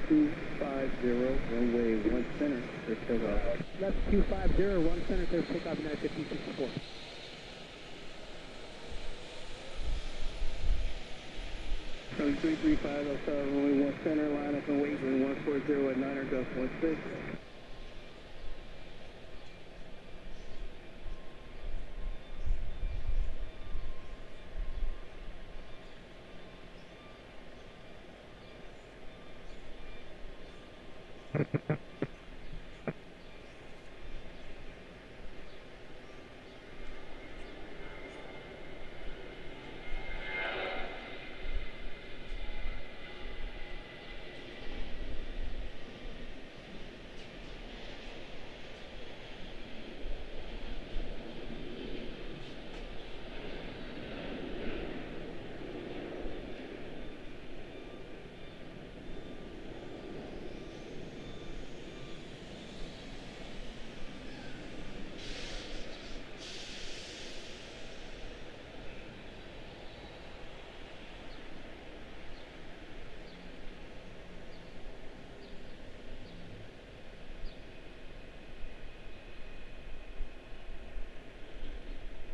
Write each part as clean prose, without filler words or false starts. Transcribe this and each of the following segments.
250, runway 1 center, clear takeoff. Left 250, 1 center, clear takeoff, United 1564. Runway 335, runway 1 center, line up and wait, wind 140 at 9 or gust 16.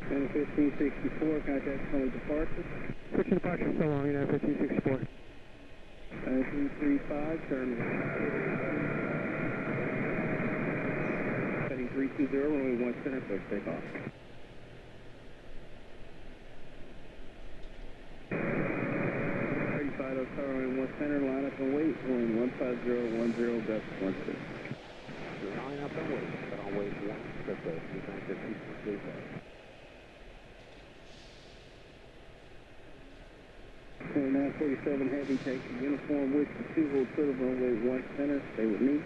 And 1564, contact only departure. Switch to departure so long, United 1564. 335, turn heading 320, runway 1 center, clear takeoff. 35, runway 1 center, line up and wait, wind 150, gust 16. Line up and wait, runway 1 center, United 1565. 947 Heavy takes uniform with the 2, hold clear of runway 1 center, stay with me.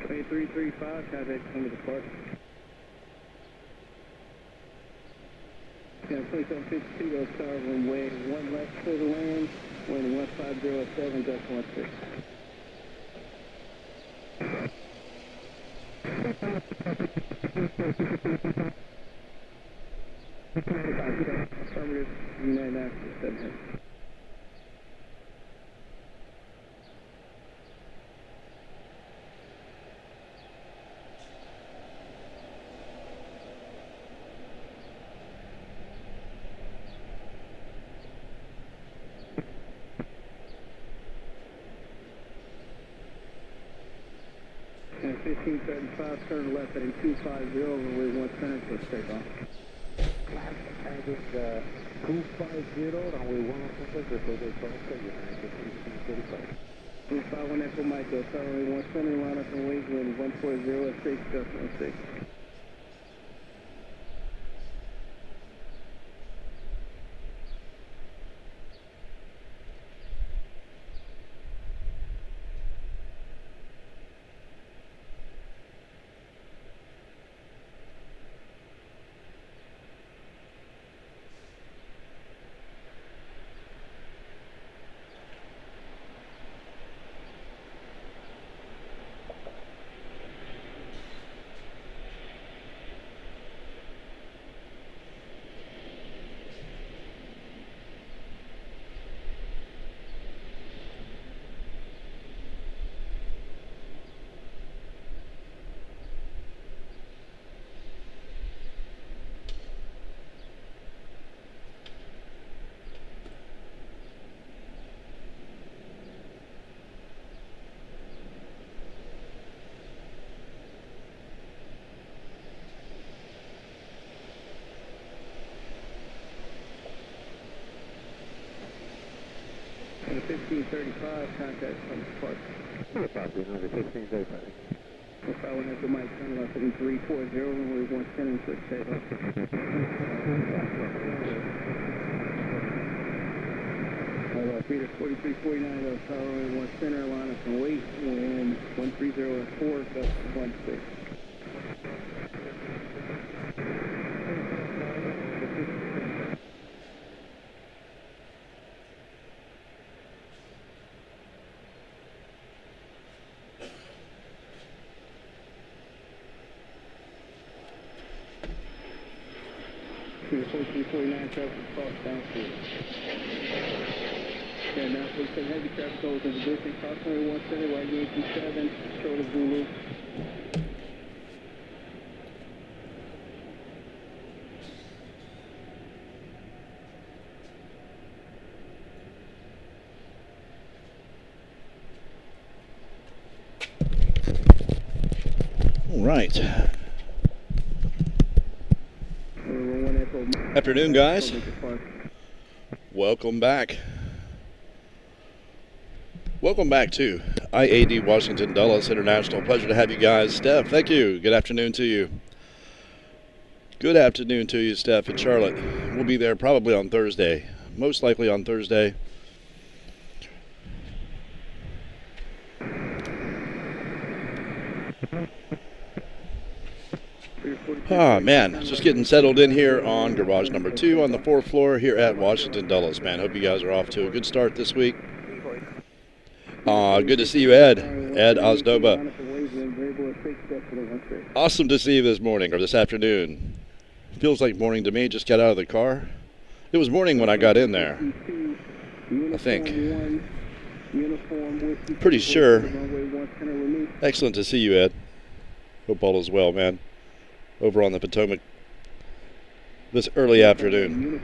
Runway 335, contact only departure. Yeah, 2752, go star runway 1 left clear to land, wind 150 at 7, gust 16. Affirmative, United National 700. And 1535, turn left heading 250, runway 1 center, clear takeoff. Heading 250, runway 1 center, clear takeoff, United 1535. 251 Echo Mike, go star runway 1 center, line up and wait, wind 140 at 6, gust 16. 235, contact from Park. Property 116 J Park. If I went up to Mike, turn left in 340, runway 110 and switch takeoff. Peter 4349, runway 110, line up and wait, and 130 at 4, gust 16. Peter 4349, traffic cross downfield. Yeah, now please say heavy traffic over the position, crossway 170, right Yankee 7, shoulder Zulu. All right. Afternoon, guys. Welcome back. Welcome back to IAD Washington Dulles International. Pleasure to have you guys. Steph, thank you. Good afternoon to you. Good afternoon to you, Steph, in Charlotte. We'll be there probably on Thursday. Most likely on Thursday. Ah, man, just getting settled in here on garage number 2 on the 4th floor here at Washington Dulles, man. Hope you guys are off to a good start this week. Good to see you, Ed Ozdoba. Awesome to see you this morning, or this afternoon. Feels like morning to me, just got out of the car. It was morning when I got in there, I think. Pretty sure. Excellent to see you, Ed. Hope all is well, man. Over on the Potomac this early afternoon.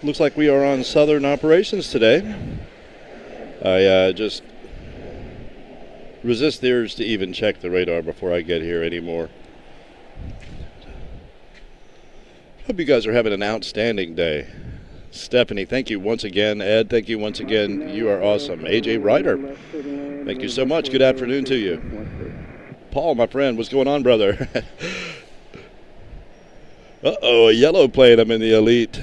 Looks like we are on Southern operations today. I just resist the urge to even check the radar before I get here anymore. Hope you guys are having an outstanding day. Stephanie, thank you once again. Ed, thank you once again. You are awesome. AJ Ryder, thank you so much. Good afternoon to you. Paul, my friend, what's going on, brother? Uh-oh, a yellow plane. I'm in the elite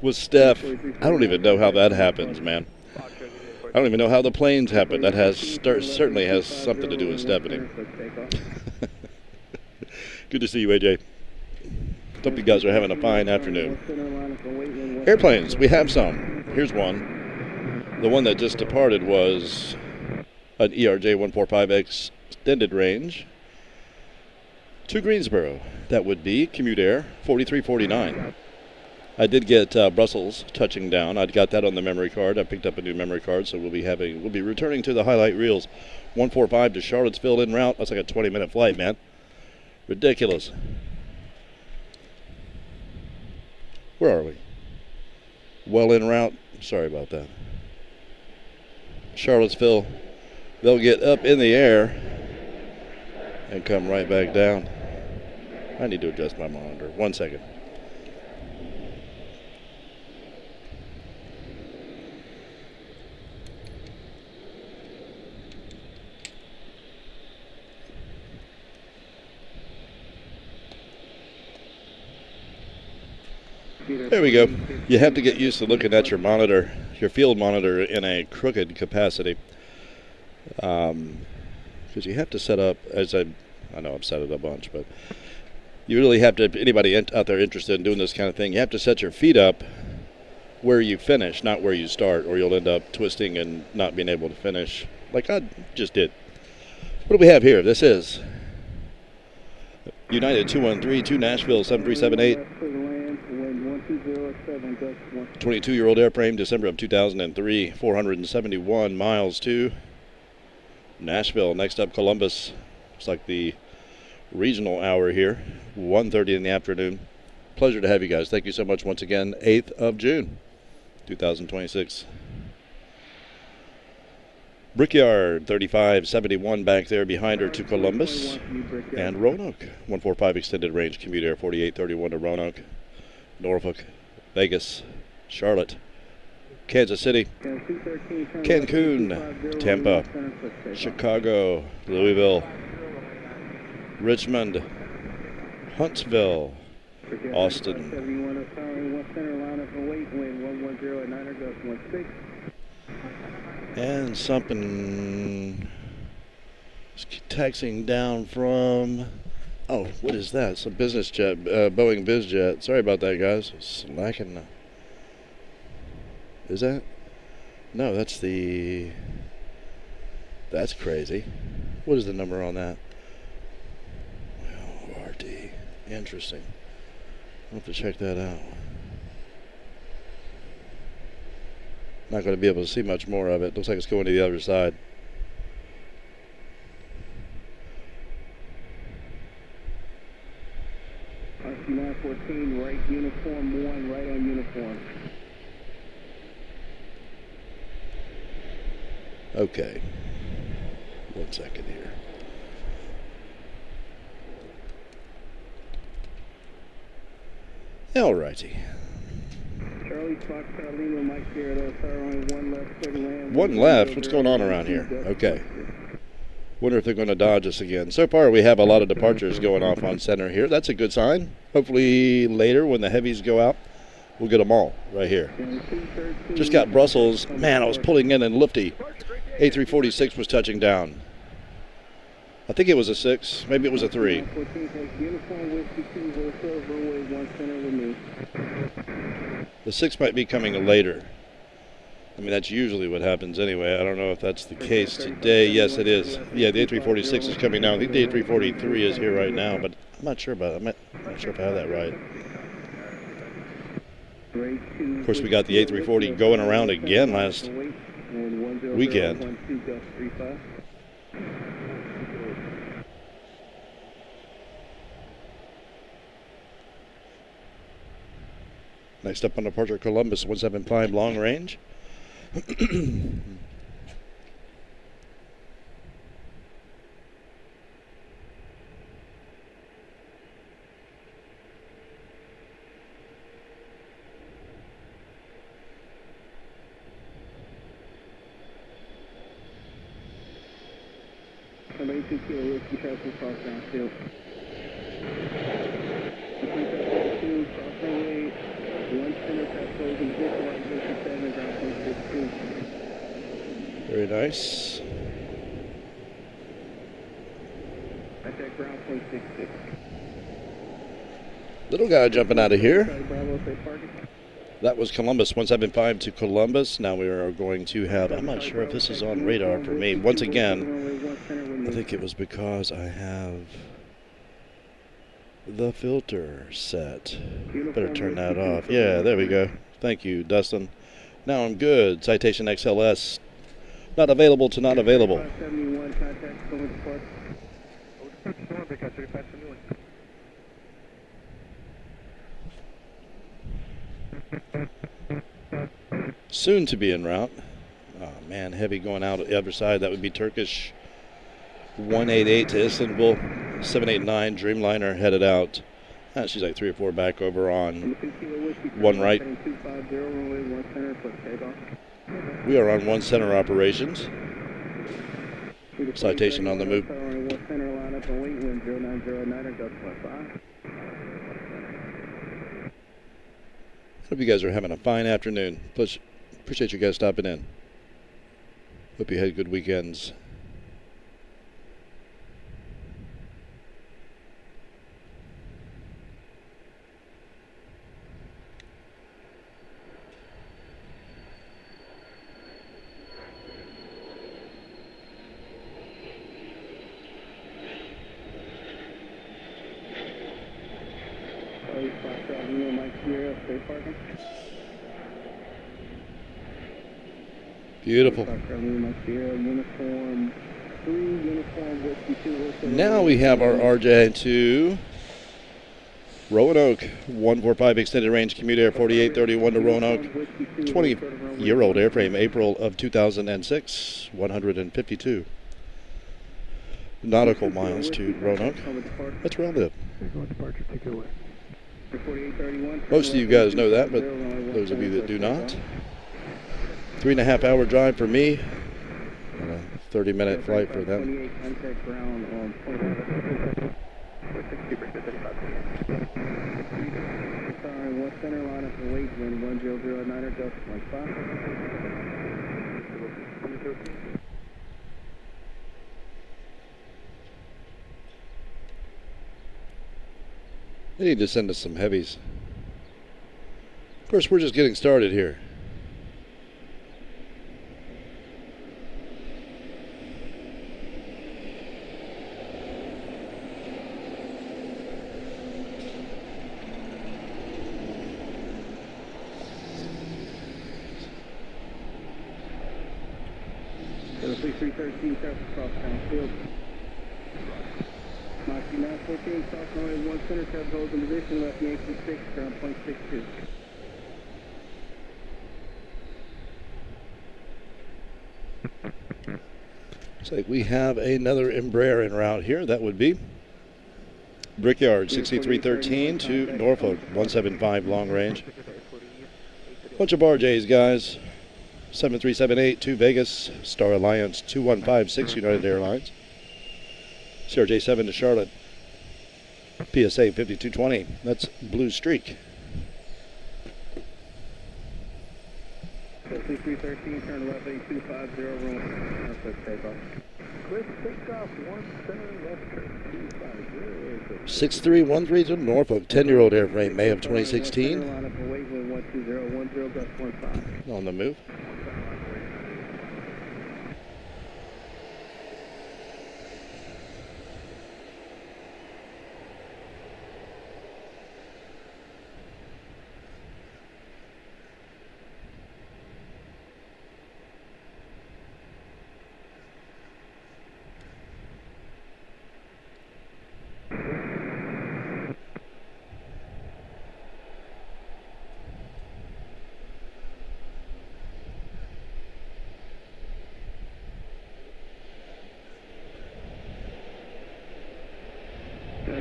with Steph. I don't even know how that happens, man. I don't even know how the planes happen. That certainly has something to do with Stephanie. Good to see you, AJ. Hope you guys are having a fine afternoon. Airplanes, we have some. Here's one. The one that just departed was an ERJ 145X extended range to Greensboro. That would be Commute Air 4349. I did get Brussels touching down. I'd got that on the memory card. I picked up a new memory card, so we'll be returning to the highlight reels. 145 to Charlottesville en route. That's like a 20-minute flight, man. Ridiculous. Where are we? Well en route. Sorry about that. Charlottesville. They'll get up in the air and come right back down. I need to adjust my monitor. 1 second. There we go. You have to get used to looking at your monitor, your field monitor, in a crooked capacity. Because you have to set up, I know I've said it a bunch, but you really have to, anybody out there interested in doing this kind of thing, you have to set your feet up where you finish, not where you start, or you'll end up twisting and not being able to finish, like I just did. What do we have here? This is United 213 to Nashville 7378. 22-year-old airframe, December of 2003, 471 miles to Nashville. Next up, Columbus. Looks like the regional hour here, 1:30 in the afternoon. Pleasure to have you guys. Thank you so much once again. 8th of June, 2026. Brickyard 3571 back there behind her to Columbus. And Roanoke 145 extended range commute air 4831 to Roanoke, Norfolk, Vegas, Charlotte, Kansas City, Cancun, Tampa, Chicago, Louisville, Richmond, Huntsville, Austin. And something is taxiing down from, oh, what is that? It's a business jet, Boeing biz jet. Sorry about that, guys. Slacking. Is that? No, that's crazy. What is the number on that? Oh, RD. Interesting. I'll have to check that out. Not going to be able to see much more of it. Looks like it's going to the other side. RC-914, right uniform 1, right on uniform. Okay. 1 second here. Alrighty. Charlie Foxtrot Lima, Mike Sierra, only one left, clear to land. One left? What's going on around here? Okay. Wonder if they're going to dodge us again. So far, we have a lot of departures going off on center here. That's a good sign. Hopefully later, when the heavies go out, we'll get them all right here. Just got Brussels. Man, I was pulling in and lifty. A346 was touching down. I think it was a 6. Maybe it was a 3. The 6 might be coming later. I mean, that's usually what happens anyway. I don't know if that's the case today. Yes, it is. Yeah, the A346 is coming down. I think the A343 is here right now, but I'm not sure about it. I'm not sure if I have that right. Of course, we got the A340 going around again last weekend. Next up on departure, Columbus 175 long range. Somebody 2 kilo whiskey, traffic cross downfield. 2 cross runway, 1 center pass closing, 57, ground point 62. Very nice. That's at ground point 66. Little guy jumping out of here. Bravo, say parking. That was Columbus 175 to Columbus. Now we are going to have, I'm not sure if this is on radar for me. Once again, I think it was because I have the filter set. Better turn that off. Yeah, there we go. Thank you, Dustin. Now I'm good. Citation XLS. Not available to not available. 571, contact, going to park. Soon to be en route. Oh man, heavy going out the other side. That would be Turkish 188 to Istanbul. 789 Dreamliner headed out. She's like 3 or 4 back over on 1 right. We are on 1 center operations. Citation on the move. Hope you guys are having a fine afternoon. Plus, appreciate you guys stopping in. Hope you had good weekends. Beautiful. Now we have our RJ to Roanoke, 145 extended range commute air 4831 to Roanoke. 20-year-old airframe, April of 2006, 152 nautical miles to Roanoke. Let's round it up. Most of you guys know that, but those of you that do not. 3.5-hour drive for me, and a 30-minute flight for them. West center line up and wait when 1009 Delta 15. They need to send us some heavies. Of course, we're just getting started here. Tennessee 313, traffic across downfield. Moxie 914, cross runway 1 center, traffic holds in position, left Yankee 6, ground point 62. Looks like we have another Embraer en route here. That would be Brickyard 6313 to Norfolk 175 long range. Bunch of RJs, guys. 7378 to Vegas, Star Alliance 2156 United Airlines. CRJ7 to Charlotte, PSA 5220. That's Blue Streak. Tennessee 313, turn left 8250, room. Norfolk takeoff. Chris, takeoff 1 center left turn 250. 6313 to Norfolk, 10-year-old airframe, May of 2016. On the move.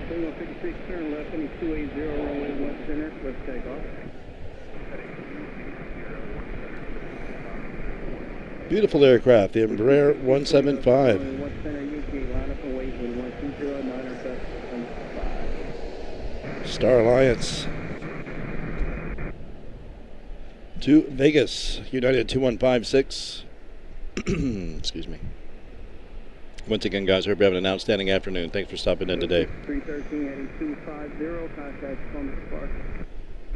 Signal 56, turn left, any 280, runway 1 center, left takeoff. Beautiful aircraft, the Embraer 175. 1 center, UK, line up and wait when 1209 or best 5. Star Alliance to Vegas, United 2156. Excuse me. Once again, guys, hope you're having an outstanding afternoon. Thanks for stopping in today. 313 heading 250, contact Columbus Park.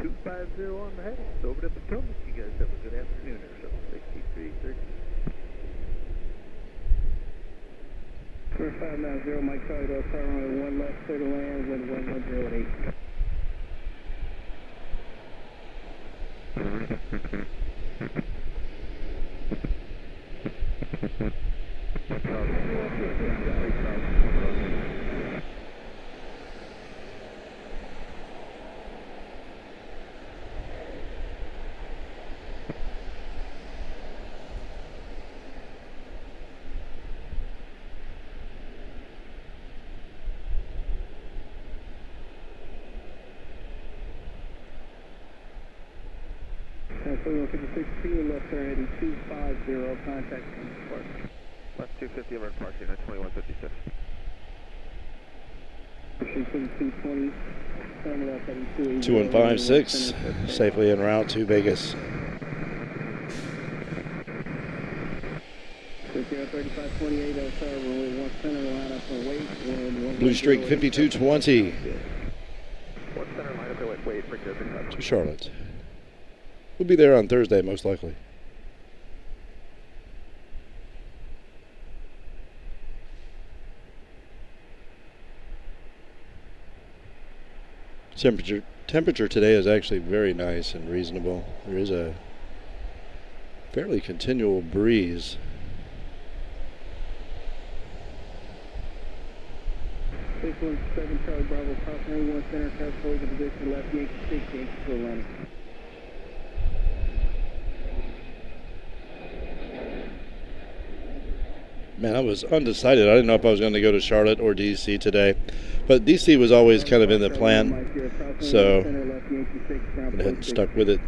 250 on the head. Over to Potomac. You guys have a good afternoon or so. 6313. 590, Mike Charlie, Delta Tower, runway 1 left, clear to land, wind 1108. Signal 56P, left turn heading 250, contact Columbus Park. Left 250, over Park, Unit 2156. 220, turn left heading 280. 2156, safely en route to Vegas. 3528, runway 1 center, line up and wait. Blue Streak 5220 1 center, line up and wait, bring to to Charlotte. We'll be there on Thursday, most likely. Temperature today is actually very nice and reasonable. There is a fairly continual breeze. 17 Charlie Bravo, Papa 1 center, craft hold in position, left Yankee 6, Yankee to Atlanta. Man, I was undecided. I didn't know if I was going to go to Charlotte or D.C. today. But D.C. was always kind of in the plan. So I went ahead and stuck with it.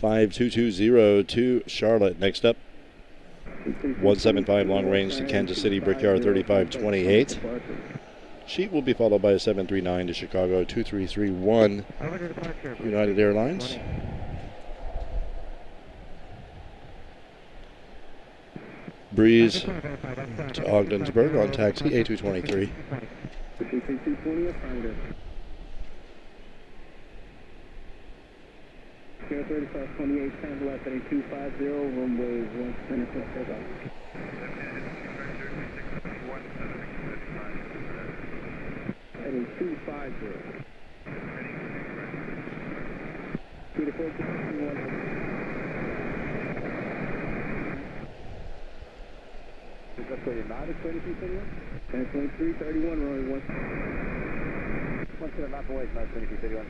$5,220 to Charlotte. Next up, 175 long range to Kansas City, Brickyard 3528. Sheet will be followed by a 739 to Chicago, 2331 United Airlines. Breeze to Ogdensburg on taxi, A223. Air 3528, time left heading 250, runway 1 center, clear takeoff. Heading 250. Beautiful, 221. That's where you're not at 2331? 2331, runway 1. One center, not away, not 2331.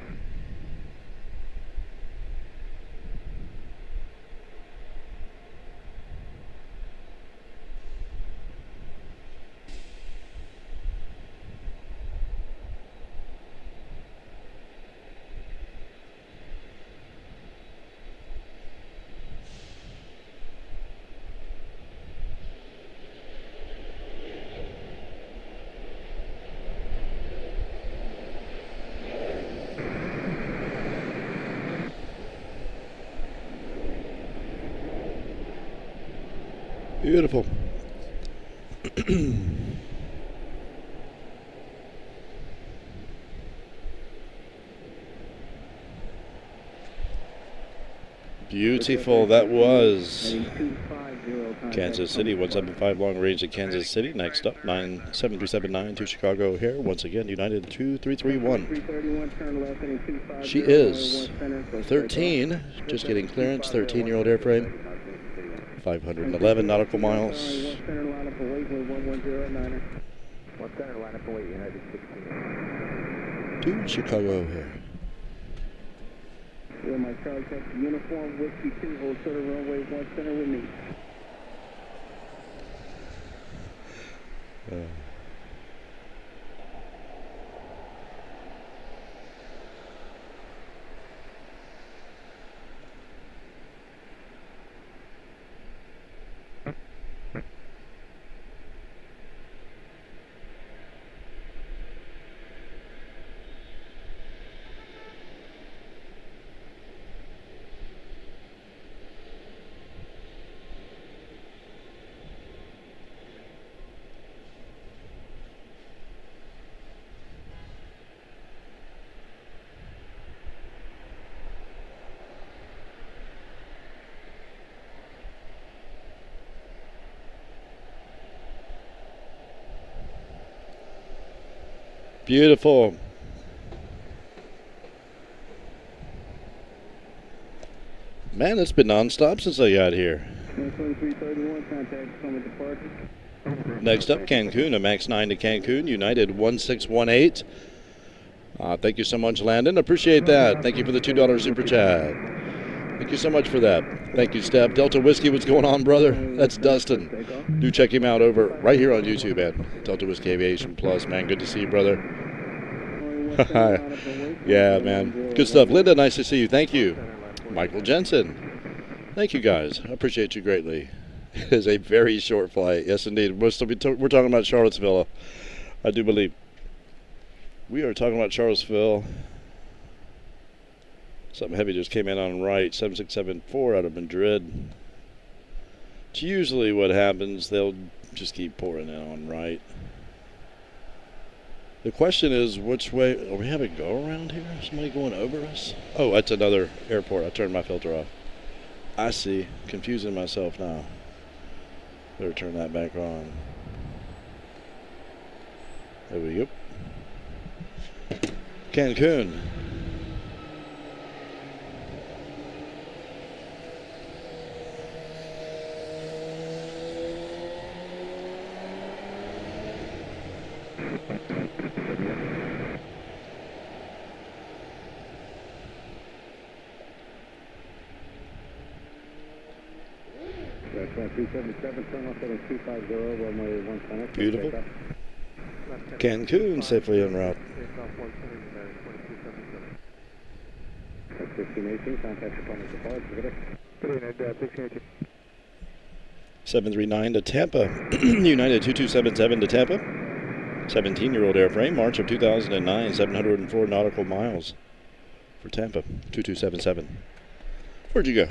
Beautiful. Beautiful, that was Kansas City, 175 long range to Kansas City. Next up, 7379 to Chicago O'Hare. Once again, United 2331. She is 13, just getting clearance, 13-year-old airframe. 511 nautical miles. One center line up and wait, United 16. To Chicago O'Hare. Yeah, my Charlie Texas uniform, Whiskey 2, hold short of runway 1 center with me. Beautiful. Man, it's been non-stop since I got here. 2331, contact Summit departure. Next up, Cancun, a MAX 9 to Cancun, United 1618. Thank you so much, Landon. Appreciate that. Thank you for the $2 super chat. Thank you so much for that. Thank you, Steph. Delta Whiskey, what's going on, brother? That's Dustin. Do check him out over right here on YouTube, man. Delta Whiskey Aviation Plus, man. Good to see you, brother. Yeah, man. Good stuff. Linda, nice to see you. Thank you. Michael Jensen. Thank you, guys. I appreciate you greatly. It is a very short flight. Yes, indeed. We're talking about Charlottesville, I do believe. We are talking about Charlottesville. Something heavy just came in on right, 7674 out of Madrid. It's usually what happens. They'll just keep pouring in on right. The question is, which way? Are we having a go around here? Somebody going over us? Oh, that's another airport. I turned my filter off. I see. Confusing myself now. Better turn that back on. There we go. Cancun. 277, turn left heading 250, runway 1 center. Beautiful. Cancun safely en route. Takeoff 1 center, United 2277. 1618, contact the public departure. Good evening, 1618. 739 to Tampa. United 2277 to Tampa. 17-year-old airframe, March of 2009, 704 nautical miles for Tampa, 2277. Where'd you go?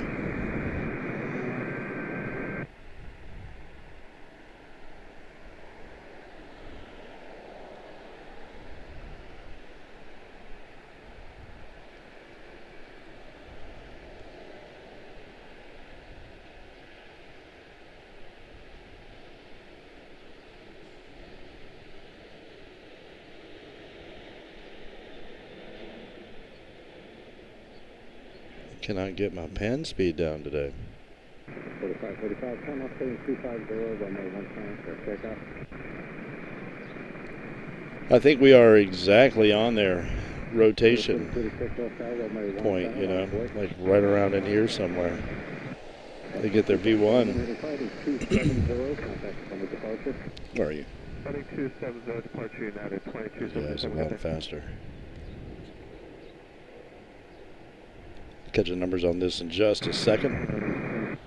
Cannot get my pan speed down today. 45, turn left heading 250, runway 1 center, takeoff. I think we are exactly on their rotation point, you know, like right around in here somewhere. They get their V1. Where are you? Heading 270, departure United 2277. Yeah, it's a lot faster. Catch the numbers on this in just a second.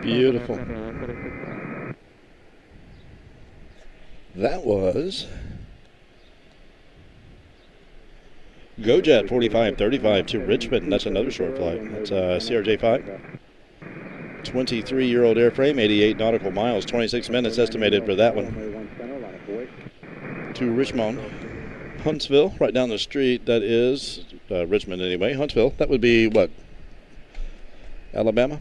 Beautiful. That was GoJet 4535 to Richmond. That's another short flight. It's CRJ5. 23-year-old airframe, 88 nautical miles, 26 minutes estimated for that one. To Richmond. Huntsville, right down the street. That is Richmond anyway. Huntsville. That would be what? Alabama?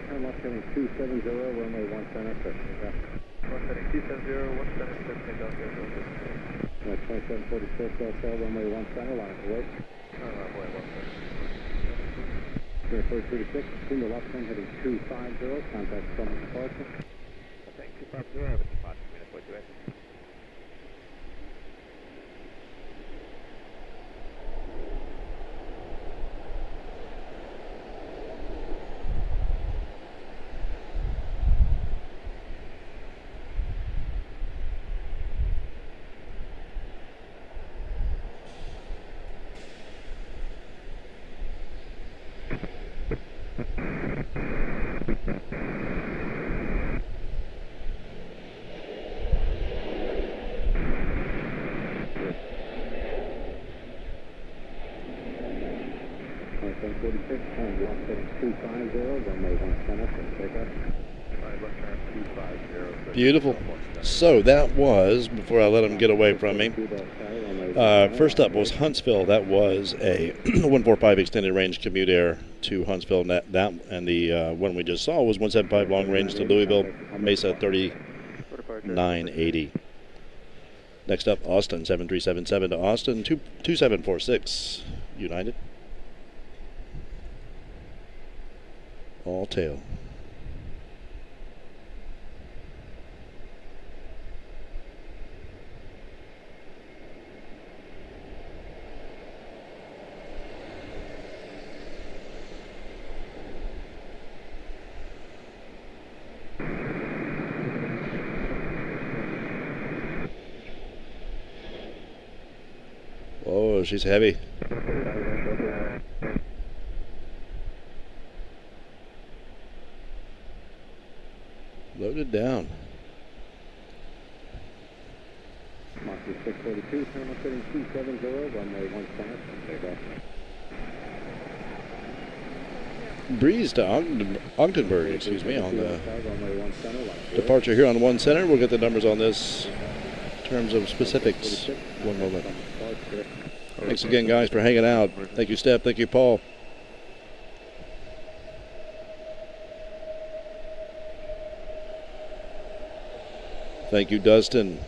Turn left heading 270, runway 1 center, left heading 270, 1 center, 2746, runway 1 center, line of away. Runway 1 center. 3436, assume the left turn heading 250, contact from departure. Thank 250, have a departure, minute 48. Beautiful. So that was, before I let them get away from me, first up was Huntsville. That was a 145 extended range commute air to Huntsville. And the one we just saw was 175 long range to Louisville, Mesa 3980. Next up, Austin 7377 to Austin 2746 United. All tail. she's heavy. Loaded down. Monster 642, terminal setting 270, runway 1 center, takeoff. Breeze to Ogdenburg, excuse me, on the runway 1 center, departure here on 1 center. We'll get the numbers on this in terms of specifics. One moment. Thanks again, guys, for hanging out. Thank you, Steph. Thank you, Paul. Thank you, Dustin.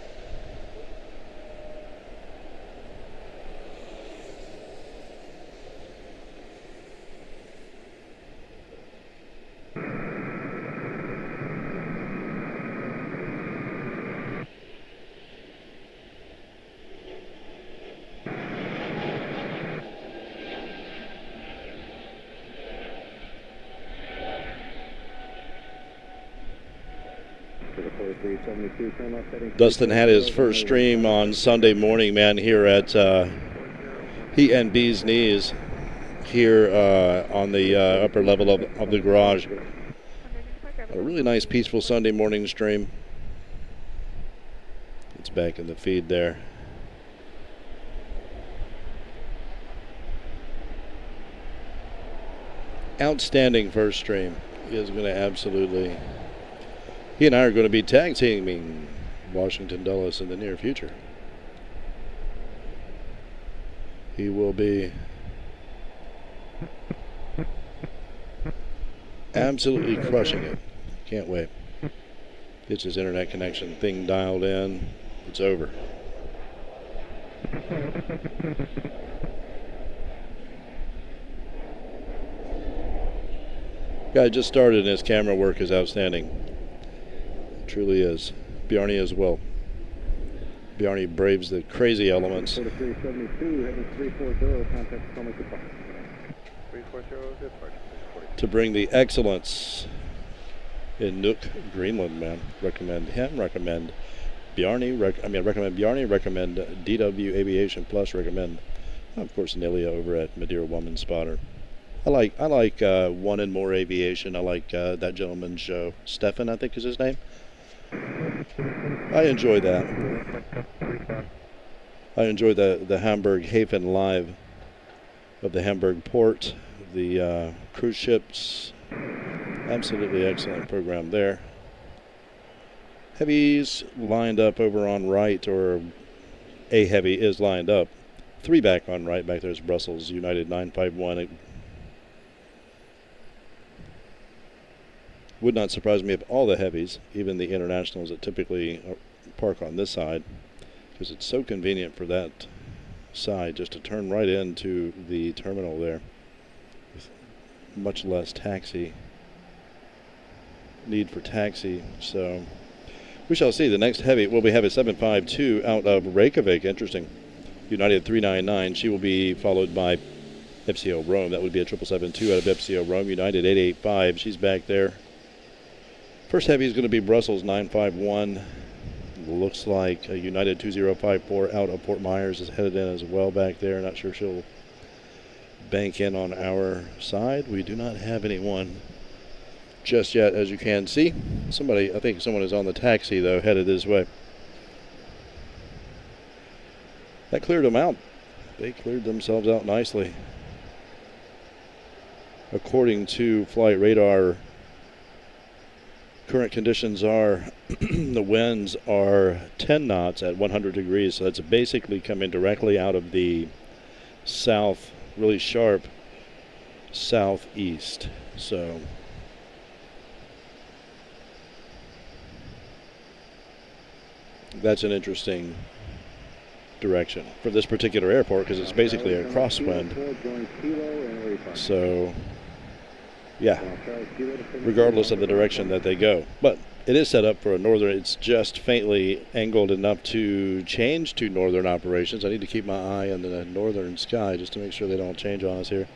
Dustin had his first stream on Sunday morning, man, here at he and B's Knees here on the upper level of the garage. A really nice, peaceful Sunday morning stream. It's back in the feed there. Outstanding first stream. He is going to absolutely... He and I are going to be tag teaming Washington Dulles in the near future. He will be absolutely crushing it. Can't wait. Gets his internet connection thing dialed in. It's over. Guy just started and his camera work is outstanding. Truly is. Bjarne as well. Bjarne braves the crazy elements. 4372, heading 340, contact Comet departure. 340, departure. To bring the excellence in Nook, Greenland, man. Recommend him, recommend Bjarne, recommend Bjarne, recommend DW Aviation Plus, recommend, of course, Nelia over at Madeira Woman Spotter. I like One and More Aviation. I like that gentleman's show. Stefan, I think is his name. I enjoy that. I enjoy the Hamburg Hafen Live of the Hamburg port, the cruise ships. Absolutely excellent program there. Heavies lined up over on right, or a heavy is lined up. 3 back on right. Back there's Brussels United 951. It would not surprise me if all the heavies, even the internationals that typically park on this side, because it's so convenient for that side just to turn right into the terminal there with much less taxi need for taxi. So we shall see. The next heavy will be Heavy 752 out of Reykjavik. Interesting. United 399. She will be followed by FCO Rome. That would be a 772 out of FCO Rome. United 885. She's back there. First heavy is going to be Brussels 951. Looks like a United 2054 out of Port Myers is headed in as well back there. Not sure she'll bank in on our side. We do not have anyone just yet, as you can see. I think someone is on the taxi, though, headed this way. That cleared them out. They cleared themselves out nicely. According to flight radar, current conditions are the winds are 10 knots at 100 degrees, so that's basically coming directly out of the south, really sharp southeast. So that's an interesting direction for this particular airport, because it's basically a crosswind. So yeah, regardless of the direction that they go. But it is set up for a northern. It's just faintly angled enough to change to northern operations. I need to keep my eye on the northern sky just to make sure they don't change on us here.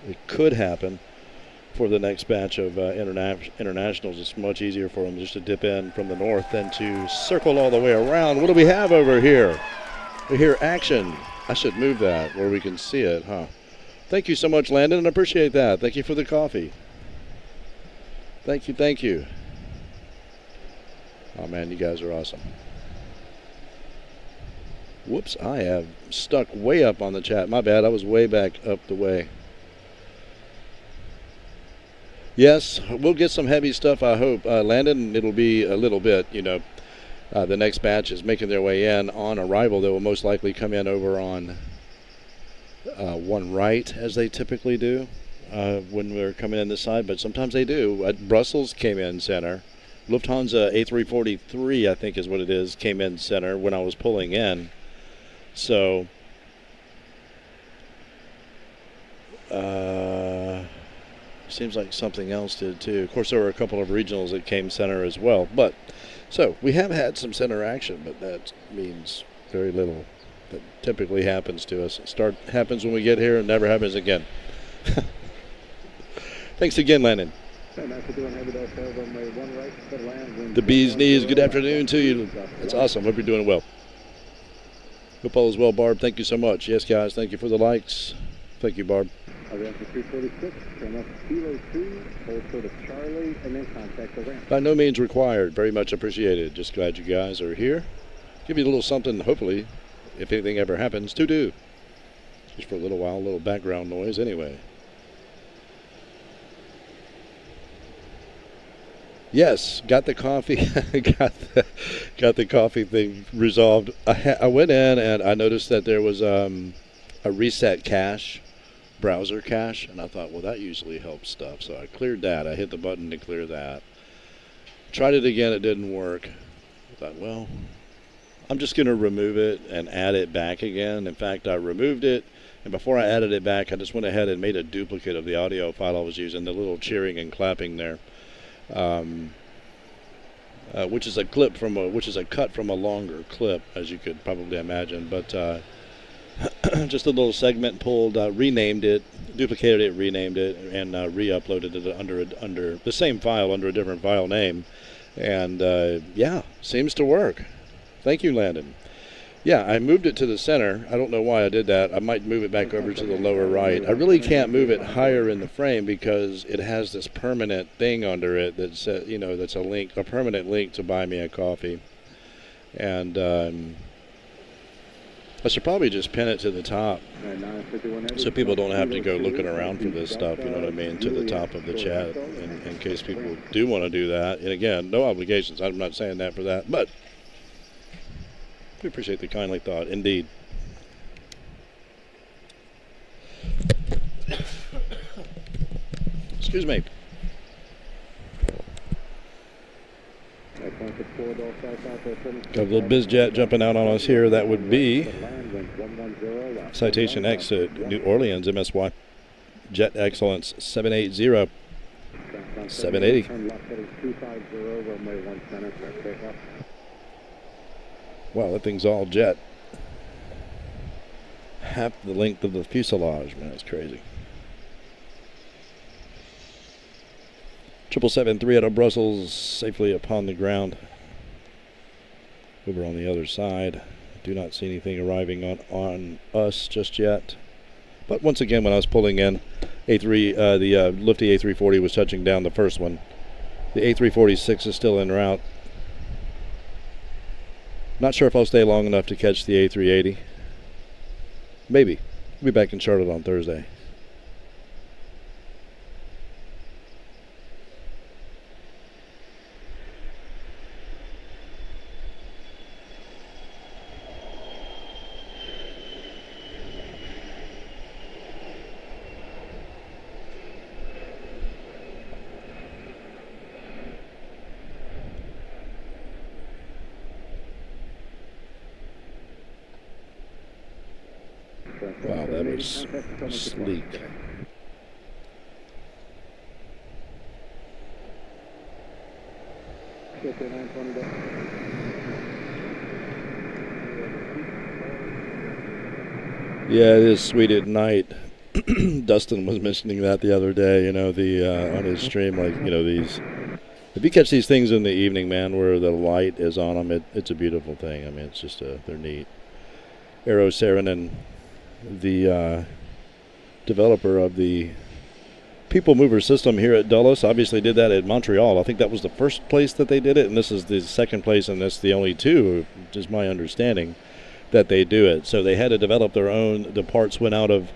It could happen for the next batch of internationals. It's much easier for them just to dip in from the north than to circle all the way around. What do we have over here? We hear action. I should move that where we can see it, huh? Thank you so much, Landon. I appreciate that. Thank you for the coffee. Thank you, thank you. Oh, man, you guys are awesome. Whoops, I have stuck way up on the chat. My bad, I was way back up the way. Yes, we'll get some heavy stuff, I hope. Landon, it'll be a little bit, you know. The next batch is making their way in. On arrival, they will most likely come in over on one right, as they typically do when we're coming in this side, but sometimes they do. Brussels came in center. Lufthansa A343, I think is what it is, came in center when I was pulling in. So, seems like something else did too. Of course, there were a couple of regionals that came center as well. But, so, we have had some center action, but that means very little. That typically happens to us. It happens when we get here and never happens again. Thanks again, Landon. The bee's knees, good afternoon to you. That's awesome. Hope you're doing well. Hope all is well, Barb. Thank you so much. Yes, guys, thank you for the likes. Thank you, Barb. By no means required. Very much appreciated. Just glad you guys are here. Give you a little something, hopefully, if anything ever happens, to do. Just for a little while, a little background noise anyway. Yes, got the coffee, got the coffee thing resolved. I went in and I noticed that there was a reset cache, browser cache, and I thought, well, that usually helps stuff. So I cleared that. I hit the button to clear that. Tried it again, it didn't work. I thought, well, I'm just going to remove it and add it back again. In fact, I removed it, and before I added it back, I just went ahead and made a duplicate of the audio file I was using, the little cheering and clapping there. Which is a cut from a longer clip, as you could probably imagine, but just a little segment pulled, renamed it, duplicated it, renamed it, and re-uploaded it under the same file under a different file name, and yeah, seems to work. Thank you, Landon. Yeah, I moved it to the center. I don't know why I did that. I might move it back over to the lower right. I really can't move it higher in the frame because it has this permanent thing under it that's that's a permanent link to buy me a coffee. And I should probably just pin it to the top so people don't have to go looking around for this stuff, you know what I mean, to the top of the chat in case people do want to do that. And again, no obligations. I'm not saying that for that, but we appreciate the kindly thought, indeed. Excuse me. Got a little biz jet jumping out on us here. That would be Citation X at New Orleans, MSY. Jet Excellence 780. 780. Wow, that thing's all jet. Half the length of the fuselage, man, that's crazy. 777-3 out of Brussels, safely upon the ground. Over on the other side. Do not see anything arriving on us just yet. But once again, when I was pulling in, the Lifty A340 was touching down the first one. The A346 is still en route. Not sure if I'll stay long enough to catch the A380. Maybe. I'll be back in Charlotte on Thursday. Wow, that was sleek. Yeah, it is sweet at night. Dustin was mentioning that the other day, you know, on his stream, like, you know, these, if you catch these things in the evening, man, where the light is on them, it's a beautiful thing. I mean, it's just, they're neat. Aero Saarinen, the developer of the people mover system here at Dulles, obviously did that at Montreal. I think that was the first place that they did it, and this is the second place, and that's the only two, is my understanding, that they do it. So they had to develop their own. The parts went out of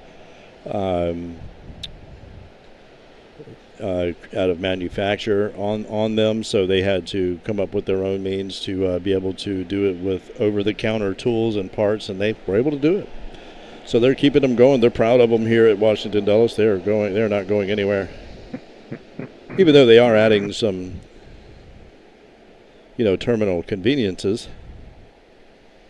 manufacture on them, so they had to come up with their own means to be able to do it with over-the-counter tools and parts, and they were able to do it. So they're keeping them going. They're proud of them here at Washington Dulles. They're not going anywhere, even though they are adding some, terminal conveniences.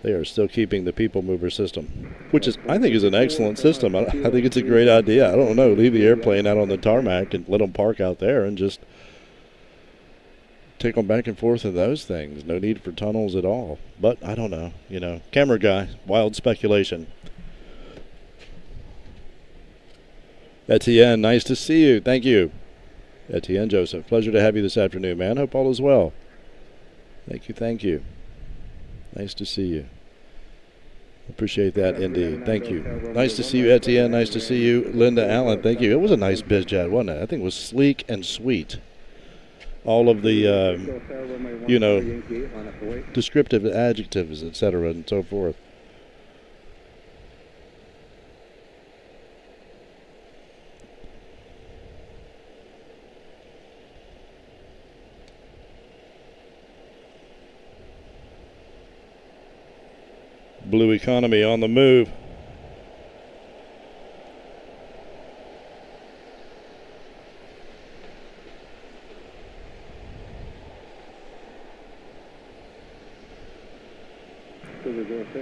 They are still keeping the people mover system, which I think is an excellent system. I think it's a great idea. I don't know, leave the airplane out on the tarmac and let them park out there and just take them back and forth in those things. No need for tunnels at all. But I don't know, camera guy, wild speculation. Etienne, nice to see you. Thank you. Etienne Joseph, pleasure to have you this afternoon, man. Hope all is well. Thank you. Nice to see you. Appreciate that indeed. Thank you. Nice to see you, Etienne. Nice to see you, Linda Allen. Thank you. It was a nice biz jet, wasn't it? I think it was sleek and sweet. All of the, descriptive adjectives, etc., and so forth. Blue economy on the move.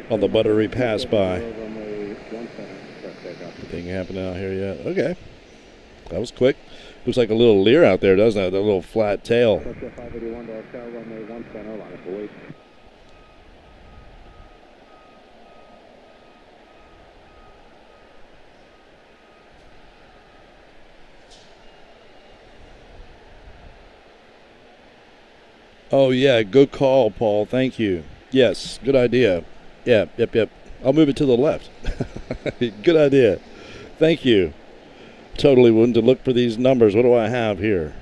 On the buttery pass by. Anything happening out here yet? Okay. That was quick. Looks like a little Lear out there, doesn't it? That little flat tail. Oh, yeah, good call, Paul. Thank you. Yes, good idea. Yeah, yep. I'll move it to the left. Good idea. Thank you. Totally wanted to look for these numbers. What do I have here?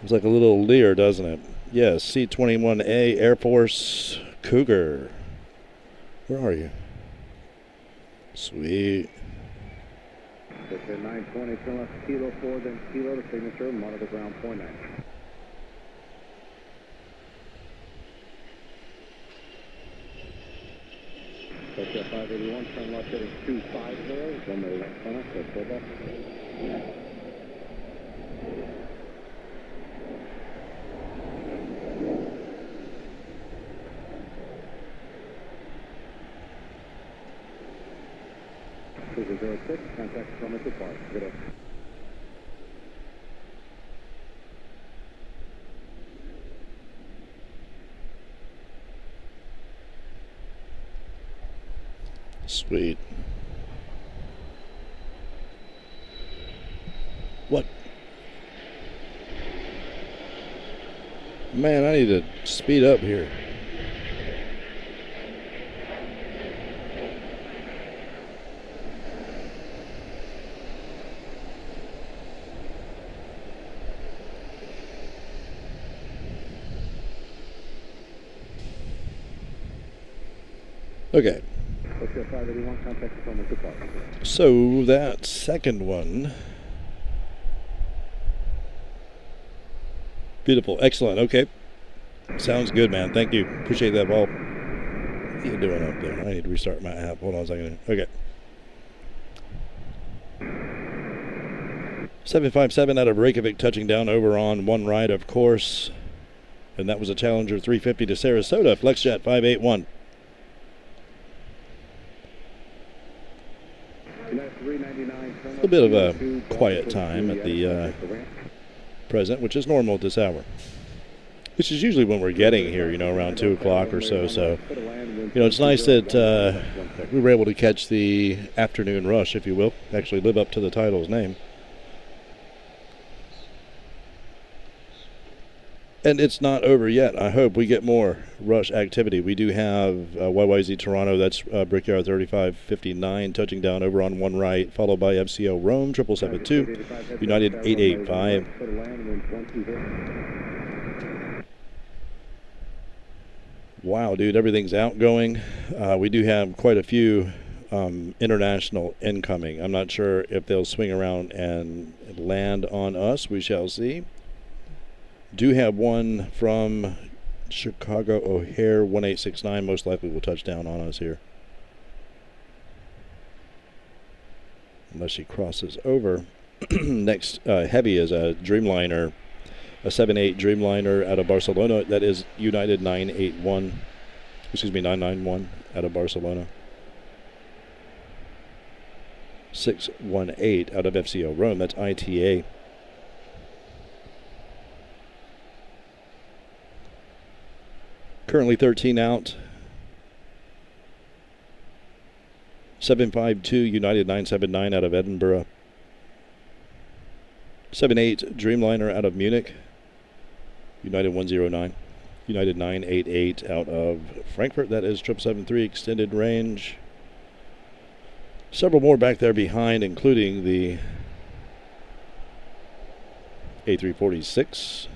It's like a little Lear, doesn't it? Yes, C-21A Air Force Cougar. Where are you? Sweet. 920, turn left, kilo 4, then kilo to signature, monitor ground 49. Hotel 581, turn left heading 250, runway 15, so pull back. Cruiser 06, contact from at the park. Good up. Sweet. What? Man, I need to speed up here. Okay. So that second one, beautiful, excellent. Okay, sounds good, man. Thank you. Appreciate that, Paul. What are you doing up there? I need to restart my app. Hold on a second. Okay. 757 out of Reykjavik, touching down over on one right, of course, and that was a Challenger 350 to Sarasota. FlexJet 581. A bit of a quiet time at the present, which is normal at this hour. Which is usually when we're getting here, around 2 o'clock or so. So, it's nice that we were able to catch the afternoon rush, if you will, actually live up to the title's name. And it's not over yet. I hope we get more rush activity. We do have YYZ Toronto, that's Brickyard 3559, touching down over on one right, followed by FCO Rome 7772, United 885. Wow, dude, everything's outgoing. We do have quite a few international incoming. I'm not sure if they'll swing around and land on us. We shall see. Do have one from Chicago O'Hare 1869, most likely will touch down on us here. Unless she crosses over. Next heavy is a Dreamliner, a 78 Dreamliner out of Barcelona. That is United 991 out of Barcelona. 618 out of FCO Rome, that's ITA. Currently 13 out. 752 United 979 out of Edinburgh. 78 Dreamliner out of Munich. United 109. United 988 out of Frankfurt. That is 773 extended range. Several more back there behind, including the A346,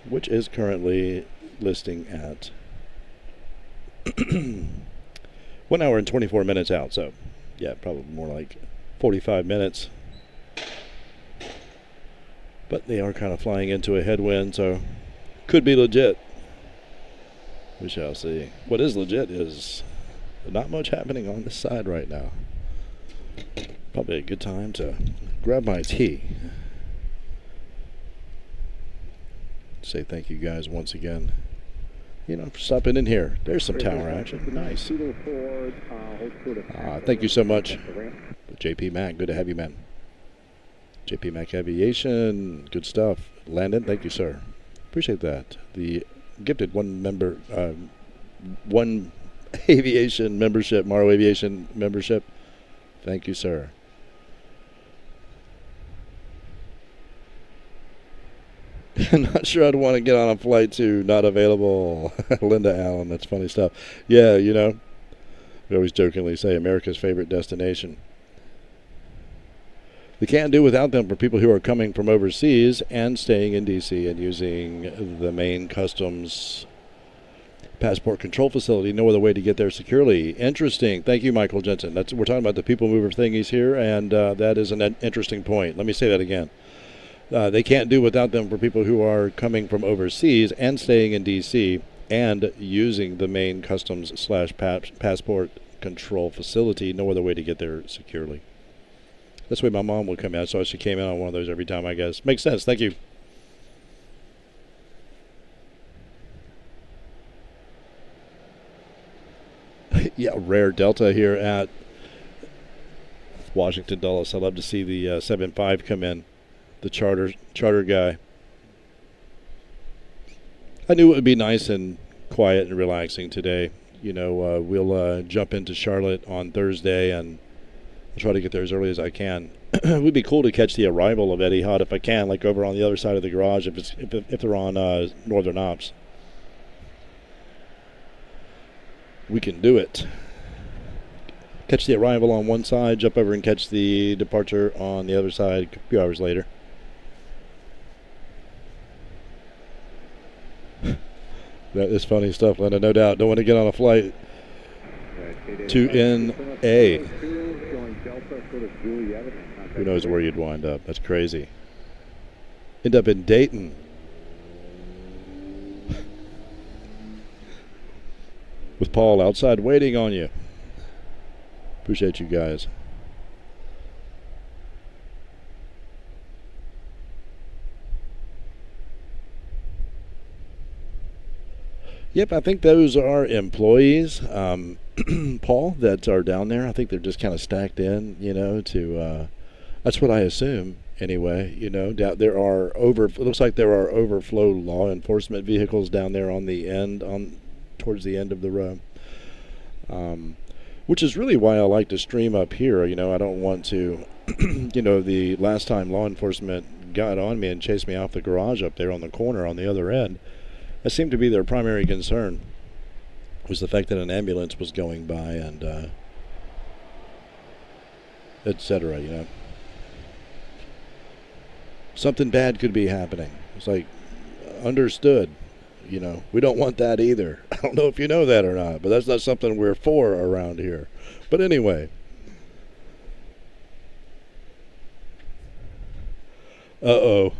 which is currently listing at 1 hour and 24 minutes out. So, yeah, probably more like 45 minutes. But they are kind of flying into a headwind, so could be legit. We shall see. What is legit is not much happening on this side right now. Probably a good time to grab my tea. Say thank you guys once again, you know, for stopping in here. There's some tower action. Nice. Thank you so much, JP Mac. Good to have you, man. JP Mac Aviation. Good stuff. Landon, thank you, sir. Appreciate that. The gifted one aviation membership, Morrow Aviation membership. Thank you, sir. I'm not sure I'd want to get on a flight to not available. Linda Allen, that's funny stuff. Yeah, you know, we always jokingly say America's favorite destination. We can't do without them for people who are coming from overseas and staying in D.C. and using the main customs passport control facility. No other way to get there securely. Interesting. Thank you, Michael Jensen. We're talking about the people mover thingies here, and that is an interesting point. Let me say that again. They can't do without them for people who are coming from overseas and staying in D.C. and using the main customs / passport control facility. No other way to get there securely. That's the way my mom would come out, so she came out on one of those every time, I guess. Makes sense. Thank you. Yeah, rare Delta here at Washington Dulles. I love to see the 7.5 come in, the charter guy. I knew it would be nice and quiet and relaxing today. You know, we'll jump into Charlotte on Thursday, and I'll try to get there as early as I can. It would be cool to catch the arrival of Etihad if I can, like over on the other side of the garage if they're on Northern Ops. We can do it. Catch the arrival on one side, jump over and catch the departure on the other side a few hours later. That is funny stuff, Linda, no doubt. Don't want to get on a flight to NA. Who knows where you'd wind up? That's crazy. End up in Dayton. With Paul outside waiting on you. Appreciate you guys. Yep, I think those are employees, Paul, that are down there. I think they're just kind of stacked in, you know, to, that's what I assume anyway, you know. There are it looks like there are overflow law enforcement vehicles down there on the end, towards the end of the row. Which is really why I like to stream up here. You know, I don't want to, you know, the last time law enforcement got on me and chased me off the garage up there on the corner on the other end, That seemed to be their primary concern, was the fact that an ambulance was going by and etc., you know. Something bad could be happening. It's like, understood, you know. We don't want that either. I don't know if you know that or not, but that's not something we're for around here. But anyway. Uh-oh.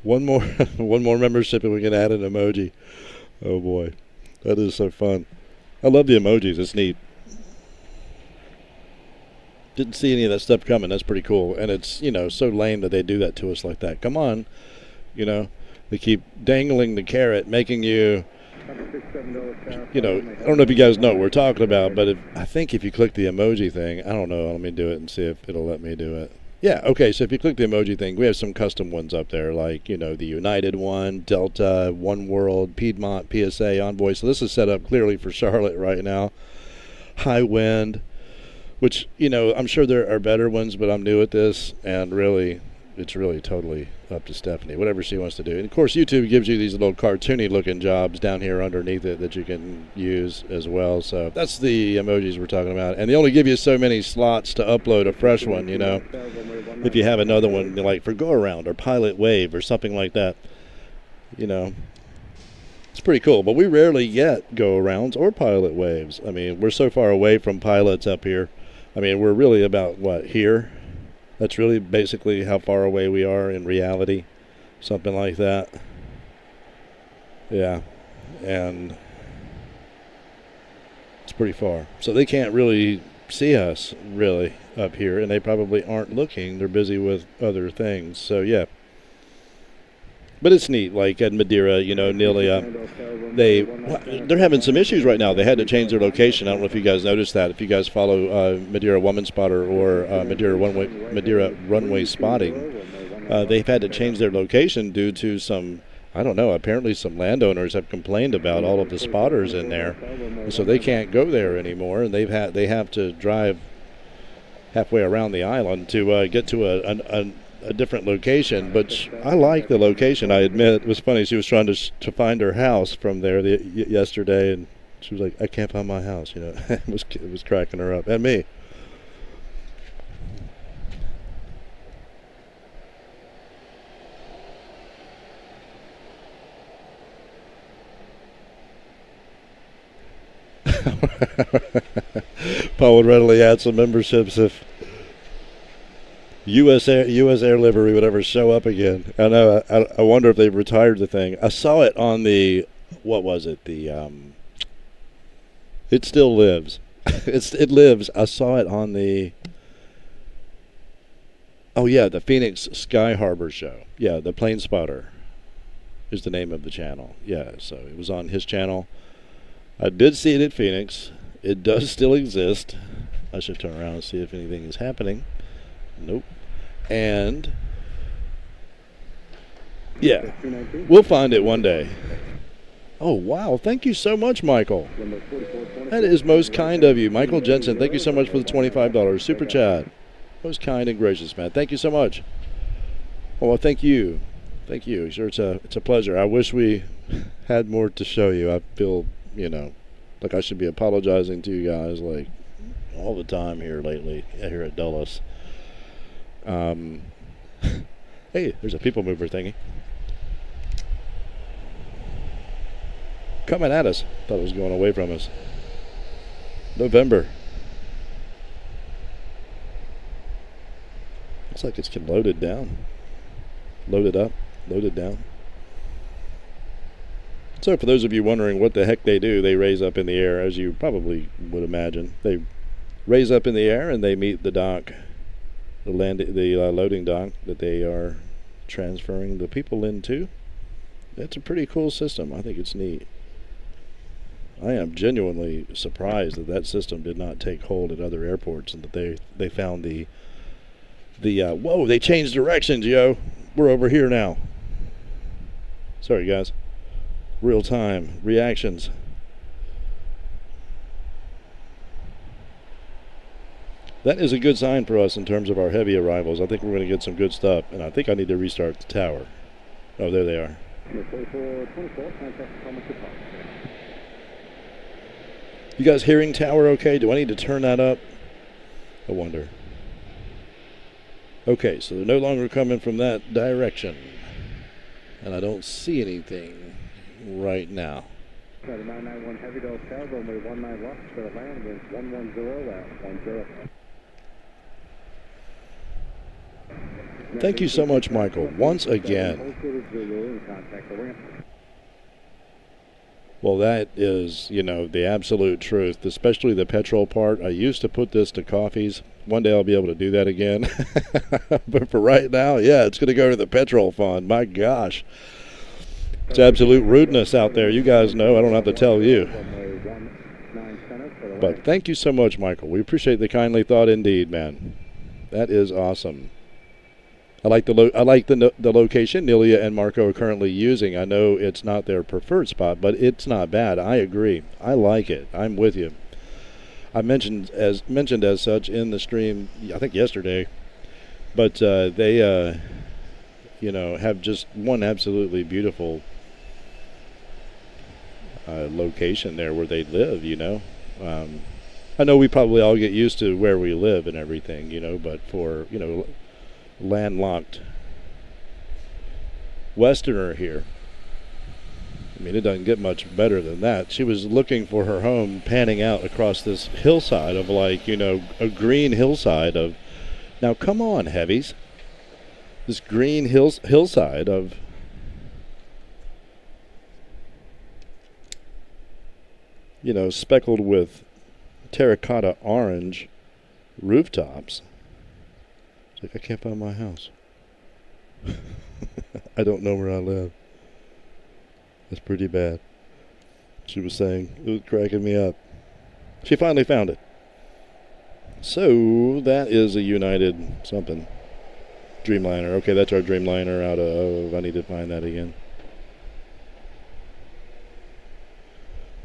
One more membership and we can add an emoji. Oh boy. That is so fun. I love the emojis. It's neat. Didn't see any of that stuff coming. That's pretty cool. And it's, you know, so lame that they do that to us like that. Come on. You know, they keep dangling the carrot, making you, you know, I don't know if you guys know what we're talking about, but I think if you click the emoji thing, I don't know, let me do it and see if it'll let me do it. Yeah, okay, so if you click the emoji thing, we have some custom ones up there, like, you know, the United one, Delta, One World, Piedmont, PSA, Envoy. So this is set up clearly for Charlotte right now. High wind, which, you know, I'm sure there are better ones, but I'm new at this, and really, it's really totally up to Stephanie, whatever she wants to do. And of course, YouTube gives you these little cartoony looking jobs down here underneath it that you can use as well. So that's the emojis we're talking about. And they only give you so many slots to upload a fresh one, you know. If you have another one, like for Go Around or Pilot Wave or something like that, you know, it's pretty cool. But we rarely get Go Arounds or Pilot Waves. I mean, we're so far away from pilots up here. I mean, we're really about, what, here? That's really basically how far away we are in reality, something like that. Yeah, and it's pretty far. So they can't really see us, really, up here, and they probably aren't looking. They're busy with other things, so yeah. But it's neat, like at Madeira, you know, nearly, they're having some issues right now. They had to change their location. I don't know if you guys noticed that. If you guys follow Madeira Woman Spotter or Madeira Runway Spotting, they've had to change their location due to some, I don't know, apparently some landowners have complained about all of the spotters in there. So they can't go there anymore, and they have to drive halfway around the island to get to a different location. But I like the location, I admit. It was funny, she was trying to find her house from there yesterday, and she was like, I can't find my house, you know. it was cracking her up, and me. Paul would readily add some memberships if U.S. Air livery would ever show up again. I know. I wonder if they've retired the thing. I saw it on the, what was it? It still lives. It lives. I saw it on the, oh yeah, the Phoenix Sky Harbor show. Yeah, the Plane Spotter is the name of the channel. Yeah, so it was on his channel. I did see it at Phoenix. It does still exist. I should turn around and see if anything is happening. Nope. And yeah, we'll find it one day. Oh wow, thank you so much, Michael. That is most kind of you. Michael Jensen, thank you so much for the $25 super chat. Most kind and gracious, man. Thank you so much. Oh, well, thank you. Thank you. Sure, it's a pleasure. I wish we had more to show you. I feel, you know, like I should be apologizing to you guys like all the time here lately, here at Dulles. Hey, there's a people mover thingy coming at us. Thought it was going away from us. November. Looks like it's loaded down. Loaded up, loaded down. So for those of you wondering what the heck they do, they raise up in the air, as you probably would imagine. They raise up in the air and they meet the dock, the loading dock that they are transferring the people into. It's a pretty cool system. I think it's neat. I am genuinely surprised that that system did not take hold at other airports, and that they found the whoa, they changed directions, yo. We're over here now. Sorry, guys. Real time reactions. That is a good sign for us in terms of our heavy arrivals. I think we're going to get some good stuff, and I think I need to restart the tower. Oh, there they are. 24, contact Thomas Park. You guys hearing tower okay? Do I need to turn that up? I wonder. Okay, so they're no longer coming from that direction. And I don't see anything right now. Got a 991 Heavy Dose Tower, runway 19 left, clear to land, winds 110 at 10. Thank you so much, Michael, once again. Well, that is, the absolute truth, especially the petrol part. I used to put this to coffees. One day I'll be able to do that again. But for right now, yeah, it's going to go to the petrol fund. My gosh. It's absolute rudeness out there. You guys know. I don't have to tell you. But thank you so much, Michael. We appreciate the kindly thought indeed, man. That is awesome. I like the location Nelia and Marco are currently using. I know it's not their preferred spot, but it's not bad. I agree. I like it. I'm with you. I mentioned as such in the stream, I think yesterday, but they have just one absolutely beautiful location there where they live. I know we probably all get used to where we live and everything, but for landlocked Westerner here, I mean, it doesn't get much better than that. She was looking for her home, panning out across this hillside of a green hillside of, now come on, heavies, this green hillside of speckled with terracotta orange rooftops. It's like, I can't find my house. I don't know where I live. That's pretty bad. She was saying, it was cracking me up. She finally found it. So that is a United something. Dreamliner. Okay, that's our Dreamliner out of, I need to find that again.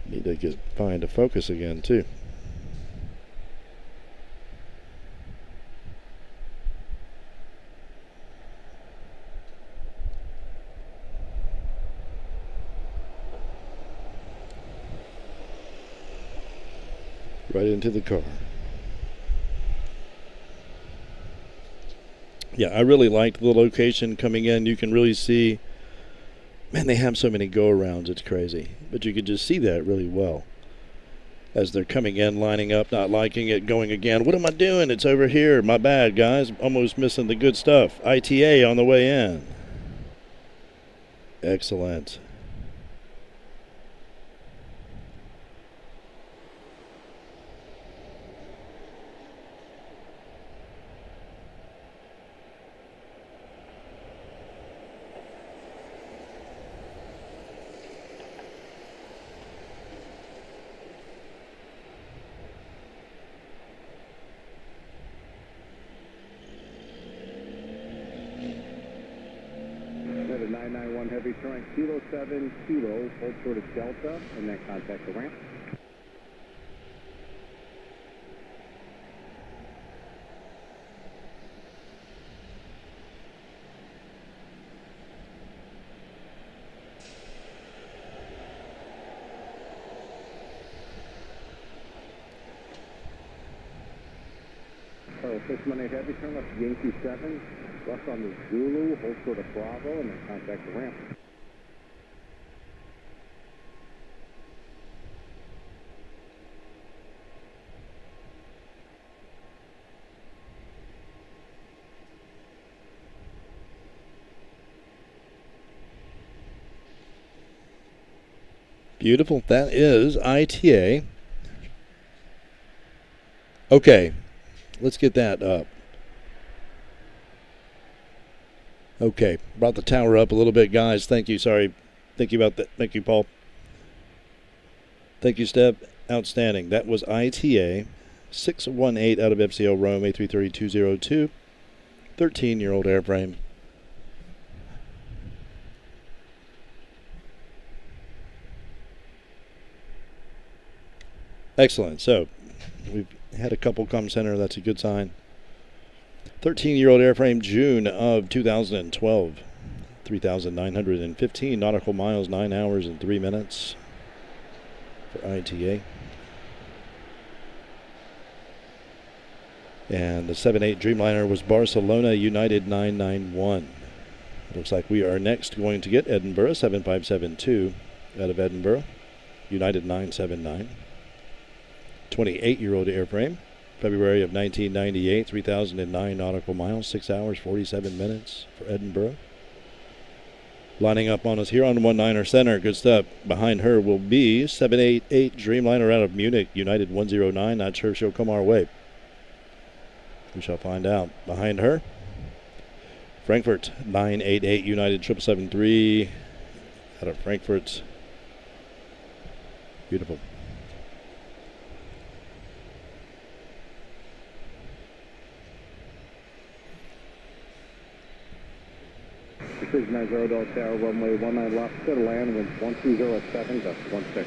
Need to find a focus again too. Right into the car. Yeah, I really liked the location coming in. You can really see, man, they have so many go-arounds, it's crazy. But you could just see that really well. As they're coming in, lining up, not liking it, going again. What am I doing? It's over here. My bad, guys. Almost missing the good stuff. ITA on the way in. Excellent. Another 991 Heavy trying Kilo 7 Kilo, hold short of Delta, and then contact the ramp. So 618 Heavy, turn left Yankee 7, left on the Zulu, hold short of Bravo, and then contact the ramp. Beautiful. That is ITA. Okay. Let's get that up. Okay, brought the tower up a little bit, guys. Thank you. Sorry. Thank you about that. Thank you, Paul. Thank you, Steph. Outstanding. That was ITA 618 out of FCO Rome A330-202. 13-year-old airframe. Excellent. So, we've had a couple come center. That's a good sign. 13-year-old airframe, June of 2012. 3,915 nautical miles, 9 hours and 3 minutes for ITA. And the 7-8 Dreamliner was Barcelona United 991. Looks like we are next going to get Edinburgh, 7572 out of Edinburgh, United 979. 28-year-old airframe, February of 1998, 3,009 nautical miles, 6 hours, 47 minutes for Edinburgh. Lining up on us here on 19er center, good stuff. Behind her will be 788 Dreamliner out of Munich, United 109. Not sure she'll come our way. We shall find out. Behind her, Frankfurt 988 United 773 out of Frankfurt. Beautiful. Precision 90 Dulles Tower, runway 19 left, clear to land, wind 120 at 7, gust 16.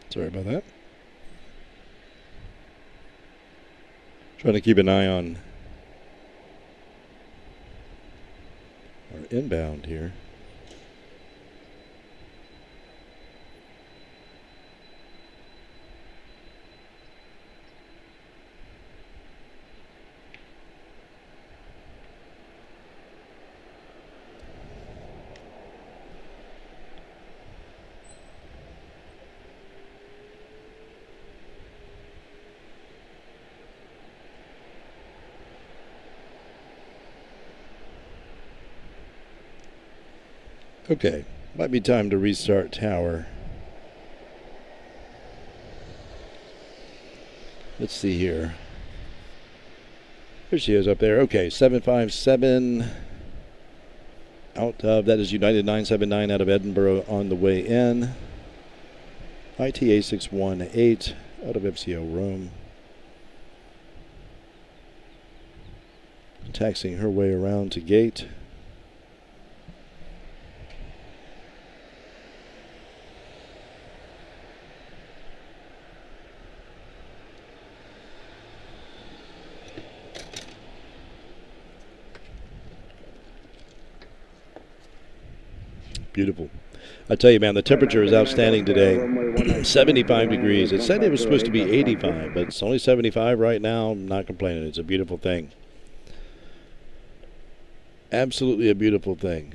Sorry about that. Trying to keep an eye on our inbound here. Okay, might be time to restart tower. Let's see here. There she is up there. Okay, 757 out of, that is United 979 out of Edinburgh on the way in. ITA 618 out of FCO Rome. Taxiing her way around to gate. Beautiful. I tell you, man, the temperature is outstanding today. 75 degrees. It said it was supposed to be 85, but it's only 75 right now. I'm not complaining. It's a beautiful thing. Absolutely a beautiful thing.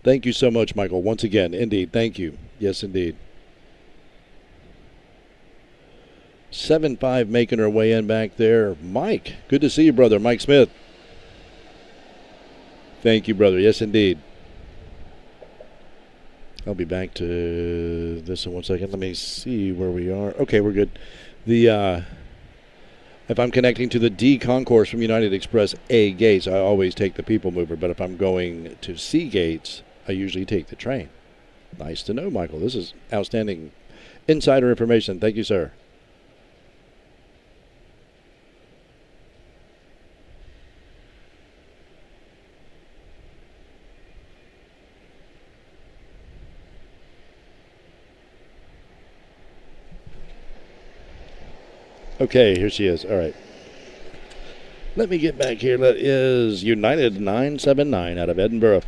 Thank you so much, Michael. Once again, indeed. Thank you. Yes, indeed. 7-5 making her way in back there. Mike, good to see you, brother. Mike Smith. Thank you, brother. Yes, indeed. I'll be back to this in 1 second. Let me see where we are. Okay, we're good. If I'm connecting to the D concourse from United Express A gates, I always take the people mover. But if I'm going to C gates, I usually take the train. Nice to know, Michael. This is outstanding insider information. Thank you, sir. Okay, here she is. All right. Let me get back here. That is United 979 out of Edinburgh.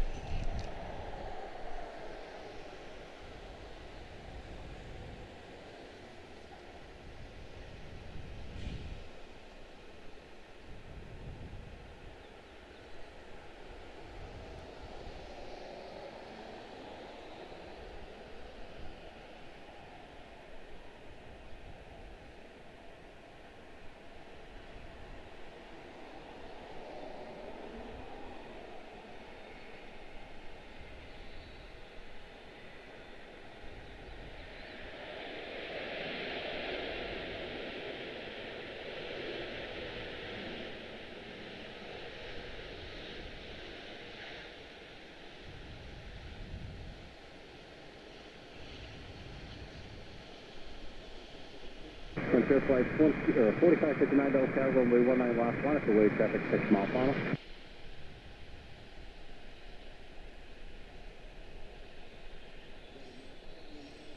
Frontier Flight 4559 Delta Tower, runway 19 last line, for wave traffic 6 mile final.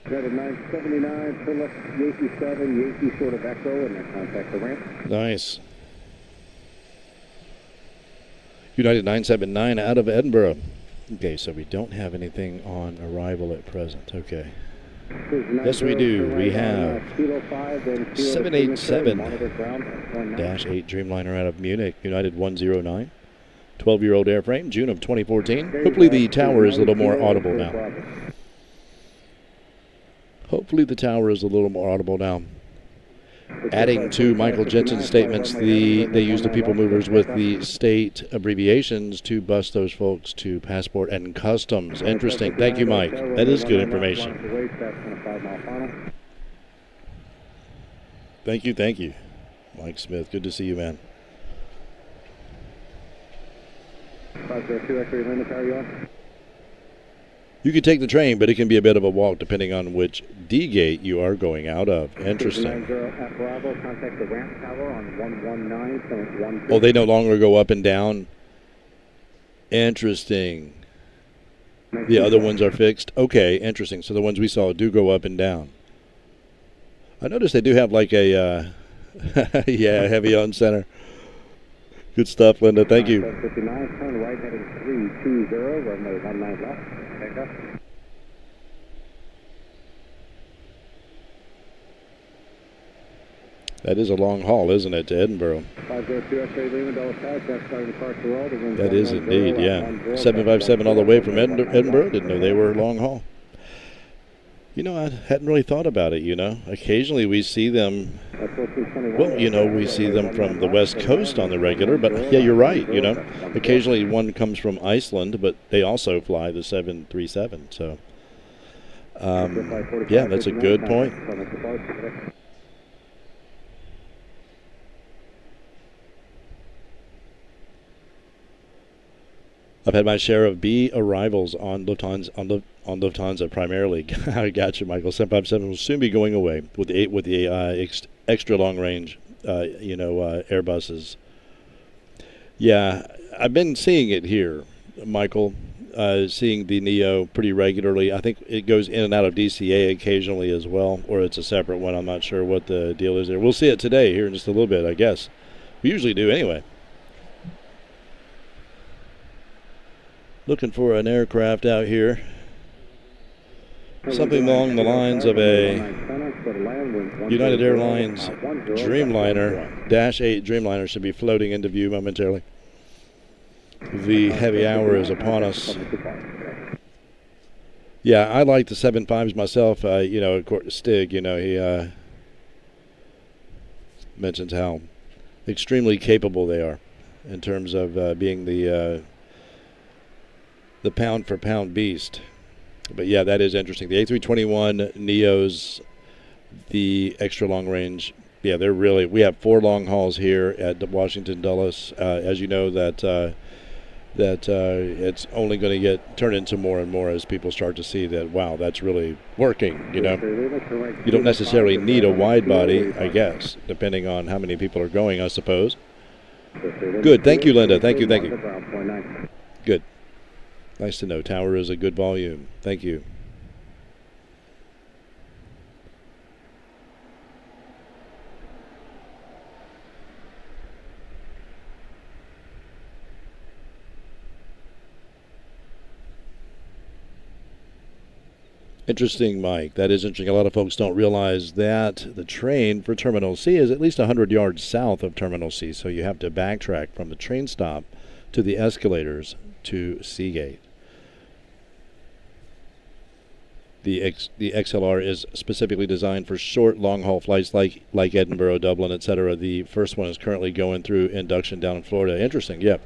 United 979, turn left Yankee 7, Yankee short of Echo, and then contact the ramp. Nice. United 979 out of Edinburgh. Okay, so we don't have anything on arrival at present. Okay. Yes, we do. We have 787-8 Dreamliner out of Munich, United 109. 12-year-old airframe, June of 2014. Hopefully the tower is a little more audible now. Hopefully the tower is a little more audible now. Adding to Michael Jensen's statements, they use the people movers with the state abbreviations to bus those folks to passport and customs. Interesting. Thank you, Mike. That is good information. Thank you. Mike Smith, good to see you, man. 502 X-ray Lima, how are you on? You can take the train, but it can be a bit of a walk depending on which D gate you are going out of. Interesting. At Bravo, contact the ramp tower on 119.1. Oh, they no longer go up and down. Interesting. The other ones are fixed. Okay, interesting. So the ones we saw do go up and down. I noticed they do have like a, yeah, heavy on center. Good stuff, Linda. Thank you. 59, turn right heading 320, runway 19 left. Take off. That is a long haul, isn't it, to Edinburgh? 502 X-ray Lima, Dulles Tower, that's starting to park the world. That is indeed, yeah. 757 all the way from Edinburgh. Didn't know they were long haul. You know, I hadn't really thought about it, you know. Occasionally we see them, well, you know, we see them from the West Coast on the regular, but yeah, you're right, you know. Occasionally one comes from Iceland, but they also fly the 737, so. Yeah, that's a good point. I've had my share of B arrivals on Lufthansa primarily. I got you, Michael. 757 will soon be going away with the extra long range, Airbuses. Yeah, I've been seeing it here, Michael. Seeing the Neo pretty regularly. I think it goes in and out of DCA occasionally as well, or it's a separate one. I'm not sure what the deal is there. We'll see it today here in just a little bit, I guess. We usually do anyway. Looking for an aircraft out here. Something along the lines of a United Airlines Dreamliner, -8 Dreamliner should be floating into view momentarily. The heavy hour is upon us. Yeah, I like the 75s myself. Stig, he mentions how extremely capable they are in terms of being the pound-for-pound beast. But yeah, that is interesting. The A321 Neos, the extra long range, yeah, we have 4 long hauls here at Washington Dulles. As you know, that it's only going to get turned into more and more as people start to see that, wow, that's really working, you know. You don't necessarily need a wide body, I guess, depending on how many people are going, I suppose. Good. Thank you, Linda. Thank you. Good. Nice to know. Tower is a good volume. Thank you. Interesting, Mike. That is interesting. A lot of folks don't realize that the train for Terminal C is at least 100 yards south of Terminal C, so you have to backtrack from the train stop to the escalators to Seagate. The XLR is specifically designed for short, long-haul flights like Edinburgh, Dublin, etc. The first one is currently going through induction down in Florida. Interesting, yep.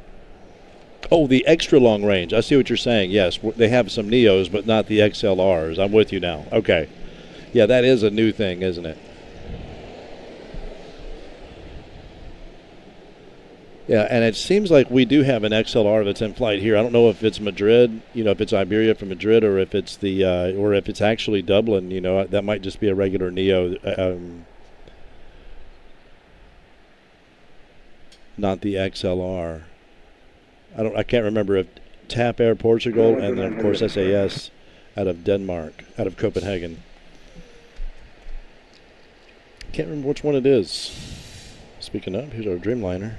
Oh, the extra long range. I see what you're saying. Yes, they have some Neos, but not the XLRs. I'm with you now. Okay. Yeah, that is a new thing, isn't it? Yeah, and it seems like we do have an XLR that's in flight here. I don't know if it's Madrid, if it's Iberia from Madrid, or if it's or if it's actually Dublin. That might just be a regular Neo. not the XLR. I can't remember if TAP Air Portugal and then of course SAS out of Denmark, out of Copenhagen. Can't remember which one it is. Speaking of, here's our Dreamliner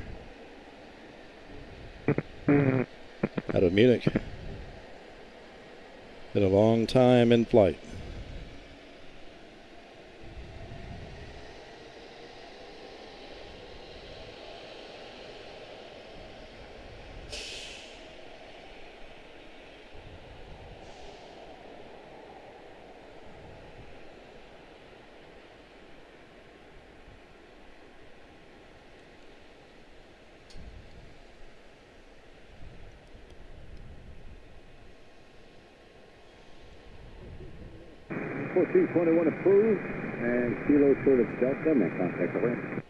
out of Munich. Been a long time in flight. C21 approved, and Kilo short of Delta, and contact the ramp.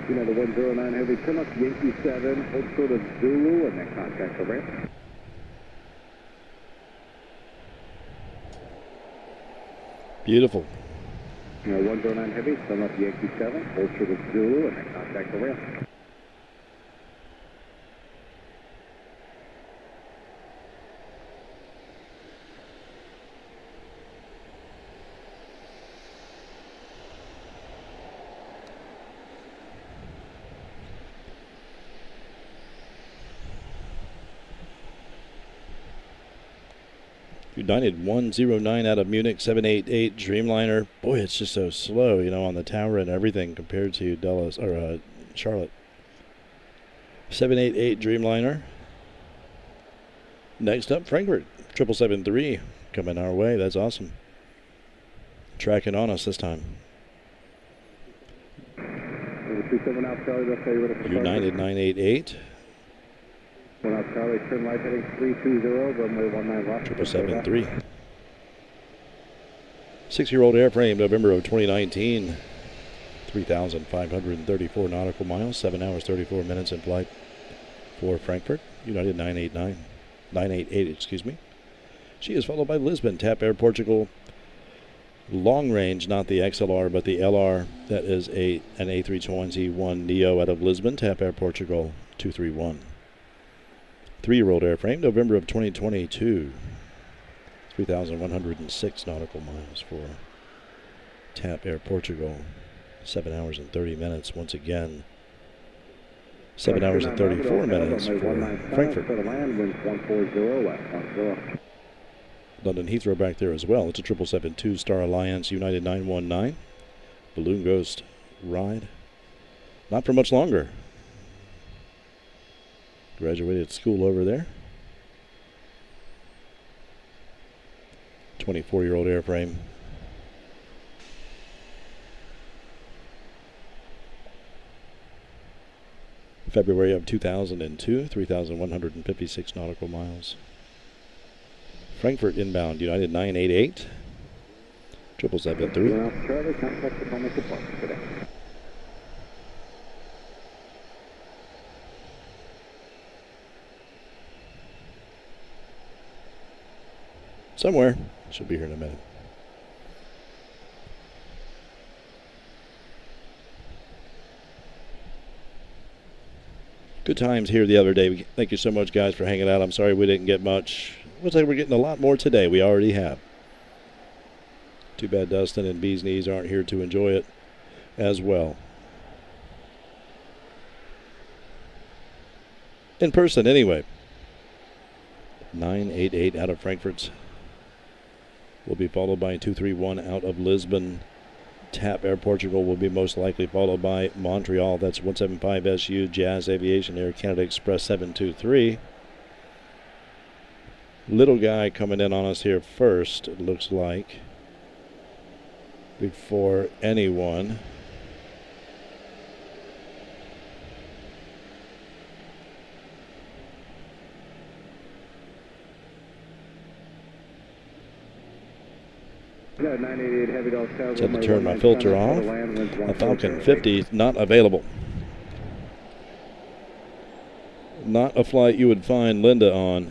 United 109 Heavy, turn up Yankee 7, hold short of Zulu, and then contact the ramp. Beautiful. United 109 Heavy, turn up Yankee 7, hold short of Zulu, and then contact the ramp. United 109 out of Munich, 788 Dreamliner. Boy, it's just so slow, you know, on the tower and everything compared to Dulles or Charlotte. 788 Dreamliner. Next up, Frankfurt 7773 coming our way. That's awesome. Tracking on us this time. United 988. 1 out Charlie, turn right heading 320, runway 19 left. 7773. 6-year-old airframe, November of 2019. 3,534 nautical miles, 7 hours 34 minutes in flight for Frankfurt. United 988, excuse me. She is followed by Lisbon, TAP Air Portugal. Long range, not the XLR, but the LR. That is an A321 Neo out of Lisbon, TAP Air Portugal 231. 3-year-old airframe, November of 2022. 3,106 nautical miles for TAP Air Portugal. 7 hours and 30 minutes once again. 7 hours and 34 minutes for Frankfurt. London Heathrow back there as well. It's a 777-2 Star Alliance United 919. Balloon Ghost ride. Not for much longer. Graduated school over there. 24-year-old airframe. February of 2002, 3,156 nautical miles. Frankfurt inbound, United 988, 777-3. Somewhere. Should be here in a minute. Good times here the other day. Thank you so much, guys, for hanging out. I'm sorry we didn't get much. Looks like we're getting a lot more today. We already have. Too bad Dustin and Bee's Knees aren't here to enjoy it as well. In person, anyway. 988 out of Frankfurt. Will be followed by 231 out of Lisbon. TAP Air Portugal will be most likely followed by Montreal. That's 175 SU, Jazz Aviation, Air Canada Express 723. Little guy coming in on us here first, it looks like, before anyone. Got a 988 Heavy Dulles Tower. Just had to turn my filter off. A Falcon 50 not available. Not a flight you would find Linda on.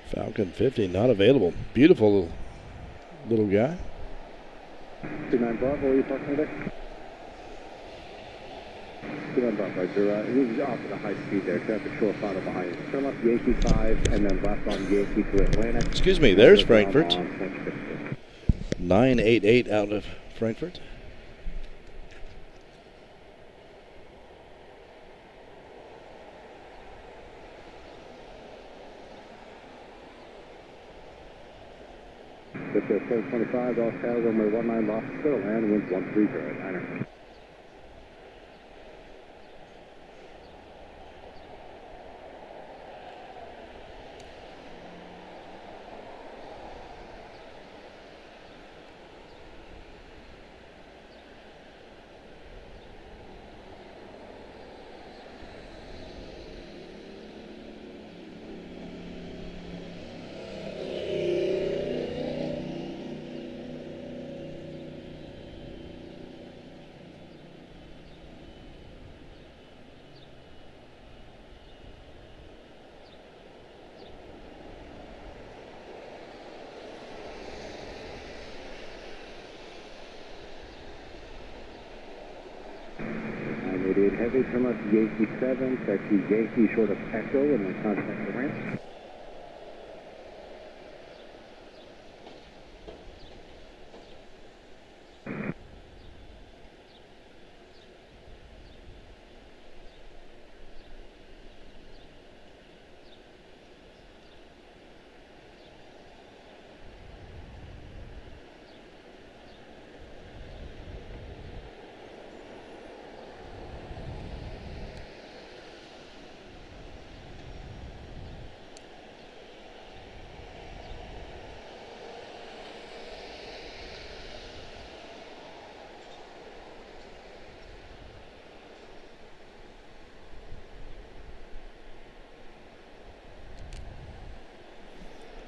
Falcon 50 not available. Beautiful little guy. 29 Bravo, are you talking today? 29 Bravo, he's off at a high speed there. Traffic short throttle behind you. Turn left Yankee 5 and then left on Yankee to Atlantic. Excuse me, there's Frankfurt. 988 out of Frankfurt. This is 725, Dulles Tower, runway 19 left, clear land, winds 130, niner. Heavy, turn left Yankee 7, taxi Yankee short of Echo, and then contact the ramp.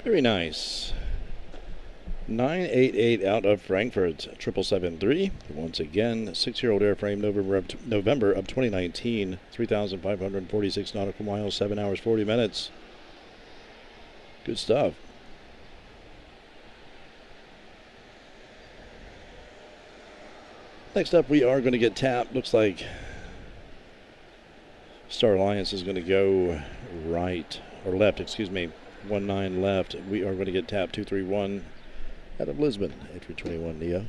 Very nice. 988 out of Frankfurt. 773. Once again, 6-year-old airframe, November of 2019. 3,546 nautical miles, 7 hours, 40 minutes. Good stuff. Next up, we are going to get tapped. Looks like Star Alliance is going to go right, or left, excuse me. 19 left. We are going to get tapped 231 out of Lisbon, A321 Neo.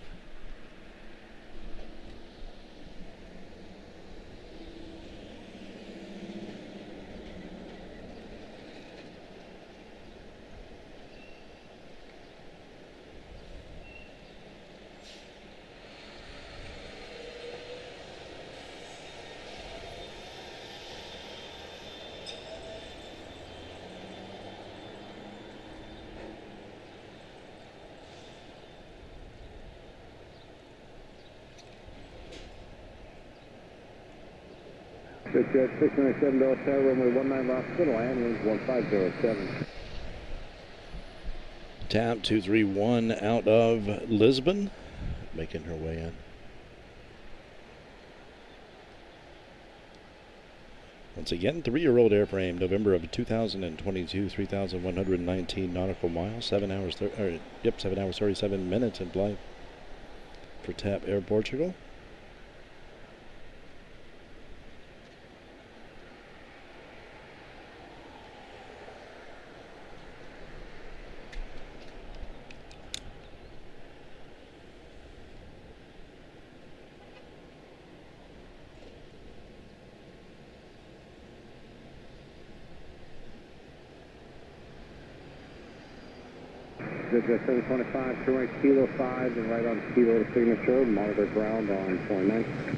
Good jet 697 Dulles Tower, runway 19 left, center line, winds 1507. Tab 231 out of Lisbon, making her way in. Once again, 3-year-old airframe, November of 2022, 3,119 nautical miles, 7 hours 37 minutes in flight for TAP Air Portugal. Good jet 725, turn right kilo 5 and right on kilo to signature, monitor ground on 29.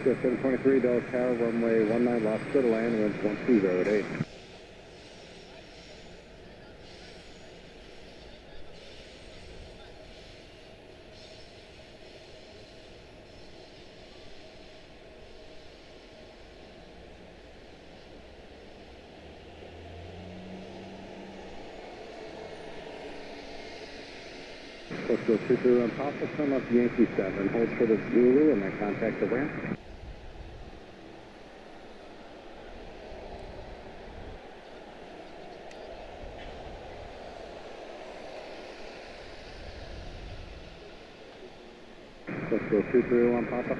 Jet 723 Dulles Tower, runway 19 left, center land, winds 1208. Let's go 2-3 on Papa, come up Yankee 7, hold for the Zulu and then contact the ramp. Let's go 2-3 Papa.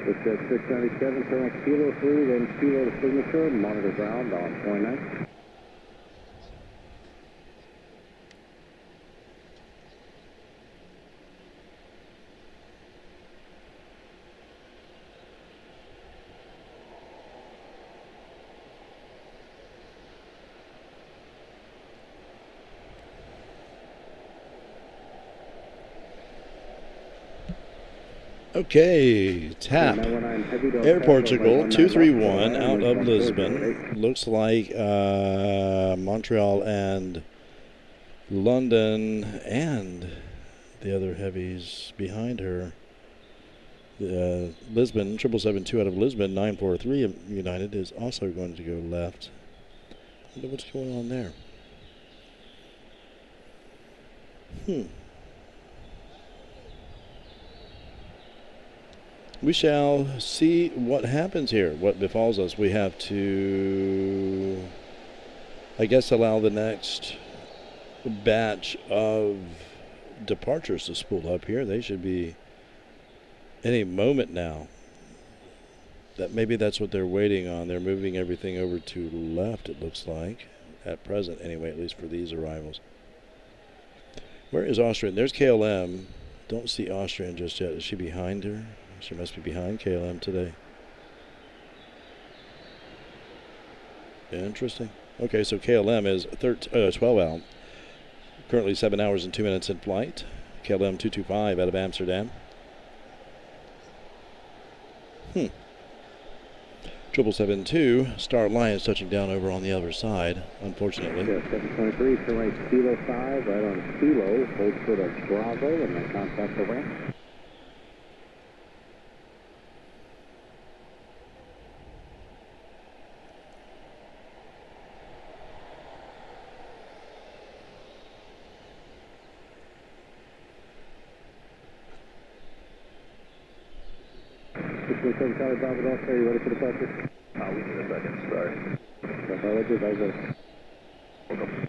Let's get 697, turn right kilo 3, then kilo to signature, monitor ground on 29. Okay, TAP Air Portugal 231 out of Lisbon. Looks like Montreal and London and the other heavies behind her. Lisbon 772 out of Lisbon 943 of United is also going to go left. I wonder what's going on there. We shall see what happens here, what befalls us. We have to, I guess, allow the next batch of departures to spool up here. They should be any moment now. Maybe that's what they're waiting on. They're moving everything over to left, it looks like, at present anyway, at least for these arrivals. Where is Austrian? There's KLM. Don't see Austrian just yet. Is she behind her? She must be behind KLM today. Interesting. Okay, so KLM is 12 out. Currently 7 hours and 2 minutes in flight. KLM 225 out of Amsterdam. 772, Star Alliance touching down over on the other side, unfortunately. Yeah, 723, turn right kilo 5, right on kilo, hold for the Bravo, and then contact the ramp. Charlie Bravo, Delta, are you ready for departure? We need a second, sorry. That's all I did, I was Welcome.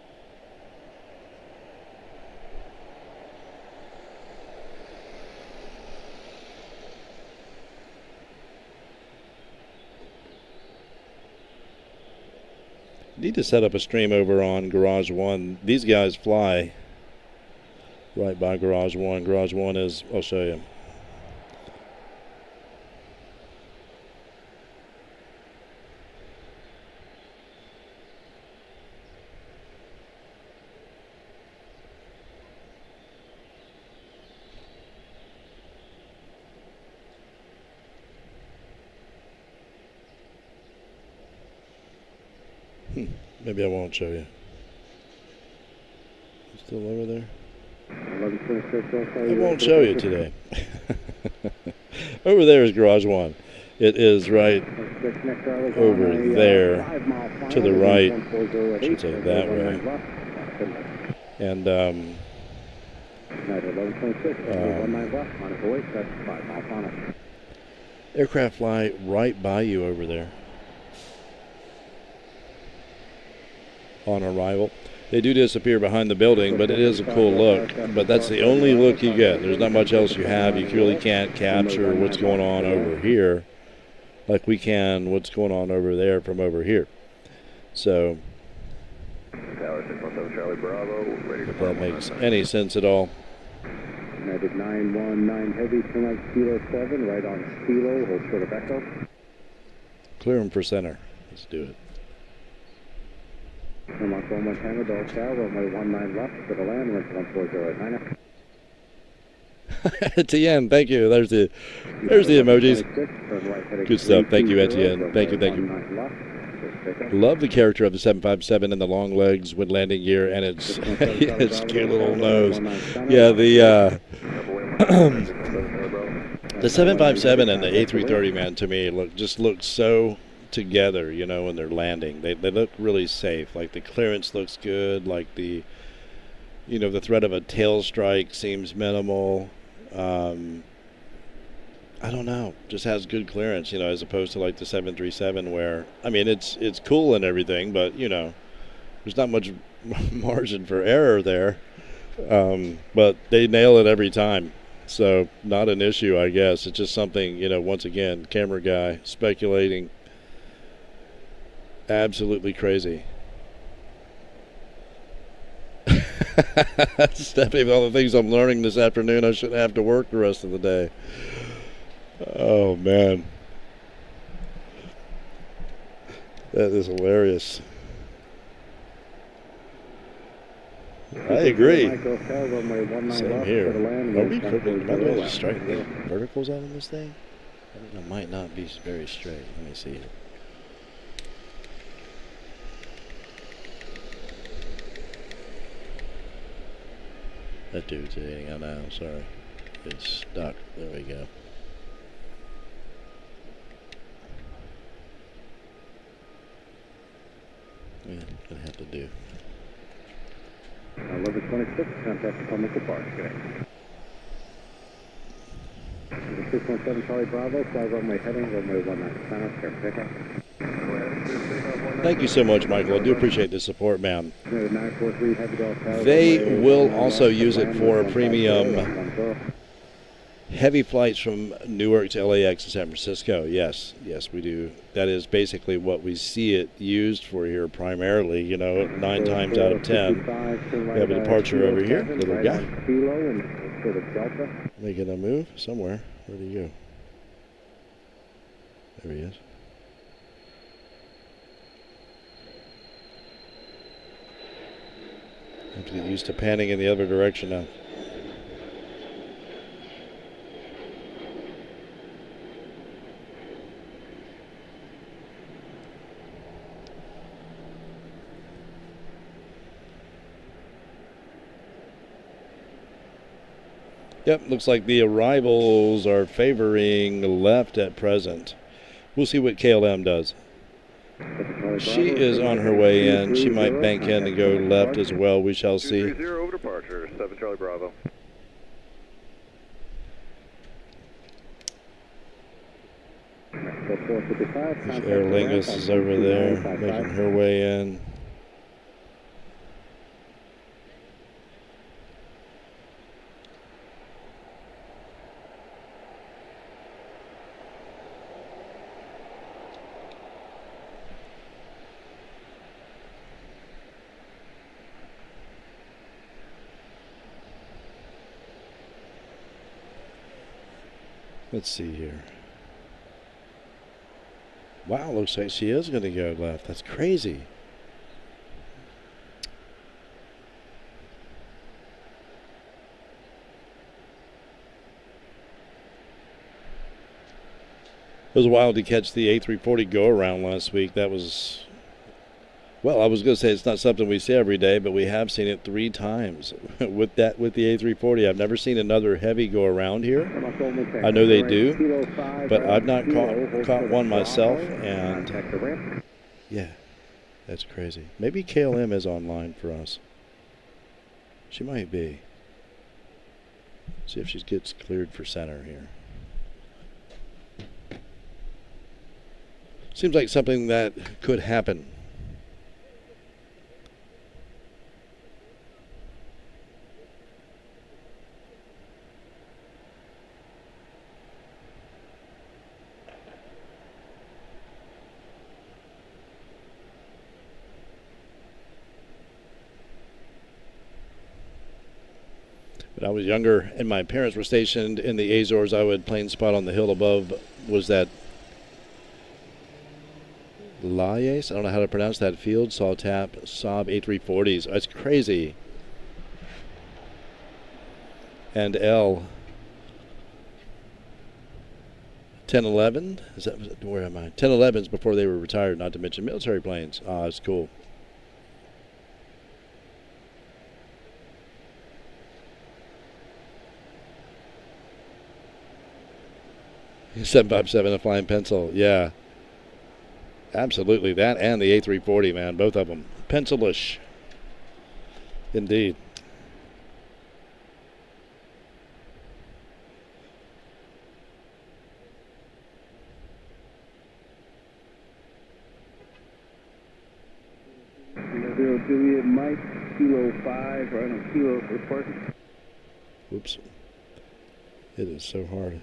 Need to set up a stream over on Garage 1. These guys fly right by Garage 1. Garage 1 is, I'll show you. Maybe I won't show you. Still over there? 1126. I won't show you today. Over there is Garage 1. It is right over there to the right. I should say that way. And aircraft fly right by you over there on arrival. They do disappear behind the building, but it is a cool look. But that's the only look you get. There's not much else you have. You really can't capture what's going on over here like we can what's going on over there from over here. So, Tower 617 Charlie Bravo, ready to if that makes any sense at all. United 919 Heavy, turn right Kilo 7, right on Kilo, hold short of Echo. Clear them for center. Let's do it. Mark 11 Tango, Dulles Tower, runway 19 left, to the land, wind 14089. Etienne, thank you. There's the emojis. Good stuff. Thank you, Etienne. Thank you. Love the character of the 757 and the long legs with landing gear and its its cute little nose. Yeah, the 757 and the A330, man, to me look so together, you know, when they're landing. They look really safe. Like the clearance looks good. Like the threat of a tail strike seems minimal. I don't know, just has good clearance, you know, as opposed to like the 737 where, I mean, it's cool and everything, but, you know, there's not much margin for error there. But they nail it every time. So not an issue, I guess. It's just something, you know, once again, camera guy speculating. Absolutely crazy. Stephanie, with all the things I'm learning this afternoon, I shouldn't have to work the rest of the day. Oh, man. That is hilarious. I agree. Same here. Are we cooking? Am I going to straighten the verticals out on this thing? I think it might not be very straight. Let me see it. That dude's hitting out now, sorry. It's stuck. There we go. Yeah, gonna have to do. 1126, contact the Comical Park. 617 Charlie Bravo, fly runway heading, runway 19 center, fair pickup. Thank you so much, Michael. I do appreciate the support, man. They will also use it for premium heavy flights from Newark to LAX to San Francisco. Yes, we do. That is basically what we see it used for here primarily. You know, 9 times out of 10. We have a departure over here, little guy. Making a move somewhere. Where'd he go? There he is. I have to get used to panning in the other direction now. Yep, looks like the arrivals are favoring left at present. We'll see what KLM does. She is on her way in. She might bank in and go left as well. We shall see. 230 over departure, 7 Charlie Bravo. Aer Lingus is over there, making her way in. Let's see here. Wow, looks like she is going to go left. That's crazy. It was wild to catch the A340 go around last week. That was, well, I was going to say it's not something we see every day, but we have seen it 3 times with the A340. I've never seen another heavy go around here. I know they do, but I've not caught one myself. And yeah, that's crazy. Maybe KLM is online for us. She might be. See if she gets cleared for center here. Seems like something that could happen. When I was younger and my parents were stationed in the Azores, I would plane spot on the hill above was that Layes, I don't know how to pronounce that field, saw tap Saab A340s. It's crazy. And L 1011, is that, where am I? 1011s before they were retired, not to mention military planes. Ah, it's cool. $757, a flying pencil, yeah. Absolutely, that and the A340, man, both of them. Pencilish. Indeed. Juliet Mike, Kilo 5, right on Kilo for parking. Whoops. It is so hard.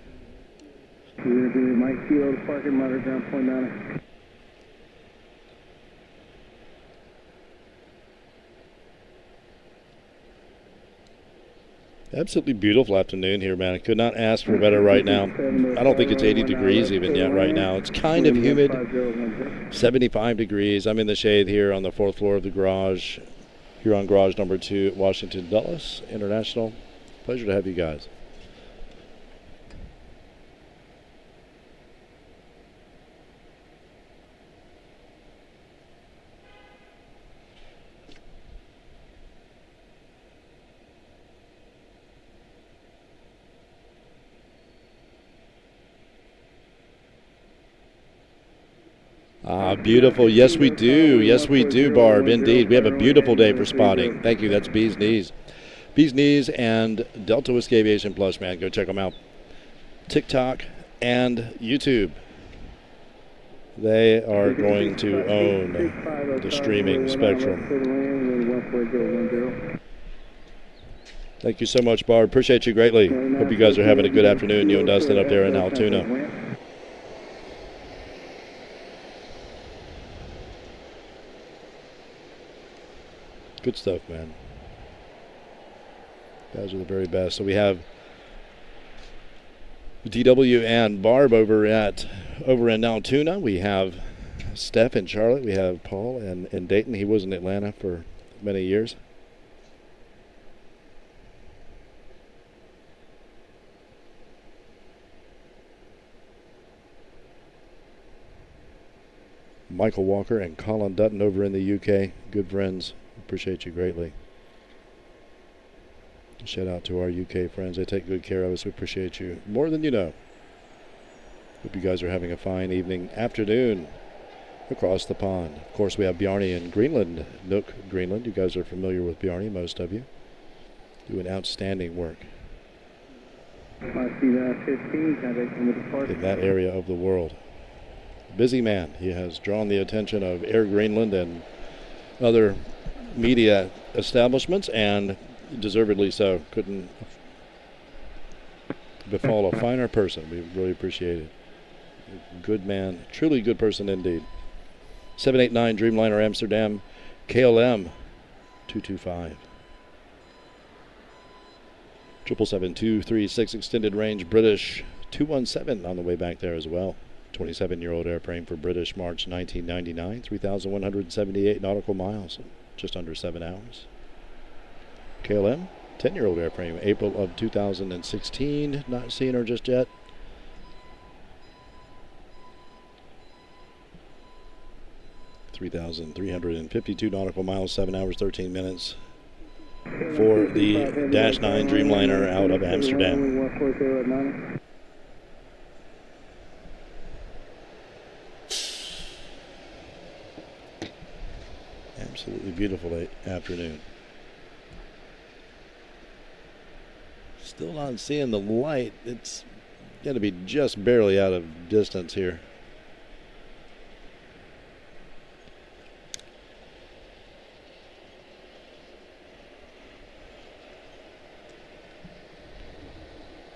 Juliet Mike, Kilo to parking, monitor ground point down. Absolutely beautiful afternoon here, man. I could not ask for better right now. I don't think it's 80 degrees even yet right now. It's kind of humid. 75 degrees. I'm in the shade here on the 4th floor of the garage, here on garage number 2 at Washington Dulles International. Pleasure to have you guys. Ah, beautiful. Yes, we do. Yes, we do, Barb. Indeed. We have a beautiful day for spotting. Thank you. That's Bee's Knees. Bee's Knees and Delta Whiskey Aviation Plus, man. Go check them out. TikTok and YouTube. They are going to own the streaming spectrum. Thank you so much, Barb. Appreciate you greatly. Hope you guys are having a good afternoon, you and Dustin up there in Altoona. Good stuff, man. You guys are the very best. So we have DW and Barb over in Altoona. We have Steph in Charlotte. We have Paul in Dayton. He was in Atlanta for many years. Michael Walker and Colin Dutton over in the UK. Good friends. Appreciate you greatly. Shout out to our UK friends. They take good care of us. We appreciate you more than you know. Hope you guys are having a fine evening, afternoon across the pond. Of course, we have Bjarne in Greenland, Nook, Greenland. You guys are familiar with Bjarne, most of you. Doing outstanding work in that area of the world. Busy man. He has drawn the attention of Air Greenland and other media establishments, and deservedly so. Couldn't befall a finer person. We really appreciate it. Good man, truly good person indeed. 789 Dreamliner Amsterdam, KLM 225. 777-236 extended range British 217 on the way back there as well. 27-year-old airplane for British, March 1999, 3,178 nautical miles, just under 7 hours. KLM, 10-year-old airplane, April of 2016, not seeing her just yet. (3,352 nautical miles, 7 hours, 13 minutes) for the Dash 9 Dreamliner out of Amsterdam. Absolutely beautiful afternoon. Still not seeing the light. It's going to be just barely out of distance here.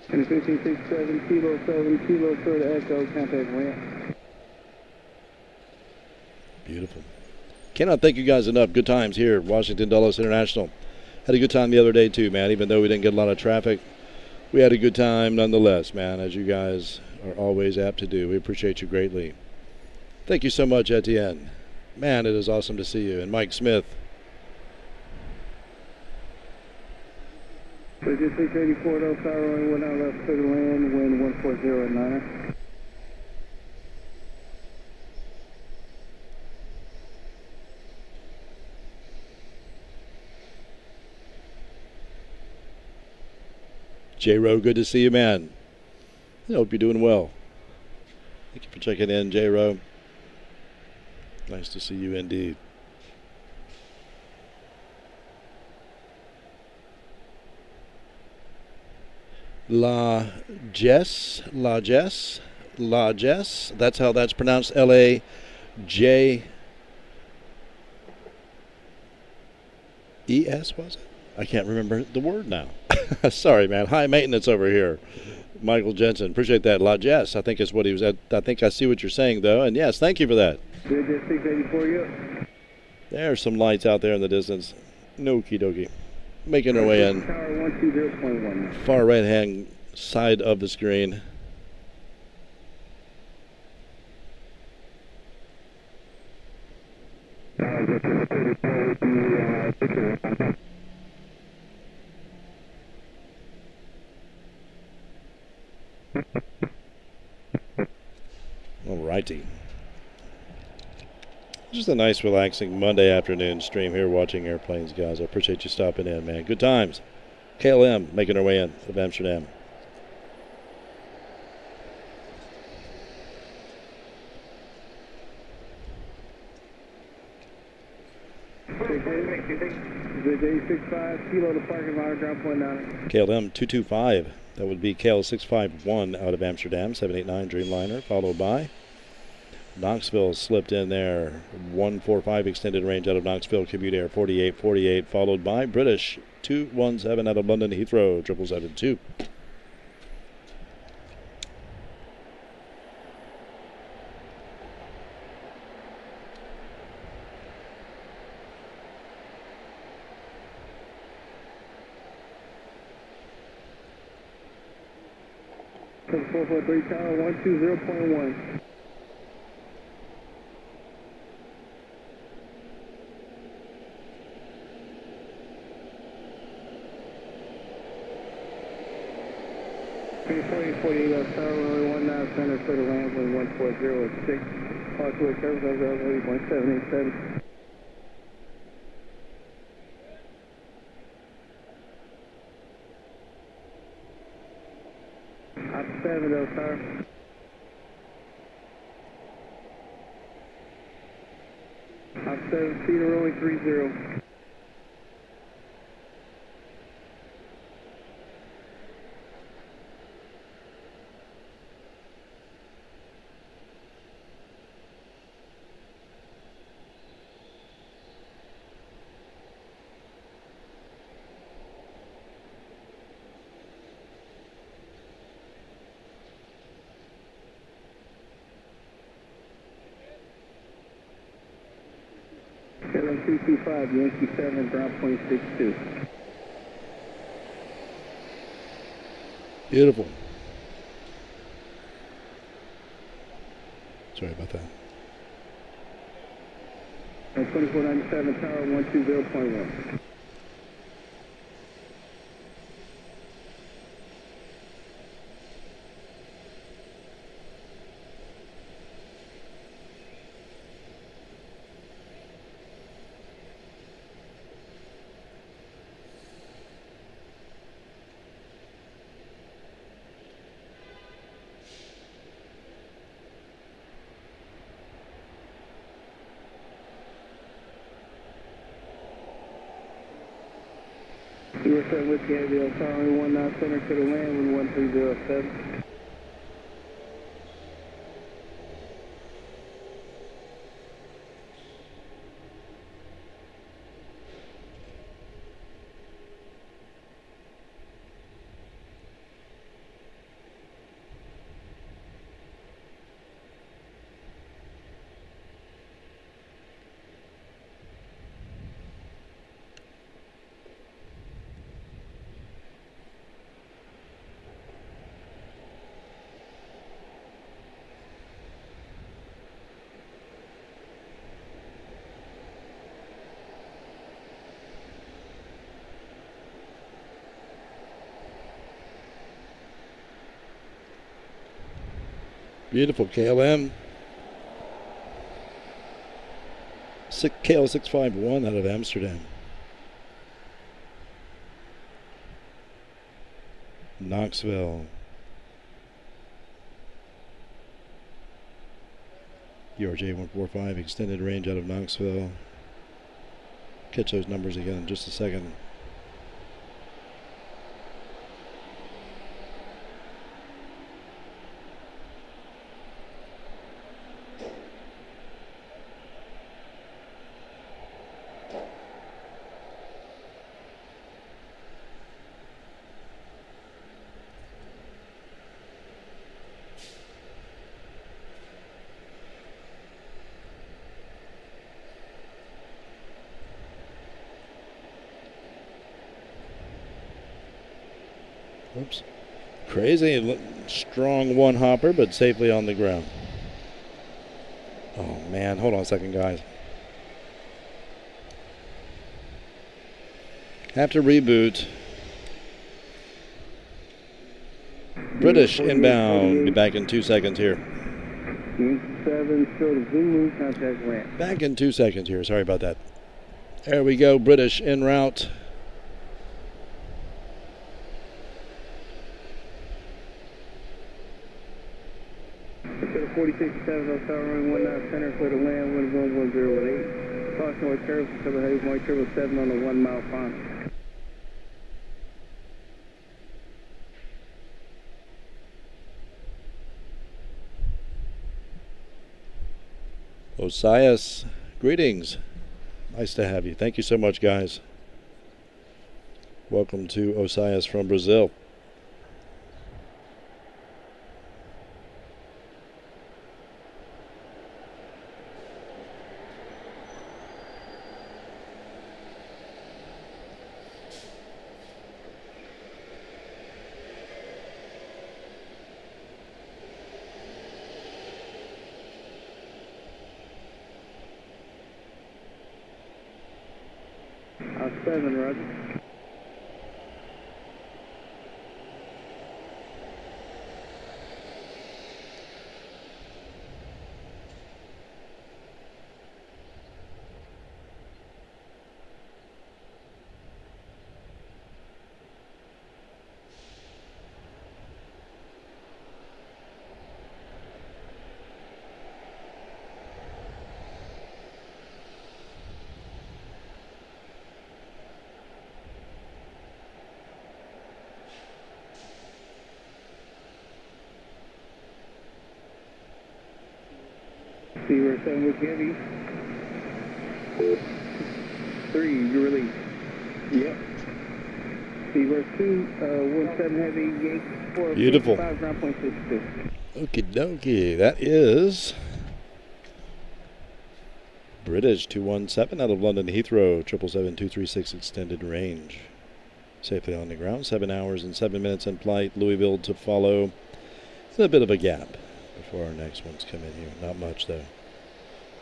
And 1567 kilo 7 kilo for the Echo, contact ramp. Beautiful. Cannot thank you guys enough. Good times here at Washington Dulles International. Had a good time the other day too, man. Even though we didn't get a lot of traffic, we had a good time nonetheless, man, as you guys are always apt to do. We appreciate you greatly. Thank you so much, Etienne. Man, it is awesome to see you. And Mike Smith. Bridget 684, Del Tower, runway 19 left, clear to land, wind 140 at 9. J-Row, good to see you, man. I hope you're doing well. Thank you for checking in, J-Row. Nice to see you indeed. La Jess. That's how that's pronounced. L-A-J-E-S, was it? I can't remember the word now. Sorry, man. High maintenance over here. Michael Jensen. Appreciate that. La Jess, I think is what he was at. I think I see what you're saying, though. And yes, thank you for that. Bridget 684, yep. There's some lights out there in the distance. Okie dokie. Making our way in. Tower 120.1. Far right-hand side of the screen. All righty. Just a nice, relaxing Monday afternoon stream here watching airplanes, guys. I appreciate you stopping in, man. Good times. KLM making our way in of Amsterdam. J65 kilo to parking lot, ground point 9. KLM 225. That would be KL 651 out of Amsterdam, 789 Dreamliner, followed by Knoxville slipped in there, 145 extended range out of Knoxville, Commute Air 4848, followed by British 217 out of London Heathrow, 772. To the 443 tower 120.1. left tower, runway 19 center, clear to land, wind 140 at 6. Parkway curves over 8.787. Op 7, Del Tower. Op 7, speed of rolling 30. KLM 225, Yankee 7, ground point 62. Beautiful. Sorry about that. 2497, tower 120.1. You were 7 with the Aviation, tower 19 center to the land, 1307. Beautiful KLM. KL651 out of Amsterdam. Knoxville. URJ145 extended range out of Knoxville. Catch those numbers again in just a second. Oops. Crazy. Strong one hopper, but safely on the ground. Oh, man. Hold on a second, guys. Have to reboot. British inbound. Be back in 2 seconds here. 7, still to Zulu, contact ramp. Back in 2 seconds here. Sorry about that. There we go. British en route. Consider 4670, tower runway 19 center, clear to land, wind 11018. Cross north curves, cover heavy, Mark 777 on the 1 mile final. Osias, greetings. Nice to have you. Thank you so much, guys. Welcome to Osias from Brazil. I'll 7, Roger. Seaward 7 with heavy. 3, you release. Yep. Seaward 2, 17 heavy, Yankee 4. Beautiful. 5, ground point 62. Okie dokie. That is British 217 out of London Heathrow, 777-236 extended range. Safely on the ground, 7 hours and 7 minutes in flight. Louisville to follow. It's a bit of a gap before our next ones come in here. Not much, though.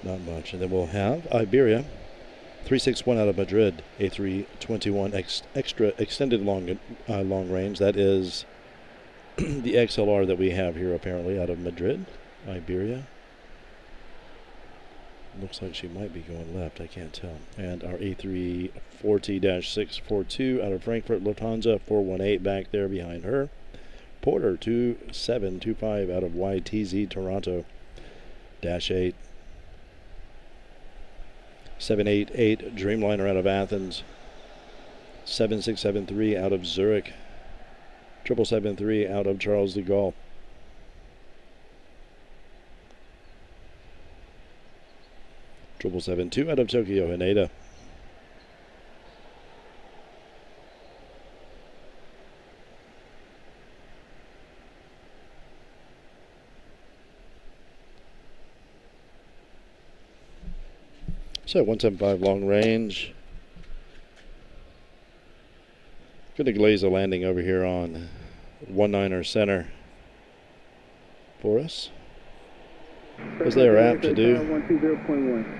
Not much. And then we'll have Iberia, 361 out of Madrid, A321 extra extended long range. That is the XLR that we have here, apparently, out of Madrid, Iberia. Looks like she might be going left. I can't tell. And our A340-642 out of Frankfurt, Lufthansa, 418 back there behind her. Porter, 2725 out of YTZ, Toronto, -8. 788 Dreamliner out of Athens. 7673 out of Zurich. 773 out of Charles de Gaulle. 772 out of Tokyo, Haneda. So 175 long range. Going to glaze a landing over here on 19er center for us, as they are apt to do. 120.1.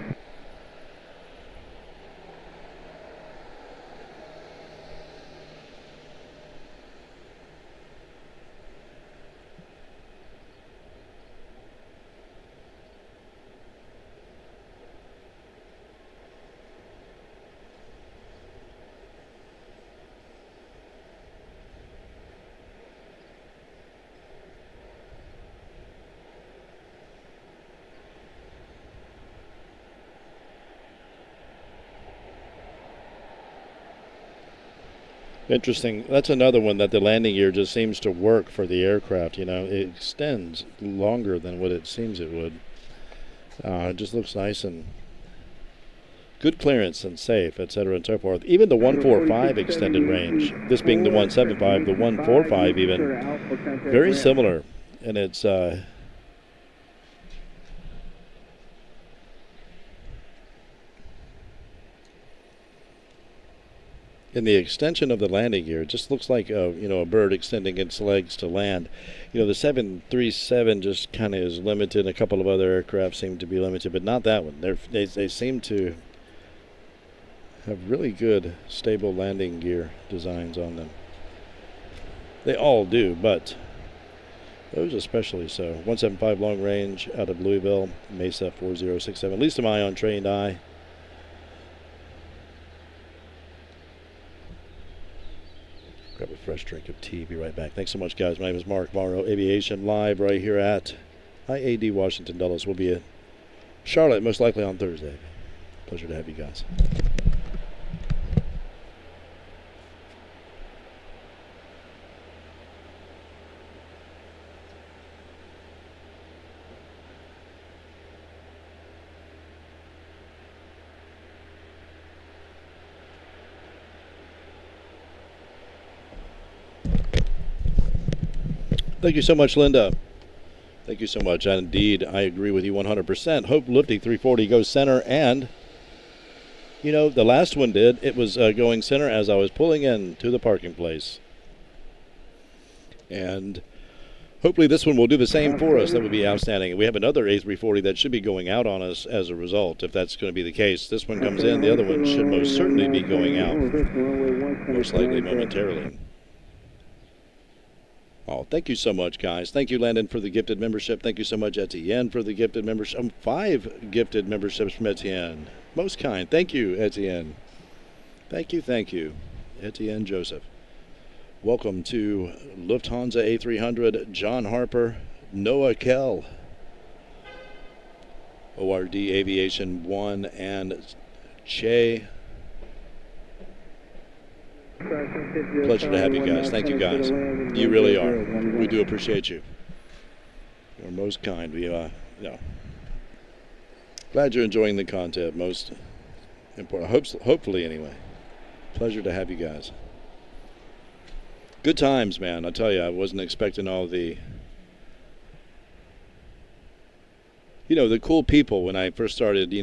Interesting. That's another one that the landing gear just seems to work for the aircraft. You know, it extends longer than what it seems it would. It just looks nice and good clearance and safe, etc. and so forth. Even the 145 extended range, this being the 175, the 145 even, very similar. And it's in the extension of the landing gear, it just looks like a bird extending its legs to land. You know, the 737 just kind of is limited. A couple of other aircraft seem to be limited, but not that one. They seem to have really good, stable landing gear designs on them. They all do, but those especially so. 175 long range out of Louisville, Mesa 4067. At least to my untrained eye. Grab a fresh drink of tea. Be right back. Thanks so much, guys. My name is Mark Morrow. Aviation live right here at IAD Washington Dulles. We'll be in Charlotte most likely on Thursday. Pleasure to have you guys. Thank you so much, Linda. Thank you so much. And indeed, I agree with you 100%. Hope Lifty 340 goes center. And, you know, the last one did. It was going center as I was pulling in to the parking place. And hopefully this one will do the same for us. That would be outstanding. We have another A340 that should be going out on us as a result, if that's going to be the case. This one comes in. The other one should most certainly be going out, most likely momentarily. Oh, thank you so much, guys. Thank you, Landon, for the gifted membership. Thank you so much, Etienne, for the gifted membership. 5 gifted memberships from Etienne. Most kind. Thank you, Etienne. Thank you. Etienne Joseph. Welcome to Lufthansa A300, John Harper, Noah Kell, ORD Aviation 1, and Che. Pleasure to have you guys. Thank you, guys. You really are. We do appreciate you. You're most kind. We glad you're enjoying the content. Most important. Hopefully, anyway. Pleasure to have you guys. Good times, man. I tell you, I wasn't expecting all the, the cool people when I first started,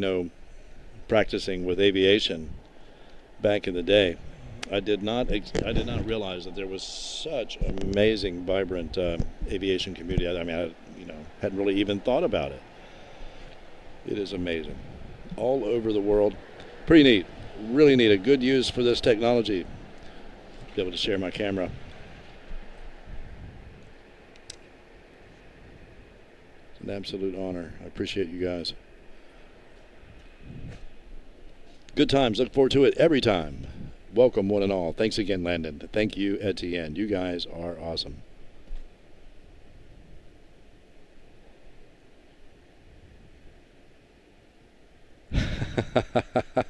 practicing with aviation back in the day. I did not realize that there was such amazing, vibrant aviation community. I mean, Hadn't really even thought about it. It is amazing. All over the world. Pretty neat. Really neat. A good use for this technology. Be able to share my camera. It's an absolute honor. I appreciate you guys. Good times. Look forward to it every time. Welcome, one and all. Thanks again, Landon. Thank you, Etienne. You guys are awesome.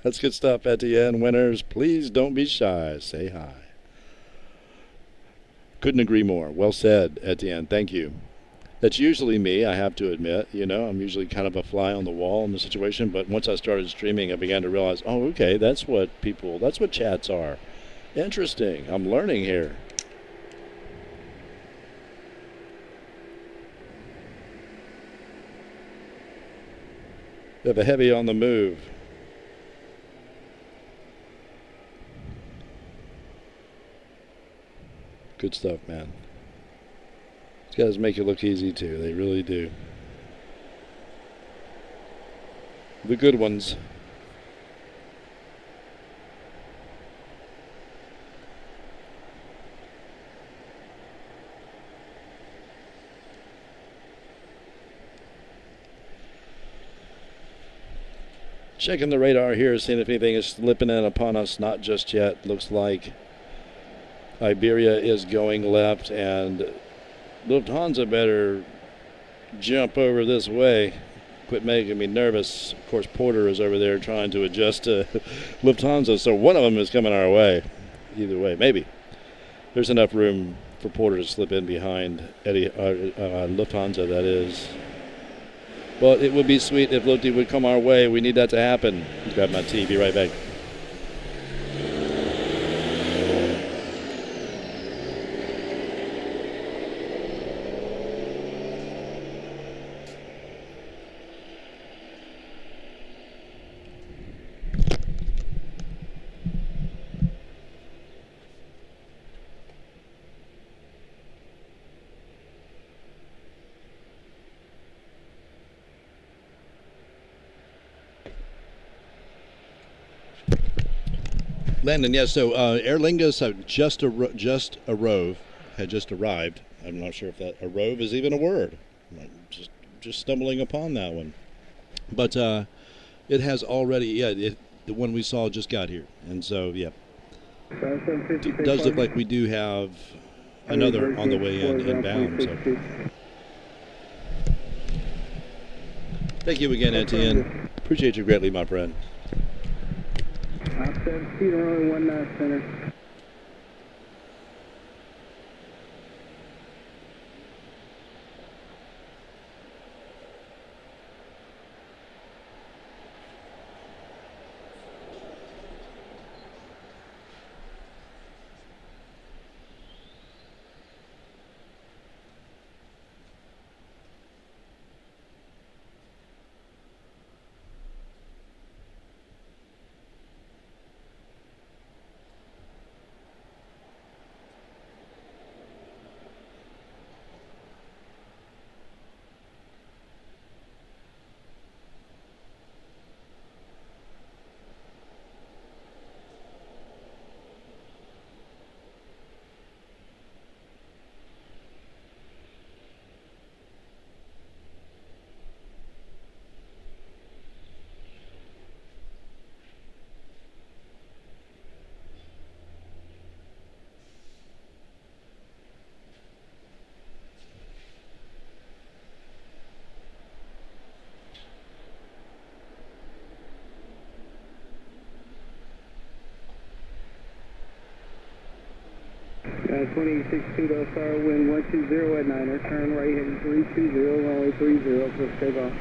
That's good stuff, Etienne. Winners, please don't be shy. Say hi. Couldn't agree more. Well said, Etienne. Thank you. That's usually me, I have to admit. You know, I'm usually kind of a fly on the wall in the situation, but once I started streaming, I began to realize, oh, okay, that's what chats are. Interesting. I'm learning here. We have a heavy on the move. Good stuff, man. These guys make it look easy too. They really do. The good ones. Checking the radar here, seeing if anything is slipping in upon us. Not just yet. Looks like Iberia is going left, and Lufthansa better jump over this way. Quit making me nervous. Of course, Porter is over there trying to adjust to Lufthansa, so one of them is coming our way. Either way, maybe. There's enough room for Porter to slip in behind Lufthansa, that is. But it would be sweet if Lufty would come our way. We need that to happen. Grab my tea, be right back. Landon, yes. So Aer Lingus had just arrived. I'm not sure if that arove is even a word. I'm just stumbling upon that one. But it has already. The one we saw just got here, and so yeah. It does look like we do have another on the way in inbound. So. Thank you again, Etienne. Appreciate you greatly, my friend. 7 feet runway 19 center. Got 2862 star wind 120 at 9er, turn right heading 320, runway 30, plus takeoff.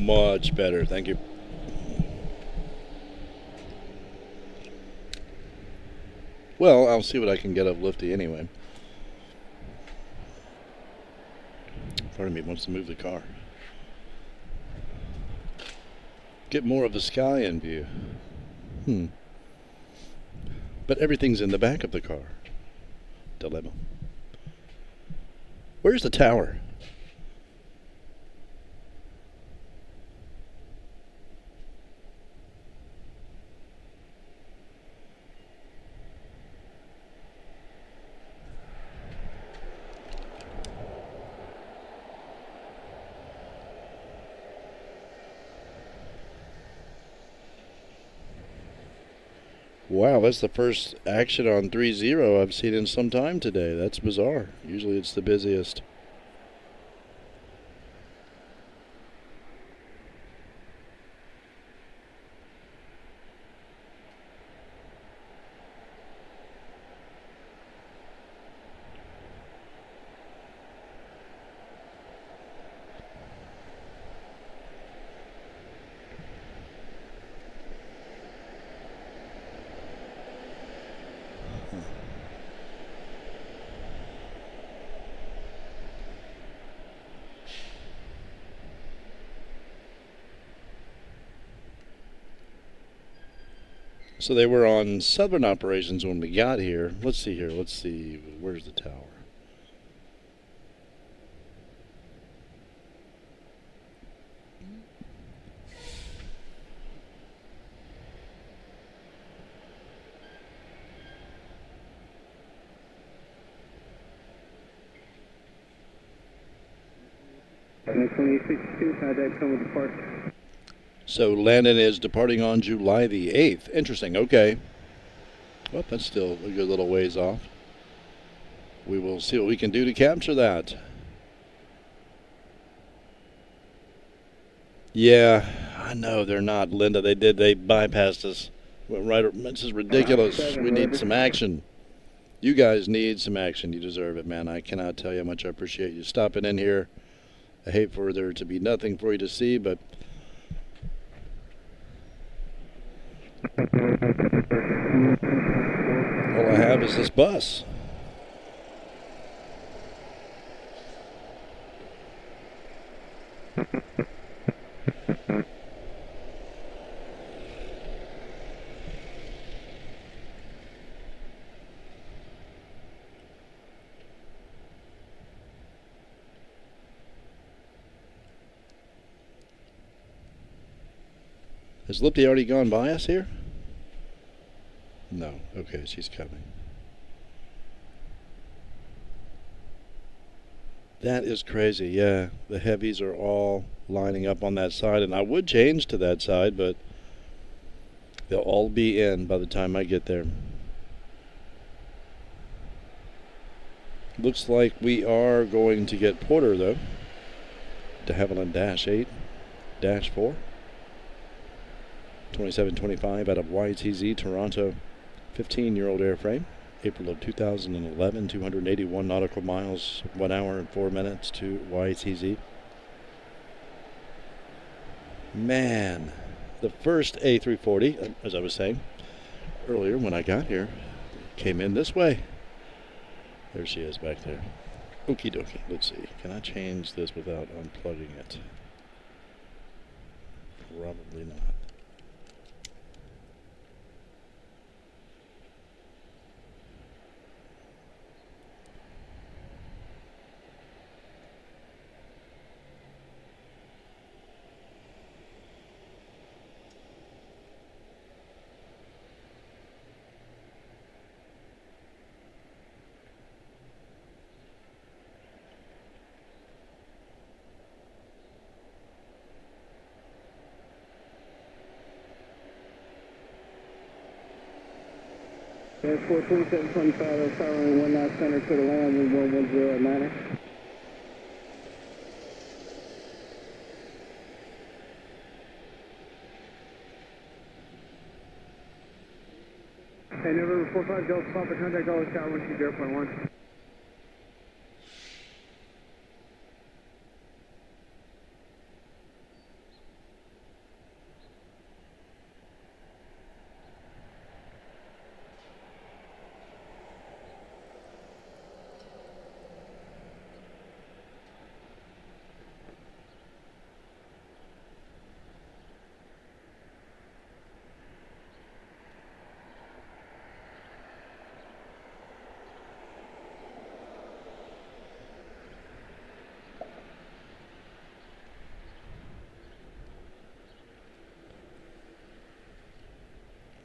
Much better, thank you. Well, I'll see what I can get of Lifty anyway. Part of me wants to move the car. Get more of the sky in view. But everything's in the back of the car. Dilemma. Where's the tower? Wow, that's the first action on 3-0 I've seen in some time today. That's bizarre. Usually it's the busiest. So they were on southern operations when we got here. Let's see here. Let's see. Where's the tower? And 2862, how'd that come with the park? So Landon is departing on July the 8th. Interesting. Okay. Well, that's still a good little ways off. We will see what we can do to capture that. Yeah, I know they're not, Linda. They bypassed us. Went right. This is ridiculous. We need some action. You guys need some action. You deserve it, man. I cannot tell you how much I appreciate you stopping in here. I hate for there to be nothing for you to see, but all I have is this bus. Has Lipty already gone by us here? No. Okay, she's coming. That is crazy, yeah. The heavies are all lining up on that side, and I would change to that side, but they'll all be in by the time I get there. Looks like we are going to get Porter, though, de Havilland -8, -4. 2725 out of YTZ, Toronto, 15-year-old airframe, April of 2011, 281 nautical miles, 1 hour and 4 minutes to YTZ. Man, the first A340, as I was saying earlier when I got here, came in this way. There she is back there. Okie dokie, let's see. Can I change this without unplugging it? Probably not. Air 42725, powering 1 knot center to the land, wind 110 at 90. Hey, November 45 Delta Papa, contact all the Tower 120.1.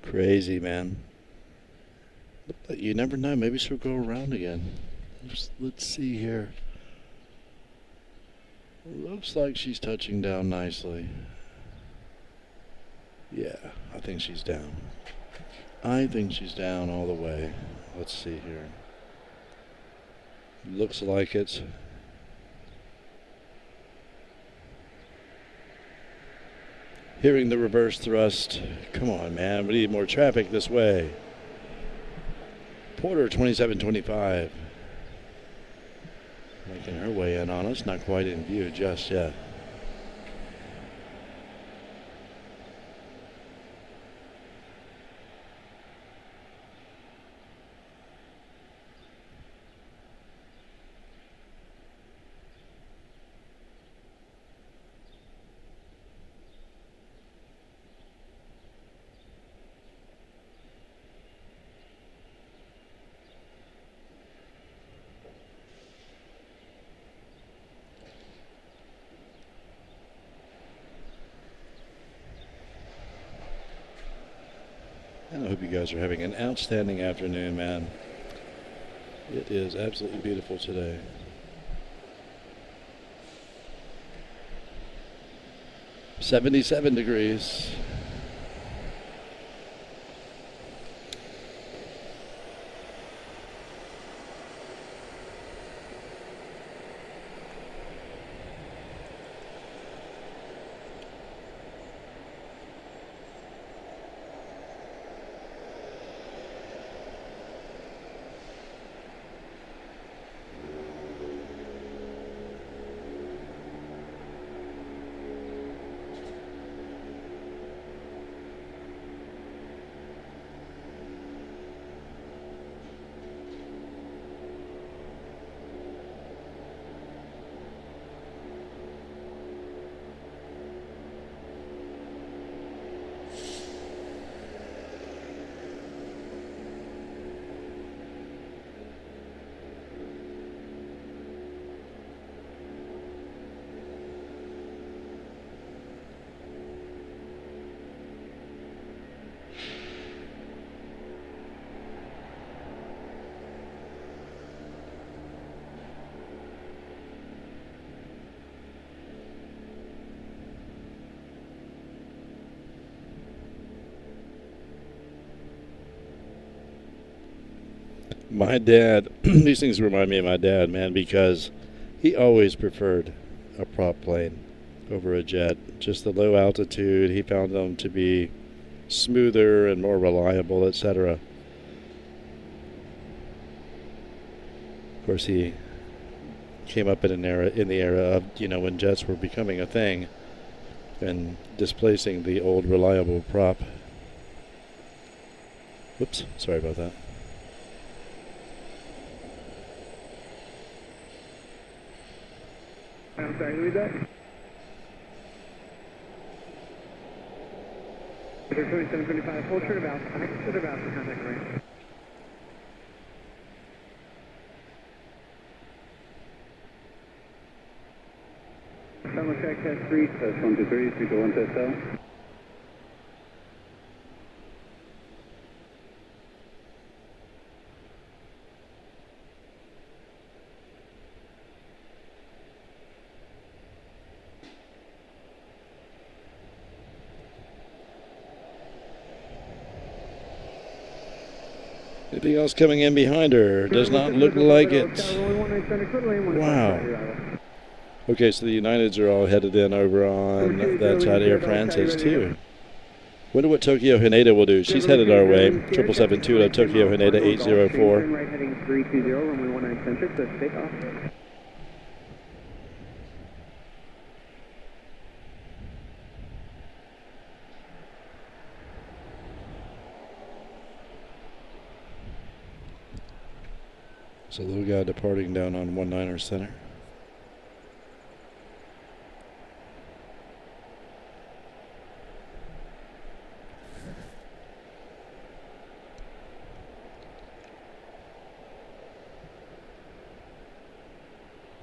Crazy, man. But you never know. Maybe she'll go around again. Let's see here. Looks like she's touching down nicely. Yeah, I think she's down. I think she's down all the way. Let's see here. Looks like it's... Hearing the reverse thrust. Come on, man. We need more traffic this way. Porter 2725. Making her way in on us. Not quite in view just yet. And I hope you guys are having an outstanding afternoon, man. It is absolutely beautiful today. .77 degrees. My dad, these things remind me of my dad, man, because he always preferred a prop plane over a jet. Just the low altitude, he found them to be smoother and more reliable, etc. Of course, he came up in the era of, when jets were becoming a thing and displacing the old reliable prop. Whoops, sorry about that. I'm sorry, who is that? 2725, Full turnabout. Turnabout for contact range. Summer track test 3. Test 123, 321 test L. Anything else coming in behind her? Does not look like it. Wow. Okay, so the Uniteds are all headed in over on that side. Air France is too. Wonder what Tokyo Haneda will do. She's headed our way. 772 to Tokyo Haneda 804. Right heading 320, runway 19 centric, let's take off. So little guy departing down on 19er center.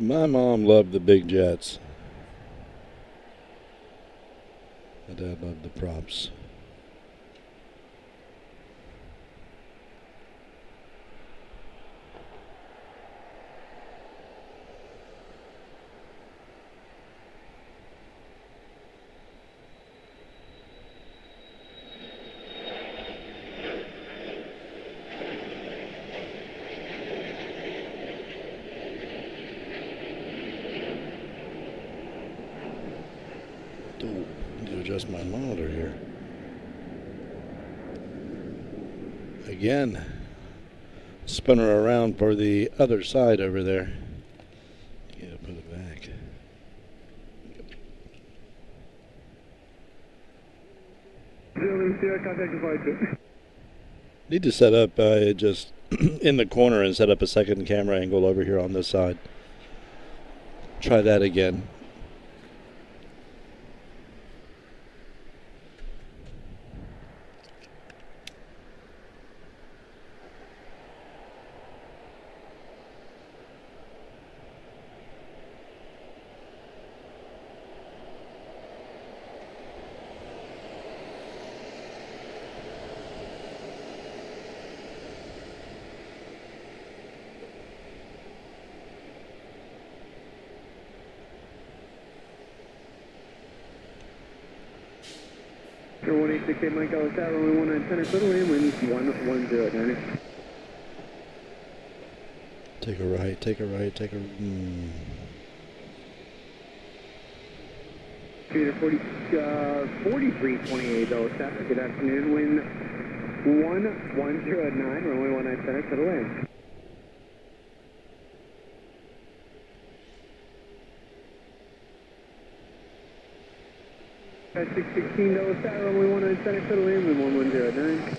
My mom loved the big jets. My dad loved the props. adjust my monitor here. Again, spin her around for the other side over there. Yeah, put it back. Need to set up just in the corner and set up a second camera angle over here on this side. Try that again. Sure, 186 Mike, I was out, runway 19 center, clear to land, wind 110, Take a right, take a right, take a... Peter 4328, though, traffic, good afternoon, wind 1109, runway 19 center, clear to land. 616, Dallas Tower, runway 19 center, clear to land, wind 1109.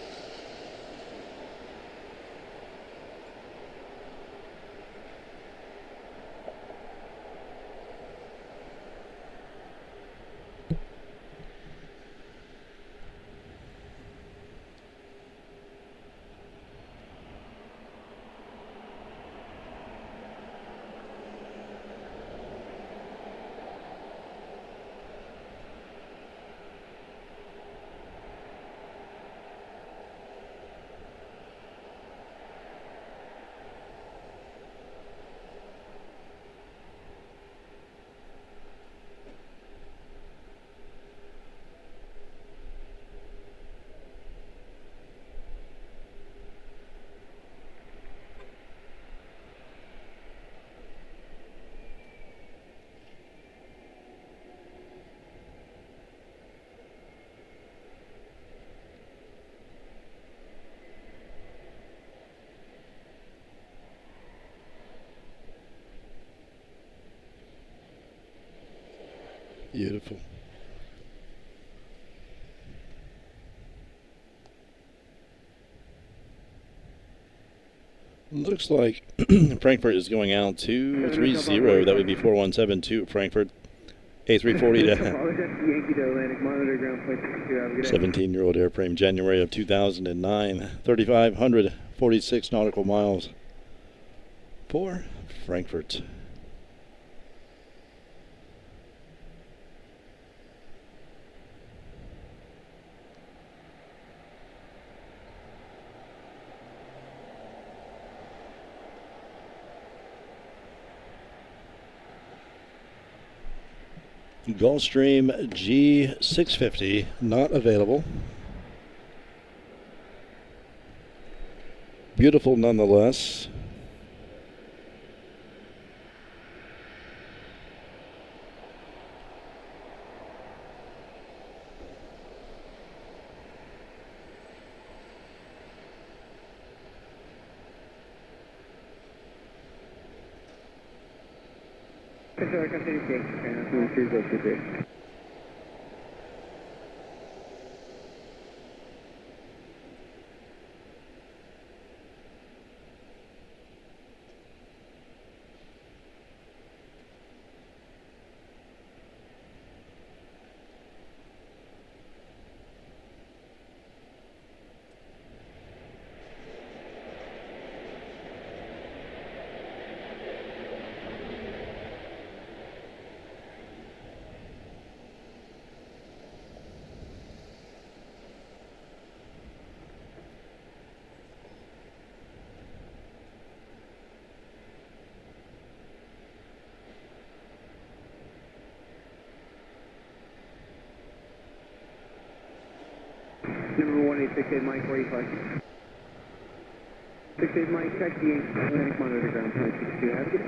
Beautiful. Looks like Frankfurt is going out 230. That would be 4172 Frankfurt. A340 to 17-year-old airframe, January of 2009. 3,546 nautical miles for Frankfurt. Gulfstream G650 not available. Beautiful nonetheless. Number 186 Mike, where are you flying? 68 Mike, check the Atlantic monitor ground, 262, have a good day.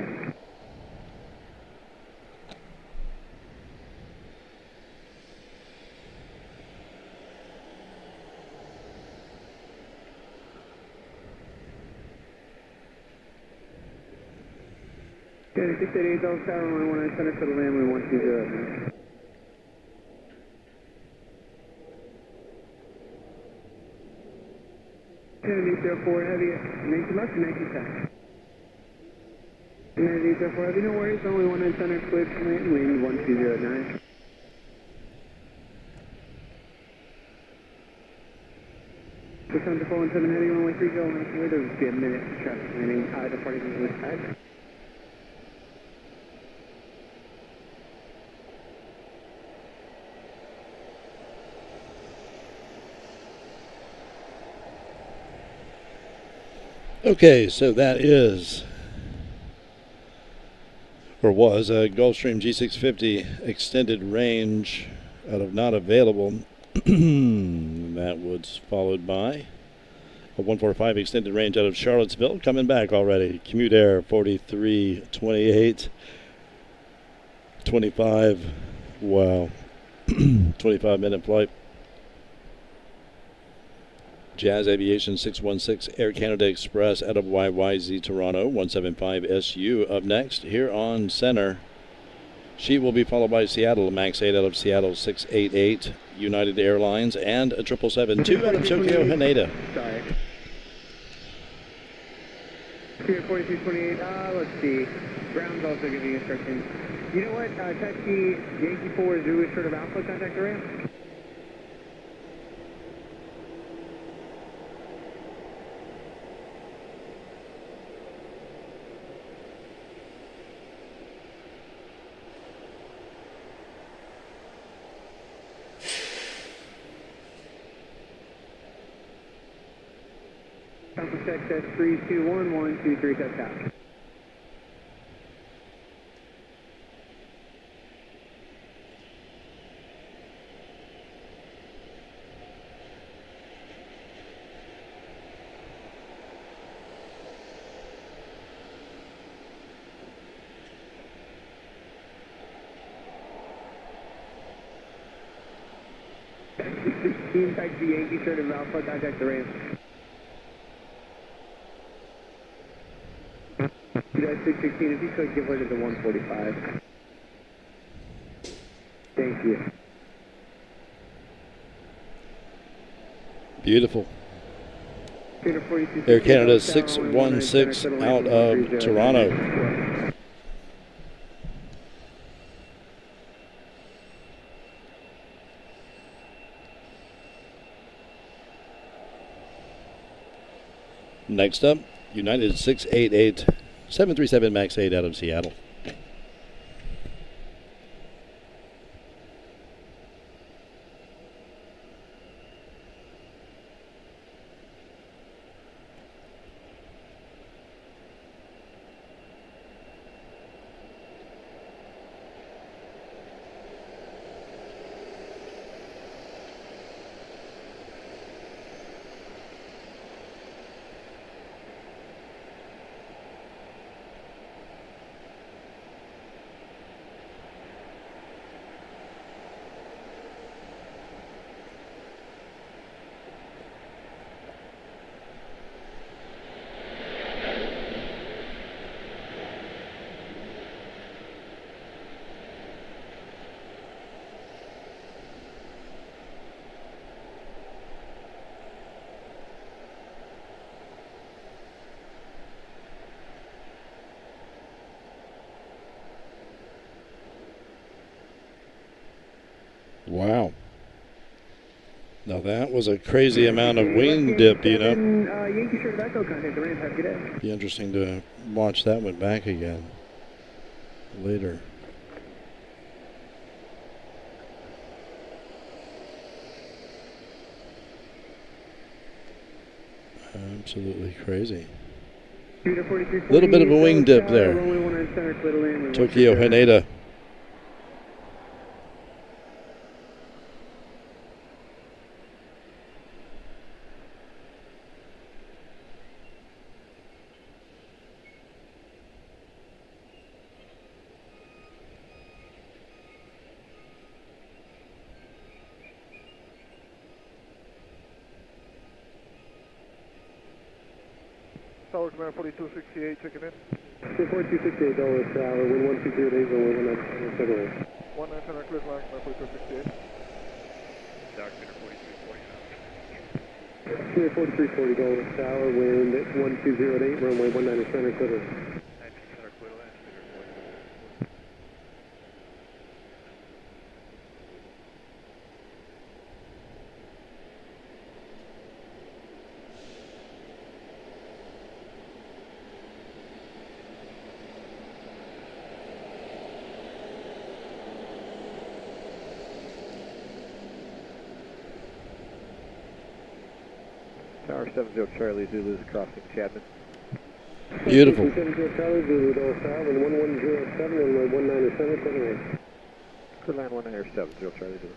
United 688 Dulles Tower, runway 19 center, clear to land, wind 120. United 804 Heavy, 19 left and 19 south. United 804 Heavy, no worries, only 19 center, clear to land, wind 1209. This on to 417 Heavy, runway 30, clear, there will be a minute for traffic landing, departing from the side. Okay, so that is, or was, a Gulfstream G650 extended range out of not available. That was followed by a 145 extended range out of Charlottesville, coming back already. Commute Air 4328, 25, wow, 25-minute flight. Jazz Aviation 616 Air Canada Express out of YYZ Toronto 175 SU up next here on center. She will be followed by Seattle MAX 8 out of Seattle 688 United Airlines and a 777-2 out of Tokyo Haneda. Sorry. 4328, let's see. Ground's also giving instructions. You know what? Taxi Yankee 4 Zulu short of Alpha, contact the ramp. Alpha Texas 321123, test out. Team Taxi Yankee short of Alpha, contact the ramp. That's 616, if you could give her to the 145. Thank you. Beautiful. Air Canada 616 out of Toronto. Next up, United 688 737 MAX 8 out of Seattle. Wow. Now that was a crazy amount of wing dip, you know. Yankee short of Echo, contact the ramp. Have a good day. Be interesting to watch that one back again later. Absolutely crazy. Little bit of a wing dip there. Tokyo Haneda. Tower Command 4268, checking in. 4268 Dulles Tower, wind 120 runway 19 center. 19 center, clear line, Command 4268. Document 4340 now. Clear 4340 Dulles Tower, wind 1208, runway 19 center center. 19 center, clear land, clear 44. Tower 70 Charlie Zulu crossing Chapman. Beautiful. 70 Charlie Zulu Dulles Tower, wind 1107, runway 19 center center. Clear line 1970 Charlie Zulu.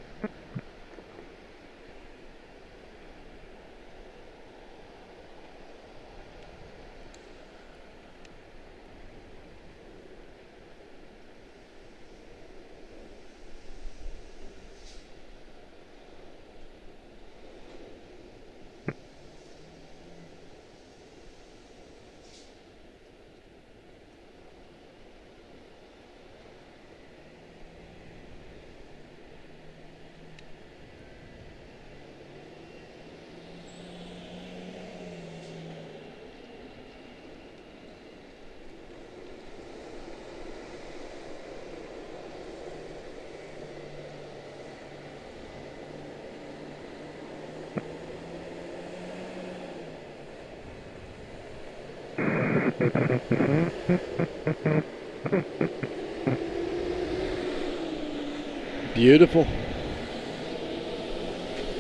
Beautiful.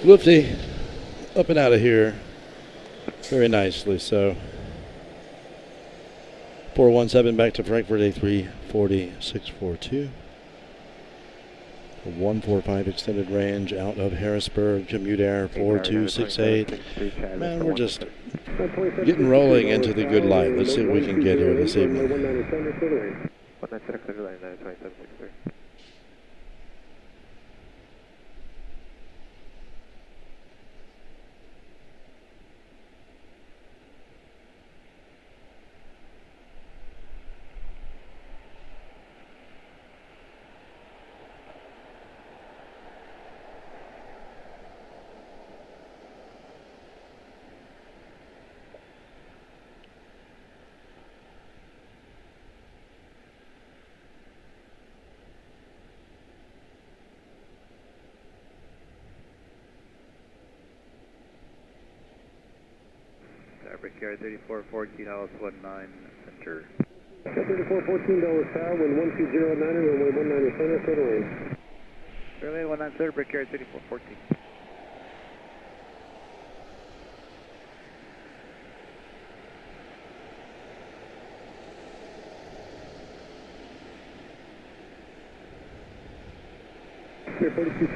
Woofy. Up and out of here. Very nicely so. 417 back to Frankfurt, A340 642. 145 extended range out of Harrisburg, commute air 4268. Man, we're just getting rolling into the good light. Let's see what we can get here this evening. 19 center clear. 19 center, clear line, 92763. Brickyard 3414, Dallas 19 center. 3414 Dulles Tower, wind 1209, runway 19 center center lane. Clear lane 19 center, Brickyard 3414.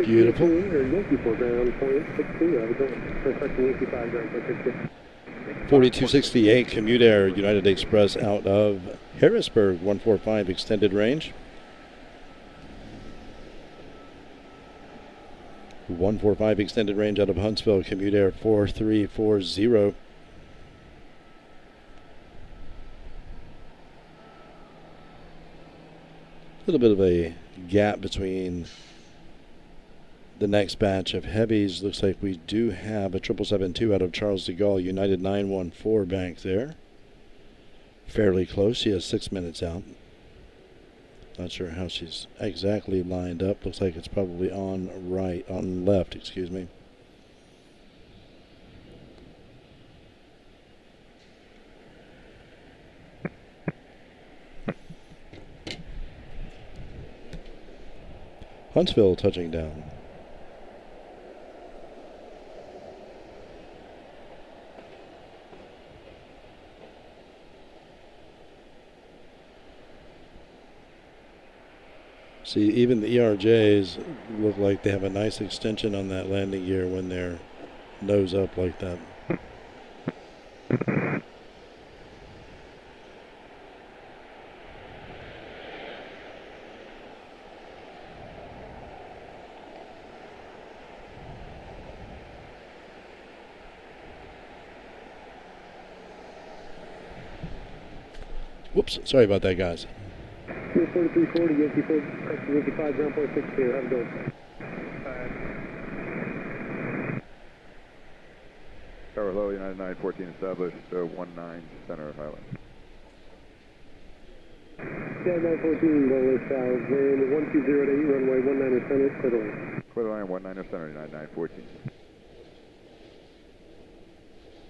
Beautiful. Yankee 4 ground, 0.62, I was requesting Yankee 5 ground, 0.62. 4268 commute air United Express out of Harrisburg, 145 extended range. 145 extended range out of Huntsville, commute air 4340. A little bit of a gap between the next batch of heavies. Looks like we do have a 772 out of Charles de Gaulle, United 914 back there. Fairly close. She has 6 minutes out. Not sure how she's exactly lined up. Looks like it's probably on left, excuse me. Huntsville touching down. See, even the ERJs look like they have a nice extension on that landing gear when they're nose up like that. Whoops, sorry about that, guys. 4340, Yankee 4, Yankee 5, ground point 62, have a go. Tower low, United 914 established, 19 center of Highland. Yeah, 914, Dulles, wind 120 runway 19er center, clear to land. Clear line 19er center, United 914.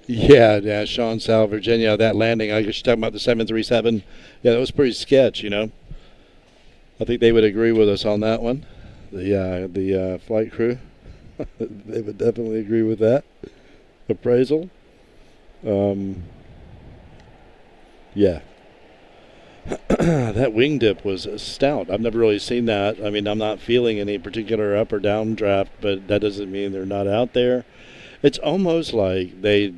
Yeah, Sean Sal, Virginia, that landing, I guess you're talking about the 737. Yeah, that was pretty sketch, you know. I think they would agree with us on that one, the flight crew. They would definitely agree with that appraisal. Yeah. That wing dip was stout. I've never really seen that. I mean, I'm not feeling any particular up or down draft, but that doesn't mean they're not out there. It's almost like they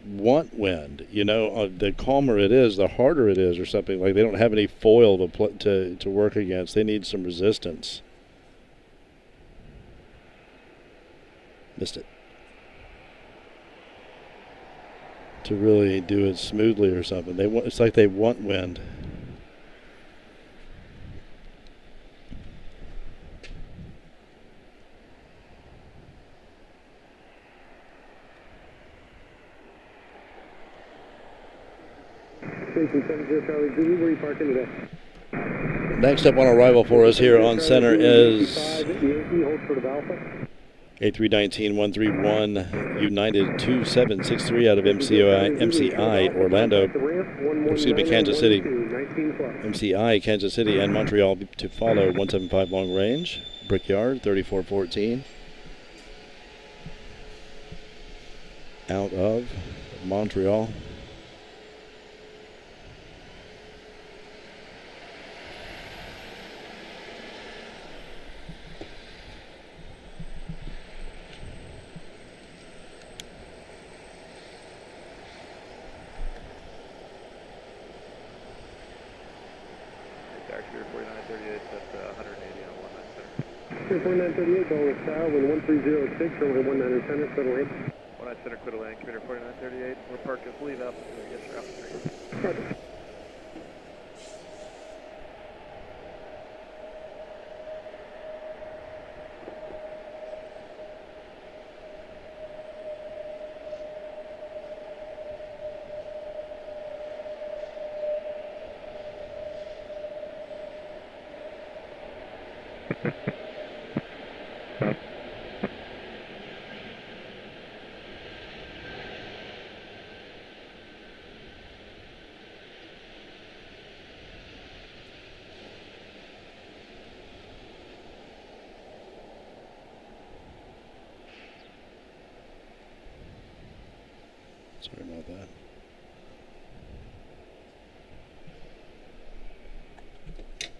want wind, you know. The calmer it is, the harder it is, or something. Like they don't have any foil to work against. They need some resistance. Missed it. To really do it smoothly or something. It's like they want wind. Station 70 Charlie Zulu, where are you parking today? Next up on arrival for us here on center is Yankee, hold short of Alpha. A319-131 United 2763 out of MCI Orlando, Kansas City. MCI Kansas City and Montreal to follow, 175 long range, Brickyard 3414. Out of Montreal. Actually, 4938, that's 180 on 19 center. 4938, Dulles, wind 1306, runway 19er center, clear to land. 19 center, clear to land, computer 4938. We're parked at leave out. Yes, sir, Alpha 3. Roger. Sorry about that.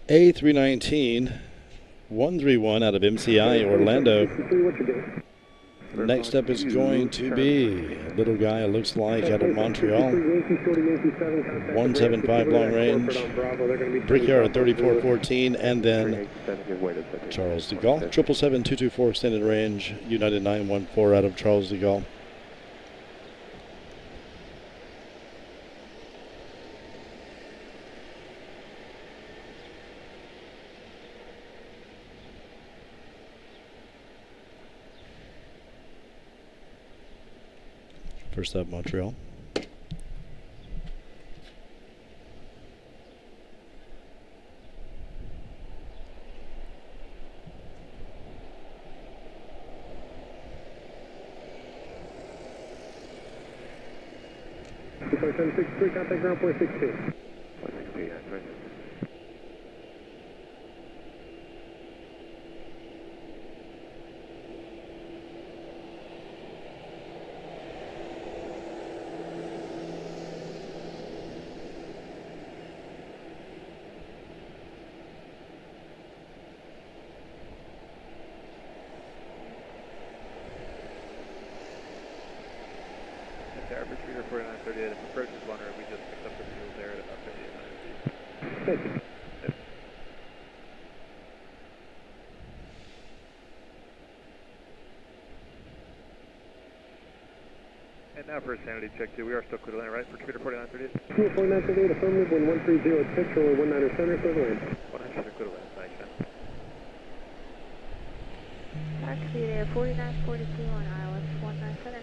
A319-131 out of MCI Orlando. Next up is going to be a little guy, it looks like, out of Montreal. 175 long range, Brickyard 3414, and then Charles de Gaulle. 777-224 extended range, United 914 out of Charles de Gaulle. First up, Montreal. Contact ground point 62. 162, yeah, that's right. Average speeder 4938. If approach is 100, we just picked up the fuel there at about 5800 feet. Thank you. Yep. And Now for a sanity check, too. We are still clear to land, right? For computer 4938. Computer 4938, affirmative, wind 130 at 6, runway 19 center, clear to land. 100 center, clear to land. Thanks, man. Computer 4942 on ILS 19 center.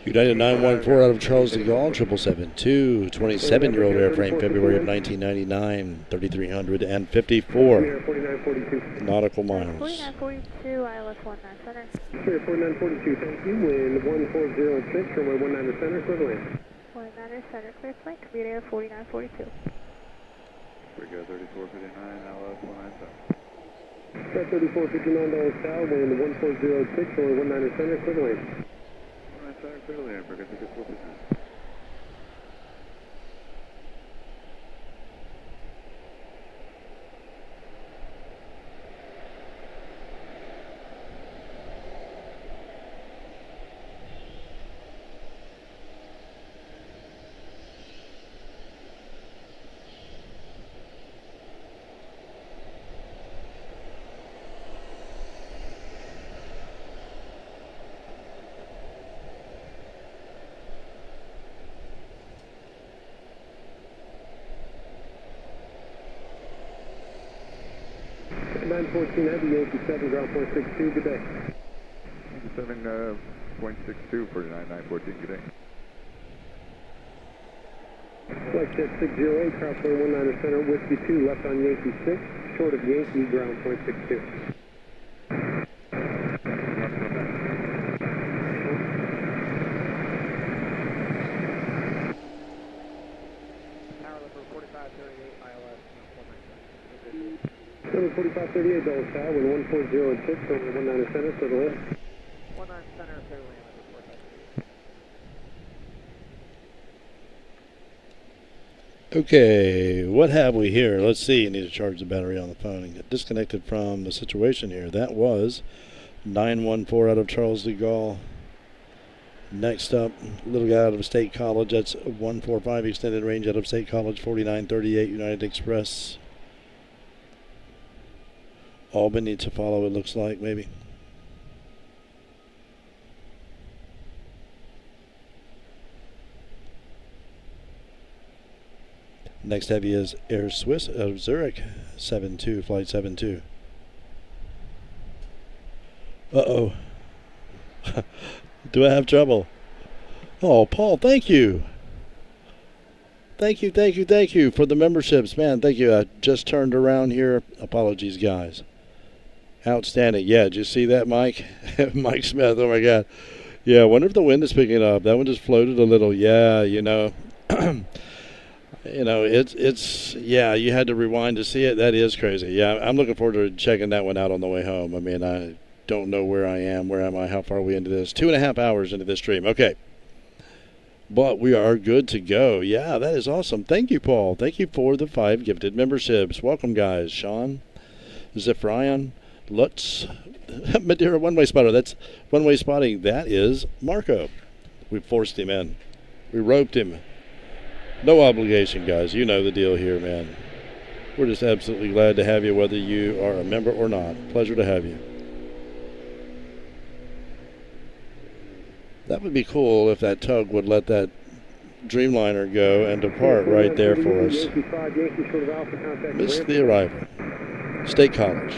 United 914 out of Charles de Gaulle, 772, 27-year-old airframe, February of 1999, 3,354 nautical miles. 4942 ILS 19 center. Computer 4942, thank you, wind 140 at 6, runway 19 center, clear to land. 19 center, clear to land. Computer 4942. We go 3459, LS 197. Flight 3459 south, wind 140 at 6, runway 19 center, clear to land. 19 center, clear to land. Forget to get 4%. At 914 Heavy, Yankee 7, ground point 62, good day. 7.62 for 914, good day. Flight jet 608, crosswind 19 center, whiskey 2, left on Yankee 6, short of Yankee, ground point 62. Tower Leopard 4538, ILS 4538 Dulles Tower, wind 140 at 6, runway 19 center, clear to land. 19 center, clear to land. Okay, what have we here? Let's see. I need to charge the battery on the phone and get disconnected from the situation here. That was 914 out of Charles de Gaulle. Next up, little guy out of State College. That's 145 extended range out of State College, 4938 United Express. Albany to follow, it looks like, maybe. Next heavy is Air Swiss out of Zurich, 72, flight 72. Uh-oh. Do I have trouble? Oh, Paul, thank you. Thank you for the memberships. Man, thank you. I just turned around here. Apologies, guys. Outstanding. Yeah, did you see that, Mike? Mike Smith, oh my God. Yeah, I wonder if the wind is picking up. That one just floated a little. Yeah, you know. You know, it's yeah, you had to rewind to see it. That is crazy. Yeah, I'm looking forward to checking that one out on the way home. I mean, I don't know where I am. Where am I? How far are we into this? 2.5 hours into this stream. Okay. But we are good to go. Yeah, that is awesome. Thank you, Paul. Thank you for the 5 gifted memberships. Welcome, guys. Sean, Zifryan, Lutz, Madeira One-Way Spotter. That's One-Way Spotting. That is Marco. We forced him in. We roped him. No obligation, guys. You know the deal here, man. We're just absolutely glad to have you, whether you are a member or not. Pleasure to have you. That would be cool if that tug would let that Dreamliner go and depart right there for us. Missed the arrival. State College.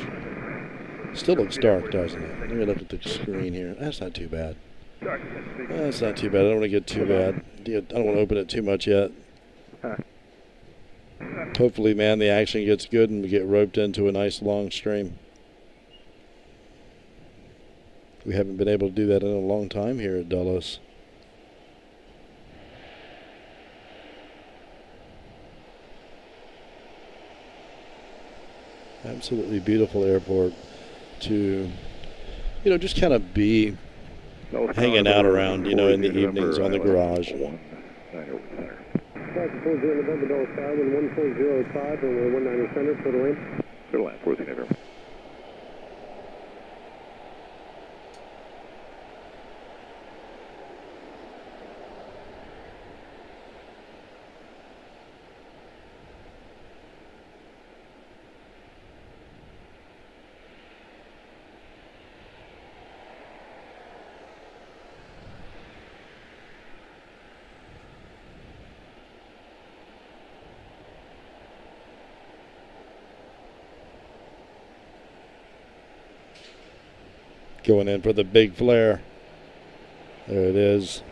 Still looks dark, doesn't it? Let me look at the screen here. That's not too bad. That's not too bad. I don't want to get too bad. I don't want to open it too much yet. Hopefully, man, the action gets good and we get roped into a nice long stream. We haven't been able to do that in a long time here at Dulles. Absolutely beautiful airport to, you know, just kind of be hanging out around, you know, in the evenings on the garage. Flight 40 November Dulles Tower, wind 140 runway 19 center, clear to land. Clear to land, 40 November. Going in for the big flare. There it is.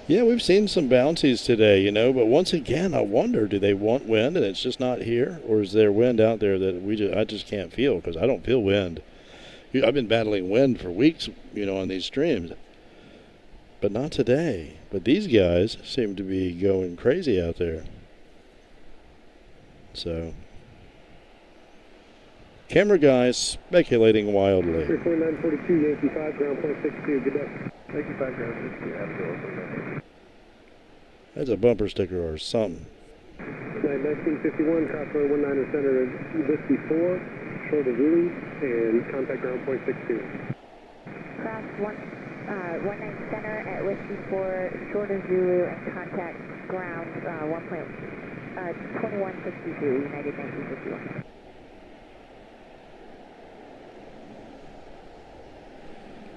Yeah, we've seen some bouncies today, you know, but once again, I wonder, do they want wind and it's just not here? Or is there wind out there that I just can't feel, because I don't feel wind. I've been battling wind for weeks, you know, on these streams. But not today. But these guys seem to be going crazy out there. So, camera guys speculating wildly. 34942, Yankee 5, ground point 62, good day. Yankee 5, ground 62, absolutely. That's a bumper sticker or something. 1951, crossroad 19 center, Whiskey 4, short of Zulu, and contact ground point 62. Cross 19 center at Whiskey 4, short of Zulu, and contact ground 2162, United 1951.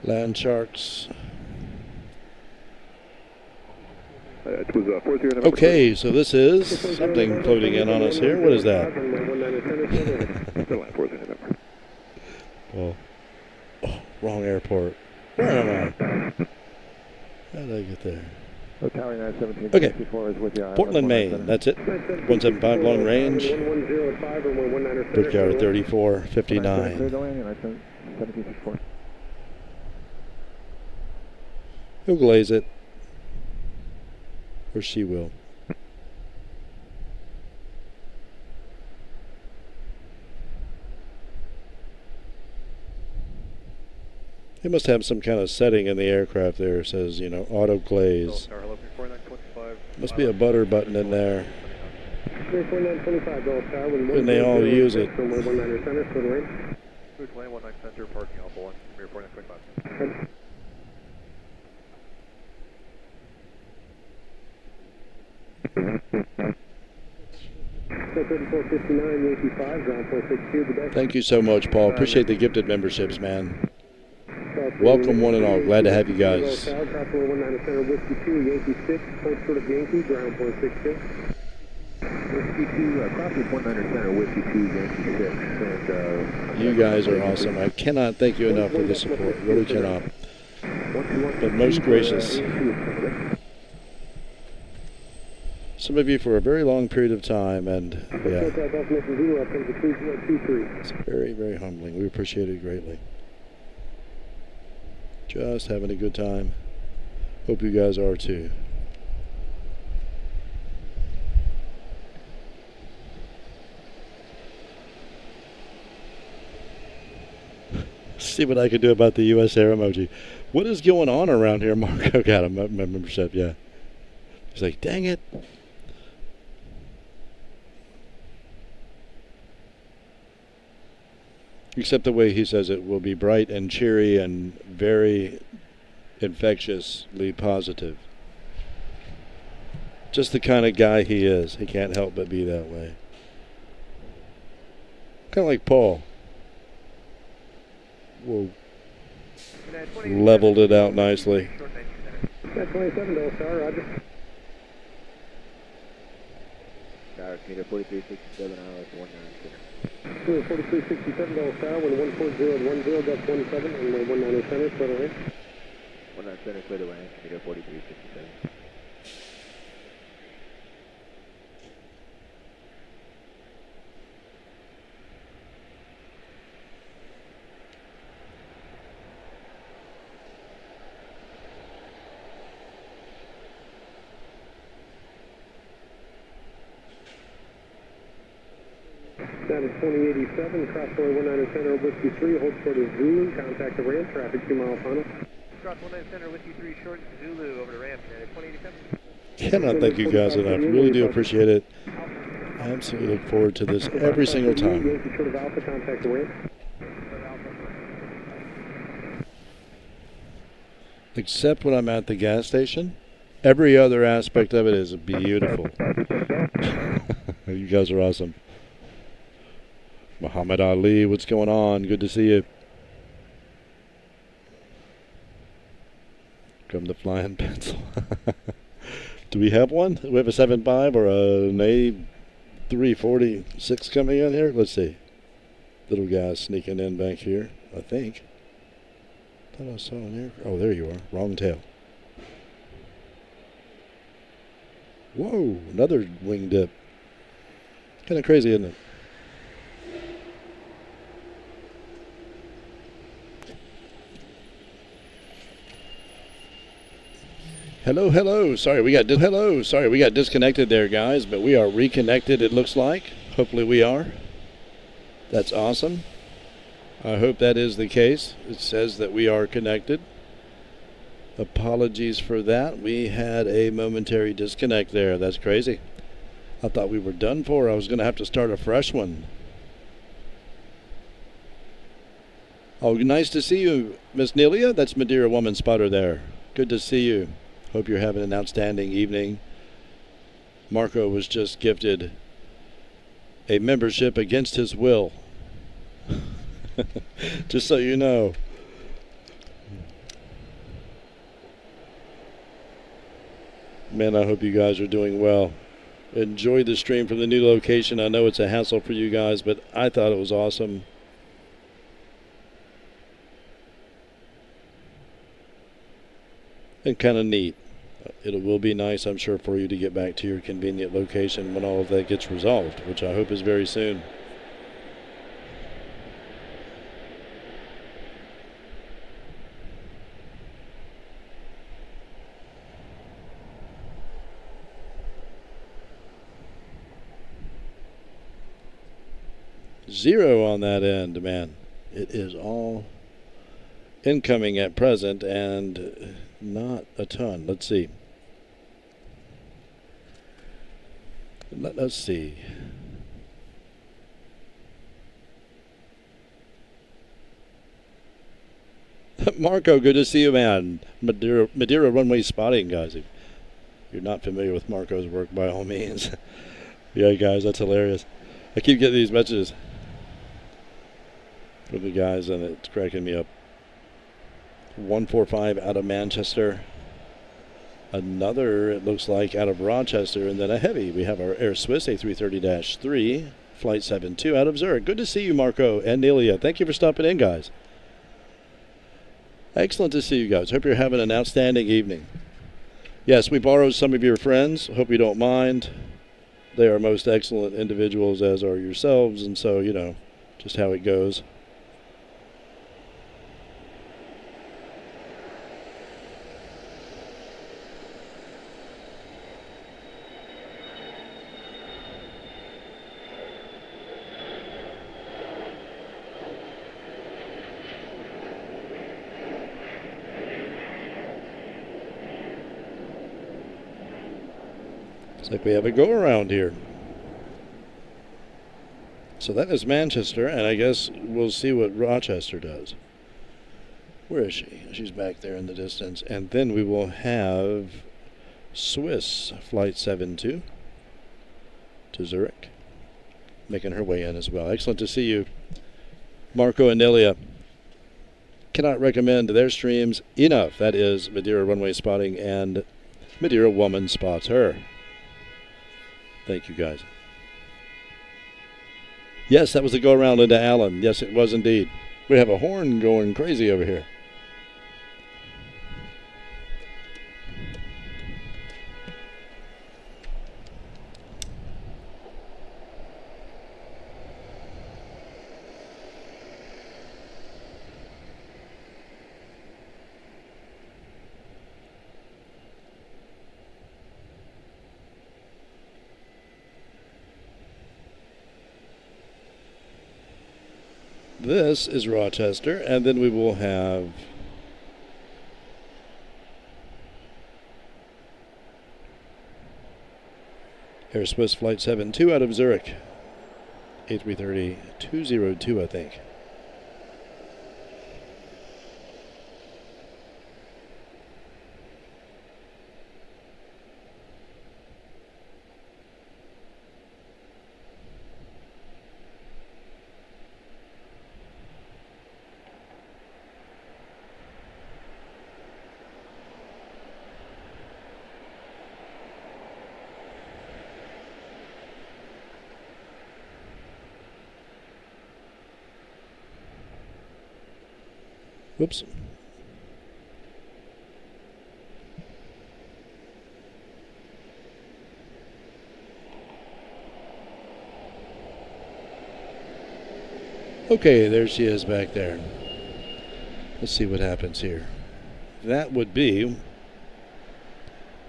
Land Sharks. It was 40 Okay, so this is something floating in on us here. What is that? Oh, wrong airport. Where am I? How did I get there? Tower 917 Okay. 64 is with you. Portland, Maine. That's it. 175 long range. Brickyard 3459. 1764. He'll glaze it. Or she will. They must have some kind of setting in the aircraft there. It says, you know, auto glaze. Must be a butter button in there. And they all use it. Route 19 center, parking Alpha 1, Premier 4925. Thank you so much, Paul. Appreciate the gifted memberships, man. Welcome, one and all. Glad to have you guys. You guys are awesome. I cannot thank you enough for the support. Really cannot. But most gracious. Some of you for a very long period of time, and yeah, it's very, very humbling. We appreciate it greatly. Just having a good time. Hope you guys are too. See what I can do about the U.S. Air emoji. What is going on around here? Marco got a membership, yeah. He's like, dang it. Except the way he says it will be bright and cheery and very infectiously positive. Just the kind of guy he is. He can't help but be that way. Kind of like Paul. Whoa. Leveled it out nicely. 27 Dulles Tower, roger. Tower, meter 4367, hours 19 center. 4367 Dulles Tower, 14010, depth 17, and 19 center, clear to land. 19 center, clear to land, meter 4367. That is 2087, crossway 19 center, Whiskey 3, hold short of Zulu, contact the ramp, traffic 2 mile final. Cross 19 center, Whiskey 3, short Zulu, over to ramp, United 2087. Cannot thank you guys enough. Really do appreciate it. I absolutely look forward to this every single time. Yankee short of Alpha, contact the ramp. Except when I'm at the gas station. Every other aspect of it is beautiful. You guys are awesome. Muhammad Ali, what's going on? Good to see you. Come the flying pencil. Do we have one? We have a 7.5 or an 346 coming in here. Let's see. Little guy sneaking in back here, I think. Thought I saw an air. Oh, there you are. Wrong tail. Whoa, another wing dip. Kind of crazy, isn't it? Hello, hello. Sorry, we got disconnected there, guys, but we are reconnected, it looks like. Hopefully we are. That's awesome. I hope that is the case. It says that we are connected. Apologies for that. We had a momentary disconnect there. That's crazy. I thought we were done for. I was going to have to start a fresh one. Oh, nice to see you, Miss Nelia. That's Madeira Woman Spotter there. Good to see you. Hope you're having an outstanding evening. Marco was just gifted a membership against his will. Just so you know. Man, I hope you guys are doing well. Enjoy the stream from the new location. I know it's a hassle for you guys, but I thought it was awesome. And kind of neat. It will be nice, I'm sure, for you to get back to your convenient location when all of that gets resolved, which I hope is very soon. Zero on that end, man. It is all incoming at present and not a ton. Let's see. Let's see. Marco, good to see you, man. Madeira runway spotting, guys. If you're not familiar with Marco's work, by all means. Yeah, guys, that's hilarious. I keep getting these messages from the guys, and it's cracking me up. 145 out of Manchester. Another, it looks like, out of Rochester, and then a heavy. We have our Air Swiss A330-3, Flight 72 out of Zurich. Good to see you, Marco and Nelia. Thank you for stopping in, guys. Excellent to see you guys. Hope you're having an outstanding evening. Yes, we borrowed some of your friends. Hope you don't mind. They are most excellent individuals, as are yourselves, and so, you know, just how it goes. Looks like we have a go-around here. So that is Manchester, and I guess we'll see what Rochester does. Where is she? She's back there in the distance. And then we will have Swiss Flight 72 to Zurich, making her way in as well. Excellent to see you, Marco and Nelia. Cannot recommend their streams enough. That is Madeira Runway Spotting, and Madeira Woman Spots Her. Thank you, guys. Yes, that was a go-around into Allen. Yes, it was indeed. We have a horn going crazy over here. This is Rochester, and then we will have Air Swiss Flight 72 out of Zurich, A330-202, I think. Whoops. Okay, there she is back there. Let's see what happens here. That would be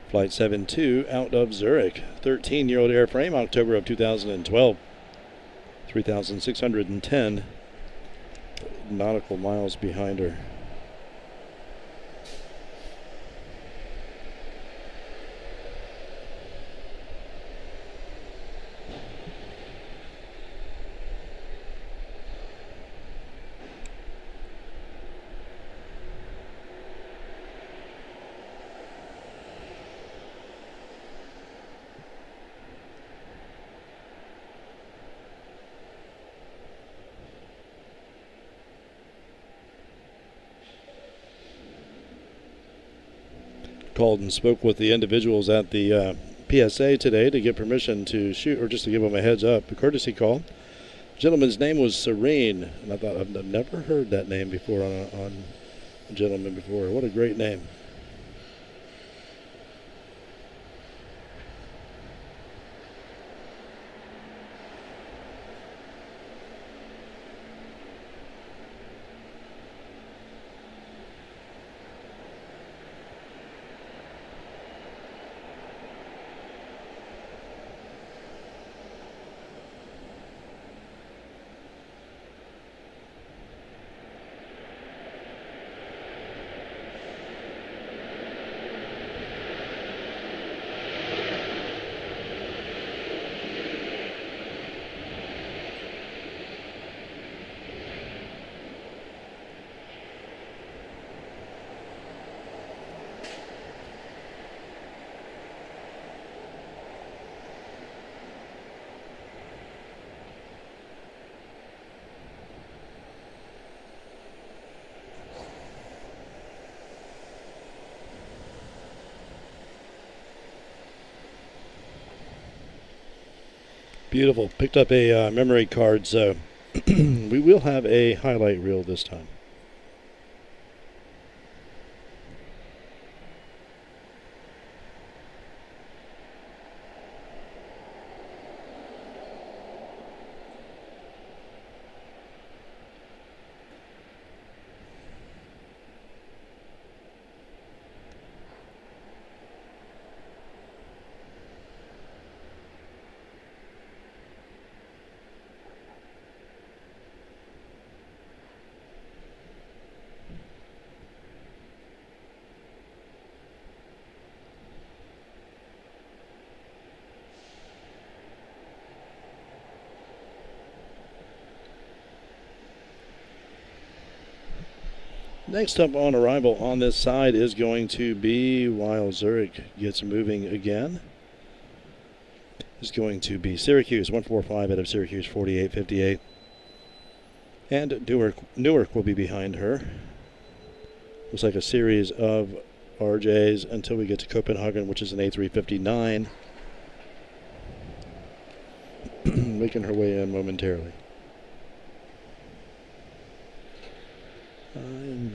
Flight 72 out of Zurich. 13-year-old airframe, October of 2012. 3,610 nautical miles behind her. Called and spoke with the individuals at the PSA today to get permission to shoot, or just to give them a heads up, a courtesy call. The gentleman's name was Serene, and I thought, I've never heard that name before on a gentleman before. What a great name. Beautiful. Picked up a memory card, so we will have a highlight reel this time. Next up on arrival on this side is going to be, while Zurich gets moving again, is going to be Syracuse, 145 out of Syracuse, 4858. And Newark will be behind her. Looks like a series of RJs until we get to Copenhagen, which is an A359. Making her way in momentarily. I'm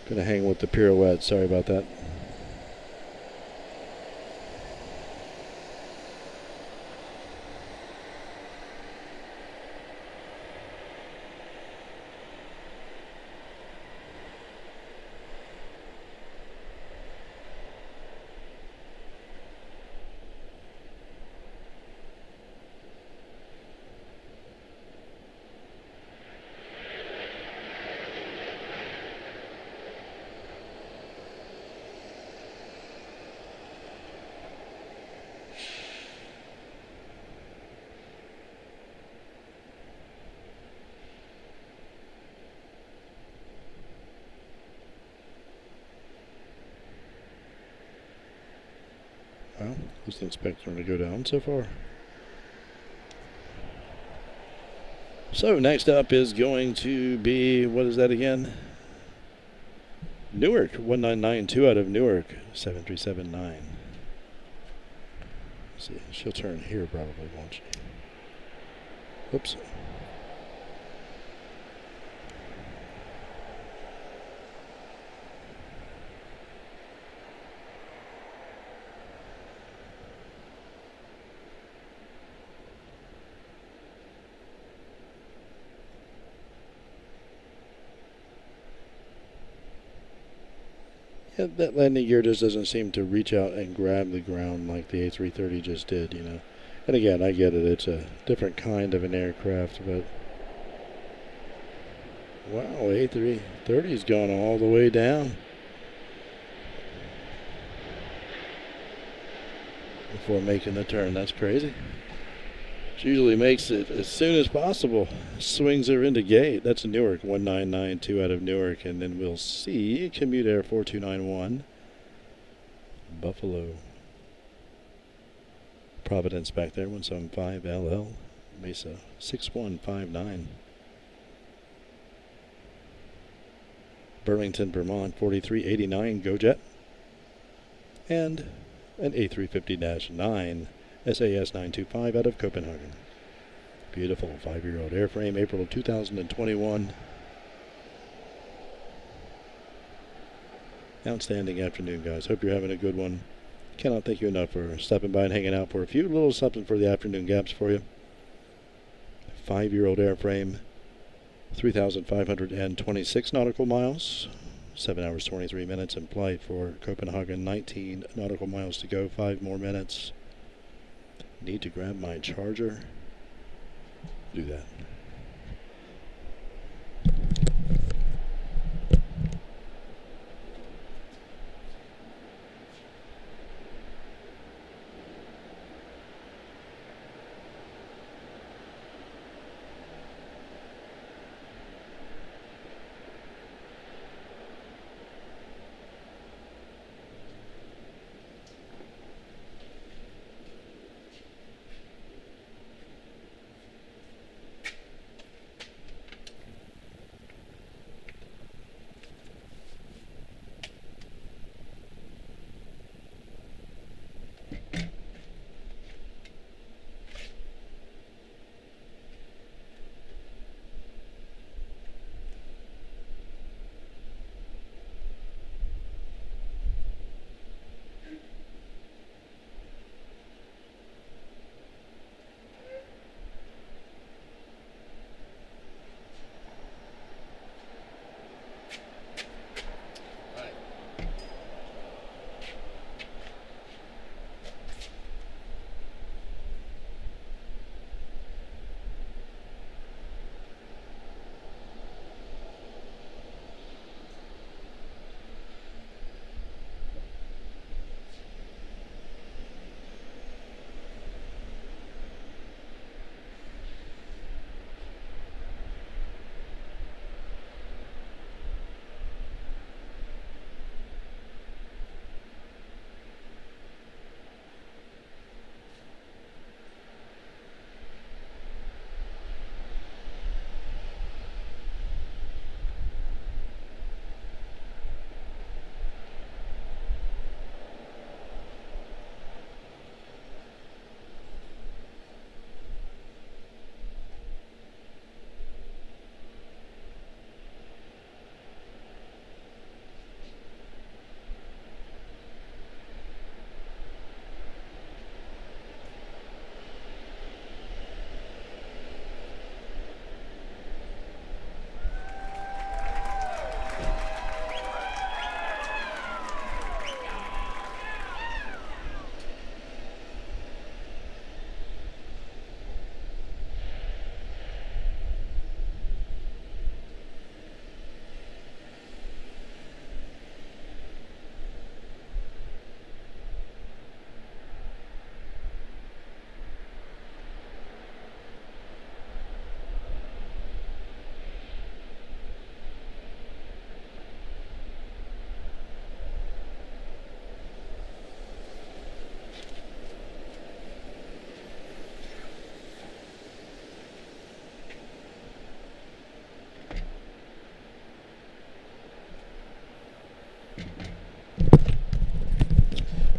going to hang with the pirouette. Sorry about that. Well, wasn't expecting her to go down so far. So next up is going to be, what is that again? Newark, 1992 out of Newark, 7379. Let's see, she'll turn here probably, won't she? Oops. Yeah, that landing gear just doesn't seem to reach out and grab the ground like the A330 just did, you know. And again, I get it. It's a different kind of an aircraft, but wow, A330's gone all the way down before making the turn. That's crazy. She usually makes it as soon as possible. Swings her into gate. That's Newark, 1992 out of Newark. And then we'll see Commute Air 4291, Buffalo. Providence back there, 175 LL, Mesa 6159. Burlington, Vermont 4389 GoJet. And an A350-9 SAS 925 out of Copenhagen. Beautiful 5-year-old airframe, April of 2021. Outstanding afternoon, guys. Hope you're having a good one. Cannot thank you enough for stopping by and hanging out for a few little something for the afternoon gaps for you. 5-year-old airframe, 3,526 nautical miles, 7 hours 23 minutes in flight for Copenhagen, 19 nautical miles to go, 5 more minutes. Need to grab my charger. Do that.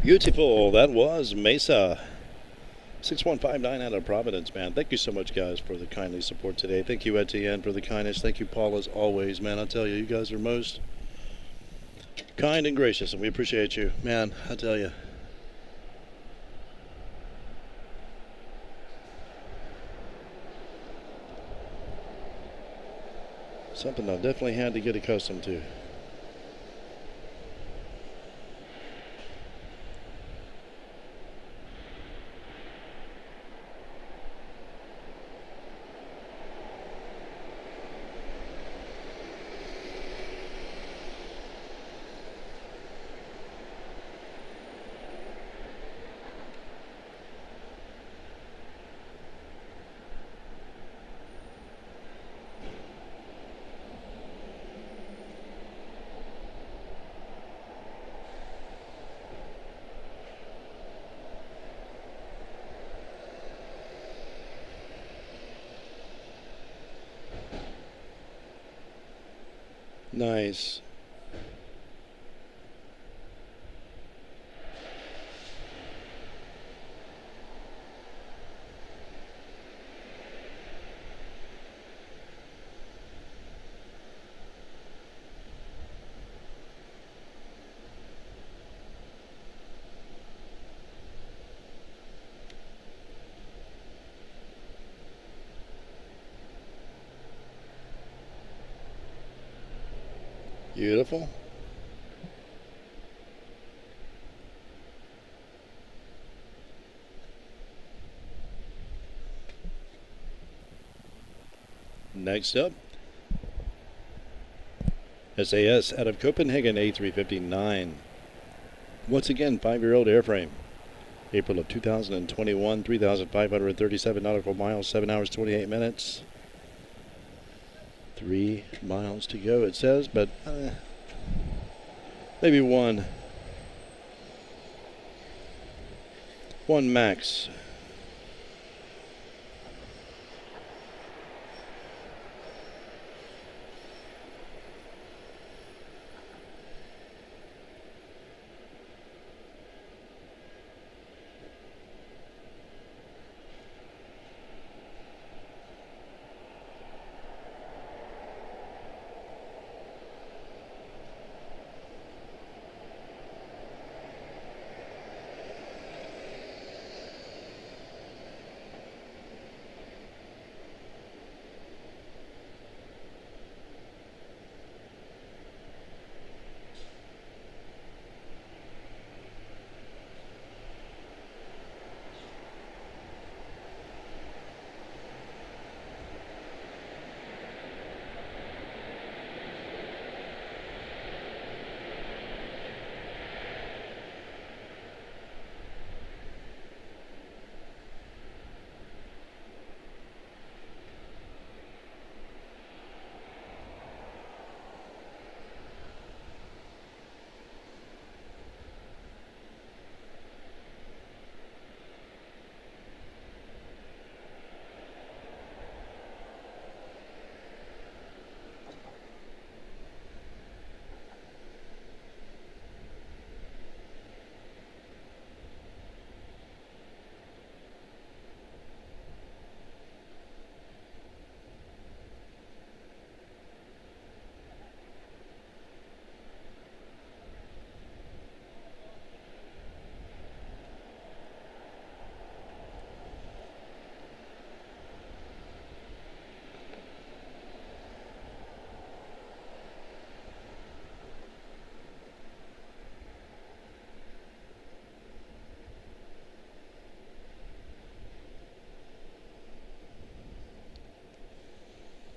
Beautiful. That was Mesa 6159 out of Providence, man. Thank you so much, guys, for the kindly support today. Thank you, Etienne, for the kindness. Thank you, Paul, as always, man. I tell you, you guys are most kind and gracious, and we appreciate you, man. I tell you. Something I've definitely had to get accustomed to. Nice. Beautiful. Next up, SAS out of Copenhagen A359. Once again, 5-year-old airframe. April of 2021, 3,537 nautical miles, 7 hours, 28 minutes. 3 miles to go, it says, but maybe one. One max.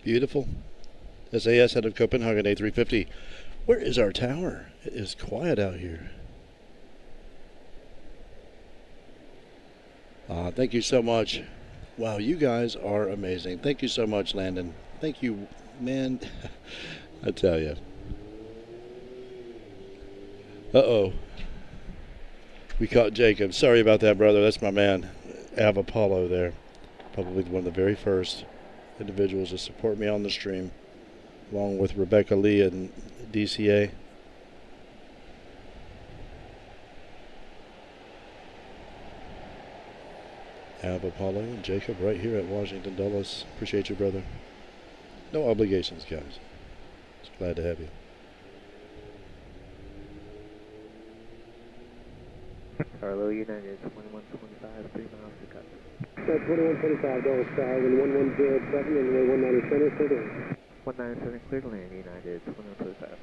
Beautiful. SAS out of Copenhagen A350. Where is our tower? It is quiet out here. Thank you so much. Wow, you guys are amazing. Thank you so much, Landon. Thank you, man. I tell you. Uh-oh. We caught Jacob. Sorry about that, brother. That's my man, Av Apollo there. Probably one of the very first individuals to support me on the stream, along with Rebecca Lee and DCA. Av Apollo and Jacob right here at Washington Dulles. Appreciate you, brother. No obligations, guys. Just glad to have you. Carlo, United 2125, 3 miles to cut. 2125, Dulles Tower, wind 1107, and runway 19 center, clear to land. 197, clear to land, United 2125.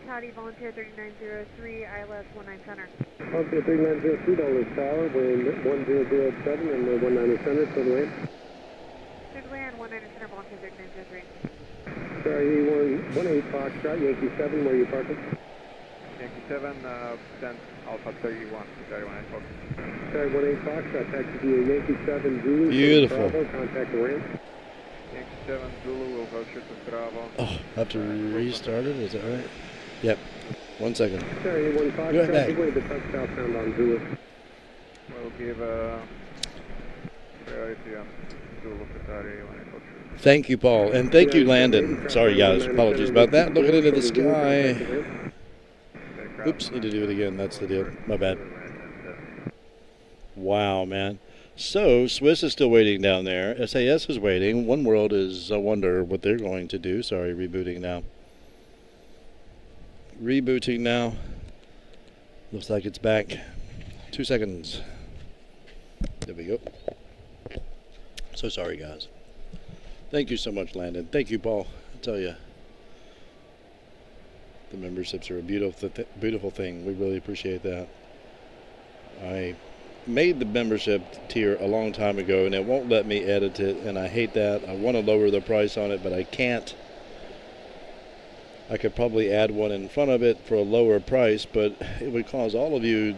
Howdy, Volunteer 3903, ILS 19 center. Volunteer 3903, Dulles Tower, wind 1007, and runway 19 center, clear to land. Clear to land, 19 center, Volunteer 3903. Charlie 18 Foxtrot, Yankee 7, where are you parking? Yankee 7, 10 Alpha 31, Charlie 18 Fox. Charlie 18 Fox, taxi via Yankee 7 Zulu. Beautiful. Bravo, contact the ramp. Yankee 7 Zulu will go shoot with Bravo. Oh, I have to restart it, is that right? Yep. 1 second. Charlie 18 Fox, Be right back. traffic way to touch southbound on Zulu. We'll give priority on Zulu for Charlie 18 Fox. Thank you, Paul. And thank you, Landon. Sorry, guys. Apologies about that. Looking into the sky. Oops, need to do it again. That's the deal. My bad. Wow, man. So, Swiss is still waiting down there. SAS is waiting. One World is, I wonder what they're going to do. Sorry, rebooting now. Rebooting now. Looks like it's back. 2 seconds. There we go. So sorry, guys. Thank you so much, Landon. Thank you, Paul. I tell you, the memberships are a beautiful thing. We really appreciate that. I made the membership tier a long time ago, and it won't let me edit it, and I hate that. I want to lower the price on it, but I can't. I could probably add one in front of it for a lower price, but it would cause all of you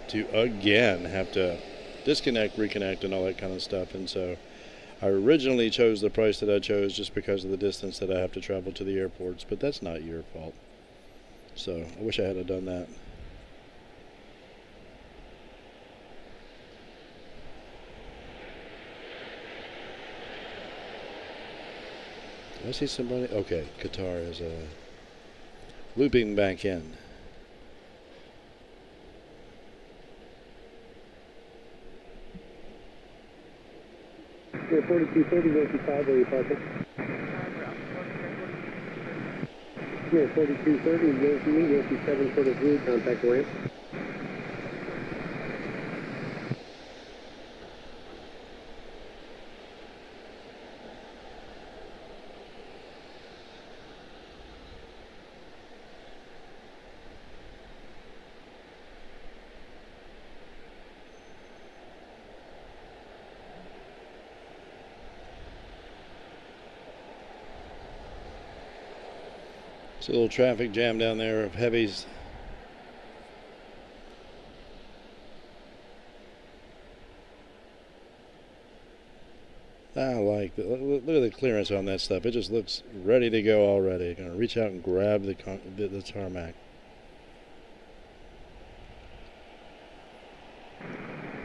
to, again, have to disconnect, reconnect, and all that kind of stuff. And so I originally chose the price that I chose just because of the distance that I have to travel to the airports, but that's not your fault. So I wish I had done that. Did I see somebody? Okay, Qatar is looping back in. Yeah, 4230, Yankee 5, where are you parking? Yeah, 4230, Yankee 7 for the Zulu, contact the ramp. It's a little traffic jam down there of heavies. I like that. Look at the clearance on that stuff. It just looks ready to go already. Gonna reach out and grab the tarmac.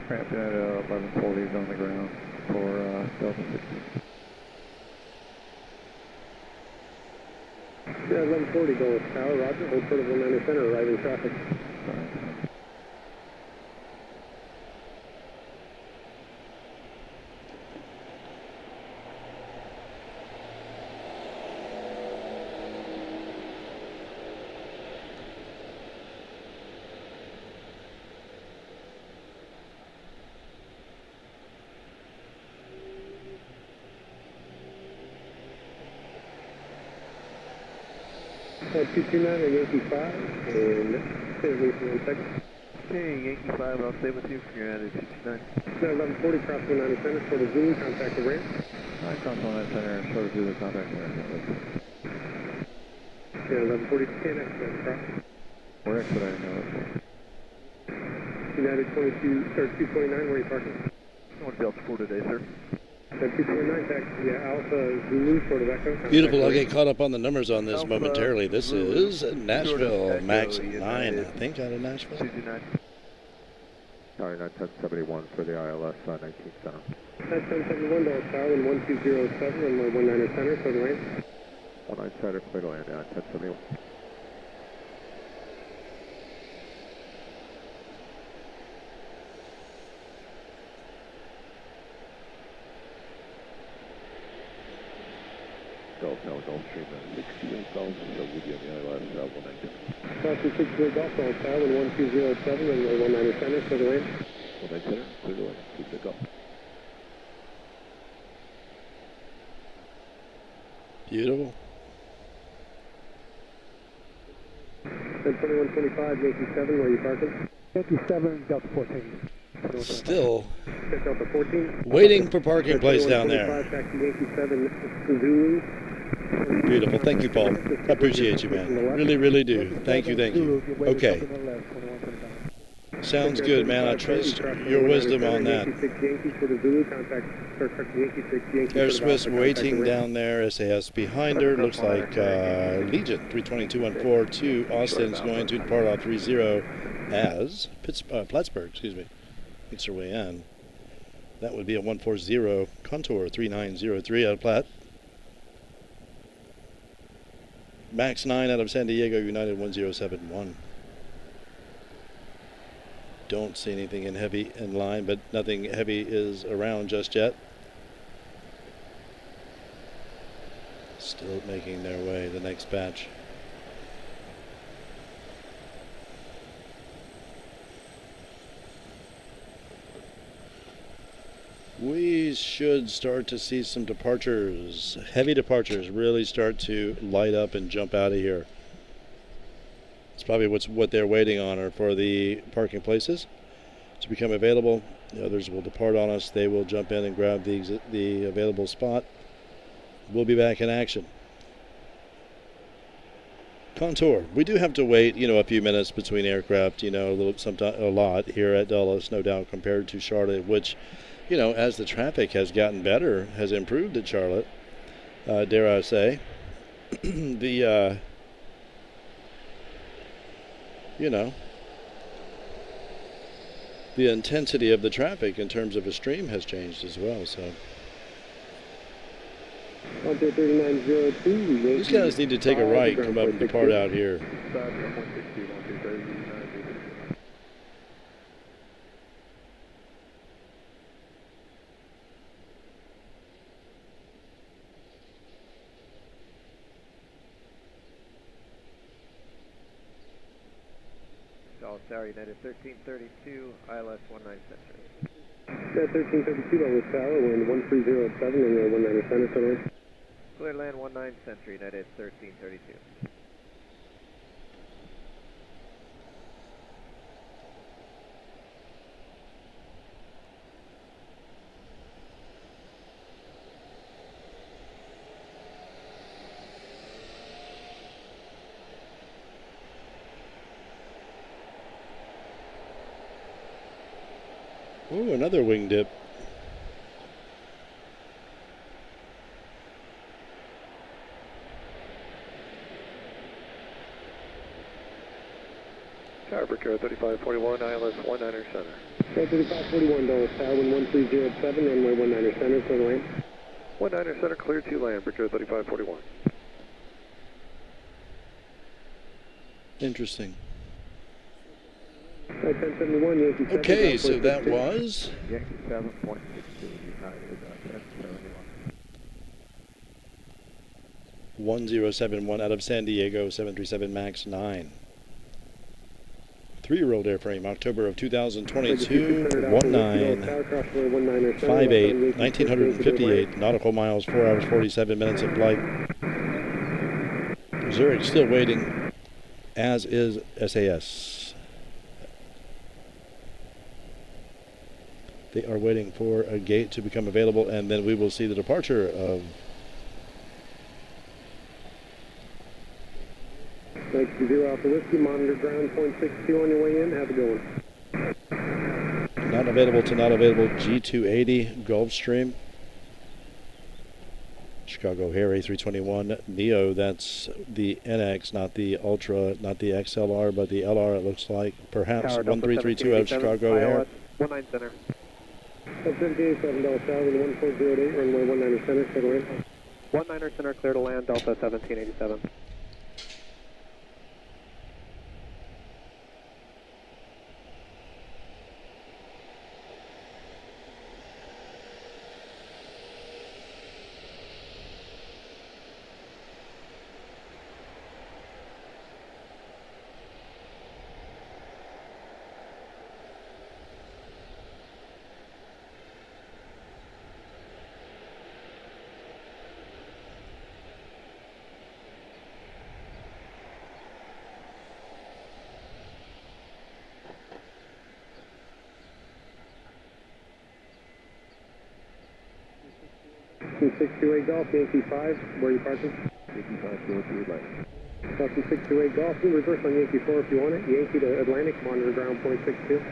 Ramp at 1140s on the ground for Delta 60. Yeah, 1140 going with Tower, roger. Hold short of 19 center, arriving traffic. At 229 or Yankee 5, and stay with me for 1 second. Okay, Yankee 5, I'll stay with you for United 69. Now 1140, cross 19 center, short of Zulu, contact the ramp. Alright, cross 19 center, short of Zulu, contact the ramp. Yeah, 1140, 10 expedite cross. We're expediting now. United 22, or 229, where are you parking? North Delta 4 today, sir. At 229, taxi via Alpha Zulu, short of Echo. contact Beautiful. the I'll ramp. get caught up on the numbers on this Alpha momentarily. This Zulu, is Nashville, Echo, Max 9, United. I think, out of Nashville. 229. Sorry, 1071 for the ILS 19 center. That's 1071, Dulles Tower, and 1207, runway 19 center, for the ramp. 19 center, clear to land at 1071. Gulfstream 68 Gulf, so we'll be on the ILS 119. Crossing 68 Gulf, Dulles Tower, and 1207, runway 19 center, for the ramp. 19 center, clear to land, keep the Gulf. Beautiful. Then 2125, Yankee 7, where are you parking? Yankee 7, Delta 14. Still Check Delta 14. waiting for parking place down there. 2125, taxi Yankee 7, Zulu, Beautiful. Thank you, Paul. I appreciate you, man. Really, really do. Thank you, thank you. Okay. Sounds good, man. I trust your wisdom on that. Air Swiss waiting down there. SAS behind her. Looks like Legion 32214 to Austin's going to depart off 30 as Plattsburgh, excuse me. Makes her way in. That would be a 140 Contour 3903 out of Platt. Max 9 out of San Diego, United 1071. Don't see anything in heavy in line, but nothing heavy is around just yet. Still making their way, the next batch. We should start to see some departures, heavy departures, really start to light up and jump out of here. It's probably what they're waiting on are for the parking places to become available. The others will depart on us. They will jump in and grab the available spot. We'll be back in action. Contour. We do have to wait, a few minutes between aircraft, a lot here at Dulles, no doubt, compared to Charlotte, which, as the traffic has gotten better, has improved at Charlotte, dare I say. The intensity of the traffic in terms of a stream has changed as well. So these guys need to take a right, come up and depart out here. Tower, United 1332, ILS 19 Center. United 1332, Dulles Tower, wind 1307, and 19 Center, clear. Clear land 19 Center, United 1332. Ooh, another wing dip. Tower, Brickyard 3541, ILS 19 Center. 3541, Dulles Tower, wind 1307, runway 19 Center, clear land. 19 Center, clear to land, Brickyard 3541. Interesting. 1071, Yankee 7. Okay, so that was Yankee 7.62, United 1071 out of San Diego, 737 MAX 9. 3-year-old airframe, October of 2022, 1958, 1958 nautical miles, 4 hours 47 minutes of flight. Zurich still waiting, as is SAS. They are waiting for a gate to become available, and then we will see the departure of 0 Alpha Whiskey, monitor ground point 62 on your way in. Have a good one. not available to not available G280 Gulfstream. Chicago Harry 321 Neo, that's the NX, not the Ultra, not the XLR, but the LR it looks like. Perhaps 1332 out of Chicago Air. 19 Center. 787 Delta Tower, 1408, runway 19 Center, clear to land. 19 Center, clear to land, Delta 1787. From 628 Golf, Yankee 5, where are you parking? Yankee 5 going to Atlantic. Caution 628 Golf, you reverse on Yankee 4 if you want it. Yankee to Atlantic, monitor ground point 62.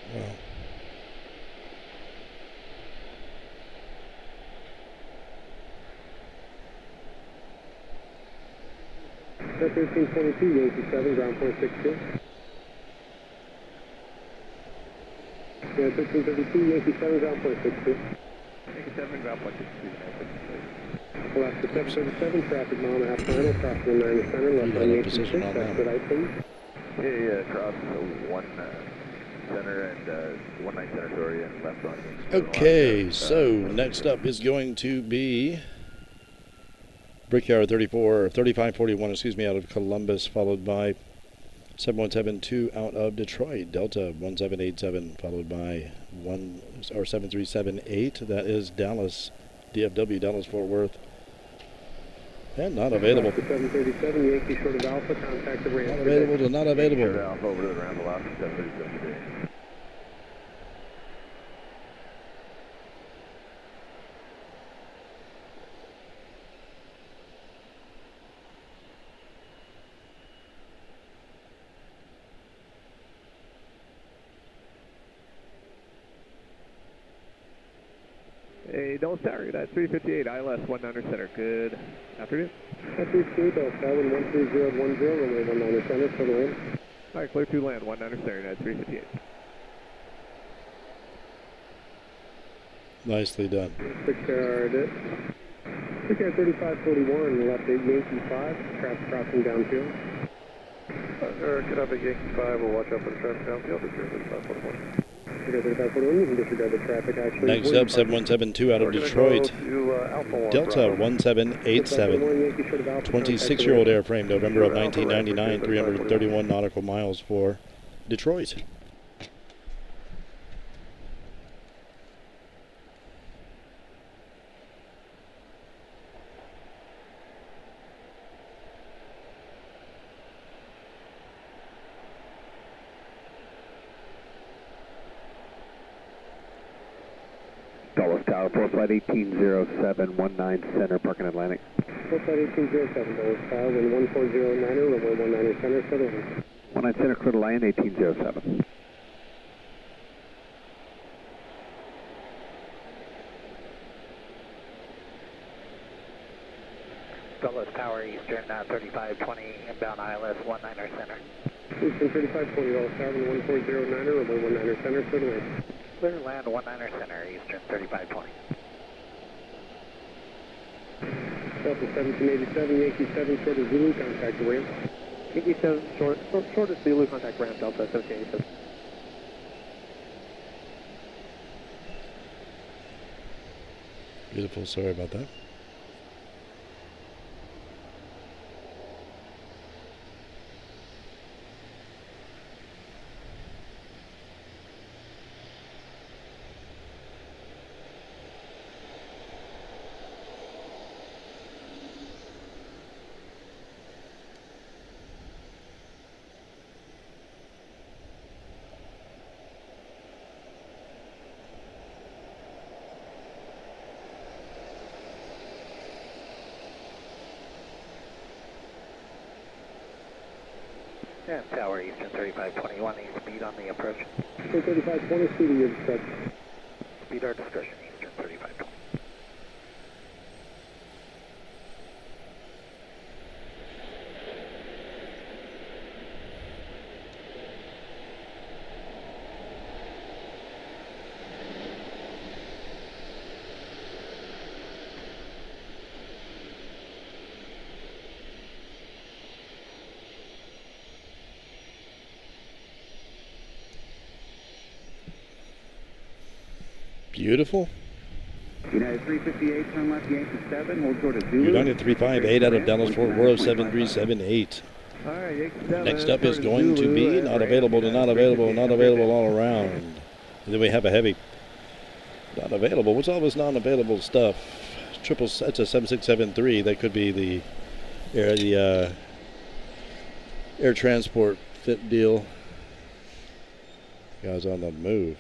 Wow. That's 1322 Yankee 7, ground point 62. Yeah, 1332 Yankee 7, ground point 62. Yankee 7, ground point 62, Alaska 737, traffic mile and a half final, cross 19 center, left on Yankee 6, expedite please. Yeah, cross 1 center and 19 center, sorry, and left on Yankee. Okay, so next up is going to be Brickyard 3541, out of Columbus, followed by 7172 out of Detroit. Delta 1787, followed by 7378. That is Dallas, DFW, Dallas Fort Worth. And not available. 737 Yankee short of Alpha, contact the ramp. Not available to not available. Short Alpha over to the ramp, Alaska 737 today. Hey, Dulles Tower, United 358, ILS 19 center. Good afternoon. 328 Dulles Tower, 13010, runway 19 center, clear to land. All right, clear to land, 19 center, United 358. Nicely done. Brickyard 3541, left at Yankee 5, traffic crossing downfield. Get up at Yankee 5, we'll watch out for the traffic downfield, it's 3541. You can disregard the traffic actually. Next up, 7172 out of Detroit. Delta 1787. 26-year-old airframe, November of 1999, 331 nautical miles for Detroit. Dulles Tower, full flight 1807, 19 center, parking Atlantic. Full flight 1807, Dulles Tower, wind 1409er, runway 19 center, clear to land. 19 center, clear to land, 1807. Dulles Tower, Eastern 3520, inbound ILS 19 center. Eastern 3520, Dulles Tower, wind 1409er, runway 19 center, clear to land. Clear to land 19 center, Eastern 3520. Delta 1787, Yankee 7, short of Zulu, contact the ramp. Yankee 7, short of Zulu, contact ramp, Delta 1787. Beautiful, sorry about that. And Tower Eastern 3521, the speed on the approach. 3520, speed of your discretion. Speed our discretion, Eastern 3520. Beautiful. United 358, turn left, Yankee 7, hold short of Zulu. United 358 out of Dallas, Fort Worth, 7378. All right, Yankee 7. Next up is going to be not available to not available, not available all around. And then we have a heavy. Not available. What's all this non-available stuff? That's a 7673. That could be the air transport fit deal. Guys on the move.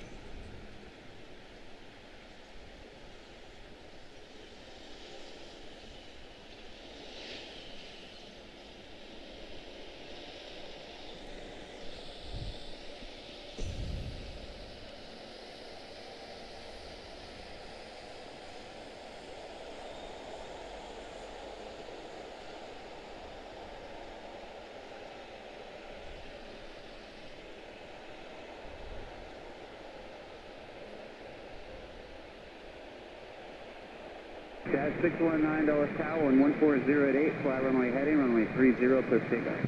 Dash 619 Dulles Tower and 140 at 8, fly runway heading, runway 30, clear takeoff.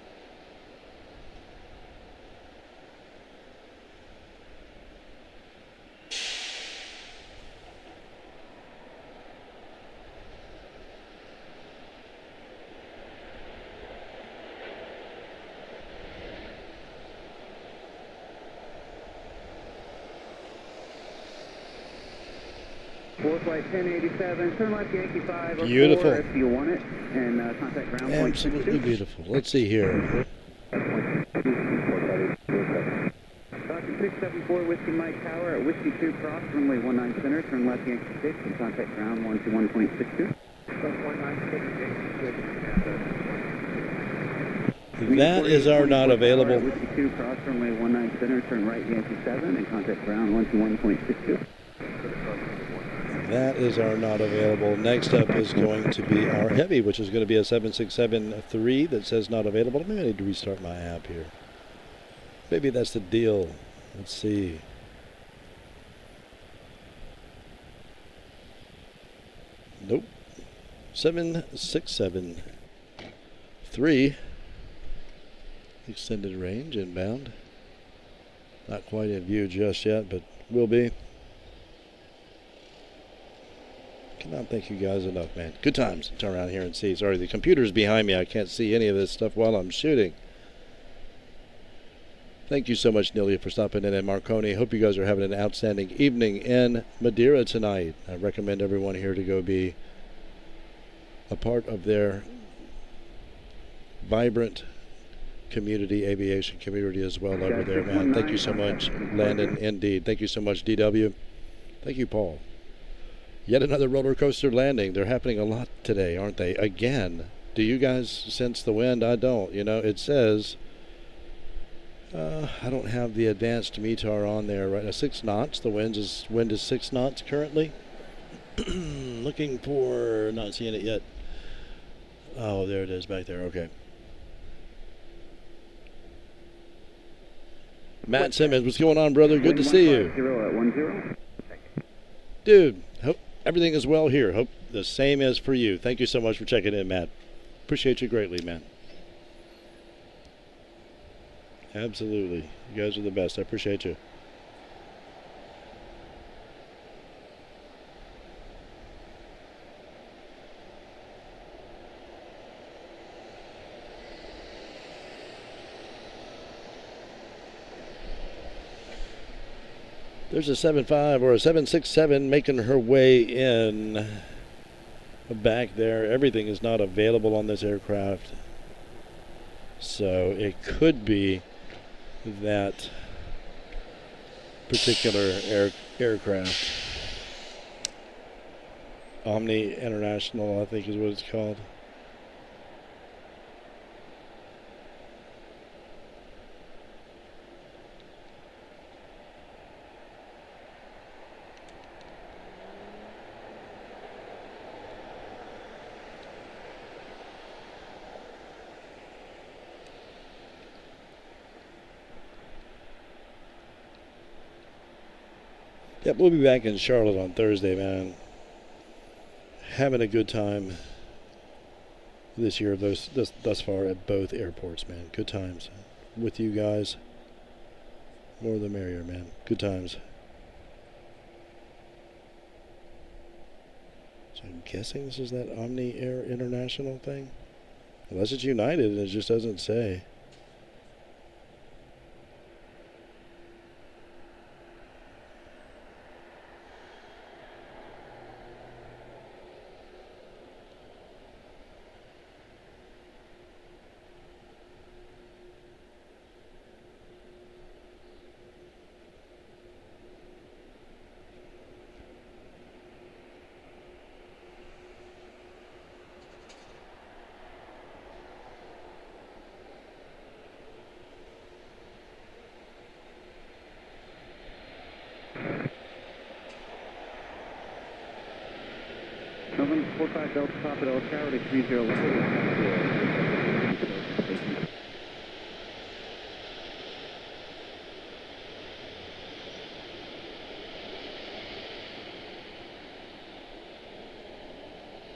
Flight 1087, turn left Yankee 5 or beautiful. 4 if you want it, and contact ground point. Absolutely beautiful. Let's see here. Falcon 674, Whiskey Mike Tower at Whiskey 2 cross, runway 19 center, turn left Yankee 6 and contact ground 121.62. That is our not available. Whiskey 2 cross, runway 19 center, turn right Yankee 7 and contact ground 121.62. That is our not available. Next up is going to be our heavy, which is going to be a 7673 that says not available. Maybe I need to restart my app here. Maybe that's the deal. Let's see. Nope. 7673. Extended range inbound. Not quite in view just yet, but will be. Cannot thank you guys enough, man. Good times. Turn around here and see. Sorry, the computer's behind me. I can't see any of this stuff while I'm shooting. Thank you so much, Nelia, for stopping in Marconi. Hope you guys are having an outstanding evening in Madeira tonight. I recommend everyone here to go be a part of their vibrant community, aviation community as well over there, man. Thank you so much, Landon. Indeed. Thank you so much, DW. Thank you, Paul. Yet another roller coaster landing. They're happening a lot today, aren't they? Again, do you guys sense the wind? I don't. You know, it says, I don't have the advanced METAR on there right now. 6 knots. The wind is 6 knots currently. Looking for, not seeing it yet. Oh, there it is back there. Okay. Matt Simmons, what's going on, brother? Good to see you. 10. Dude, hope everything is well here. Hope the same is for you. Thank you so much for checking in, Matt. Appreciate you greatly, man. Absolutely. You guys are the best. I appreciate you. There's a 75 or a 767 making her way in back there. Everything is not available on this aircraft. So it could be that particular aircraft. Omni International, I think is what it's called. Yep, we'll be back in Charlotte on Thursday, man. Having a good time this year thus far at both airports, man. Good times with you guys. More the merrier, man. Good times. So I'm guessing this is that Omni Air International thing. Unless it's United, it just doesn't say. November 45 Delta Papa Delta Tower to 301.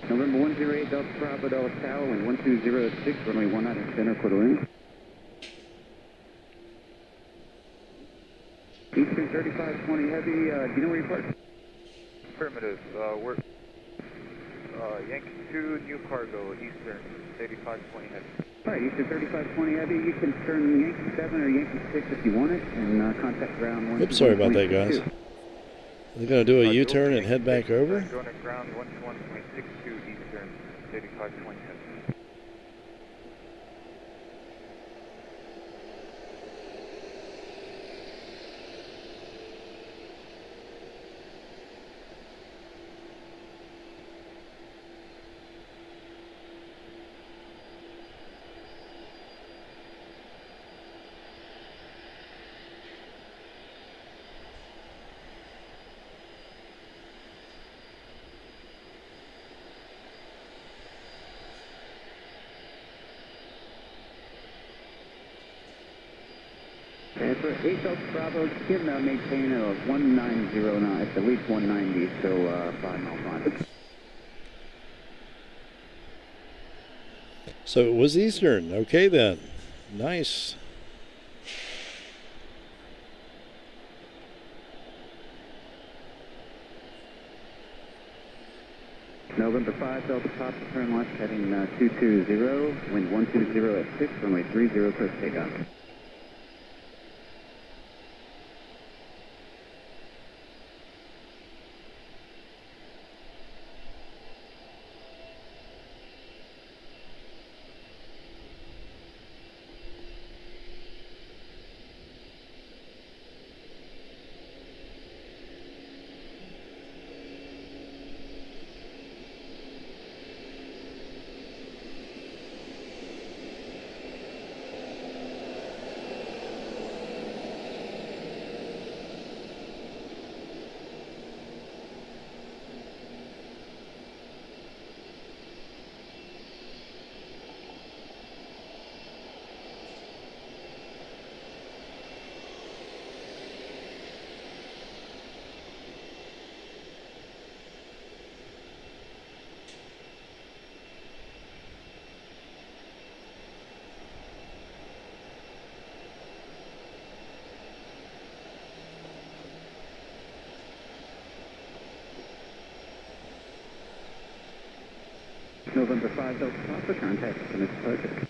November 108 Delta Papa Delta Tower, wind 1206, runway 19 center, quarter wing. Eastern 3520 heavy, do you know where you're parked? Affirmative. We're Yankee 2, new cargo, Eastern 3520 heavy. Alright, Eastern 3520 heavy, you can turn Yankee 7 or Yankee 6 if you want it, and contact ground 1. Oops, sorry about that, guys. They're going to do a U-turn and head back over? Going to ground 121.62 Eastern 3520 heavy. And for 8 Delta Bravo, can maintain a 1909, it's at least 190, so 5 mile climb. So it was Eastern. Okay then. Nice. November 5 Delta Papa, turn left heading 220, wind 120 at 6, runway 30, approach takeoff. November 5 Delta Papa, contact from its departure.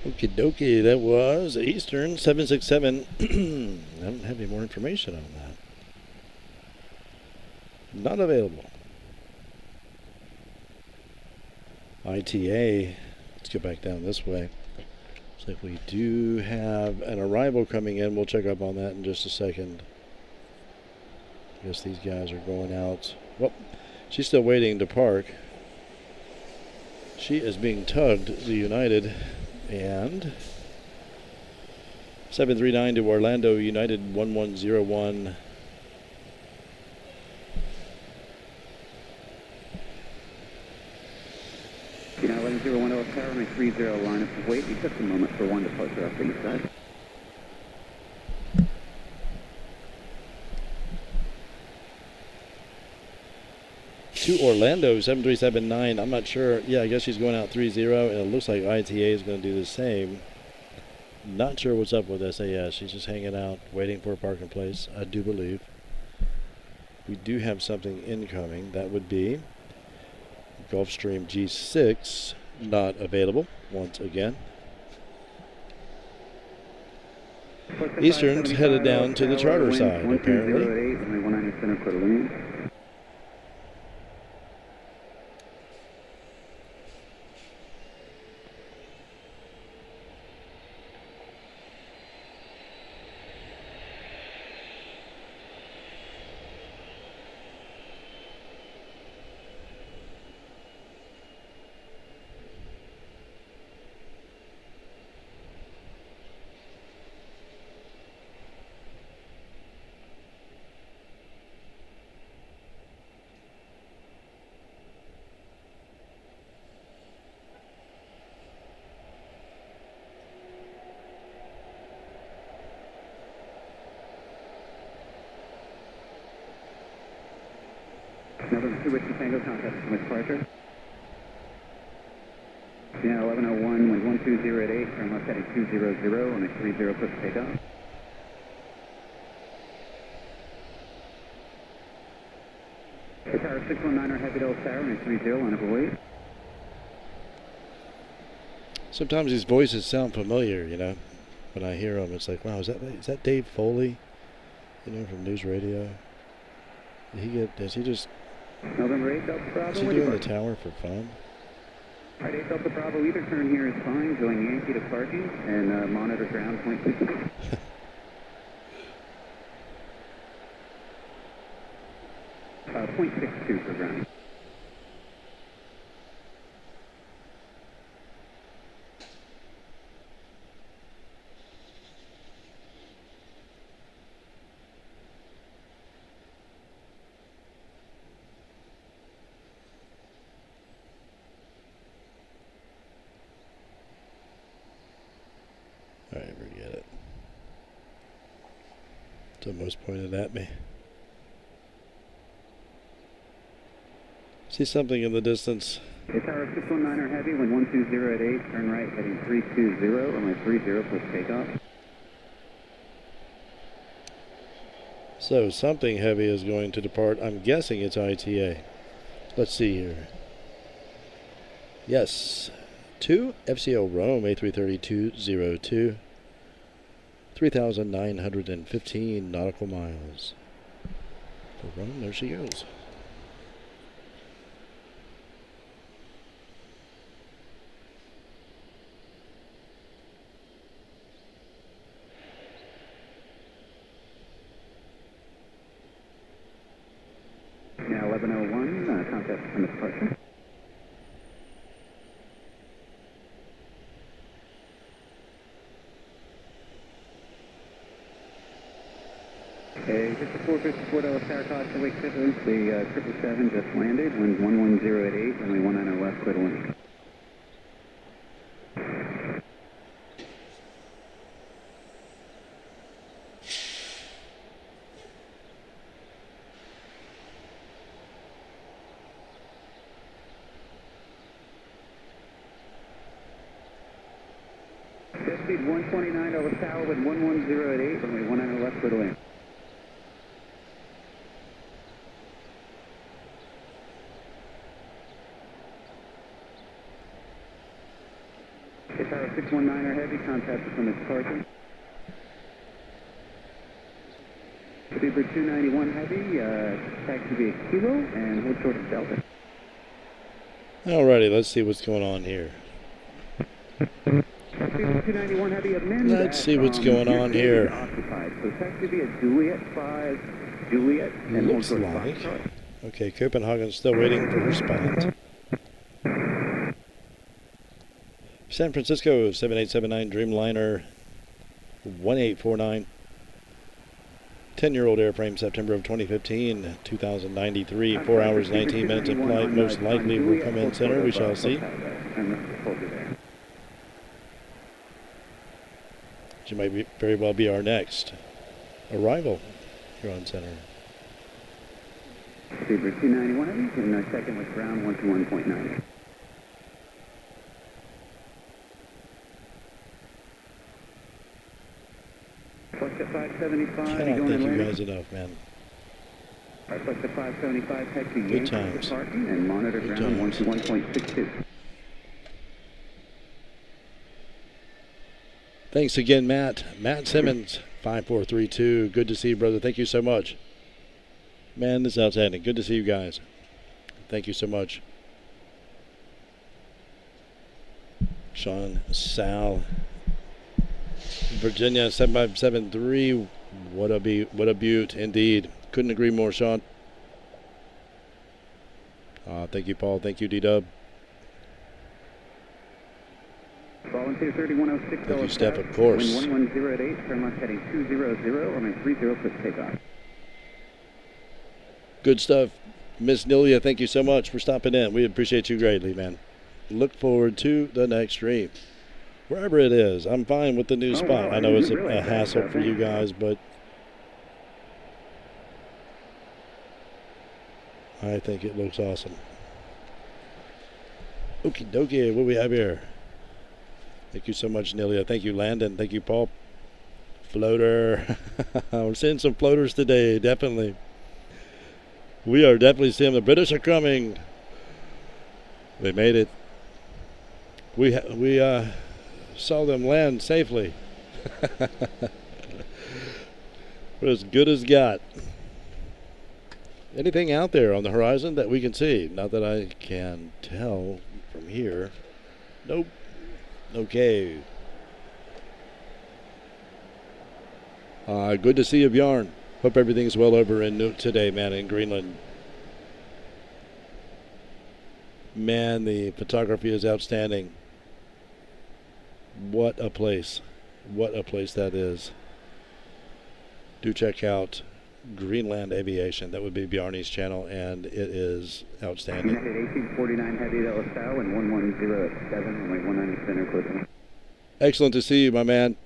Okie dokie, that was Eastern 767. I don't have any more information on that. Not available. ITA, let's get back down this way. Looks like we do have an arrival coming in. We'll check up on that in just a second. I guess these guys are going out. Well, she's still waiting to park. She is being tugged, the United, and 739 to Orlando United 1101. United 110 Tower, my 30 line up. Wait just a moment for one departure off the east side. To Orlando 7379. I'm not sure. Yeah, I guess she's going out 30, and it looks like ITA is going to do the same. Not sure what's up with SAS. She's just hanging out, waiting for a parking place, I do believe. We do have something incoming. That would be Gulfstream G6, not available once again. Eastern's headed down to the charter side, apparently. November 2 Whiskey Tango, contact from departure. Yeah, 1101, wind 120 at 8, turn left heading 200 on a 30, push takeoff. Tower 619 Heavy Dulles Tower, on a 30, line up await. Sometimes these voices sound familiar, you know. When I hear them, it's like, wow, is that Dave Foley? You know, from News Radio? Does he just... November 8 Delta Bravo. Is he doing the tower for fun? Alright, 8 Delta Bravo, either turn here is fine, join Yankee to parking, and monitor ground point 2. .62 for ground. Alright, forget it. It's almost pointed at me. See something in the distance. Okay, Tower 619 Heavy, wind 120 at 8, turn right heading 320, on my 30, push takeoff. So something heavy is going to depart. I'm guessing it's ITA. Let's see here. Yes. To FCO Rome A330-202. 3,915 nautical miles. For Rome, there she goes. Now 1101, contact from the departure. Okay, just a 454 Dulles Tower, caution, wake citizens, the 777 just landed, wind 110 at 8, runway 19 left, clear to land. Jet speed 129 Dulles Tower, wind 110 at 8, runway 19 left, clear to land. Tower 619 Heavy, contact from the departure. Super 291 Heavy, taxi via Kilo, and hold short of Delta. Alrighty, let's see what's going on here. Super 291 Heavy, amend Let's see what's going on here. Occupied. So taxi via Juliet 5, Juliet, and Looks hold short like. of Foxtrot. Okay, Copenhagen's still waiting for her spot. San Francisco 7879 Dreamliner 1849. 10-year-old airframe, September of 2015, 2093, 4 hours, 19 minutes of flight. Most likely will come in center. We shall see. She might very well be our next arrival here on center. Zebra 291 in second with ground 121.9. Flex at 575. Cannot thank you guys enough, man. Flex at 575, taxi Good times. parking and monitor Good ground times. 121.62. Thanks again, Matt. Matt Simmons, 5432. Good to see you, brother. Thank you so much. Man, this is outstanding. Good to see you guys. Thank you so much. Sean, Sal, Virginia 7573. What a beaut indeed. Couldn't agree more, Sean. Thank you, Paul. Thank you, D-Dub. Volunteer 3106. Thank you, Steph, of course. Wind 110 at 8, turn left heading 200, runway 30, quick takeoff. Good stuff. Miss Nilia, thank you so much for stopping in. We appreciate you greatly, man. Look forward to the next stream. Wherever it is, I'm fine with the new spot. I know it's a hassle for you guys, but I think it looks awesome. Okie dokie, what do we have here? Thank you so much, Nilia. Thank you, Landon. Thank you, Paul. Floater. We're seeing some floaters today, definitely. We are definitely seeing the British are coming. They made it. We saw them land safely. We're as good as got. Anything out there on the horizon that we can see? Not that I can tell from here. Nope. Okay. Good to see you, Bjorn. Hope everything's well over in Nuuk today, man, in Greenland. Man, the photography is outstanding. What a place. What a place that is. Do check out Greenland Aviation. That would be Bjarne's channel, and it is outstanding. United 1849 heavy to LaSalle and 110 at 7, runway 19 center, clear. Excellent to see you, my man.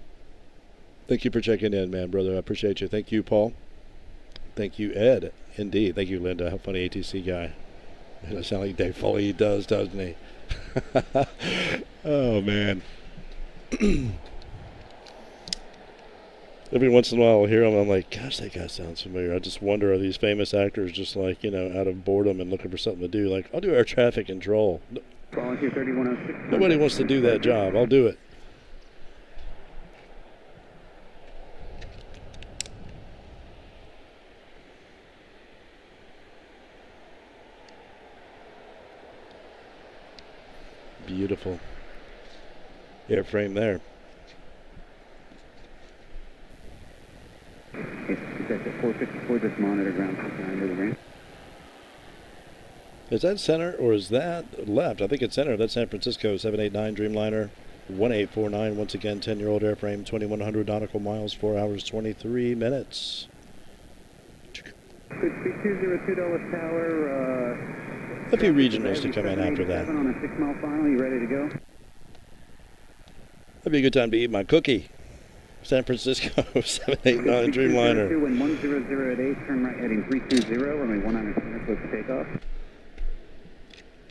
Thank you for checking in, man, brother. I appreciate you. Thank you, Paul. Thank you, Ed. Indeed. Thank you, Linda. How funny ATC guy. It sounds like Dave Foley. He does, doesn't he? Oh, man. Every once in a while I'll hear him, I'm like, gosh, that guy sounds familiar. I just wonder, are these famous actors just like, out of boredom and looking for something to do? Like, I'll do air traffic control. Volunteer 3106. Nobody wants to do that job. I'll do it. Beautiful airframe there. It's at 454, just monitor ground 59 to the ramp. Is that center or is that left? I think it's center. That's San Francisco 789 Dreamliner 1849. Once again, 10-year-old airframe, 2,100 nautical miles, 4 hours, 23 minutes. Good speed 202 Dulles Tower. A few regionals to come in after that. On a 6-mile final, you ready to go? That'd be a good time to eat my cookie. San Francisco 789 Dreamliner. Wind 100 at 8, turn right heading 320, runway 19 center, quick takeoff.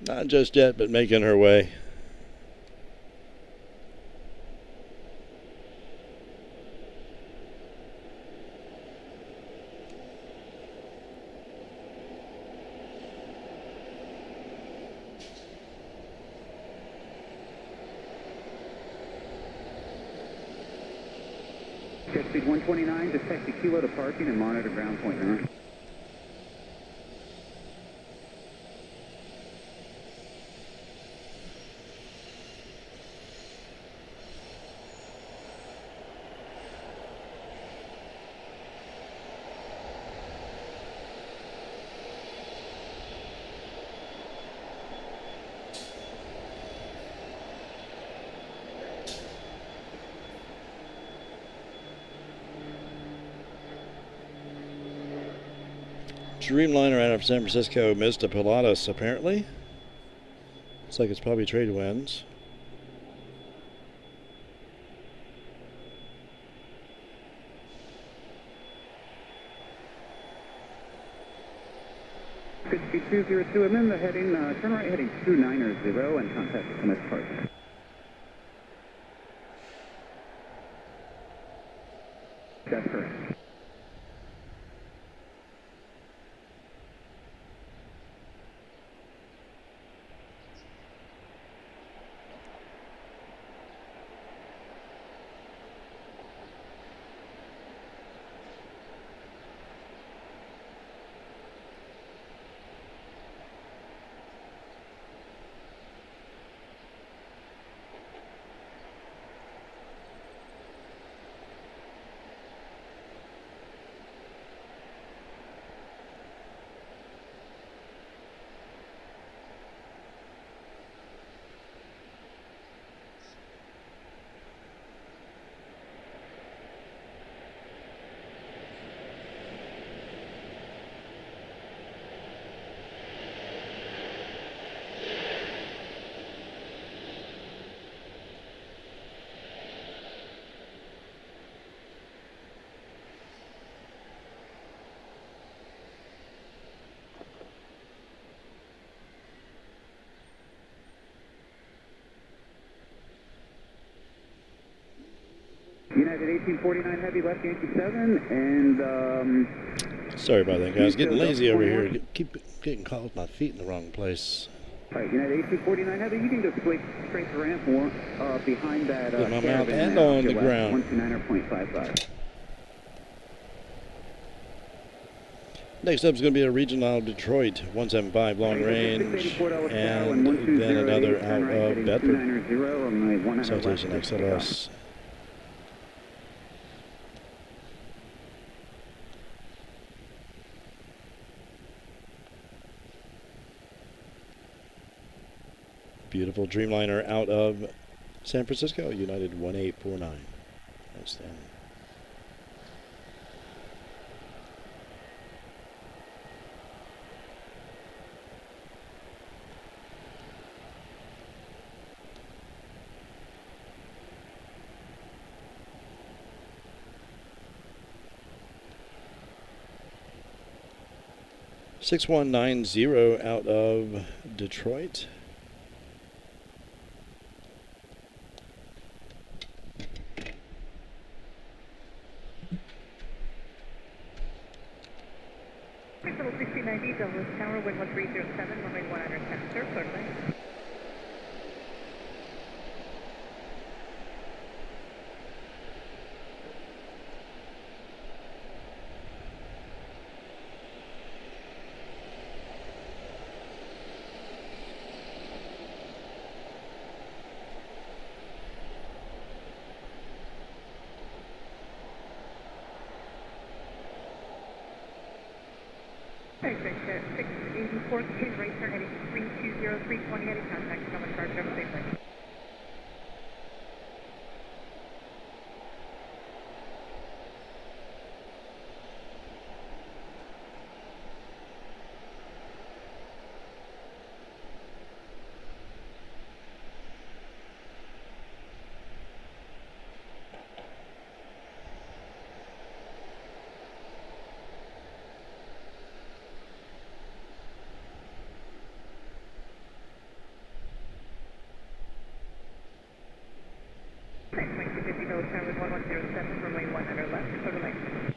Not just yet, but making her way. Jet speed 129, just taxi kilo to parking and monitor ground point 9. Dreamliner out of San Francisco missed a Pilatus, apparently. Looks like it's probably trade winds. Good speed 202, I'm in the heading, turn right heading 290 and contact the Smith Park. That's correct. United 1849 Heavy, left Yankee 7, and Sorry about that, guys. Getting lazy over here. Keep getting caught with my feet in the wrong place. all right, United 1849 Heavy, you can go straight to ramp one, behind that With my mouth caravan and there, on the your ground. 129.55. Next up is going to be a regional out of Detroit, 175 long range, and then another out of Bedford, Citation XLS. Beautiful Dreamliner out of San Francisco, United 1849. Outstanding. (6190) out of Detroit. Level 1690, Dulles Tower, wind 1307, runway 110, sir, clear to land. Exit 684, continue right turn heading 320, 320, heading contact, Summit Park, driver safely. Tower 1107, runway 100 left, clear to land.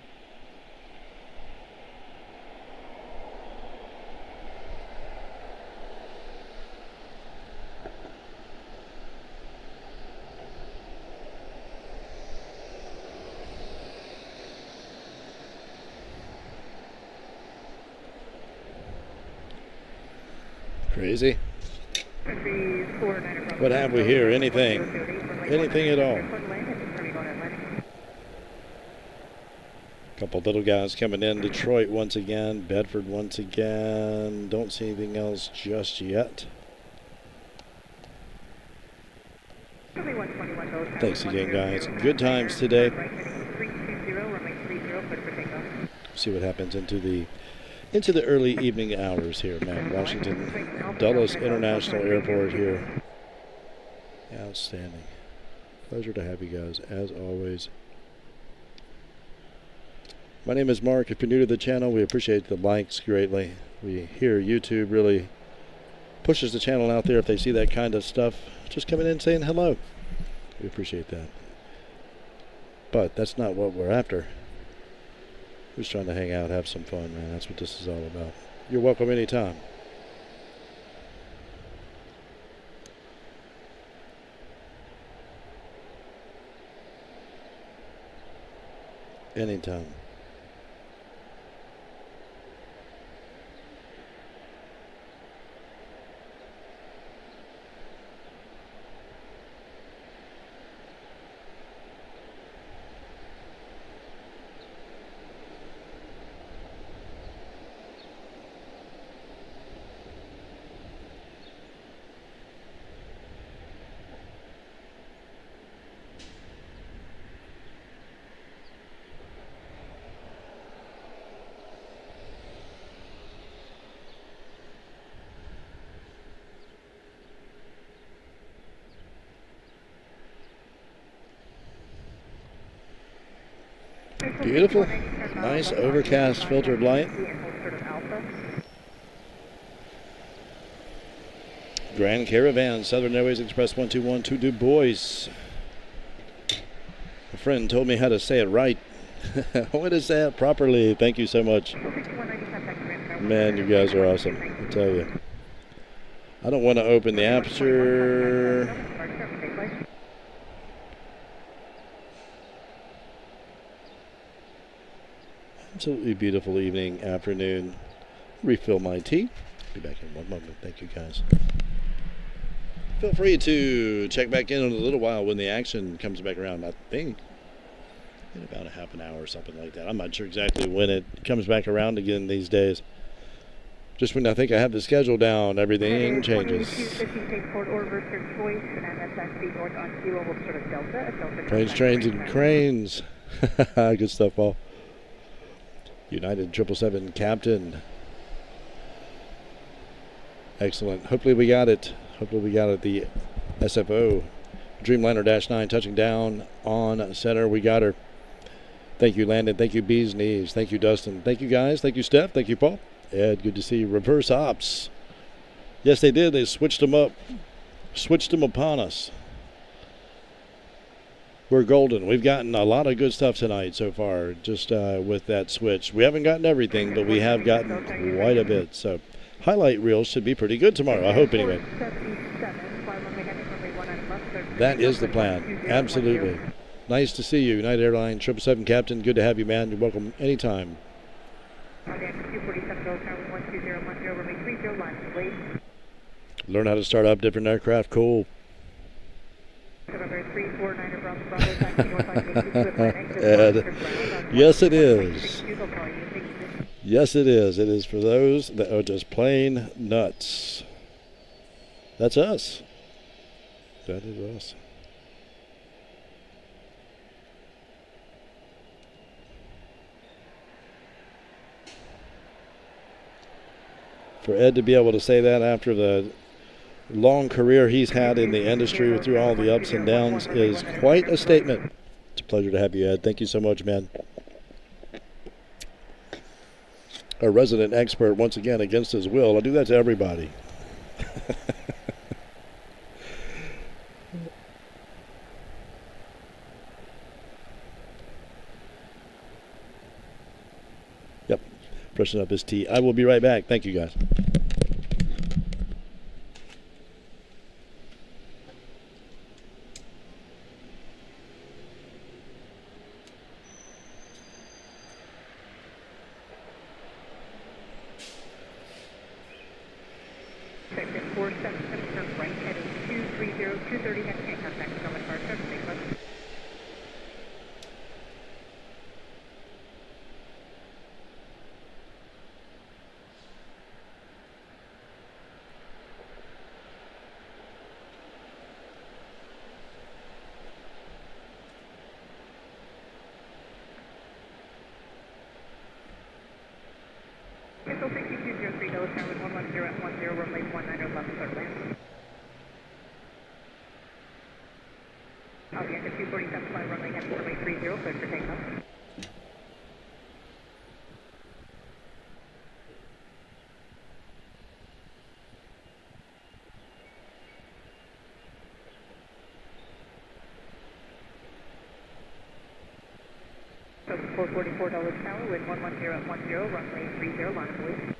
Crazy. What have we here? Anything? Anything at all? Couple little guys coming in. Detroit once again. Bedford once again. Don't see anything else just yet. Thanks again, guys. Good times today. See what happens into the into the early evening hours here, man. Washington Dulles International Airport here. Outstanding. Pleasure to have you guys, as always. My name is Mark. If you're new to the channel, we appreciate the likes greatly. We hear YouTube really pushes the channel out there if they see that kind of stuff. Just coming in saying hello. We appreciate that. But that's not what we're after. We're just trying to hang out, have some fun, man. That's what this is all about. You're welcome anytime. Anytime. Beautiful, nice overcast filtered light. Grand Caravan, Southern Airways Express 121 to Du Bois. A friend told me how to say it right. I want to say it properly. Thank you so much. Man, you guys are awesome. I tell you. I don't want to open the aperture. Absolutely beautiful evening, afternoon. Refill my tea. Be back in one moment. Thank you, guys. Feel free to check back in a little while when the action comes back around. I think in about a half an hour or something like that. I'm not sure exactly when it comes back around again these days. Just when I think I have the schedule down, everything changes. Planes, trains, and cranes. Good stuff, Paul. United 777 Captain. Excellent. Hopefully we got it. The SFO Dreamliner-9 touching down on center. We got her. Thank you, Landon. Thank you, Bees Knees. Thank you, Dustin. Thank you, guys. Thank you, Steph. Thank you, Paul. Ed, good to see you. Reverse ops. Yes, they did. They switched them up. Switched them upon us. We're golden. We've gotten a lot of good stuff tonight so far, just with that switch. We haven't gotten everything, but we have gotten quite a bit. So highlight reels should be pretty good tomorrow, I hope anyway. That is the plan. Absolutely. Nice to see you, United Airlines 777 Captain. Good to have you, man. You're welcome anytime. Learn how to start up different aircraft. Cool. Ed. Yes, it is. Yes, it is. It is for those that are just plain nuts. That's us. That is us. For Ed to be able to say that after the long career he's had in the industry through all the ups and downs is quite a statement. It's a pleasure to have you, Ed. Thank you so much, man. A resident expert, once again, against his will. I do that to everybody. Yep, freshen up his tea. I will be right back. Thank you, guys. Dulles, Tower with 110 at 10, runway 19 left, clear to land. Aviation 247, fly runway heavy, runway 30, clear for takeoff. So 444 Dulles Tower with 110 at 10, runway 30, line of police.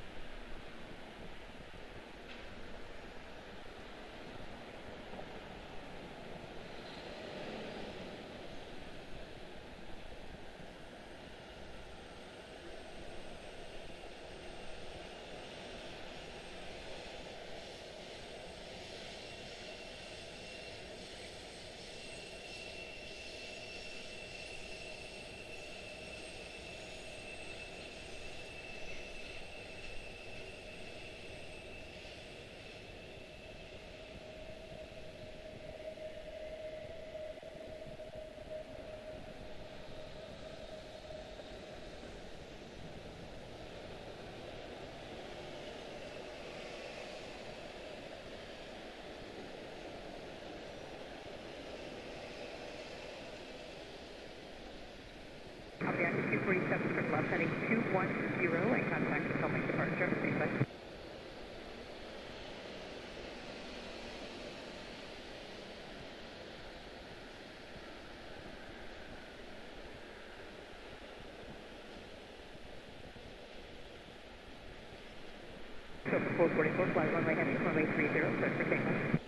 Aviation 247 from left, heading 210 and contact the Pelming departure. Same side. So 444, fly runway heavy, runway 30, clear for takeoff.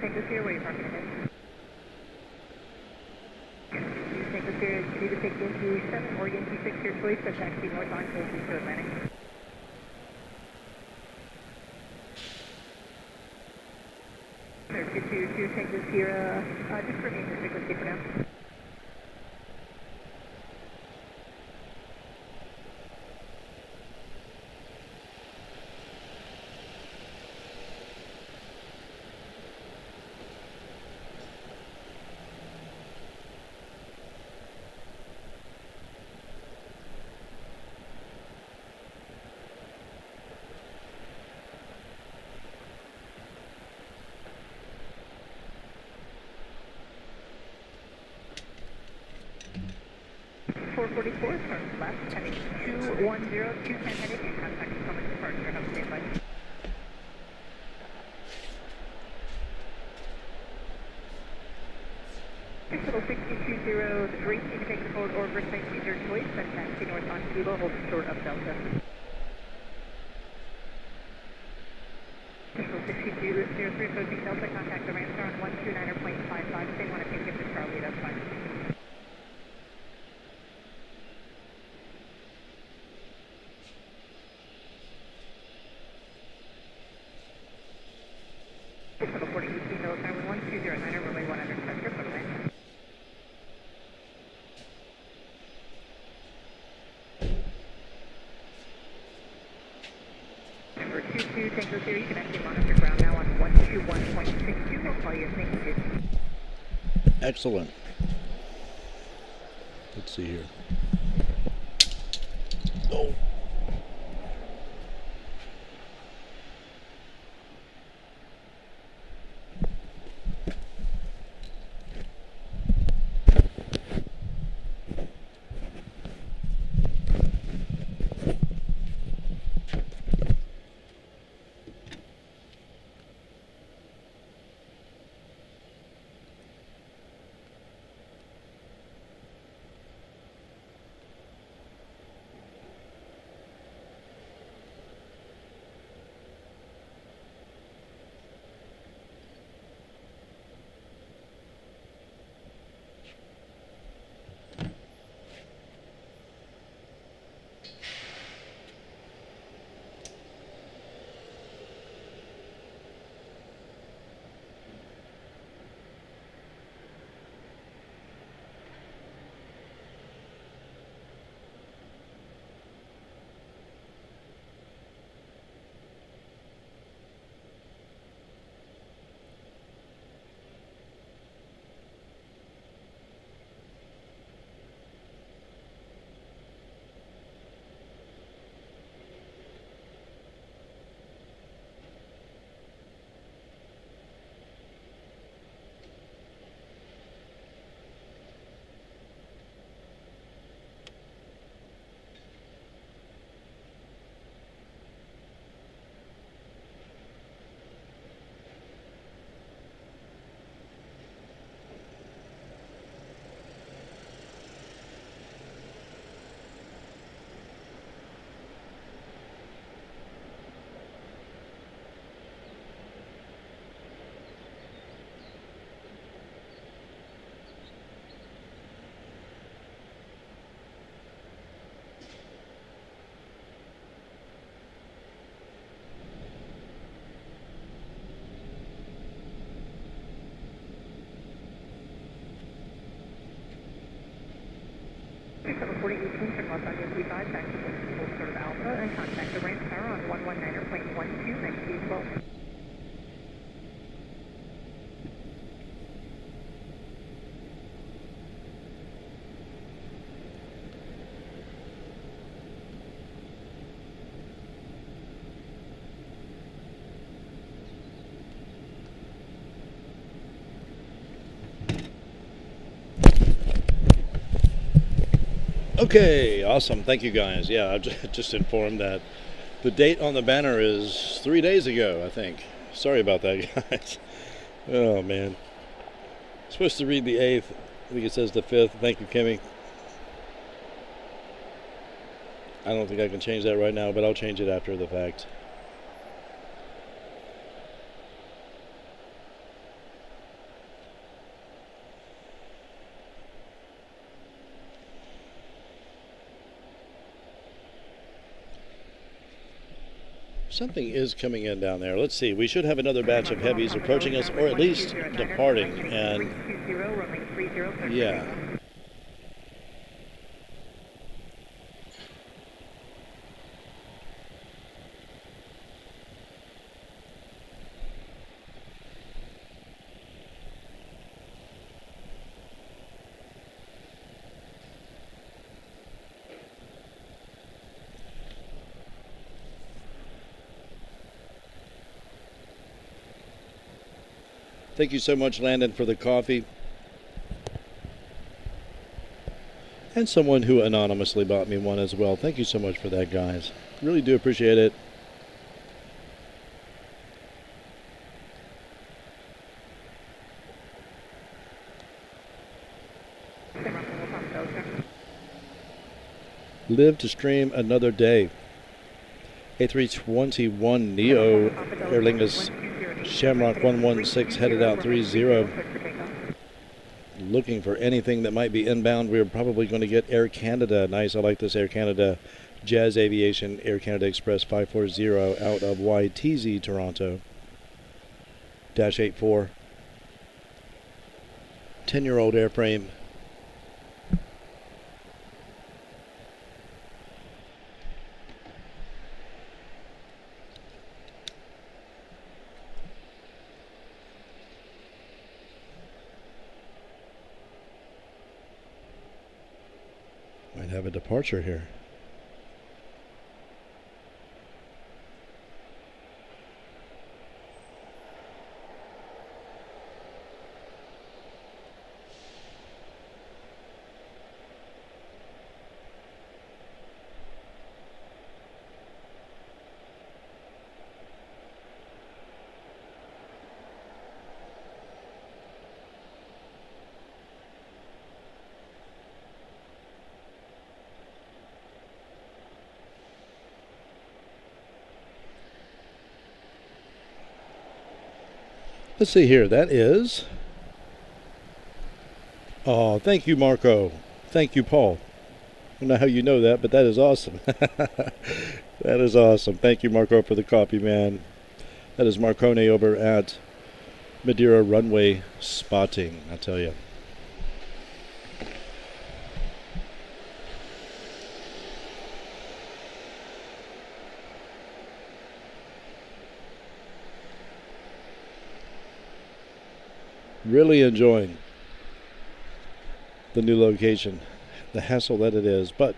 Take this here, where are you parking again? You take this here, you either take Yankee 7 or Yankee 6 your choice, but taxi north on Yankee to Atlantic. Sir, 222, take this here, just remain the frequency for now. .444, turn left, heading 210, 210 heading, and contact the Pelming departure. Have a safe flight. Little 620, the drink, you can take the forward or reverse side, choose your choice, then taxi north on Kilo, hold short of Delta. Little 620, approaching Delta, contact the Ramstar on 129.55, if they want to take it to Charlie, that's fine. Total 40 18 Dulles Tower 1209, runway 100, center, for land. Number 22, Tango Zero, you can actually monitor ground now on 121.62. We'll call you. Thank you. Excellent. Let's see here. Oh. 74018, turn left on USB 5, back to full sort of Alpha, and contact the ramp tower on 119.12, next to 12. Okay, awesome. Thank you guys. Yeah, I just informed that the date on the banner is 3 days ago, I think. Sorry about that, guys. Oh, man. Supposed to read the 8th. I think it says the 5th. Thank you, Kimmy. I don't think I can change that right now, but I'll change it after the fact. Something is coming in down there. Let's see. We should have another batch of heavies approaching us, or at least departing. And yeah. Thank you so much, Landon, for the coffee. And someone who anonymously bought me one as well. Thank you so much for that, guys. Really do appreciate it. Live to stream another day. A321 Neo Aer Lingus Shamrock 116 headed out 30. Looking for anything that might be inbound. We're probably going to get Air Canada. Nice, I like this Air Canada. Jazz Aviation Air Canada Express 540 out of YTZ Toronto. Dash 84. 10-year-old airframe. Might have a departure here. Let's see here. That is... Oh, thank you, Marco. Thank you, Paul. I don't know how you know that, but that is awesome. That is awesome. Thank you, Marco, for the copy, man. That is Marcone over at Madeira Runway Spotting, I tell you. Really enjoying the new location, the hassle that it is, but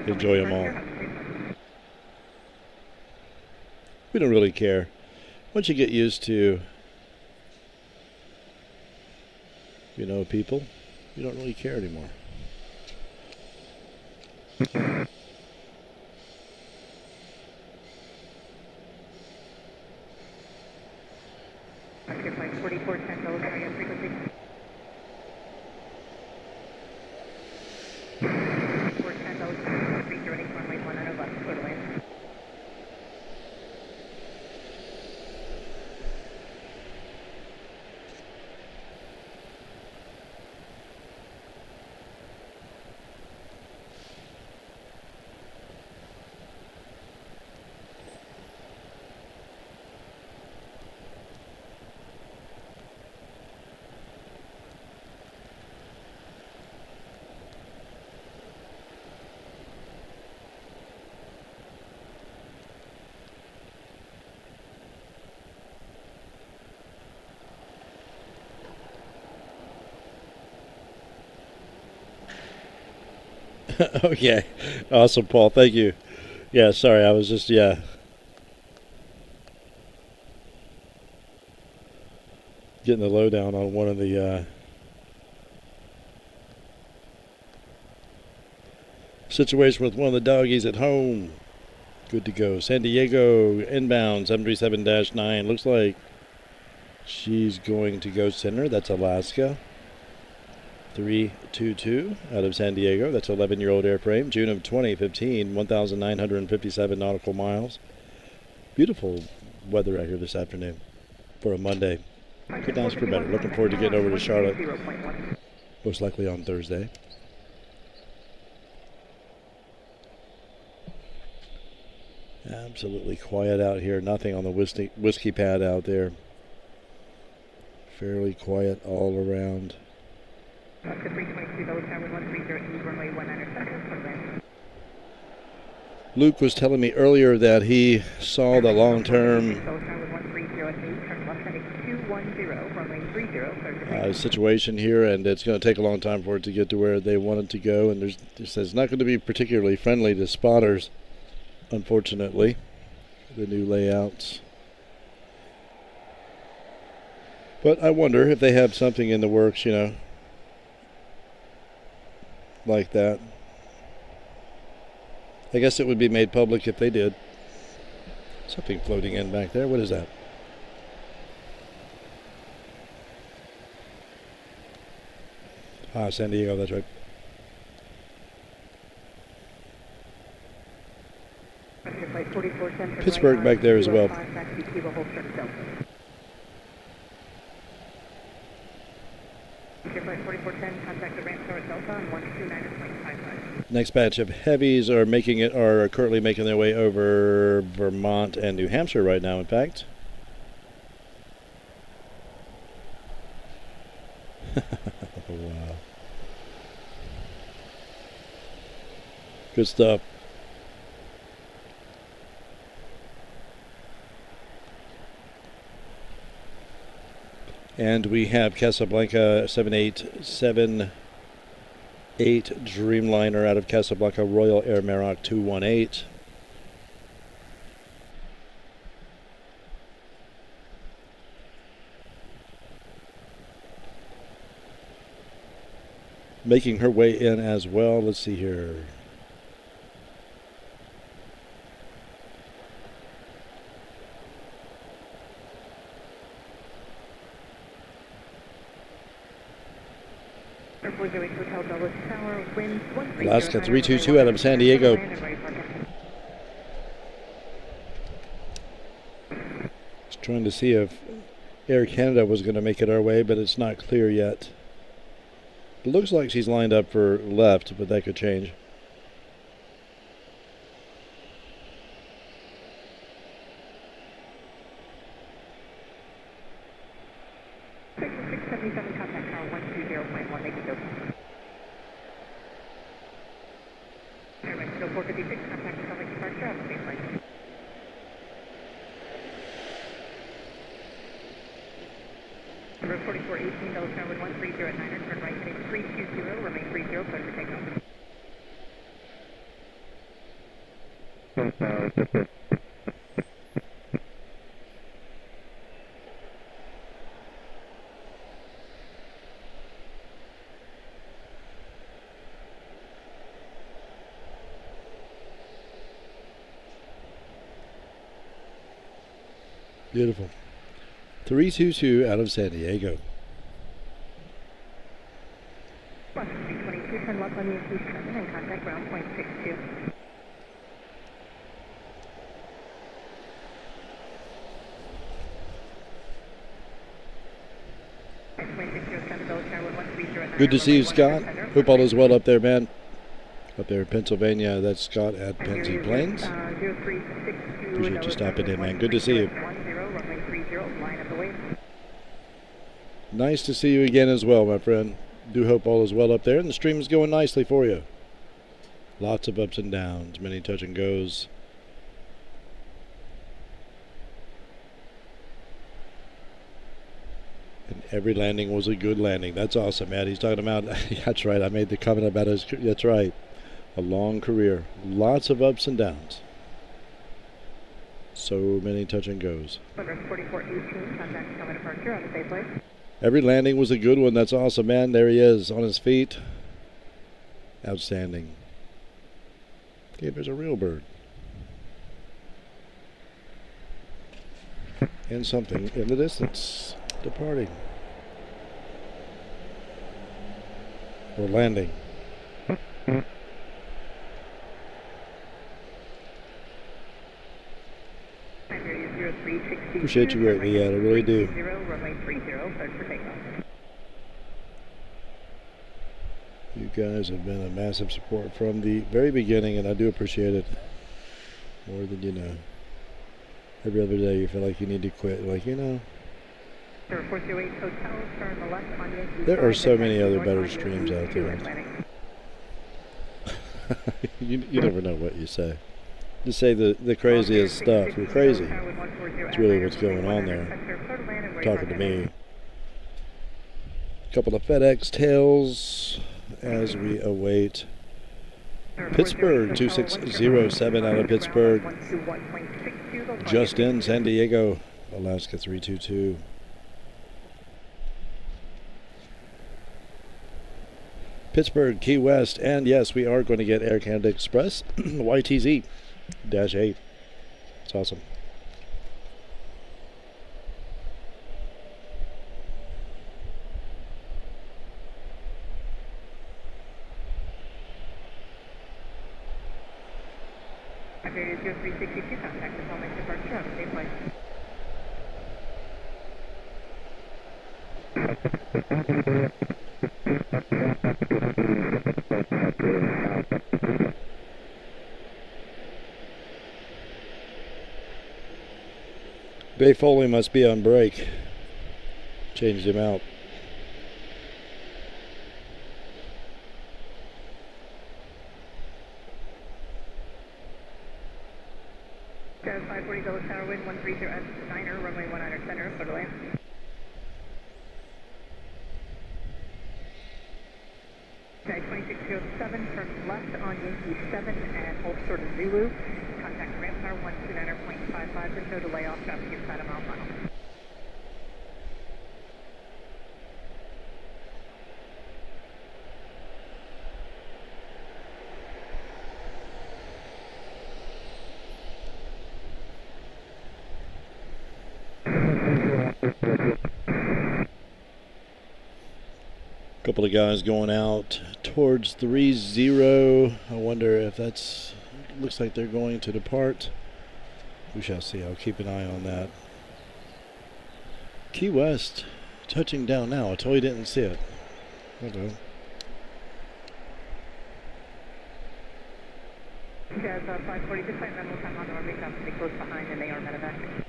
enjoy them all. We don't really care. Once you get used to, you know, people, you don't really care anymore. Okay. Awesome, Paul. Thank you. Yeah, sorry. I was just, getting the lowdown on one of the situation with one of the doggies at home. Good to go. San Diego inbound 737-9. Looks like she's going to go center. That's Alaska. 322 out of San Diego. That's an 11-year-old airframe. June of 2015, 1,957 nautical miles. Beautiful weather out here this afternoon for a Monday. Good times for better. Looking forward to getting over to Charlotte, most likely on Thursday. Absolutely quiet out here. Nothing on the whiskey pad out there. Fairly quiet all around. Luke was telling me earlier that he saw the long-term situation here, and it's going to take a long time for it to get to where they want it to go. And it's not going to be particularly friendly to spotters, unfortunately, the new layouts. But I wonder if they have something in the works, like that. I guess it would be made public if they did. Something floating in back there. What is that? San Diego, that's right. Pittsburgh back there as well. Next batch of heavies are currently making their way over Vermont and New Hampshire right now, in fact. Wow. Good stuff. And we have Casablanca 7878 Dreamliner out of Casablanca, Royal Air Maroc 218. Making her way in as well. Let's see here. Alaska 322 out of San Diego. Just trying to see if Air Canada was going to make it our way, but it's not clear yet. It looks like she's lined up for left, but that could change. Beautiful. 322 out of San Diego. Good to see you, Scott. Hope all is well up there, man. Up there in Pennsylvania. That's Scott at Pennsy Plains. Appreciate you stopping in, man. Good to see you. Nice to see you again as well, my friend. Do hope all is well up there, and the stream is going nicely for you. Lots of ups and downs, many touch and goes. And every landing was a good landing. That's awesome, Matt. He's talking about, that's right, I made the comment about his, that's right. A long career. Lots of ups and downs. So many touch and goes. 4418, contact coming departure on the safe way. Every landing was a good one. That's awesome, man. There he is on his feet. Outstanding. Okay, there's a real bird. And something in the distance. Departing. Or landing. Appreciate you greatly, Ed. I really do. You guys have been a massive support from the very beginning, and I do appreciate it more than you know. Every other day you feel like you need to quit. Like, you know. There are so many other better streams out there. you never know what you say. Just say the craziest stuff. You're crazy. That's really what's going on there. Talking to me. A couple of FedEx tails as we await Pittsburgh 2607 out of Pittsburgh. Just in San Diego, Alaska 322. Pittsburgh, Key West, and yes, we are going to get Air Canada Express YTZ-8. It's awesome. Iberia 0362, contact the Helmet departure on the safe way. Bay Foley must be on break. Changed him out. Jazz 540 Dulles Tower, wind 130 at Niner, runway 19 center, clear to land. Sky 2607, turn left on Yankee 7 and hold short of Zulu. Contact ramp power 129.55, there's no delay off traffic inside a mile final. Couple of guys going out towards 30. I wonder if that's, looks like they're going to depart. We shall see. I'll keep an eye on that. Key West touching down now. I totally didn't see it. Hello. Jazz 540, just find rental time on the runway, stop pretty close behind, and they are medevac.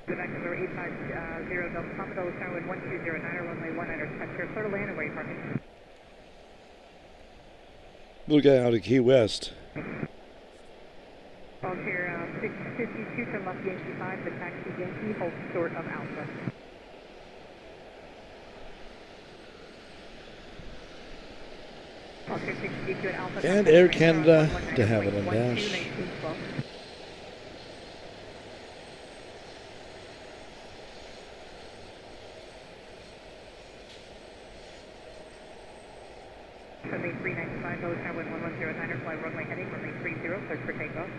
Medevac number 850 Delta Papa Dulles Tower, wind 1209, runway 19 center, clear to land, and where are you parking? Little guy out of Key West. Volunteer 652, turn left Yankee 5, the taxi Yankee, hold short of Alpha. Volunteer 652 at Alpha. And Air Canada to have it on dash. Runway 395, Dulles Tower, wind 1109, fly runway heading, runway 30, clear for takeoff.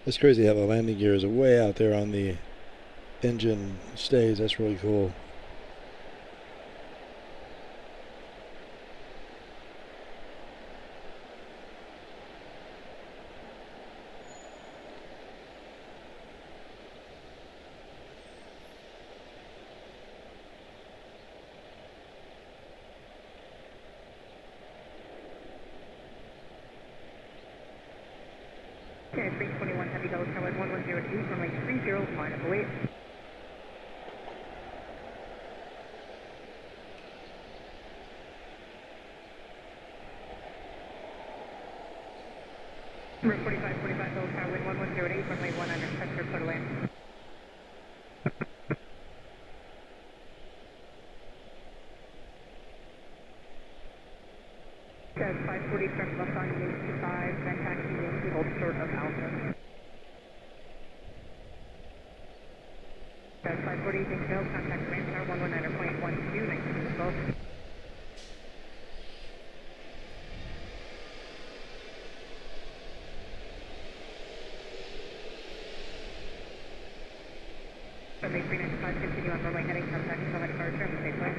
It's crazy how the landing gear is way out there on the engine stays. That's really cool. Okay, 321 Heavy Dulles Tower, 1108, runway 30, line up await. Number 4545 Bill Tower, wind 1108, runway 19, center, clear to land. Says 540 from left on Yankee 5, then taxi Yankee, hold short of Alpha. Says 540, Yankee Bill, contact ramp tower 119.12, 19 Runway 395, continue on runway heading, contact Summit departure on the same way.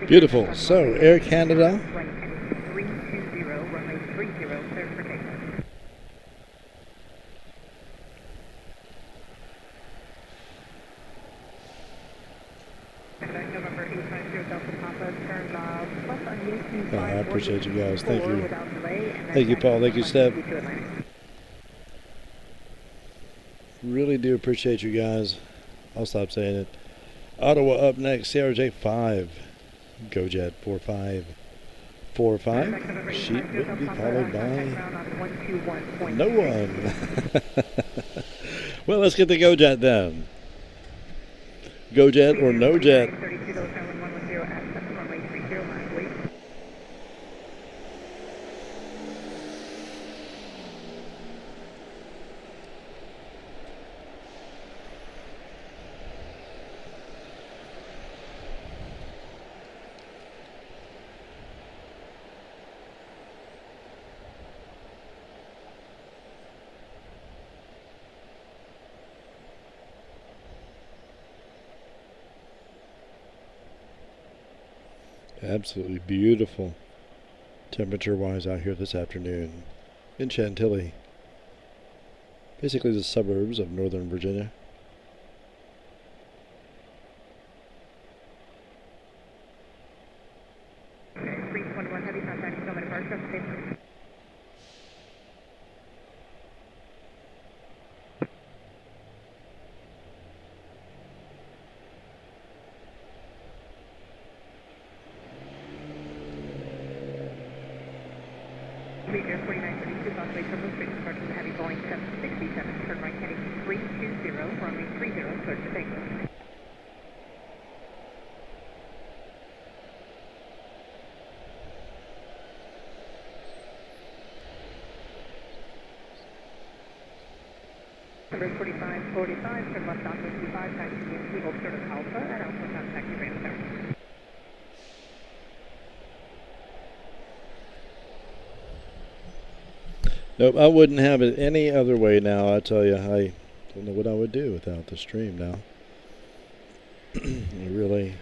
Beautiful. So, Air Canada. 320, runway 30, cleared for takeoff. November 850 Delta Papa, turn left on Yankee 5. I appreciate you guys. Thank you. Without delay, and Thank you, Paul. Thank you, Steph. to Atlantic. Really do appreciate you guys. I'll stop saying it. Ottawa up next, CRJ 5. GoJet 4545. Sheep will be followed by no one. Well, let's get the GoJet then. GoJet or no jet. Absolutely beautiful temperature-wise out here this afternoon in Chantilly, basically the suburbs of Northern Virginia. Okay, 321 heavy contact, Summit departure, safe. Air 4932, Bosway Triple Six, departure from heavy Boeing 767, turn right heading 320, runway 30, cleared for takeoff. Number 4545, turn left on Yankee 5, taxi Yankee, hold short of Alpha, and Alpha contact your ramp tower. Nope, I wouldn't have it any other way now. I tell you, I don't know what I would do without the stream now. Really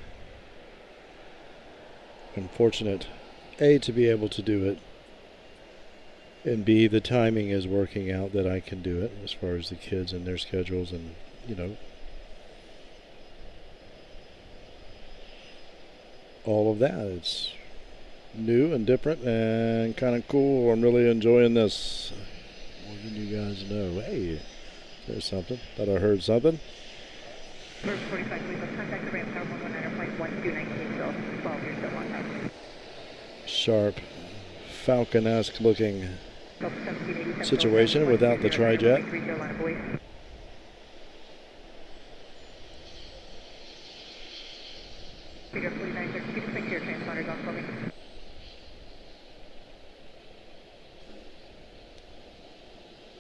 unfortunate, A, to be able to do it, and B, the timing is working out that I can do it as far as the kids and their schedules and, you know, all of that. It's new and different and kind of cool. I'm really enjoying this. Letting you guys know. Hey, there's something. Thought I heard something. Number 45, please contact the ramp tower 119.1219, so 12 years still on time. Sharp, Falcon-esque looking situation without the tri-jet. Figure 4930, keep the your transponders on for me.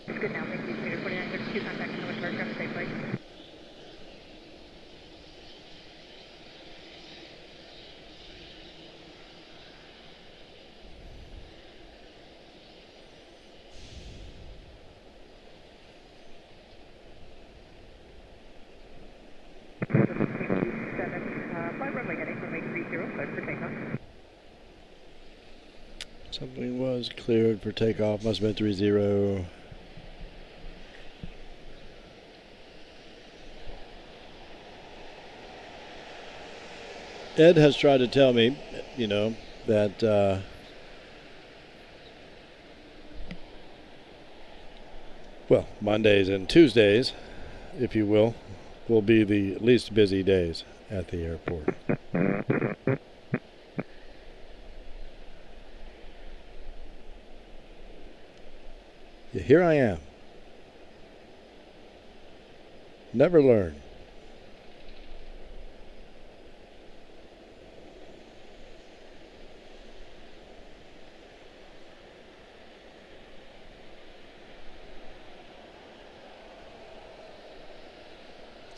It's good now, thank you. Figure 4932, contact Summit departure, have a safe flight. 130, cleared for takeoff. Something was cleared for takeoff. Must have been 30. Ed has tried to tell me, that Mondays and Tuesdays, if you will be the least busy days at the airport. Yeah, here I am. Never learn.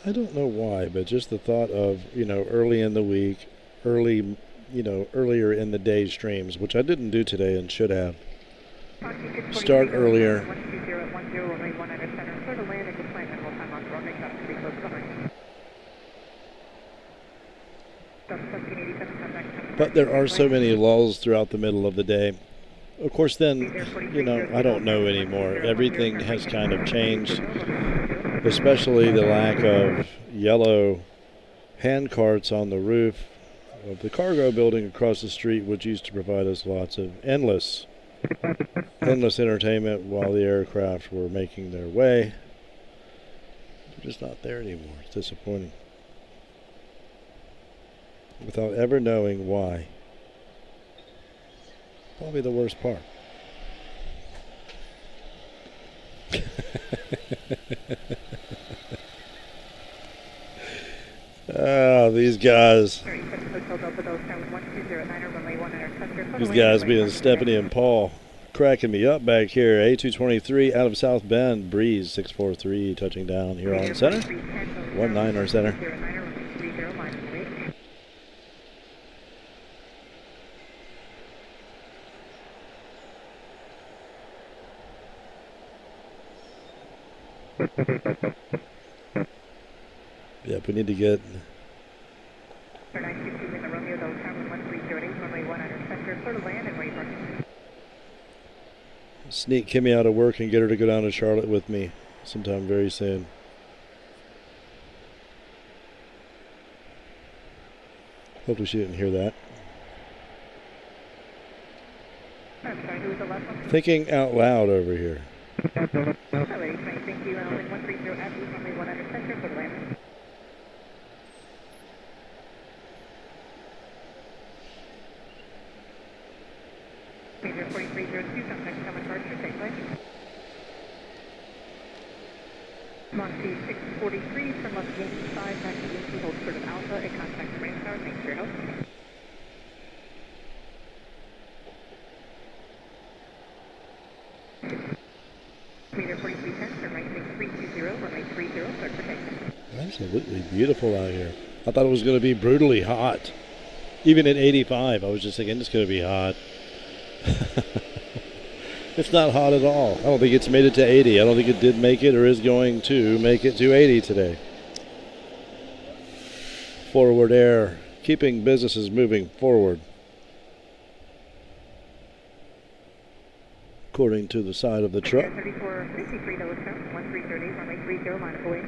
I don't know why, but just the thought of, early in the week, earlier in the day streams, which I didn't do today and should have. Start earlier. But there are so many lulls throughout the middle of the day. Of course, then, I don't know anymore. Everything has kind of changed, especially the lack of yellow hand carts on the roof of the cargo building across the street, which used to provide us lots of endless entertainment while the aircraft were making their way. They're just not there anymore. It's disappointing. Without ever knowing why. Probably the worst part. These guys. These guys being Stephanie and Paul. Cracking me up back here. A223 out of South Bend. Breeze 643 touching down here on center. 19 center. Yep, we need to get sneak Kimmy out of work and get her to go down to Charlotte with me sometime very soon. Hopefully she didn't hear that. I'm sorry, who was the last one? Thinking out loud over here. Thank you, Alvin 130 at runway 100 center for the landing. Major 4302, contact common departure, takeaway. Monty 643 from Los Yankee 5, back to Yankee, hold short of Alpha, and contact the ramp tower, thanks for your help. Meter 4310, turn right, take 320, runway 30, start for takeoff. Absolutely beautiful out here. I thought it was going to be brutally hot. Even at 85, I was just thinking it's going to be hot. It's not hot at all. I don't think it's made it to 80. I don't think it did make it or is going to make it to 80 today. Forward air, keeping businesses moving forward. According to the side of the truck. 3453, that was count. 1330, runway 30, line of away.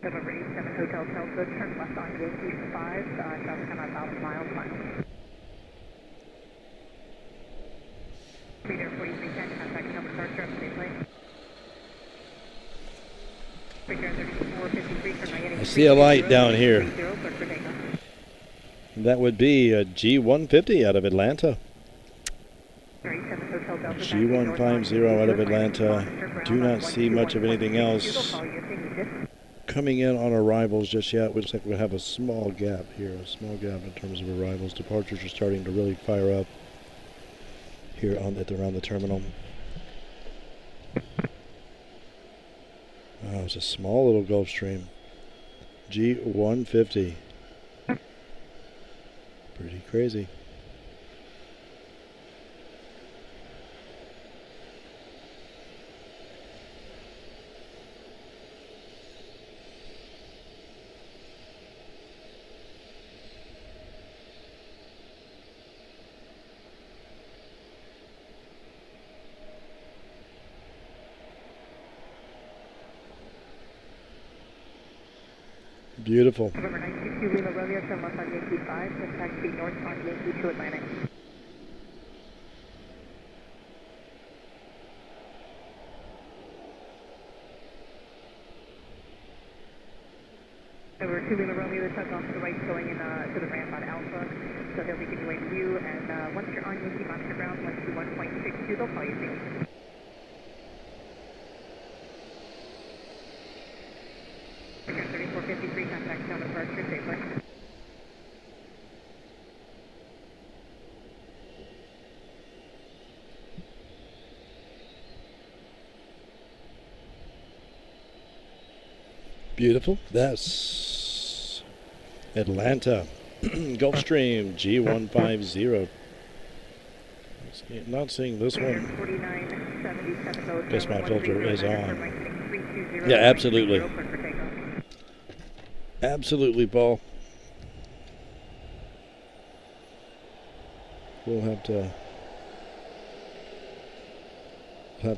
November 87 Hotel Telford, turn left on Yankee 5, south come about 1 mile final. Meter 4310, contact common departure up state lane. I see a light down here. That would be a G150 out of Atlanta. Hotel Delta. G150 out of Atlanta. Do not see much of anything else coming in on arrivals just yet. Looks like we'll have a small gap here, a small gap in terms of arrivals. Departures are starting to really fire up here around the terminal. Oh, it's a small little Gulfstream. G150. Pretty crazy. Beautiful. November 922 Lima Romeo, turn left on Yankee 5, to taxi north on Yankee 2 Atlantic. Over 2 Lima Romeo, the tug off to the right going in to the ramp on Alpha, so they'll be giving away to you, and once you're on Yankee Monster ground, 121.62, they'll call you soon. Figure 3453, contact down departure safely. Beautiful. That's Atlanta. Gulfstream G150. Not seeing this one. Guess my filter is on. Yeah, absolutely. Absolutely, Paul. We'll have to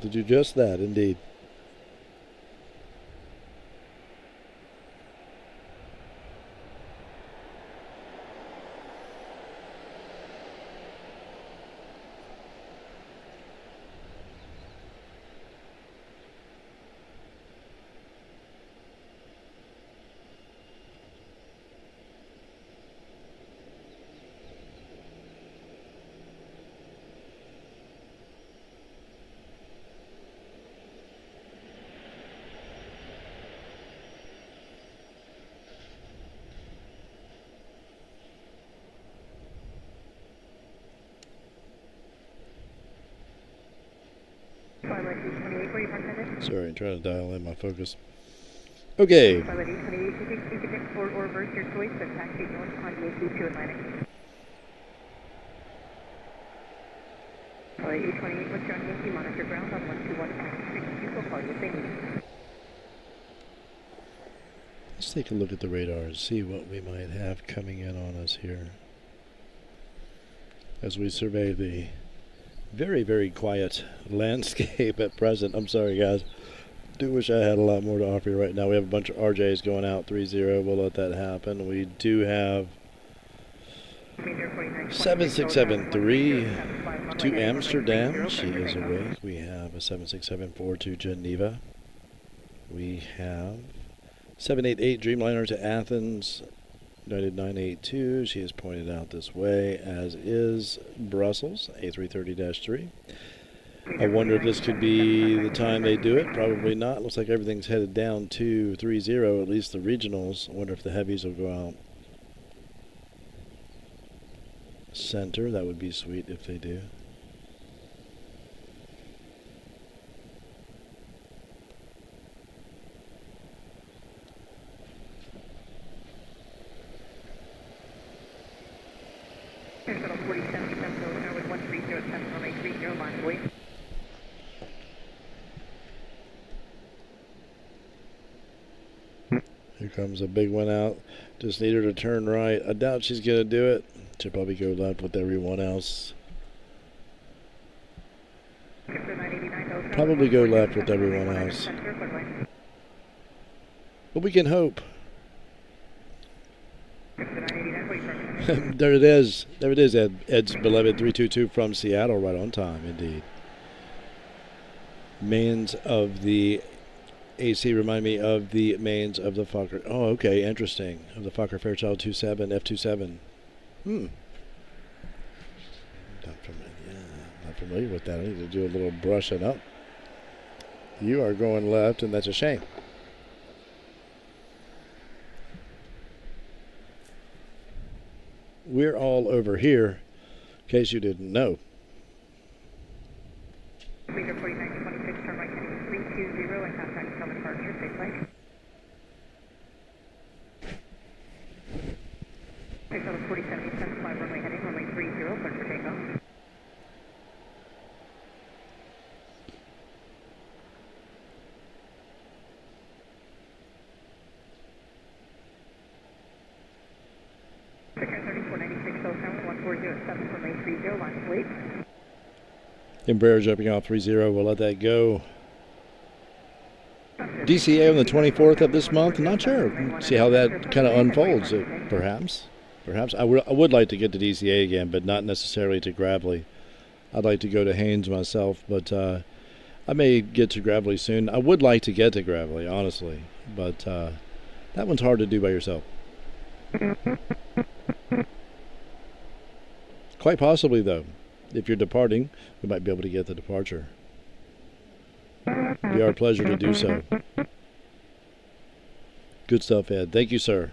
do just that, indeed. Sorry, I'm trying to dial in my focus. Okay. Pilot 828, you can export or reverse your choice, but taxi north on Yankee 2 Atlantic. Pilot 828, once you're on Yankee, monitor ground on 121.62, we'll call you if they need you. Let's take a look at the radar and see what we might have coming in on us here as we survey the very, very quiet landscape at present. I'm sorry, guys. Do wish I had a lot more to offer you right now. We have a bunch of RJs going out 3-0. We'll let that happen. We do have 7673 to Amsterdam. She is awake. We have a 7674 to Geneva. We have 788 Dreamliner to Athens. United 982, she is pointed out this way, as is Brussels, A330-3. I wonder if this could be the time they do it. Probably not. Looks like everything's headed down to 3-0, at least the regionals. I wonder if the heavies will go out center. That would be sweet if they do. Shuttle 4077, go Airwood 130, runway 30, line away. Here comes a big one out. Just need her to turn right. I doubt she's going to do it. She'll probably go left with everyone else. Probably go left with everyone else. But we can hope. There it is. There it is, Ed. Ed's beloved 322 from Seattle, right on time, indeed. Mains of the AC remind me of the mains of the Fokker. Oh, okay, interesting. Of the Fokker Fairchild 27, F27. Not not familiar with that. I need to do a little brushing up. You are going left, and that's a shame. We're all over here, in case you didn't know. Leader 4926, turn right heading 320 and contact from departure, safe flight. Take over 4077, fly runway heading, runway 30, clear for takeoff. Embraer jumping off 30, we'll let that go. DCA on the 24th of this month, not sure. See how that kind of unfolds. Perhaps I would like to get to DCA again, but not necessarily to Gravely. I'd like to go to Haynes myself, but I may get to Gravely soon. I would like to get to Gravely, honestly, but that one's hard to do by yourself. Quite possibly, though. If you're departing, we might be able to get the departure. It'd be our pleasure to do so. Good stuff, Ed. Thank you, sir.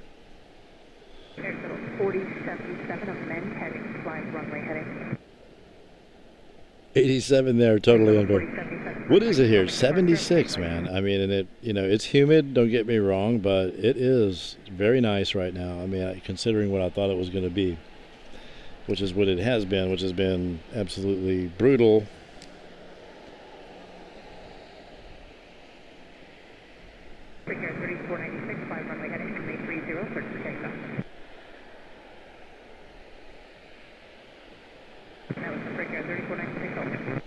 4077 of men heading, flying runway heading. 87 there, totally unfair. What is it here? 76, man. I mean, and it, it's humid, don't get me wrong, but it is very nice right now. I mean, considering what I thought it was going to be, which is what it has been, which has been absolutely brutal. Brickyard 3496, 5 runway heading, runway 30, search for takeoff. That was the Brickyard 3496, over.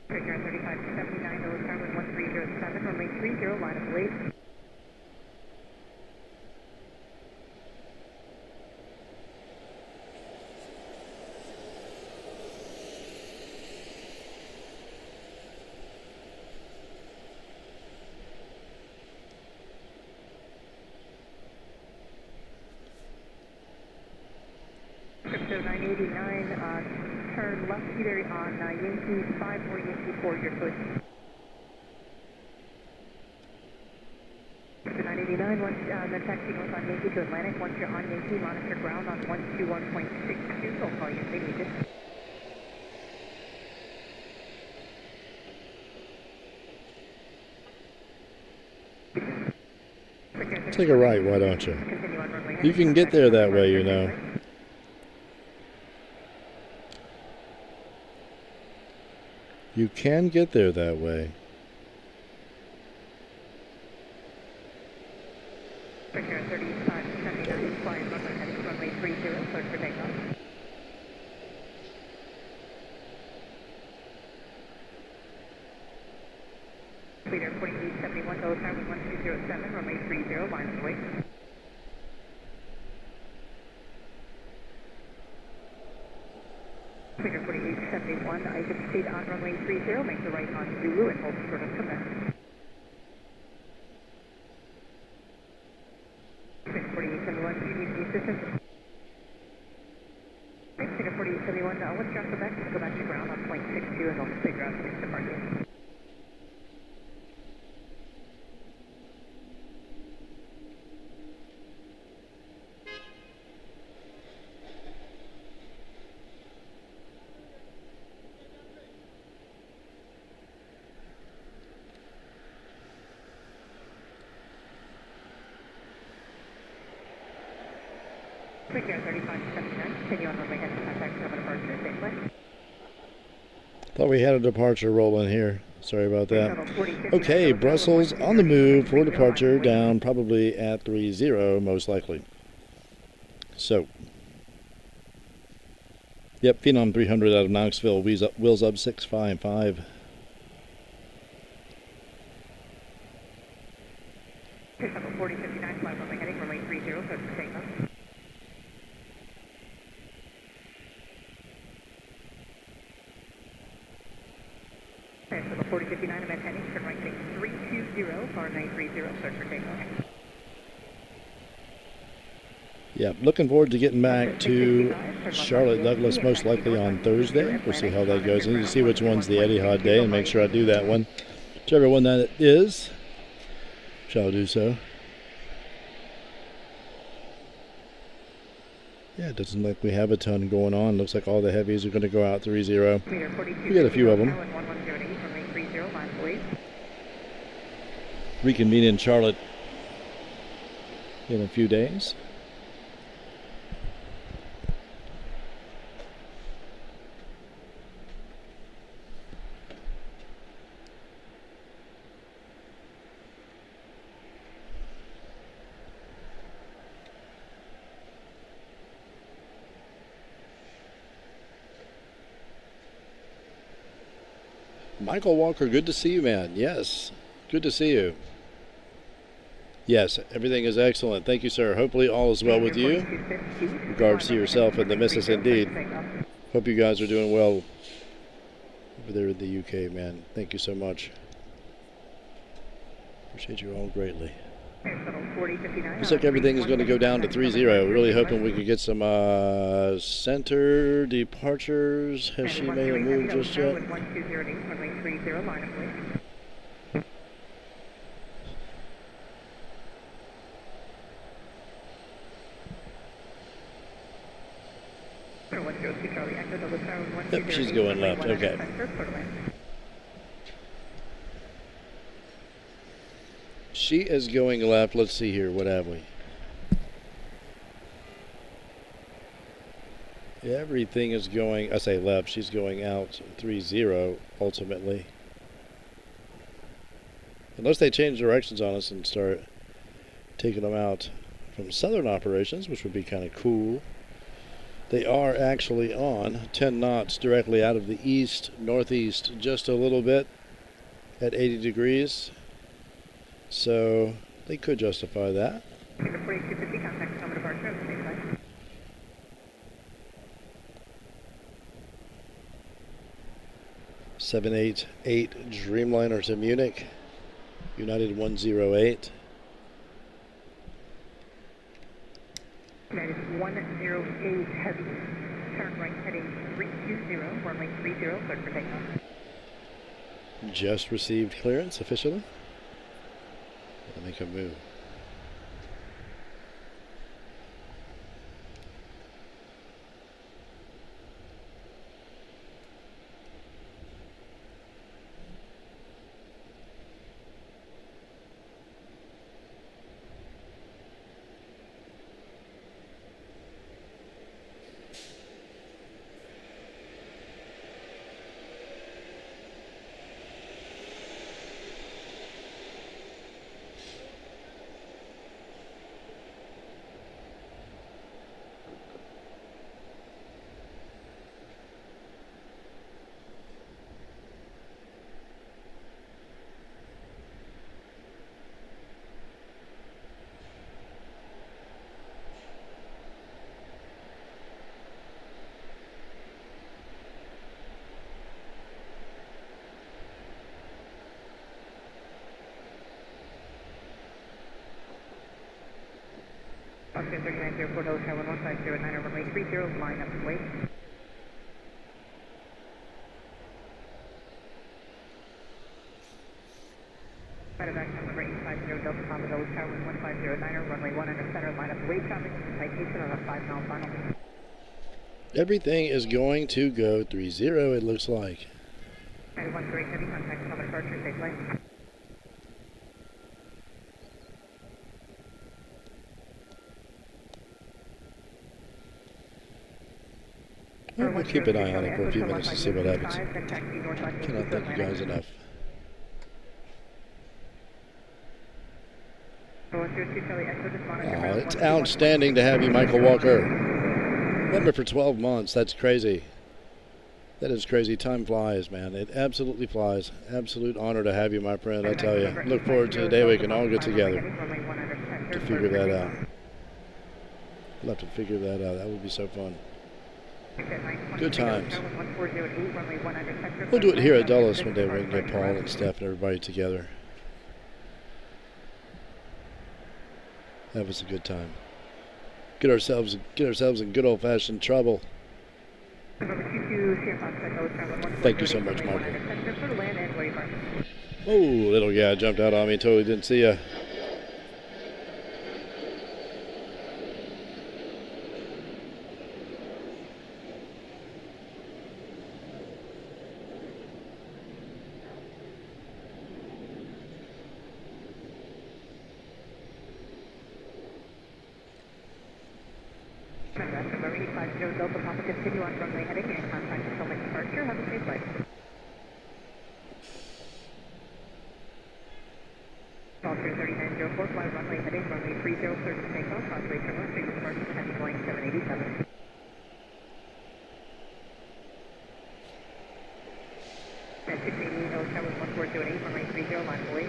Brickyard 3579, Lewis Tower 1307, runway 30, line of lead. Crypto 989, turn left either on Yankee 5 or Yankee 4, your choice. Crypto 989, once then taxi north on Yankee to Atlantic. Once you're on Yankee, monitor ground on 121.62. I'll call you if they need it. Take a right, why don't you? You can get there that way, You can get there that way. Brickyard 3579, flying runway heading, runway 30, cleared for takeoff. Leader 4871, Dulles Tower 1207, runway 30, line of way. Leader 4871, I can proceed on runway 30, make the right on Zulu and hold short of command. Leader 4871, do you need any assistance? Leader 4871, let's drop the back, go back to ground on point 62 and they'll figure out the next departure. Brickyard 3579, continue on runway heading, contact from departure, safe flight. Thought we had a departure rolling here. Sorry about that. Okay, Brussels on the move for departure, down probably at 30, most likely. So, yep, Phenom 300 out of Knoxville, wheels up 655. Pick up 4059, fly runway heading, runway 30, search for takeoff. Okay, so the 4059, I'm at heading, turn right heading 320, clear for takeoff. Yeah, looking forward to getting back to Charlotte Douglas most likely on Thursday. We'll see how that goes. I need to see which one's the Etihad day and make sure I do that one. Whichever one that is, shall do so. Yeah, it doesn't look like we have a ton going on. Looks like all the heavies are going to go out 3-0. We got a few of them. Reconvene in Charlotte in a few days. Michael Walker, good to see you, man. Yes, good to see you. Yes, everything is excellent. Thank you, sir. Hopefully all is well with you. Regards to yourself and the missus, indeed. Hope you guys are doing well over there in the UK, man. Thank you so much. Appreciate you all greatly. Looks like everything is going to go down to 3-0. Really hoping we could get some center departures. Has she made a move just yet? Yep, she's going left. Okay. She is going left. Let's see here. What have we? Everything is going, I say left. She's going out 3-0 ultimately. Unless they change directions on us and start taking them out from southern operations, which would be kind of cool. They are actually on 10 knots directly out of the east, northeast, just a little bit at 80 degrees. So they could justify that. 788 Dreamliner to Munich, United 108. United 108 heavy, turn right heading 320, runway 30, clear for takeoff. Just received clearance officially. I'll make a move. Oscar 39 Airport Hotel 11509, runway 30, line up and wait. Back on the range 50 Delta Papa Dulles Tower 1509, runway 1 under center, line up and wait traffic, citation on a 5-mile final. Everything is going to go 3-0, it looks like. 91 heavy contact on departure, safe lane. Well, we'll keep an eye on it for a few minutes to see what happens. Cannot thank you guys enough. It's outstanding to have you, Michael Walker. Member for 12 months. That's crazy. That is crazy. Time flies, man. It absolutely flies. Absolute honor to have you, my friend, I tell you. Look forward to the day we can all get together to figure that out. We'll have to figure that out. That would be so fun. Good times. We'll do it here at Dulles one day. We can get Paul and Steph and everybody together. That was a good time. Get ourselves in good old-fashioned trouble. Thank you so much, Michael. Oh, little guy jumped out on me. Totally didn't see ya. Continue on runway heading and contact until next departure. Have a safe flight. Call 3904, fly runway heading, runway 30, clear to takeoff, Osprey terminal, figure departure, heading Boeing 787. At 688, Nose Tower 1408, runway 30, line away.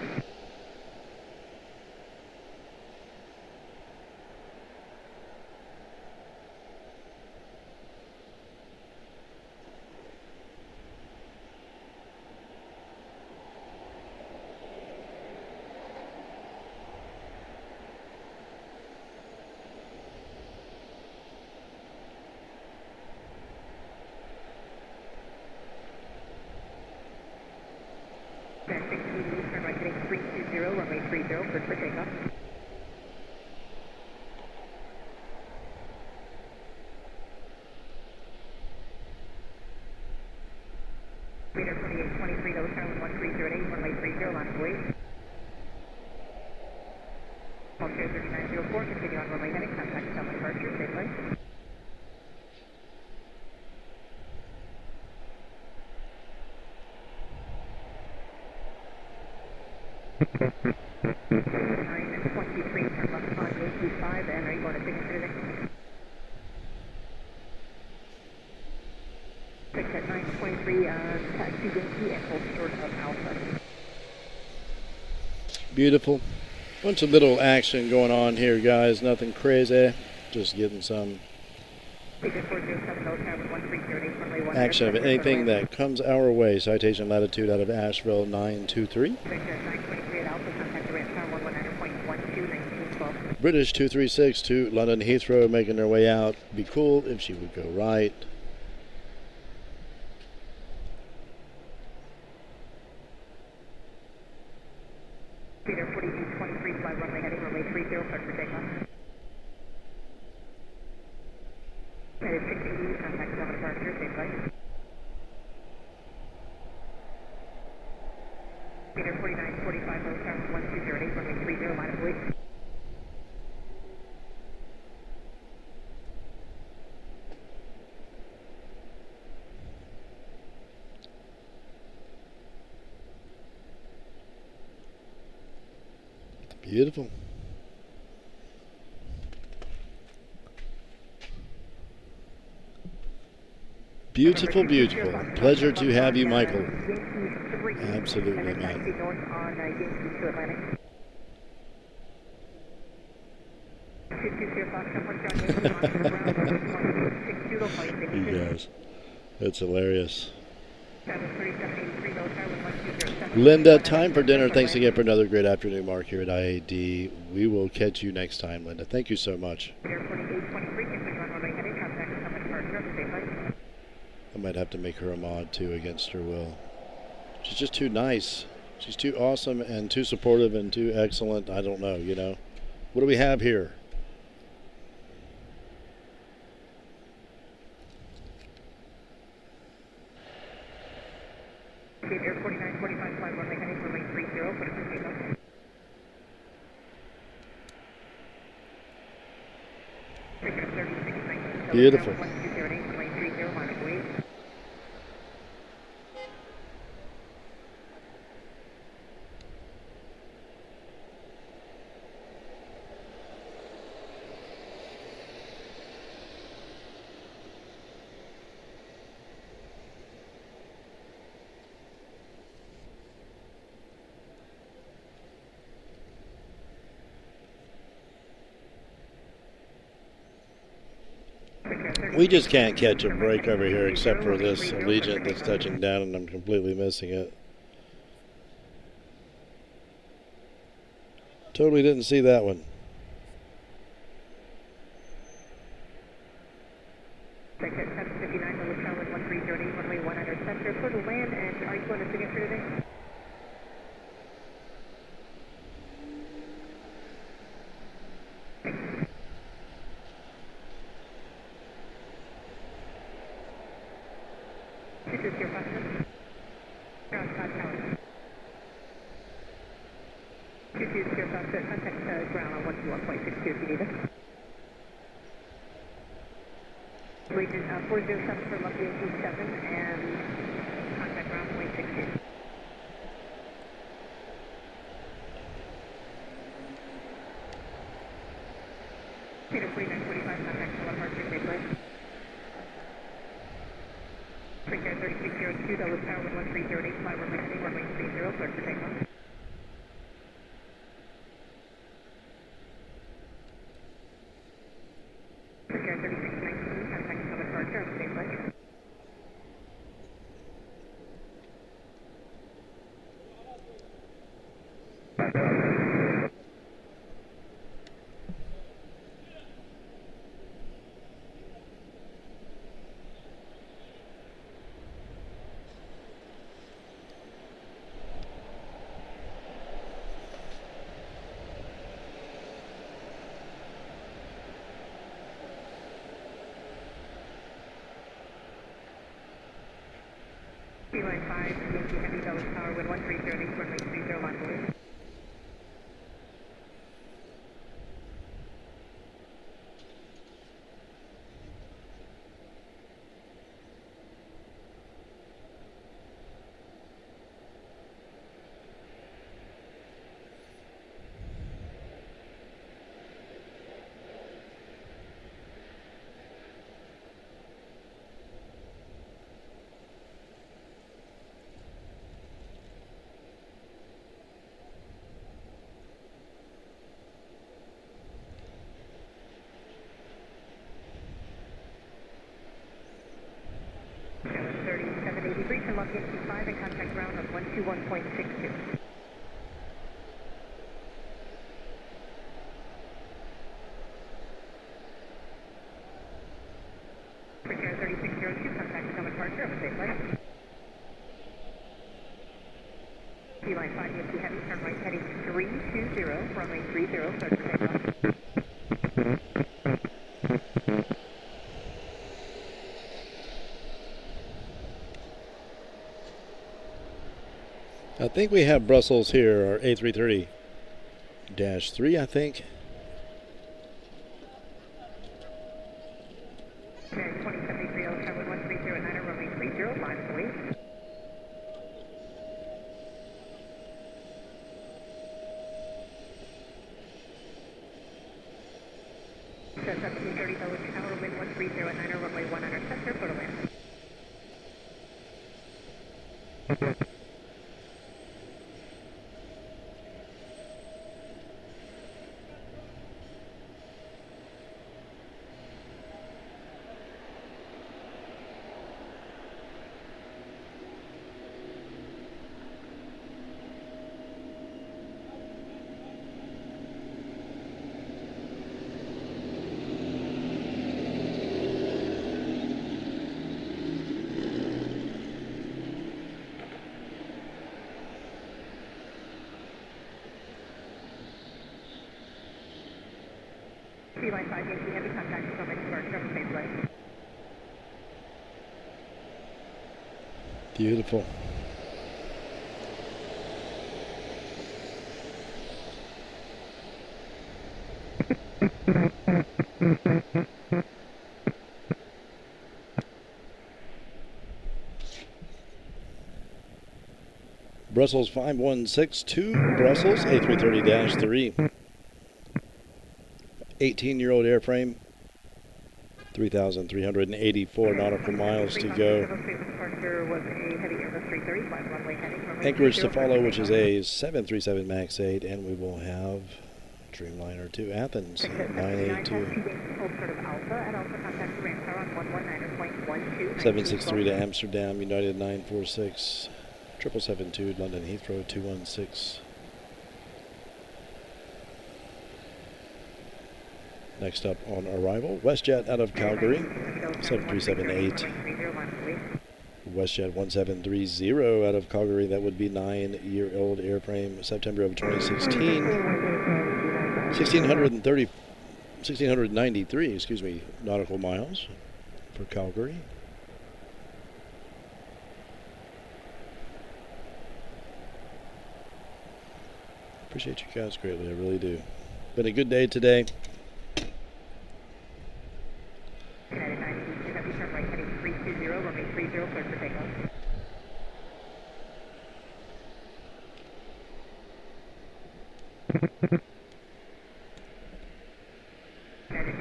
For takeoff. Radar 2823, Nose Tower 1308, runway 30, line of way. Call 3904, continue on runway heading, contact South departure, safe flight. And are you going to signature today? 6 at 923, taxi Yankee and hold short of Alpha. Beautiful. Bunch of little action going on here, guys. Nothing crazy. Just getting some action of anything that comes our way. Citation latitude out of Asheville 923. British 236 to London Heathrow, making their way out. Be cool if she would go right. Peter 4223, fly runway heading, runway 30, start for takeoff. Headed 680, contact South departure, safe flight. Peter 4945, Nose Tower 1208, runway 30, line of way. Beautiful. Beautiful, beautiful. Pleasure to have you, Michael. Absolutely, man. You guys, that's hilarious. Linda, time for dinner. Thanks again for another great afternoon, Mark, here at IAD. We will catch you next time, Linda. Thank you so much. I might have to make her a mod, too, against her will. She's just too nice. She's too awesome and too supportive and too excellent. I don't know, you know. What do we have here? Air 4945, fly runway heading, runway 30, put it for takeoff. Beautiful. We just can't catch a break over here except for this Allegiant that's touching down, and I'm completely missing it. Totally didn't see that one. Buster. Ground Scott Tower. 22 Sierra Buster, contact ground on 121.62 if you need us. Region 407 for Lucky 87 and contact ground 0.62. Peter 4945, contact Philip Archer, Gateway. Freaker 3602, Dulles Tower 1308, fly runway heading, runway 30, clear for takeoff. Freaker 3619, contact Philip Archer, Gateway. Line 5, Yankee Heavy, Dulles Tower, wind 1308, runway 30, line away. From Lucky 5 and contact ground on 121.62. Freaker 3602, contact Summit Parker, have a safe flight. Line 5, Yankee Heavy, turn right heading 320, runway 30, clear for takeoff. I think we have Brussels here, our A330-3, I think. Okay, 2073, Tower 1309, runway 30, line away. Set 1730, Dulles Tower, wind 1309, runway 100, center, photo land. Line 5, Yankee Heavy, contact Summit Parker, have a safe flight. Beautiful. Brussels 5162, Brussels A330-3. 18-year-old airframe, 3,384 nautical miles to go. Anchorage to follow, which is a 737 MAX 8, and we will have Dreamliner to Athens, 982. 763 to Amsterdam, United 946. 772, London Heathrow 216. Next up on arrival, WestJet out of Calgary, 7378. WestJet 1730 out of Calgary, that would be 9-year-old airframe, September of 2016. 1,693, nautical miles for Calgary. Appreciate you guys greatly, I really do. Been a good day today. United 982 Heavy, turn right heading 320, runway 30, clear for takeoff.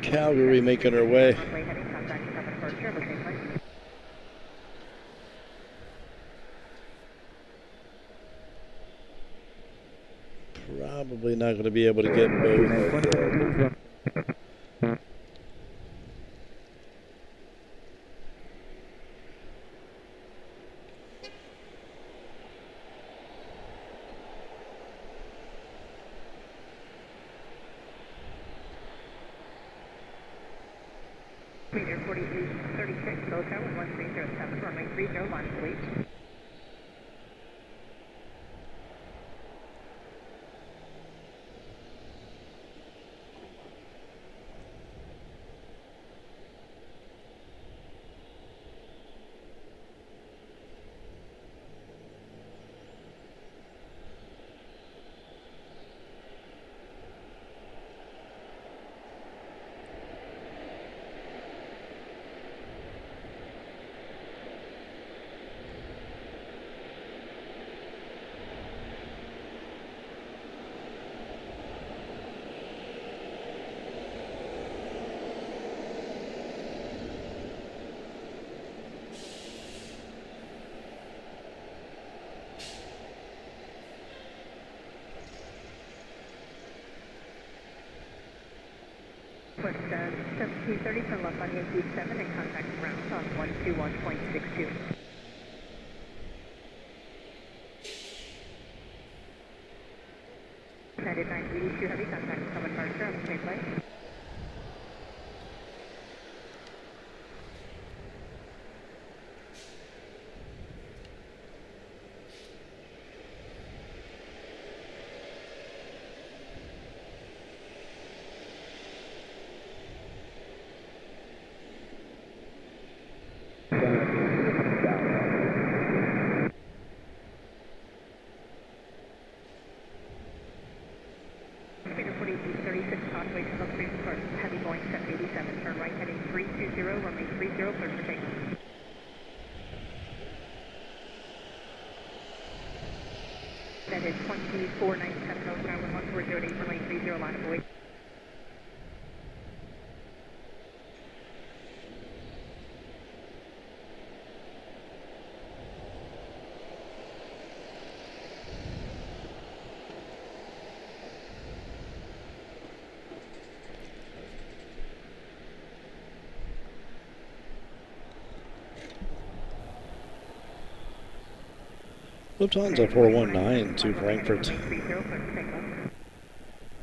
Calgary making her way. Runway heading contact 7 departure, have a safe flight. Probably not going to be able to get both. Meter 4836, Bill Tower 1307, runway 30, launch please. Request 1730 from left on Yankee 7 and contact ground on 121.62. United 982 Heavy, contact 7 departure on the same flight. Speeder 4836, pathway to Look for Heavy Boeing 787, turn right heading 320, runway 30, clear for takeoff. That is 2497, Tower 1408, runway 30, line of await. Lufthansa 419 to Frankfurt.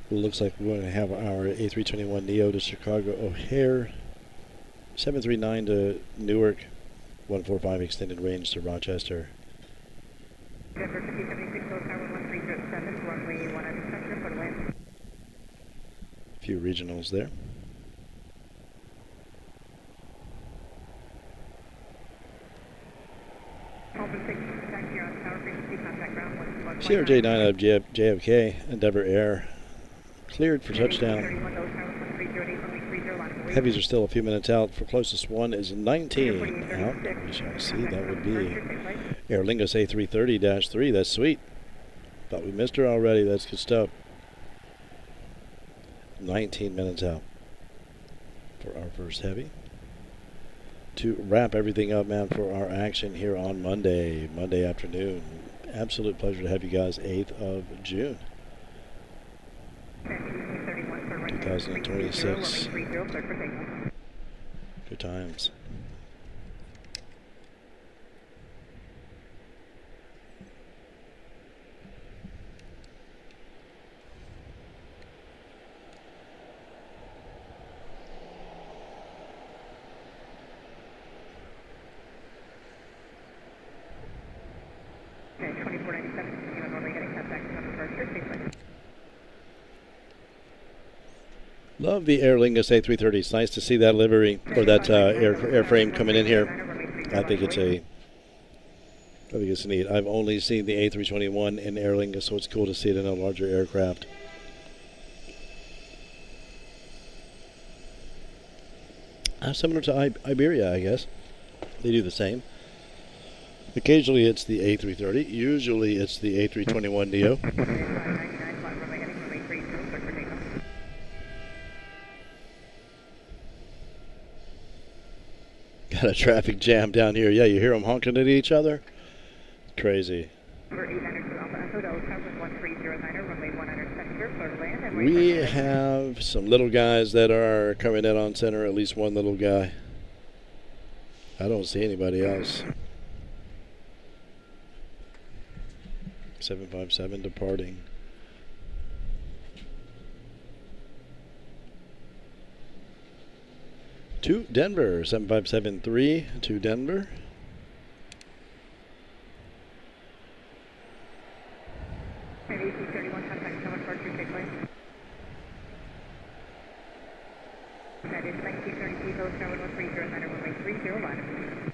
Looks like we're going to have our A321neo to Chicago O'Hare. 739 to Newark. 145 extended range to Rochester. Denver 5076, Tower 1307, runway 1 under center for the wind. A few regionals there. CRJ9 of JFK, Endeavour Air, cleared for touchdown. Heavies are still a few minutes out. For closest one is 19 out. We shall see. That would be Aer Lingus A330-3. That's sweet. Thought we missed her already. That's good stuff. 19 minutes out for our first heavy. To wrap everything up, man, for our action here on Monday afternoon. Absolute pleasure to have you guys. 8th of June, 2026. Good times. Love the Aer Lingus A330. It's nice to see that livery or that airframe coming in here. I think it's a I think it's neat. I've only seen the A321 in Aer Lingus, so it's cool to see it in a larger aircraft. Similar to Iberia, I guess. They do the same. Occasionally it's the A330. Usually it's the A321neo. Got a traffic jam down here. Yeah, you hear them honking at each other? Crazy. We have some little guys that are coming in on center, at least one little guy. I don't see anybody else. 757 departing. To Denver, 7573 to Denver. That is 1930 Kilo, Tower 130, Center, runway 30, line.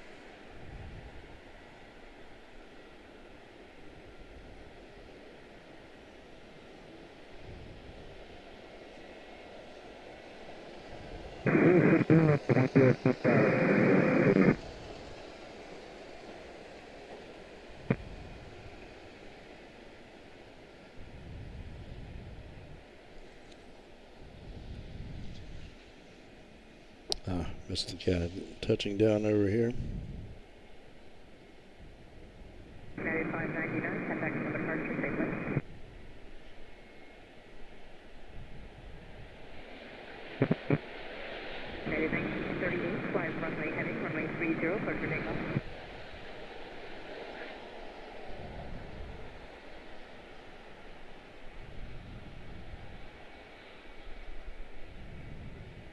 Missed the guy touching down over here. 9599, contact from the departure statement. United 1938, fly runway heading, runway 30, clear for takeoff.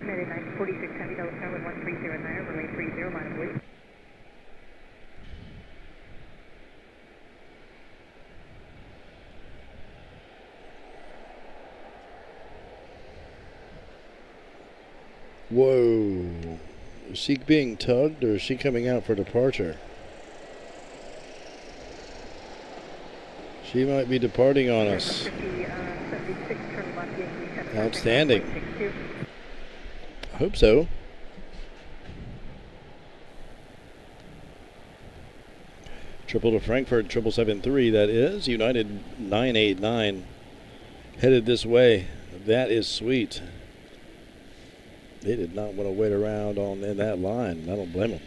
United 946, heavy Delta Tower 1309, runway 30, line of wait. Whoa. Is she being tugged or is she coming out for departure? She might be departing on us. Outstanding. I hope so. Triple to Frankfurt, 773, that is. United 989 headed this way. That is sweet. They did not want to wait around in that line. I don't blame them.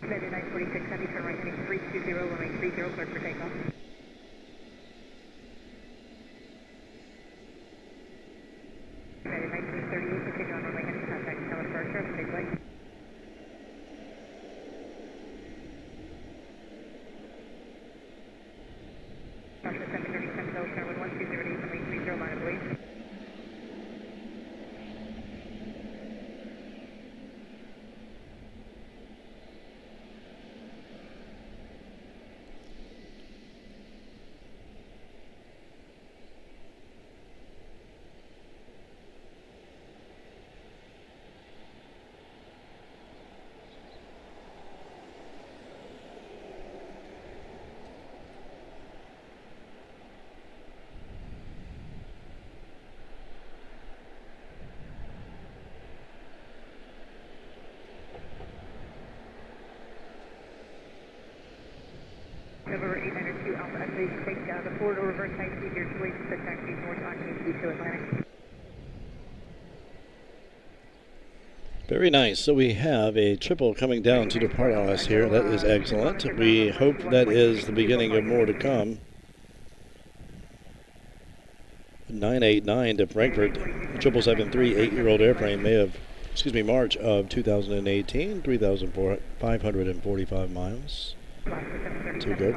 United 946, heavy turn right heading 320, runway 30, clear for takeoff. United 1938, continue on runway heading, contact Tower departure, take way. Russia 737, Delta Tower 1208, runway 30, line of wait. November 892 Alpha X-ray, take the forward or reverse high speed, your choice, set taxi north occupancy to Atlantic. Very nice. So we have a triple coming down to depart on us here. That is excellent. We hope that is the beginning of more to come. 989 to Frankfurt, 773, 8-year-old airframe, March of 2018, 3,545 miles. To go.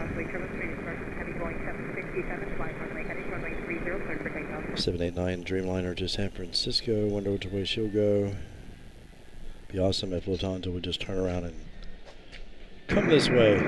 789 Dreamliner to San Francisco. Wonder which way she'll go. Be awesome if Lufthansa would just turn around and come this way.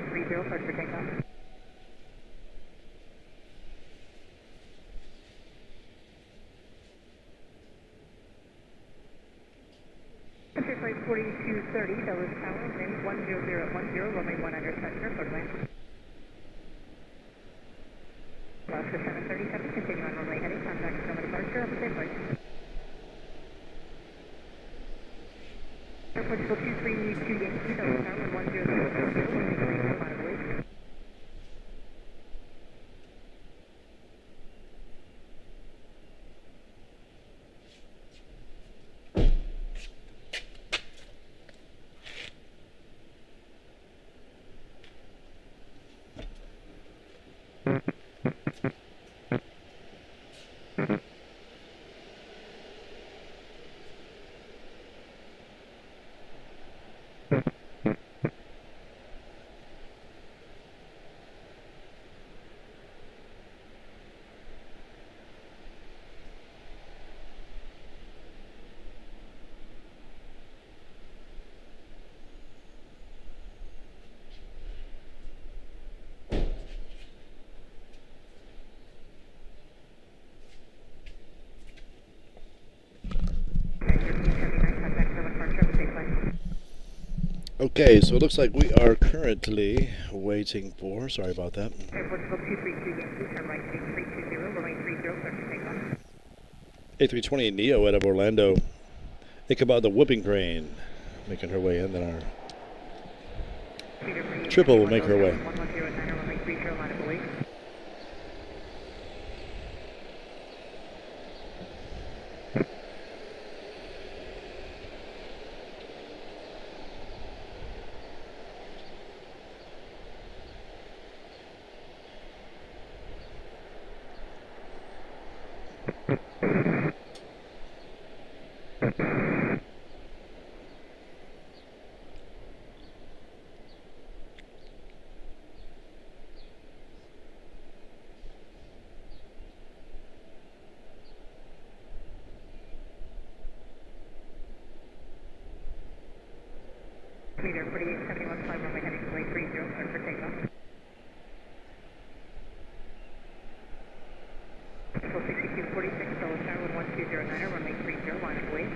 30, cleared for takeoff. Clear flight 4230, Dulles Tower, wind 10010, runway 100 center, clear land. Alaska 737, continue on runway heading, contact Sonoma departure, have a safe flight. Air Portugal 232 Yankee, Dulles Tower, 10010, runway 30, line of wait. Okay, so it looks like we are currently waiting for, sorry about that. Air Portugal 232 Yankee, turn right heading 320, runway 30, clear for takeoff. A320 Neo out of Orlando. Think about the whooping crane making her way in, then our triple will make her way. 110 runway 30, line of wait. Meter 4871, climb runway heading to 30, clear for takeoff. Full 6246, Dulles Tower, 1209, runway 30, line of wait.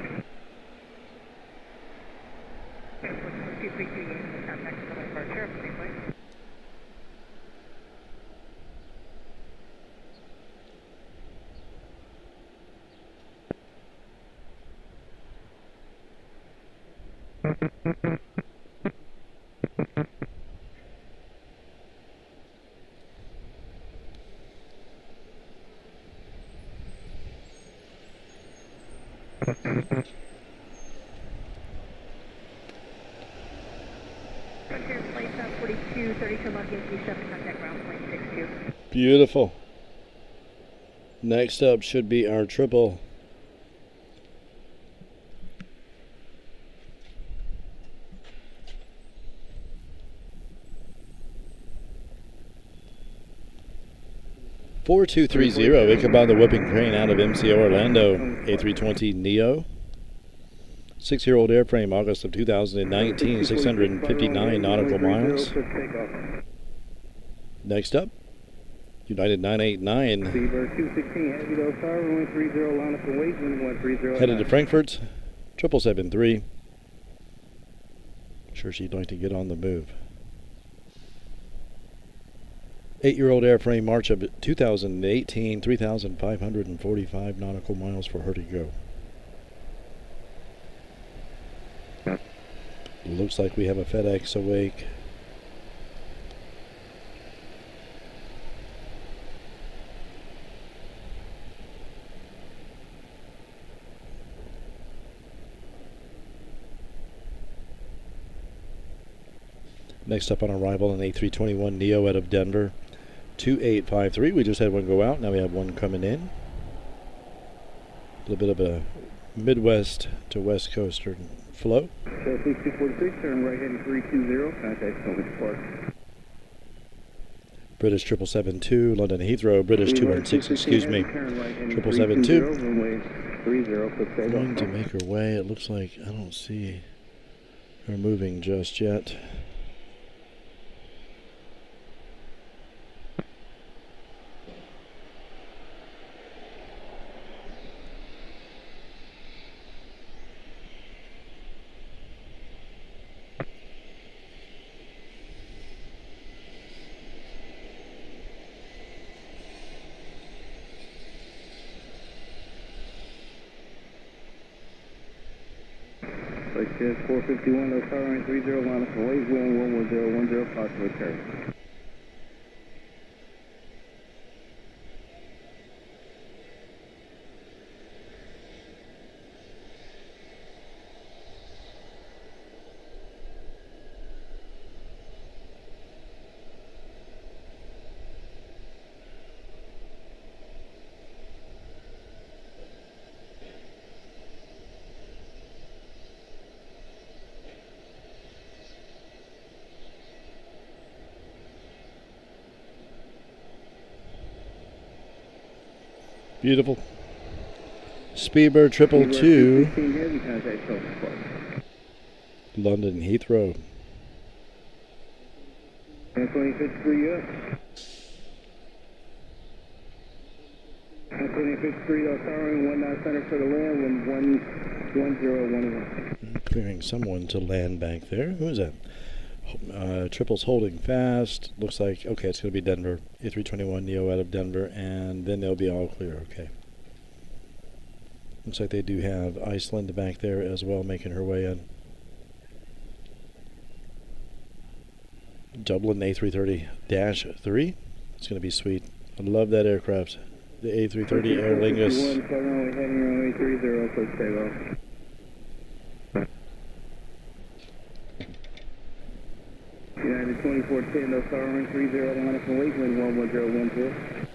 Air Portugal 232 Yankee, contact Sonoma departure, have a safe flight. Frontier flight 4232 log Yankee 7, contact ground point 62. Beautiful. Next up should be our triple. (4230) Ichabod the Whooping Crane out of MCO Orlando, A320 Neo. 6-year-old airframe, August of 2019, 659 nautical miles. Next up, United 989. Headed to Frankfurt, 777-3. Sure she'd like to get on the move. 8-year-old airframe, March of 2018, 3,545 nautical miles for her to go. Looks like we have a FedEx awake. Next up on arrival, an A321 Neo out of Denver, 2853. We just had one go out. Now we have one coming in. A little bit of a Midwest to West Coastern flow. So 246, turn right heading 320, contact Sonoma Park. British 777-2, London Heathrow, British 216, excuse me, 777-2. Going to make her way. It looks like I don't see her moving just yet. Just 451, those car runway 30, line up and wait, wind 11010, possible curve. Beautiful. Speedbird 222. London Heathrow. 125th up. 125th Street, O'Farron, 19 center for the land, wind 11011. Clearing someone to land bank there. Who is that? Triple's holding fast. Looks like, okay, it's going to be Denver. A321 Neo out of Denver, and then they'll be all clear. Okay. Looks like they do have Iceland back there as well, making her way in. Dublin A330-3. It's going to be sweet. I love that aircraft. The A330 Aer Lingus. United 2410, those car runway 30, line up and wait, wind 11010.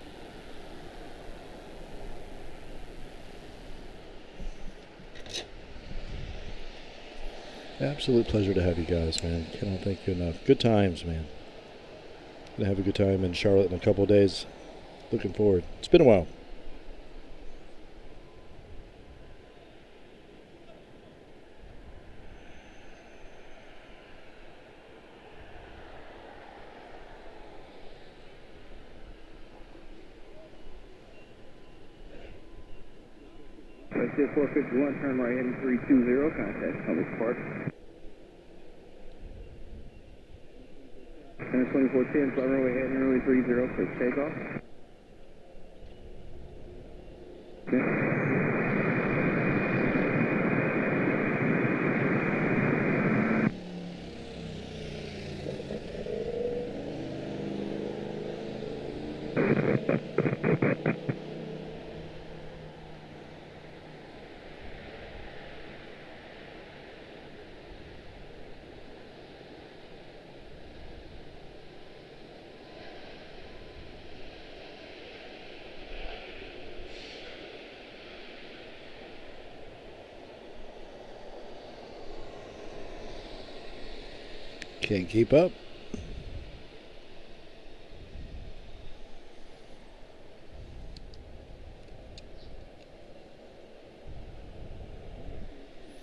Absolute pleasure to have you guys, man. Cannot thank you enough. Good times, man. Gonna have a good time in Charlotte in a couple of days. Looking forward. It's been a while. Just 451, turn right heading 320, contact Public Park. And 2410, fly runway heading runway 30, quick takeoff. Can't keep up.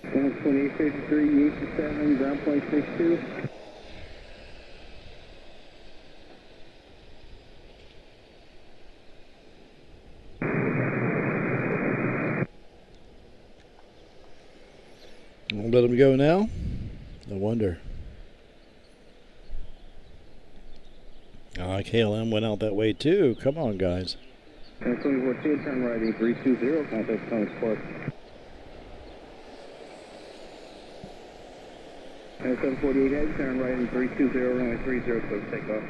And 2853, 8 to 7, ground point 62. Won't let them go now? No wonder. KLM went out that way too. Come on, guys. And 2410, turn right in 320, contact Thomas Park. And 748 head, turn right in 320, runway 30, quick takeoff.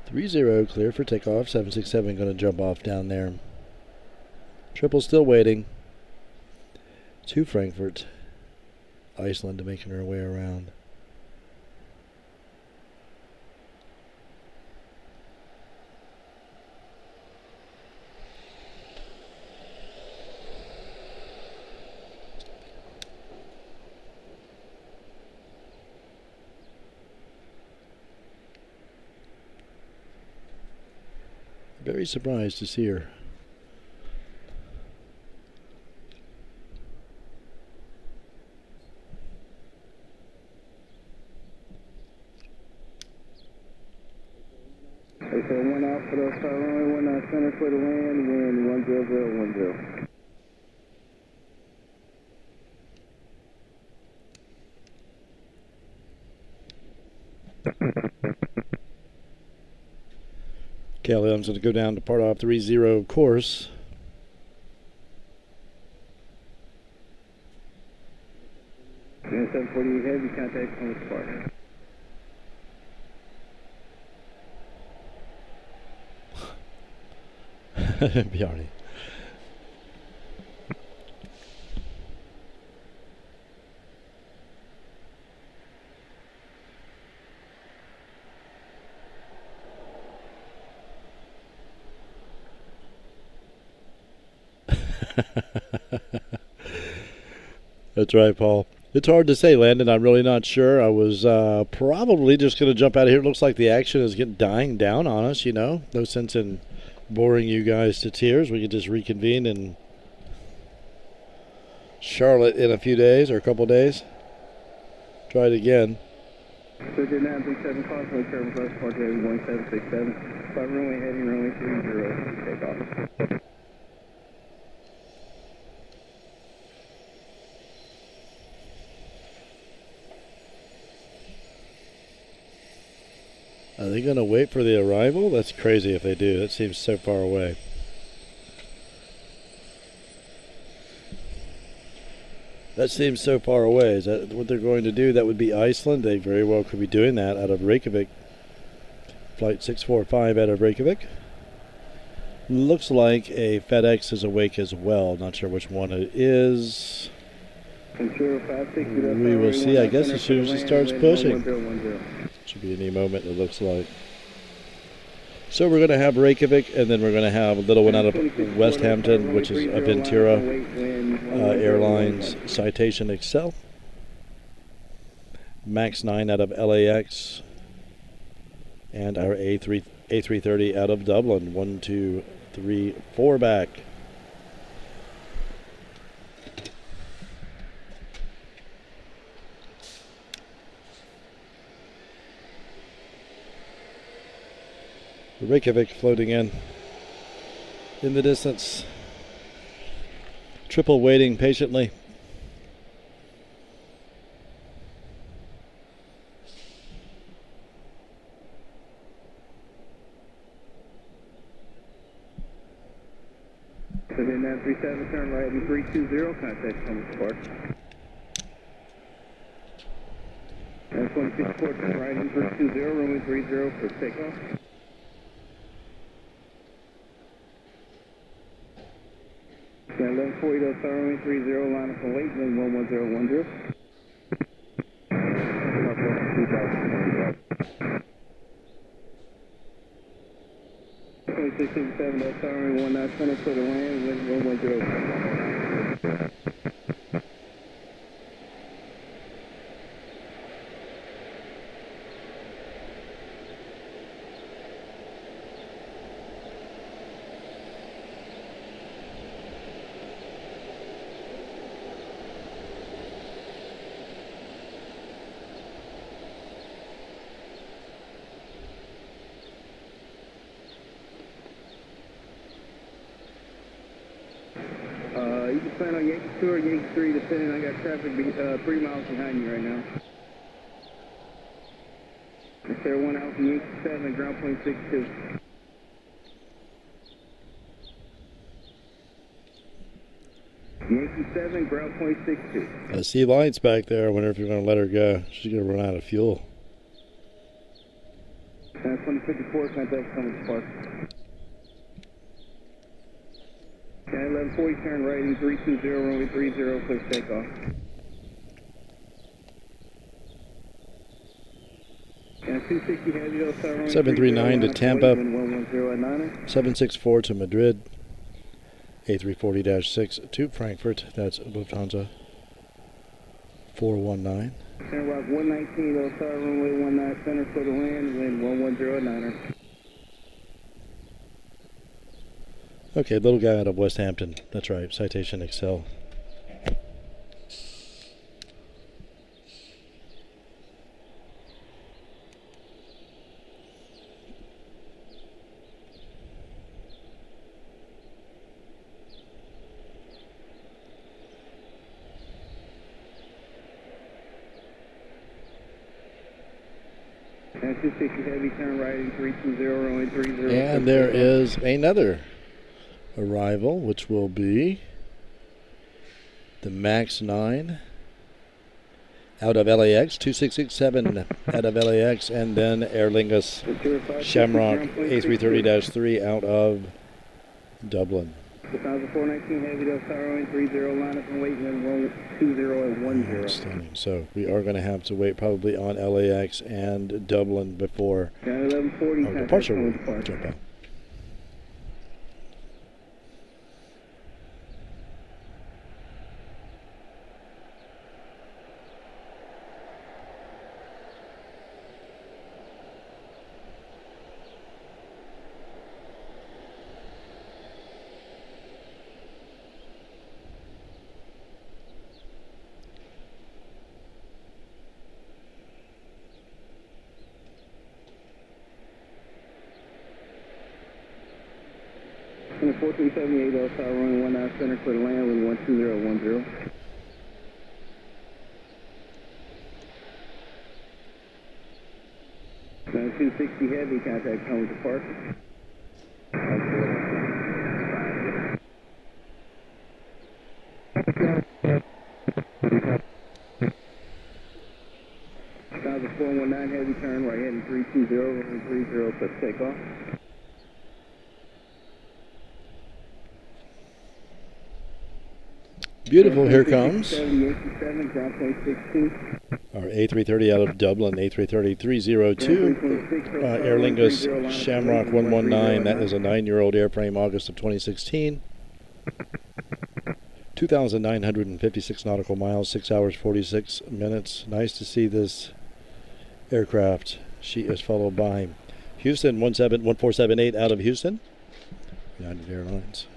30 clear for takeoff. 767 going to jump off down there. Triple still waiting. To Frankfurt, Iceland, making her way around. Very surprised to see her. Okay, one out for those runway 19 center for the land, wind 10010. KLM's going to go down to part off 30 course. 748 Heavy, contact on Spark. Bjarne. That's right, Paul. It's hard to say, Landon. I'm really not sure. I was probably just going to jump out of here. It looks like the action is dying down on us, you know. No sense in boring you guys to tears. We could just reconvene in Charlotte in a few days or a couple days. Try it again. So did 937 call for Travis West Park Heavy 1767. 5 runway heading runway 30, take off. Are they going to wait for the arrival? That's crazy if they do. That seems so far away. That seems so far away. Is that what they're going to do? That would be Iceland. They very well could be doing that out of Reykjavik. Flight 645 out of Reykjavik. Looks like a FedEx is awake as well. Not sure which one it is. We will see, I guess, as soon as it starts pushing. Should be any moment, it looks like. So we're going to have Reykjavik, and then we're going to have a little one out of West Hampton, which is a Ventura Airlines Citation Excel. Max 9 out of LAX. And our A330 out of Dublin. 1, 2, 3, 4 back. Reykjavik floating in the distance. Triple waiting patiently. So then 937 turn right and 320 contact on the Spark. 164 turn right and 320 runway 30 for takeoff. Yeah, 1140 runway 30, line up and wait, then 11010. 2667 runway 19 center for the land, then 110. You can plan on Yankee 2 or Yankee 3, depending. I got traffic 3 miles behind you right now. It's there 1 out from Yankee 7, ground point 62. Yankee 7, ground point 62. I see lights back there. I wonder if you're going to let her go. She's going to run out of fuel. That's 154, contact coming Spark. 1140 turn right and 320 runway 30 clear takeoff. And 260 heavy runway 739 to Tampa. 110 764 to Madrid. A340-6 to Frankfurt. That's Lufthansa 419. Turn rock 119 runway 19 center for the land, wind 110 Okay, little guy out of West Hampton. That's right, Citation Excel. And 260 heavy turn right and 320 runway 30. And there is another arrival, which will be the Max 9 out of LAX, 2667 out of LAX, and then Aer Lingus Shamrock A330-3 out of Dublin. 419 Heavy Del Tower 30, line up and wait, and then 20 and 10. Stunning. So we are going to have to wait probably on LAX and Dublin before 1140 our departure will jump out. And the 4378 Del Tower running 19 center, clear to land with 12010. Now 260 Heavy, contact coming to park. Now the 419 Heavy turn right heading 320, running 30, plus takeoff. Beautiful, here comes 7887, ground point 16. our A330 out of Dublin, A330-302, Aer Lingus Shamrock 119. That is a 9-year-old airframe, August of 2016. 2,956 nautical miles, 6 hours, 46 minutes. Nice to see this aircraft. She is followed by Houston 1478 out of Houston, United Airlines.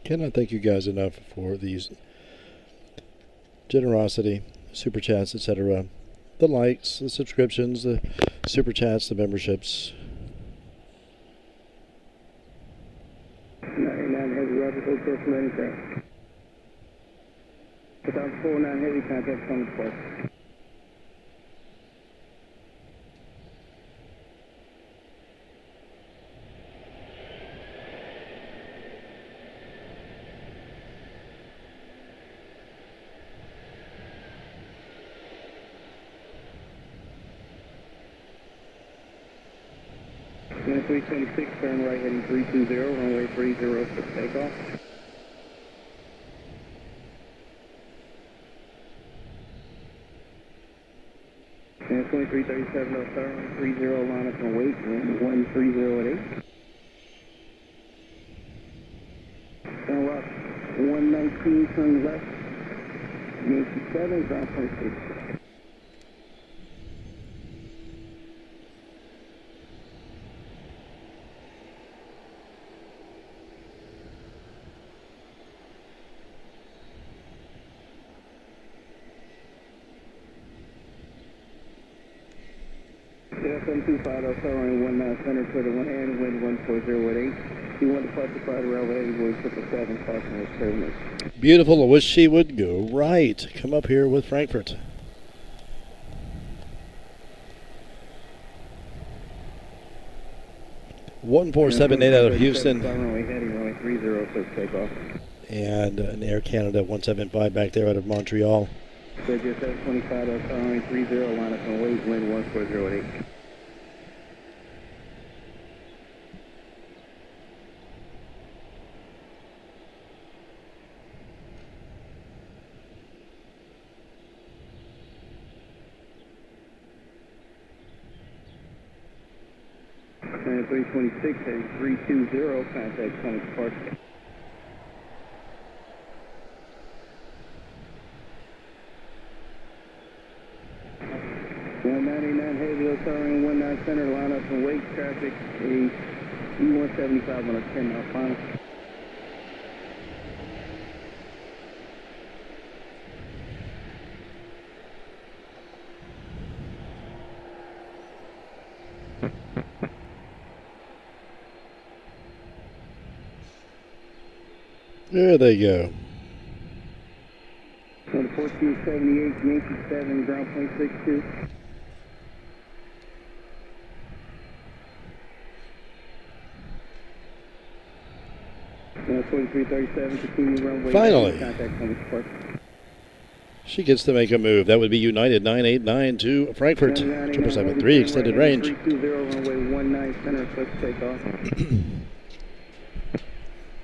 Cannot thank you guys enough for these generosity, super chats, etc. The likes, the subscriptions, the super chats, the memberships. 99 Heavy, Roger, Hotel from Aircraft. 409 Heavy, contact coming to park. Then 326, turn right heading 320, runway 30 for takeoff. And 2337, no star, runway 30, line up and wait, and 130 at 8. Turn rock 119, turn left, Yankee 7, ground point 6. Yeah, 725, Del Tower running 19 center, clear to 1 hand, wind 140 at 8. You want to departure prior to railway, Heavy Boy 777, caution was terminus. Beautiful. I wish she would go right. Come up here with Frankfurt. One 478 out of Houston. Runway heading, runway 30 for takeoff. And an Air Canada 175 back there out of Montreal. So just 725, Del Tower running 30, line up and wait, wind 140 at 8. And 326, heading 320, contact coming to park. 199 Heavy, Del Tower running 19 center, line up and wait, traffic, a E-175 on a 10-mile final. There they go. On the 1478, Yankee 7, ground point 62. On 2337, continue runway. Finally. Contact Thomas Park. She gets to make a move. That would be United 989 to Frankfurt. 7773 extended range. 320, runway 19 center, cliff takeoff.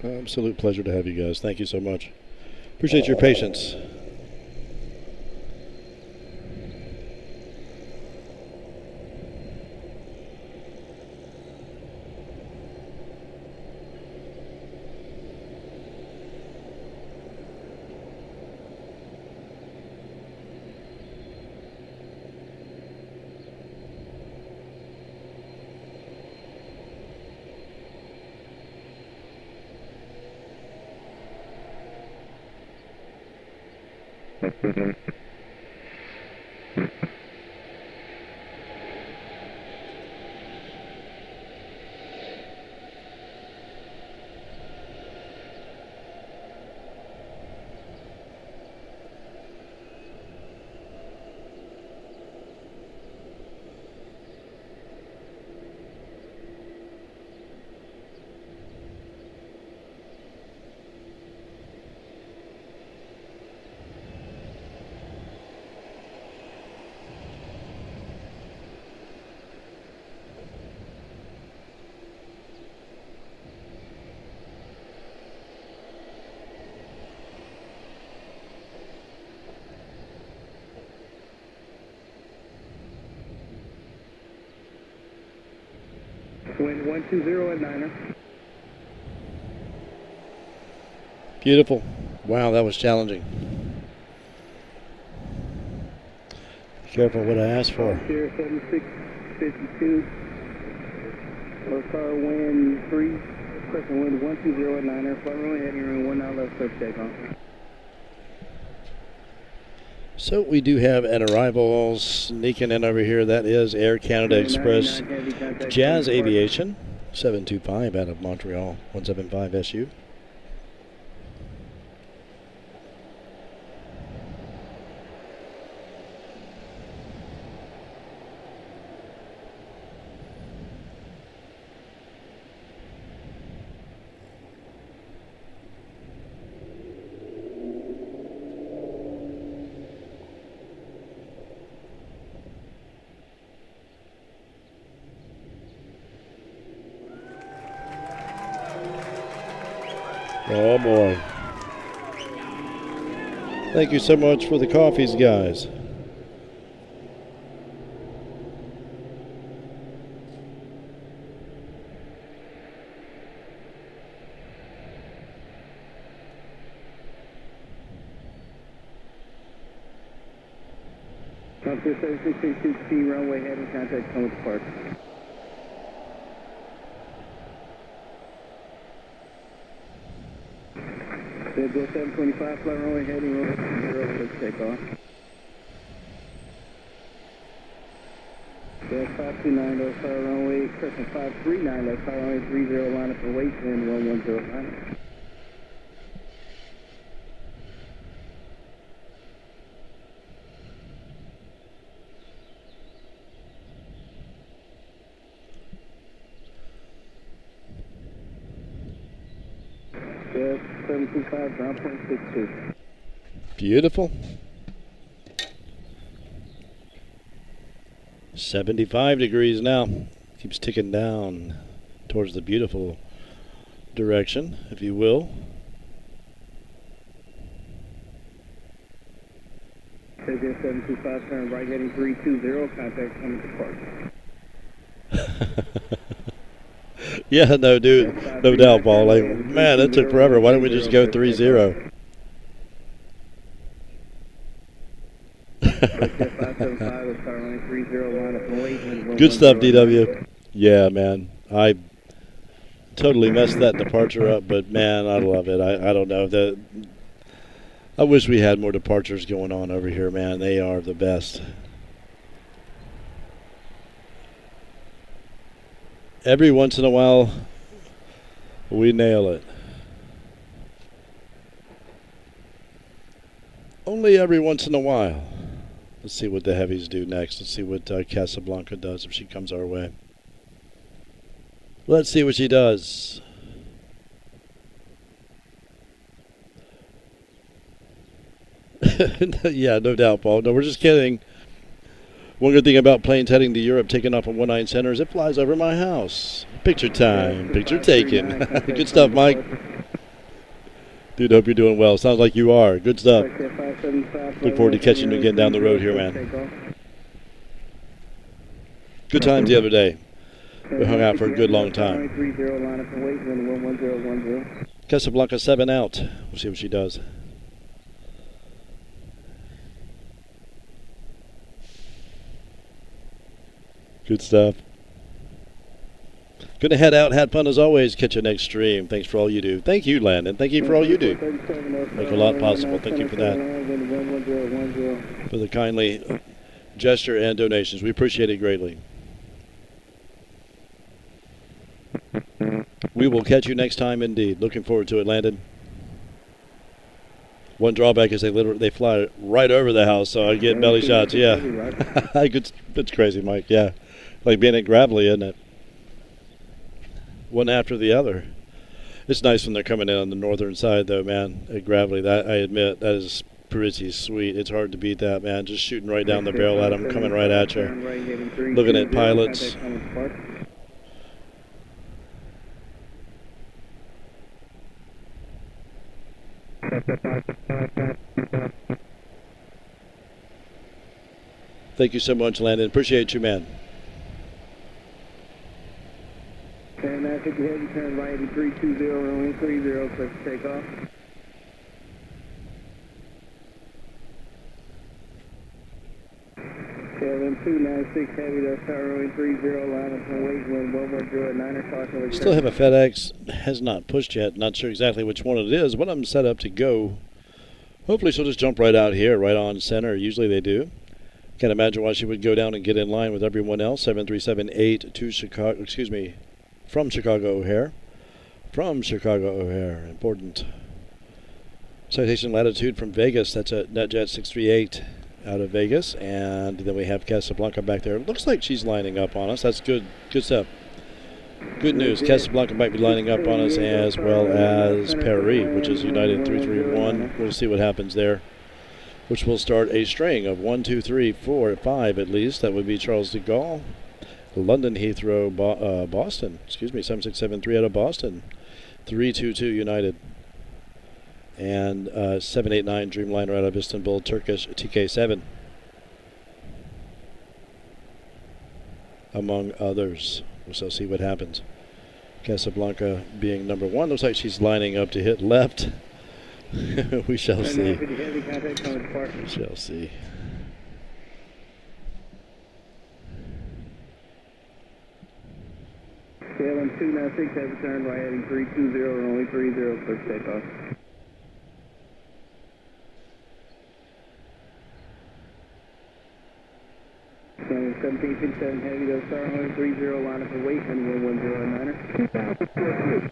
Absolute pleasure to have you guys. Thank you so much. Appreciate your patience. Wind 120 at Niner. Beautiful. Wow, that was challenging. Be careful what I asked for. Here 7652. Car wind 3. Crescent wind 120 at Niner. Flight runway heading runway 19 left, cliff takeoff. So we do have an arrival sneaking in over here. That is Air Canada Express Jazz Aviation 725 out of Montreal 175 SU. Oh boy. Thank you so much for the coffees, guys. Up to 7662 runway heading contact Thomas Park. Go 725, flight runway heading runway 0, cliff takeoff. Go 529, left fire runway, crescent 539, left fire runway 30, line up for weight, wind 110 Yes, 725, ground point 62. Beautiful. 75 degrees now. Keeps ticking down towards the beautiful direction, if you will. Take 725, turn right heading 320, contact Thomas Park. Yeah, no, dude. No doubt, Paul. Like, man, that took forever. Why don't we just go 3-0? Good stuff, DW. Yeah, man. I totally messed that departure up, but man, I love it. I don't know. I wish we had more departures going on over here, man. They are the best. Every once in a while, we nail it. Only every once in a while. Let's see what the heavies do next. Let's see what Casablanca does if she comes our way. Let's see what she does. Yeah, no doubt, Paul. No, we're just kidding. One good thing about planes heading to Europe taking off on 19 center is it flies over my house. Picture time. Picture taken. Good stuff, Mike. Dude, hope you're doing well. Sounds like you are. Good stuff. Look forward to catching you again down the road here, man. Good times the other day. We hung out for a good long time. Casablanca 7 out. We'll see what she does. Good stuff. Gonna head out. Had fun as always. Catch you next stream. Thanks for all you do. Thank you, Landon. Thank you for all you do. Make a lot possible. Thank you for that. For the kindly gesture and donations. We appreciate it greatly. We will catch you next time indeed. Looking forward to it, Landon. One drawback is they fly right over the house, so I get belly shots. Yeah. It's crazy, Mike. Yeah. Like being at Gravely, isn't it? One after the other. It's nice when they're coming in on the northern side, though, man. At Gravely, that I admit, that is pretty sweet. It's hard to beat that, man. Just shooting right down the barrel at them, coming right at you. Looking at pilots. Thank you so much, Landon. Appreciate you, man. And I think you have to turn right at 320, runway 30, clear for takeoff. KLM 296 heavy, that's runway 30, line up and wait, wind 110 at 9 o'clock. Still have a FedEx, has not pushed yet. Not sure exactly which one it is, but I'm set up to go. Hopefully she'll just jump right out here, right on center. Usually they do. Can't imagine why she would go down and get in line with everyone else. 7378 to Chicago, from Chicago O'Hare. From Chicago O'Hare, important. Citation latitude from Vegas, that's a NetJet 638 out of Vegas. And then we have Casablanca back there. It looks like she's lining up on us. That's good stuff. Good news, Casablanca might be lining up on us as well as Paris, which is United 331. We'll see what happens there, which will start a string of 1, 2, 3, 4, 5 at least. That would be Charles de Gaulle. London Heathrow, Boston, 7673 out of Boston. 322 United. And 789 Dreamliner out of Istanbul, Turkish TK7. Among others. We shall see what happens. Casablanca being number 1. Looks like she's lining up to hit left. We shall see. We shall see. KLM 296 has a turn right heading 320, runway 30, clear for takeoff. Runway 1757 heavy, those star runway 30, line up and wait, and 110 at 9er.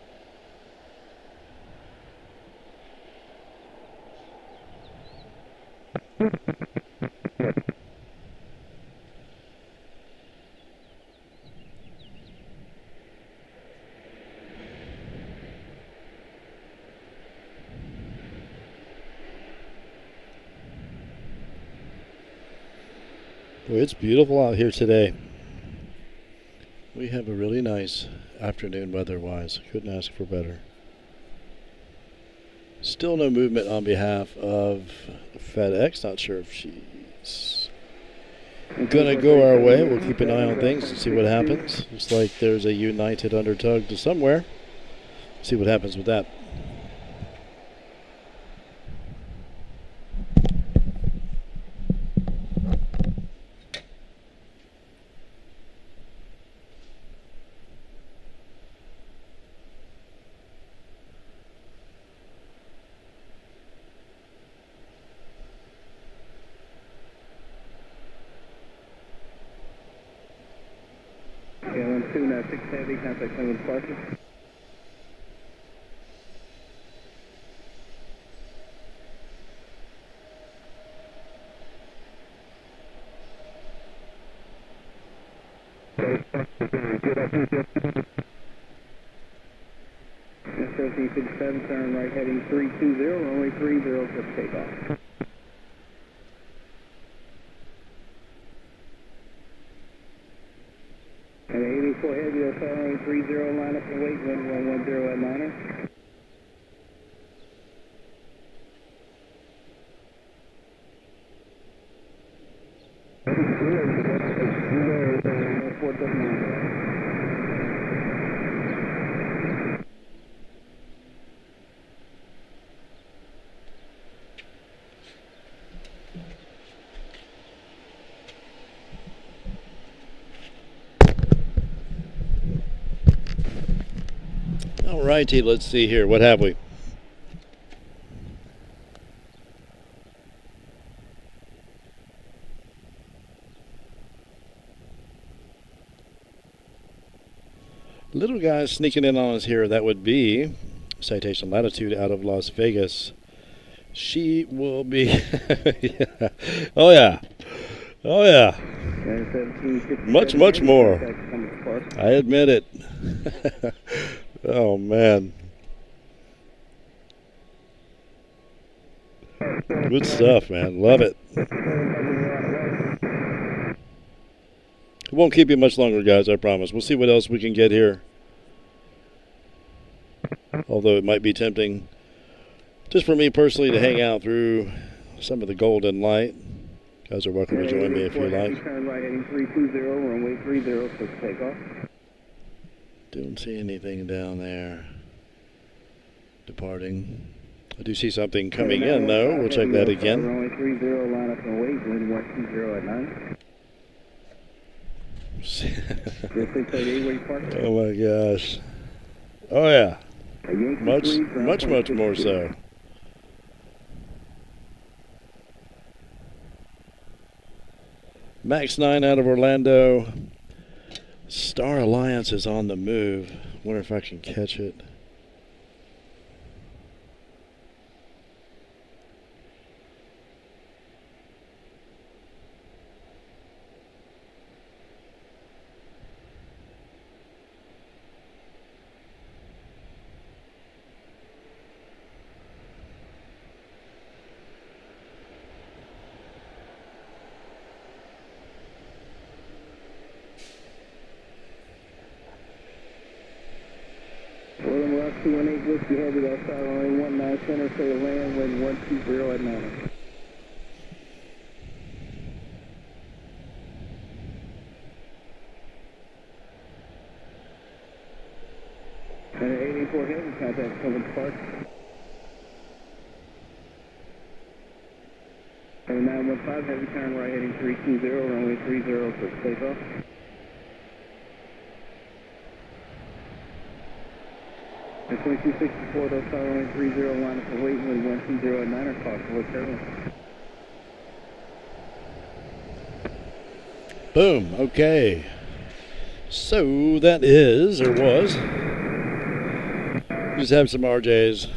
Boy, it's beautiful out here today. We have a really nice afternoon weather-wise. Couldn't ask for better. Still no movement on behalf of FedEx. Not sure if she's gonna go our way. We'll keep an eye on things and see what happens. Looks like there's a United undertug to somewhere. See what happens with that. KLM 296 heavy, contact with departure. 1757, turn right heading 320, runway 30 for takeoff. And 84 heavy, runway 30, line up and wait, 1110 at liner. All righty, let's see here. What have we? Little guy sneaking in on us here. That would be Citation Latitude out of Las Vegas. She will be. Yeah. Oh, yeah. Oh, yeah. Much, much more. I admit it. Oh, man. Good stuff, man. Love it. It won't keep you much longer, guys, I promise. We'll see what else we can get here. Although it might be tempting, just for me personally, to hang out through some of the golden light. You guys are welcome to join me if you like. Turn right heading 320, runway 30 for takeoff. Don't see anything down there departing. I do see something coming in, though. We'll check that again. Runway 30, line up and wait, wind 120 at 9. Oh my gosh. Oh yeah. Much more so. Max 9 out of Orlando. Star Alliance is on the move. Wonder if I can catch it. Rolling left 218, whiskey heavy, outside runway 19 center, clear to land, wind 120 at 9. And 84 heavy, contact Clemens Park. And 915 heavy, turn right heading 320, runway 30 for takeoff. And 2264, those tower runway 30, line up for wait, wind 120 at 9, or call for turn. Boom. Okay. So that is, or was, just have some RJs.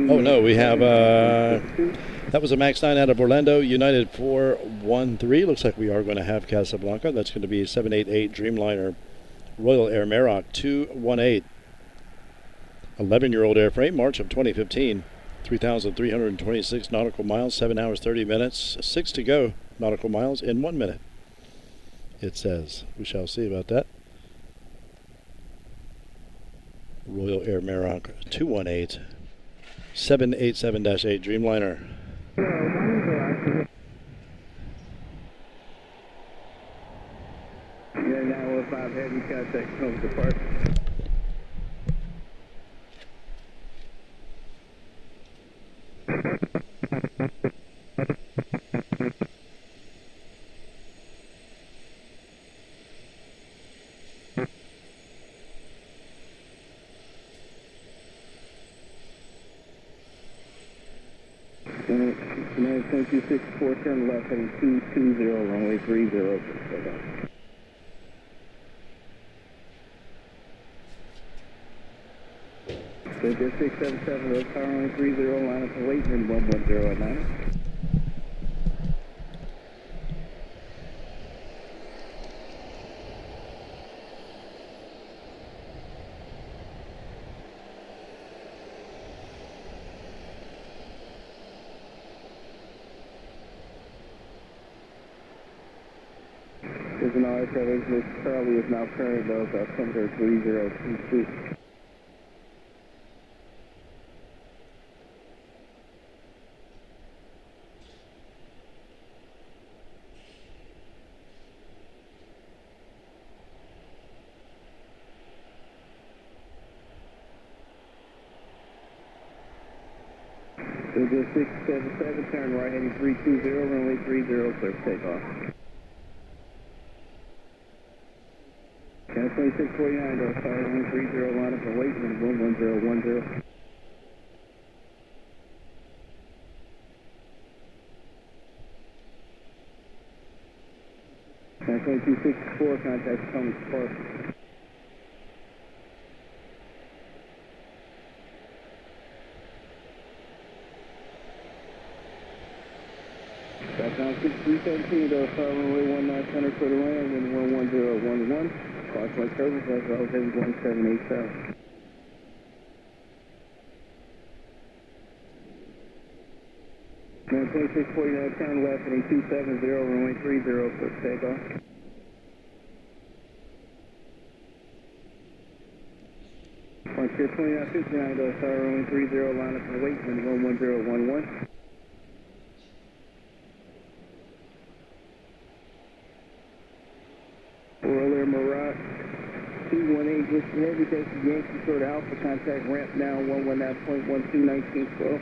Oh no, we have that was a Max 9 out of Orlando, United 413. Looks like we are going to have Casablanca. That's going to be 788 Dreamliner Royal Air Maroc 218. 11-year-old airframe, March of 2015. 3,326 nautical miles, 7 hours 30 minutes, 6 to go nautical miles in 1 minute. It says. We shall see about that. Royal Air Maroc 218. 787-8 Dreamliner. Yeah, 915 heavy, contact Clemens Park. United 2264, turn left heading 220, runway 30 for takeoff. Just 677, those power runway 30, line up for weight, wind 110 at 90. There's an RSL, this Charlie is now current though, so temperature 3022. So just 677, turn right heading 320, runway 30, clear for takeoff. Channel 2649, Delta Tower 130, line up for weight, wind 11010. Channel 2264, contact Thomas Park. Background 6317, Delta Tower runway 19 center for the land, wind 11011. Cross my service, that's all heading 1787. Man 2649, turn left heading 270, runway 30, clear for takeoff. Frontier 2959, Delta Tower runway 30, line up for weight, wind 11011. Earlier Mirage 218, just heavy Delta Yankee toward Alpha, contact ramp now 119.12, 1912.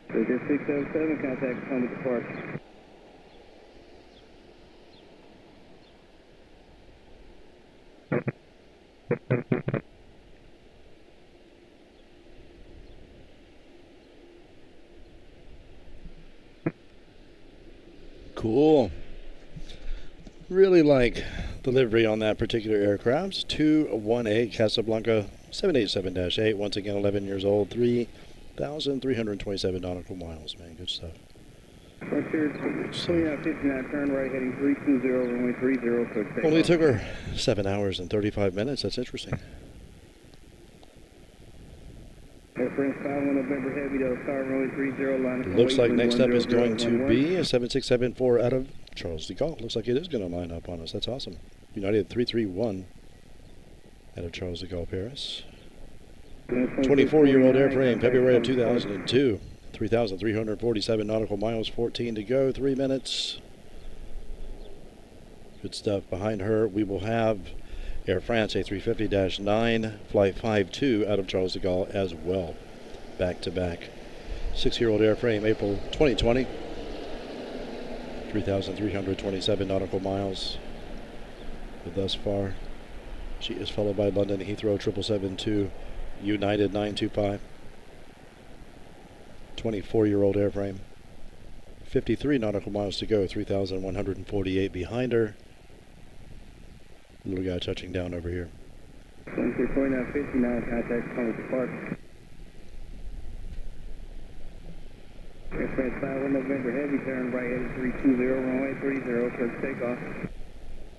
So just 677, contact Thomas Park. Cool. Really like the livery on that particular aircraft. 218 Casablanca 787-8. Once again, 11 years old, 3,327 nautical miles. Man, good stuff. Frontier 2959, turn right heading 320, runway 30, clear for takeoff. Only took her 7 hours and 35 minutes. That's interesting. Airframe 51 November Heavy, Delta Tower runway 30, line up for Looks weight, like wind next up is going to 10011. be a 7674 out of Charles de Gaulle. Looks like it is going to line up on us. That's awesome. United 331 out of Charles de Gaulle, Paris. 24-year-old airframe, February of 2002. 3,347 nautical miles, 14 to go, 3 minutes. Good stuff. Behind her, we will have Air France A350-9, Flight 52 out of Charles de Gaulle as well. Back to back. 6-year-old airframe, April 2020. 3,327 nautical miles. But thus far, she is followed by London Heathrow 777-2, United 925. 24-year-old airframe. 53 nautical miles to go, 3,148 behind her. Little guy touching down over here. 2959, contact Thomas Park. Airframe 51 November Heavy, turn right heading 320, runway 30, clear for takeoff.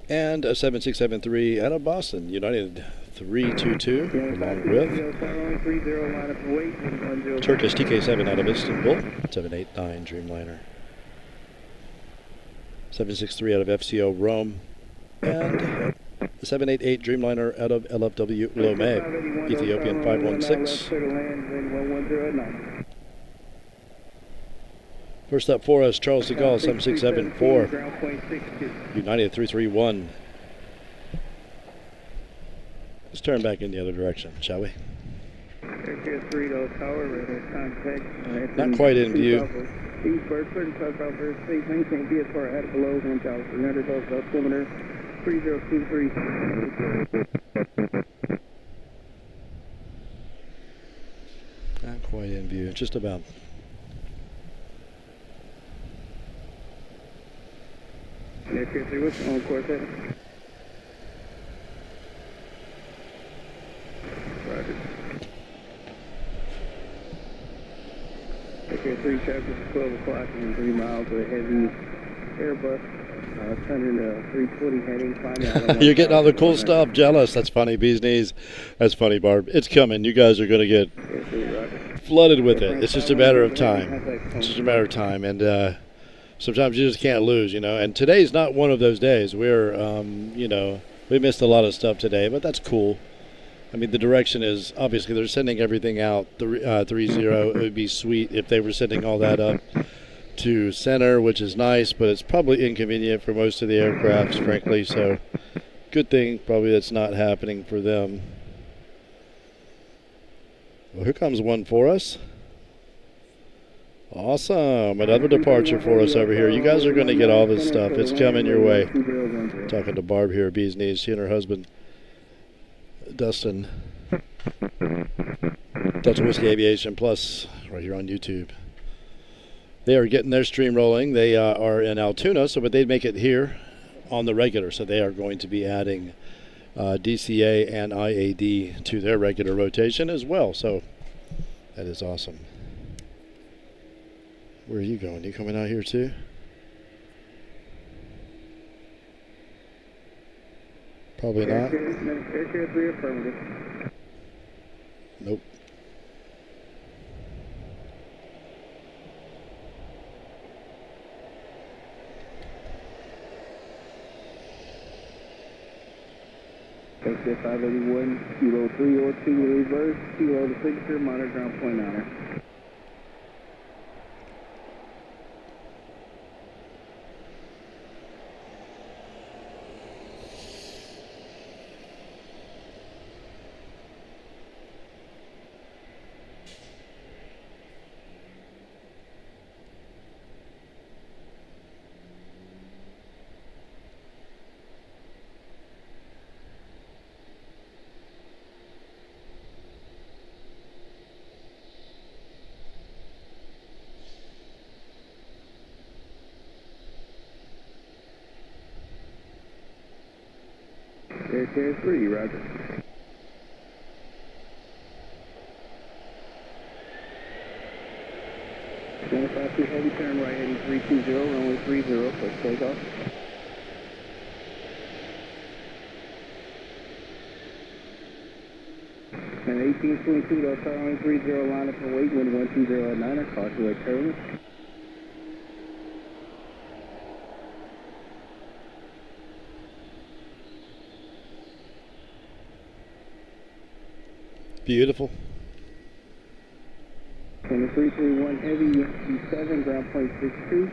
And a 7673 out of Boston, United 322, along with Turkish TK7 out of Istanbul, 789 Dreamliner. 763 out of FCO Rome, and the 788 Dreamliner out of LFW Lomé, Ethiopian 516. First up for us, Charles de Gaulle 7674, United 331. Let's turn back in the other direction, shall we? Not quite in view. Eastburg, 35 Southwest, space maintain VSR at below 1,300, South kilometer 3023. Not quite in view, just about. Next Aircare 3, what's on course at? Roger. Aircare 3, traffic is 12 o'clock and 3 miles with a heavy Airbus. Turning 320 heading, climbing out. You're getting all the cool stuff. Jealous. That's funny, Bee's Knees. That's funny, Barb. It's coming. You guys are going to get flooded with it. It's just a matter of time. It's just a matter of time. And sometimes you just can't lose, you know. And today's not one of those days. We're, you know, we missed a lot of stuff today, but that's cool. I mean, the direction is, obviously, they're sending everything out 3-0. It would be sweet if they were sending all that up to center, which is nice, but it's probably inconvenient for most of the aircrafts, frankly, so good thing probably that's not happening for them. Well, here comes one for us. Awesome. Another departure for us over here. You guys are going to get all this stuff. It's coming your way. Talking to Barb here at Bee's Knees. She and her husband, Dustin. Delta Whiskey Aviation Plus, right here on YouTube. They are getting their stream rolling. They are in Altoona, but they'd make it here on the regular. So they are going to be adding DCA and IAD to their regular rotation as well. So that is awesome. Where are you going? You coming out here too? Probably not. Aircare 3 affirmative. Nope. Exit 581, kilo 302 reverse, kilo to signature, monitor ground point honor. Aircare 3, roger. Identify 2 heavy turn right heading 320, runway 30, first takeoff. And 1822, Delta runway 30, line up and wait, wind 120 at 9er, caution wake turbulence. Beautiful. 2331 heavy, 7 ground point 62.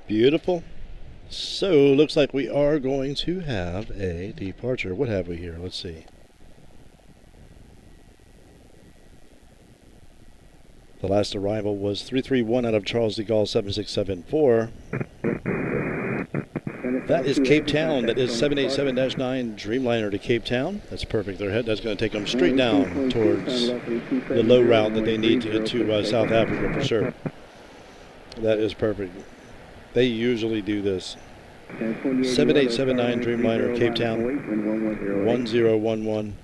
Beautiful. So, looks like we are going to have a departure. What have we here? Let's see. The last arrival was 331 out of Charles de Gaulle 7674. That is Cape Town. That is 787-9 Dreamliner to Cape Town. That's perfect. That's going to take them straight down towards the low route that they need to get to South Africa for sure. That is perfect. They usually do this. 7879 Dreamliner, Cape Town, 1011,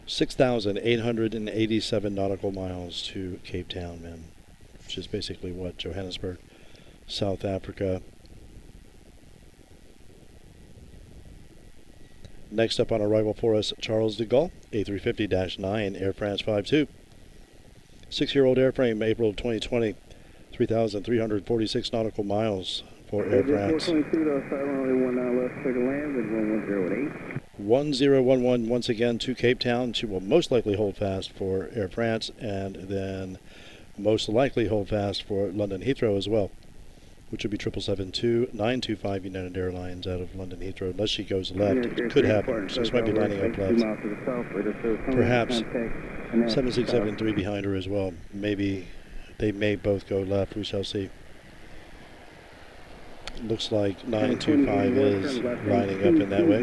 6,887 nautical miles to Cape Town, man, which is basically what, Johannesburg, South Africa. Next up on arrival for us, Charles de Gaulle, A350-9, Air France 52. 6-year-old airframe, April 2020. 3,346 nautical miles for Air France. 1011 once again to Cape Town. She will most likely hold fast for Air France and then most likely hold fast for London Heathrow as well. which would be 777-2 United Airlines out of London Heathrow. Unless she goes left, it could happen. She just might be lining up left. Perhaps 7673 behind her as well. Maybe they may both go left. We shall see. Looks like 925 is lining up in that way.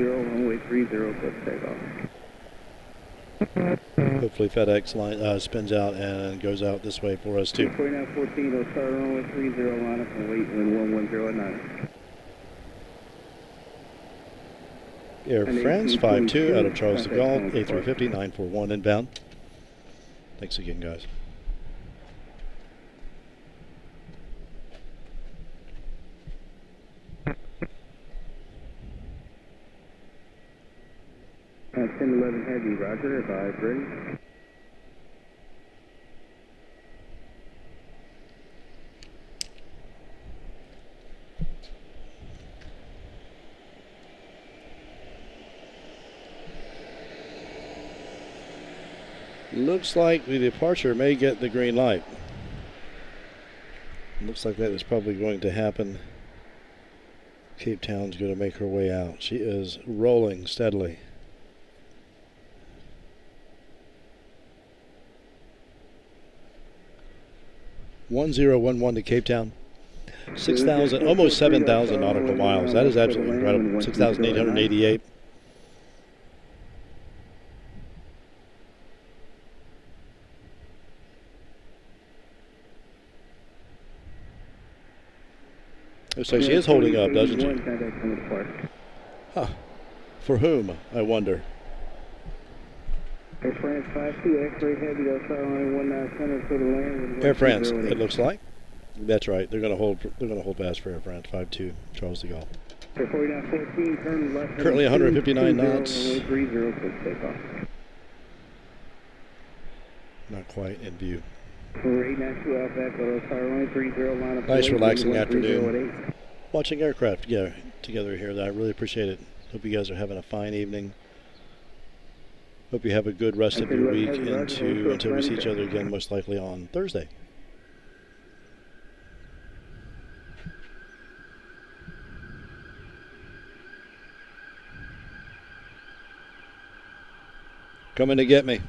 Hopefully FedEx line spins out and goes out this way for us too. 4914, will start runway 30, line up and wait wind 110 at 9. Air France 52 out of Charles de Gaulle, A350 941 inbound. Thanks again, guys. 1011 Heavy, roger, advise, ready. Looks like the departure may get the green light. Looks like that is probably going to happen. Cape Town's going to make her way out. She is rolling steadily. (1011) to Cape Town. 6,000, almost 7,000 nautical miles. That is absolutely incredible. 6,888. Looks like she is holding up, doesn't she? Huh. For whom, I wonder? Air France 52, X-ray Heavy, outside runway 19 center to the land. Air France, it looks like. That's right. They're going to hold fast for Air France 52, Charles de Gaulle. 4914, turn left. Currently 159 knots. 30, quick takeoff. Not quite in view. We're 892 Alpha Echo, outside runway 30, line up. Nice relaxing afternoon. Watching aircraft together here. I really appreciate it. Hope you guys are having a fine evening. Hope you have a good rest of your week until we see each other again, most likely on Thursday. Coming to get me.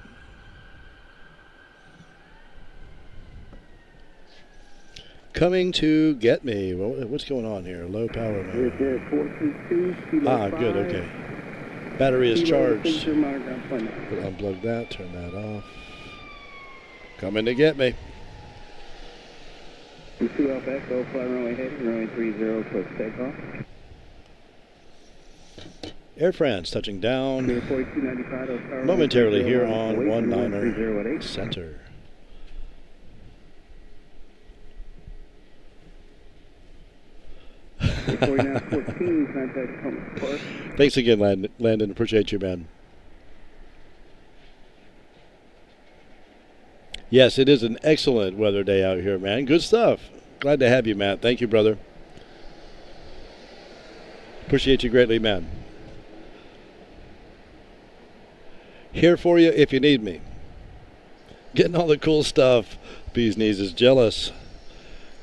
Coming to get me. What's going on here? Low power mode. Good, okay. Battery is charged. We'll unplug that, turn that off. Coming to get me. 2 Alpha Echo, fly runway heading, runway 30, quick takeoff. Air France touching down momentarily here on 19 Center. Thanks again, Landon. Appreciate you, man. Yes, it is an excellent weather day out here, man. Good stuff. Glad to have you, Matt. Thank you, brother. Appreciate you greatly, man. Here for you if you need me. Getting all the cool stuff. Bee's Knees is jealous.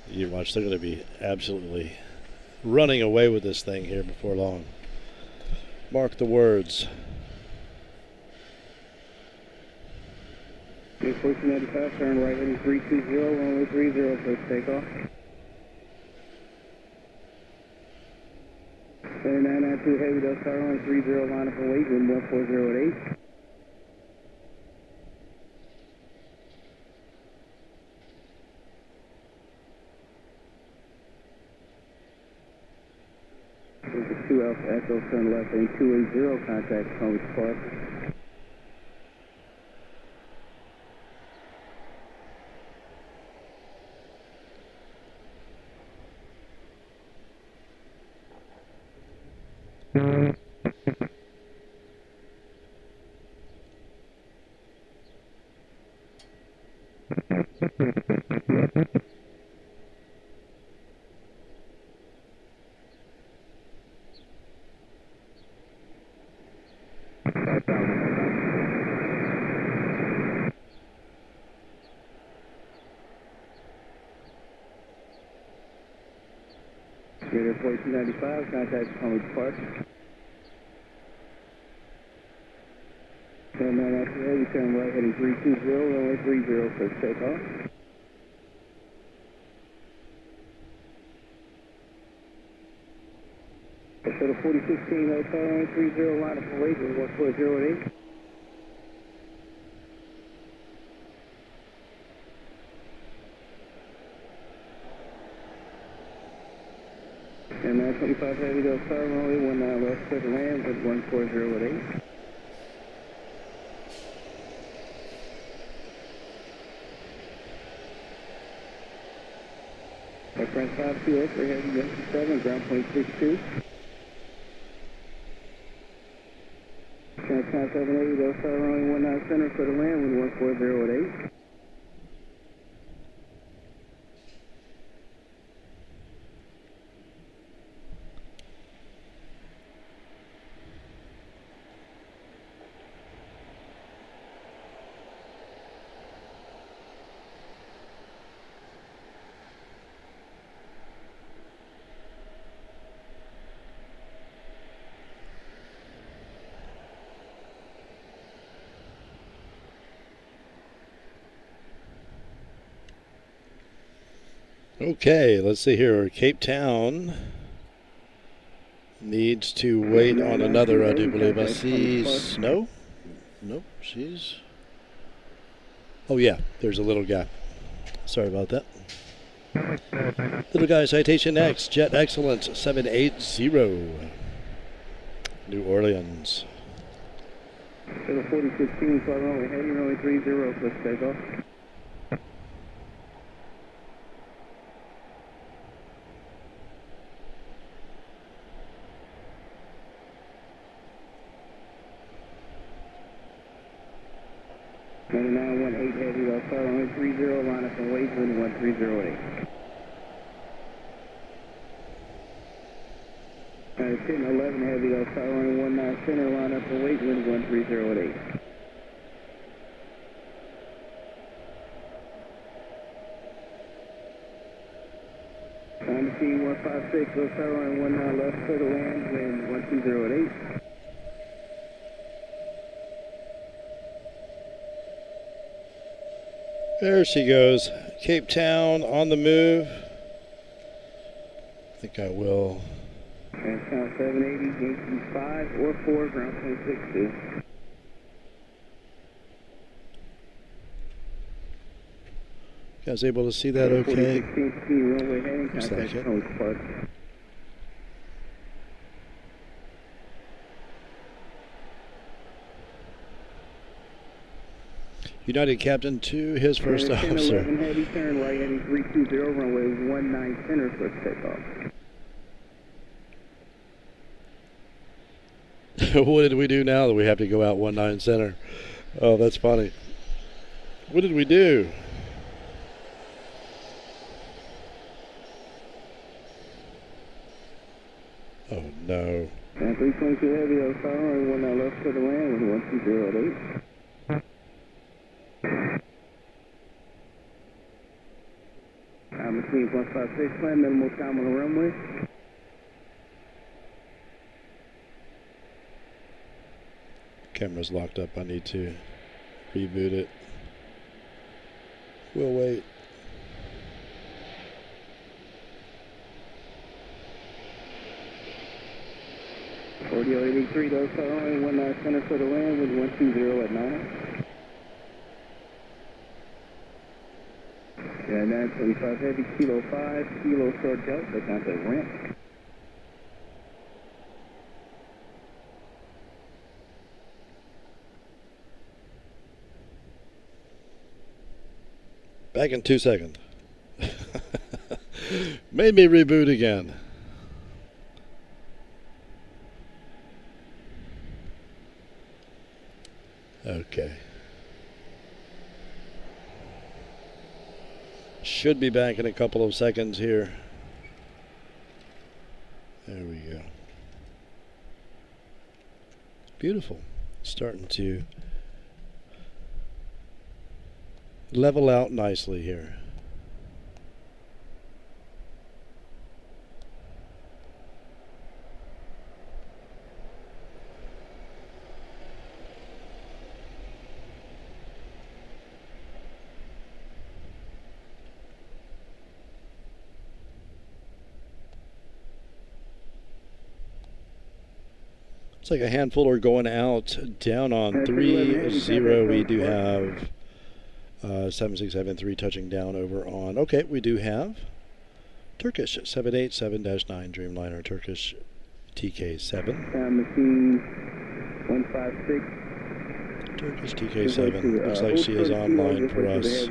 You watch, they're going to be absolutely running away with this thing here before long. Mark the words. 1495, turn right heading 320, runway 30, quick takeoff. 7992 Heavy, outside runway 30, line up and wait, wind 140 at 8. This is 2 Alpha Echo, turn left heading 280, contact Palm Beach Park. 295, contact Palm Beach Park. And then after that, we turn right heading 320, runway 30 for takeoff. Hotel 4016, hotel runway 30, line up and wait with 1408. And 925 heavy Del Star, runway 19 left, clear to land with 14018. Front 528 for heavy Yankee 7, ground point 62. Transcon 780, Del Star, runway 19 center, clear to land with 14018. Okay, let's see here. Cape Town needs to wait on another, I do believe. I see Snow. Nope, she's... Oh, yeah, there's a little guy. Sorry about that. Little guy, citation X, Jet Excellence 780. New Orleans. Hotel 4016, fly runway heading, runway 30, let's take off. Heavy, Del Star, runway 30, line up and wait, wind 1308. 1011 heavy, Del Star, runway 19 center, line up and wait, wind 1308. Time to see 156, Del Star, runway 19 left, clear to land, wind 1208. There she goes. Cape Town on the move. I think I will. And count 780, Yankee 5 or 4, ground point 62. You guys able to see that okay? 4016, runway heading, Looks contact like it. Palm Beach Park. United Captain to his first officer. 11 heavy, turn right heading 320, runway 19 center, for takeoff. What did we do now that we have to go out 19 center? Oh, that's funny. What did we do? Oh, no. And 322 heavy, Del Star, runway 19 left, clear to land with 1208. Between 156, plan minimal time on the runway. Camera's locked up. I need to reboot it. We'll wait. $40.83, Del Star, runway 19 center, clear to land with 120 at 9. Yeah, 925 heavy, kilo 5, kilo short delta, contact ramp. Back in 2 seconds. Made me reboot again. Okay. Should be back in a couple of seconds here. There we go. Beautiful. Starting to level out nicely here. Looks like a handful are going out. Down on 3-0. We do have 7673 touching down over on. Okay, we do have Turkish 787-9 Dreamliner Turkish TK7. Machine 156. Turkish TK7. Looks like she is online for us.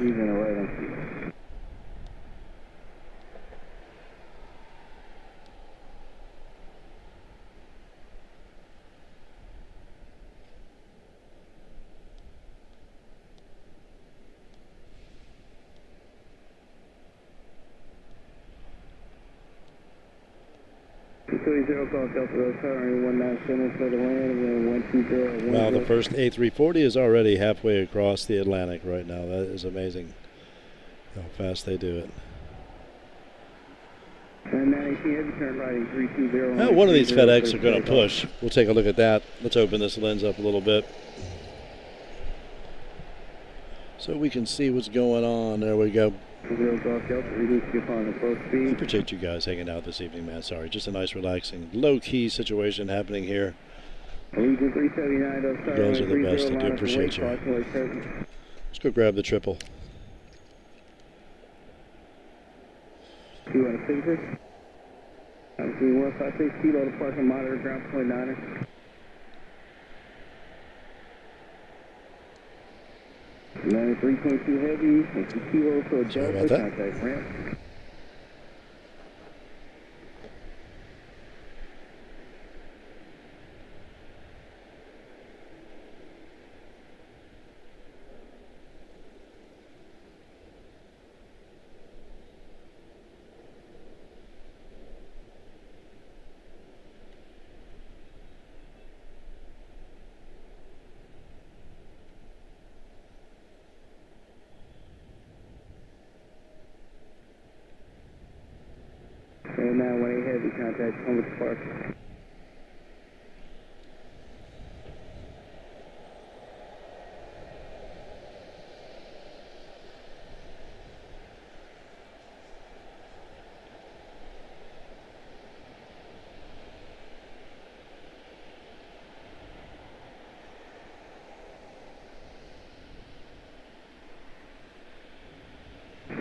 Wow, the first A340 is already halfway across the Atlantic right now. That is amazing how fast they do it. Now, one of these FedEx are going to push. We'll take a look at that. Let's open this lens up a little bit so we can see what's going on. There we go. I appreciate you guys hanging out this evening, man. Sorry, just a nice, relaxing, low-key situation happening here. You guys are the best. I do appreciate you. Let's go grab the triple. You want to fix it? 156 kilo to parking monitor, ground point 9er. Landing 3.2 heavy, 60 kilos to adjust for contact ramp. And now when they heavy contact, come with the park.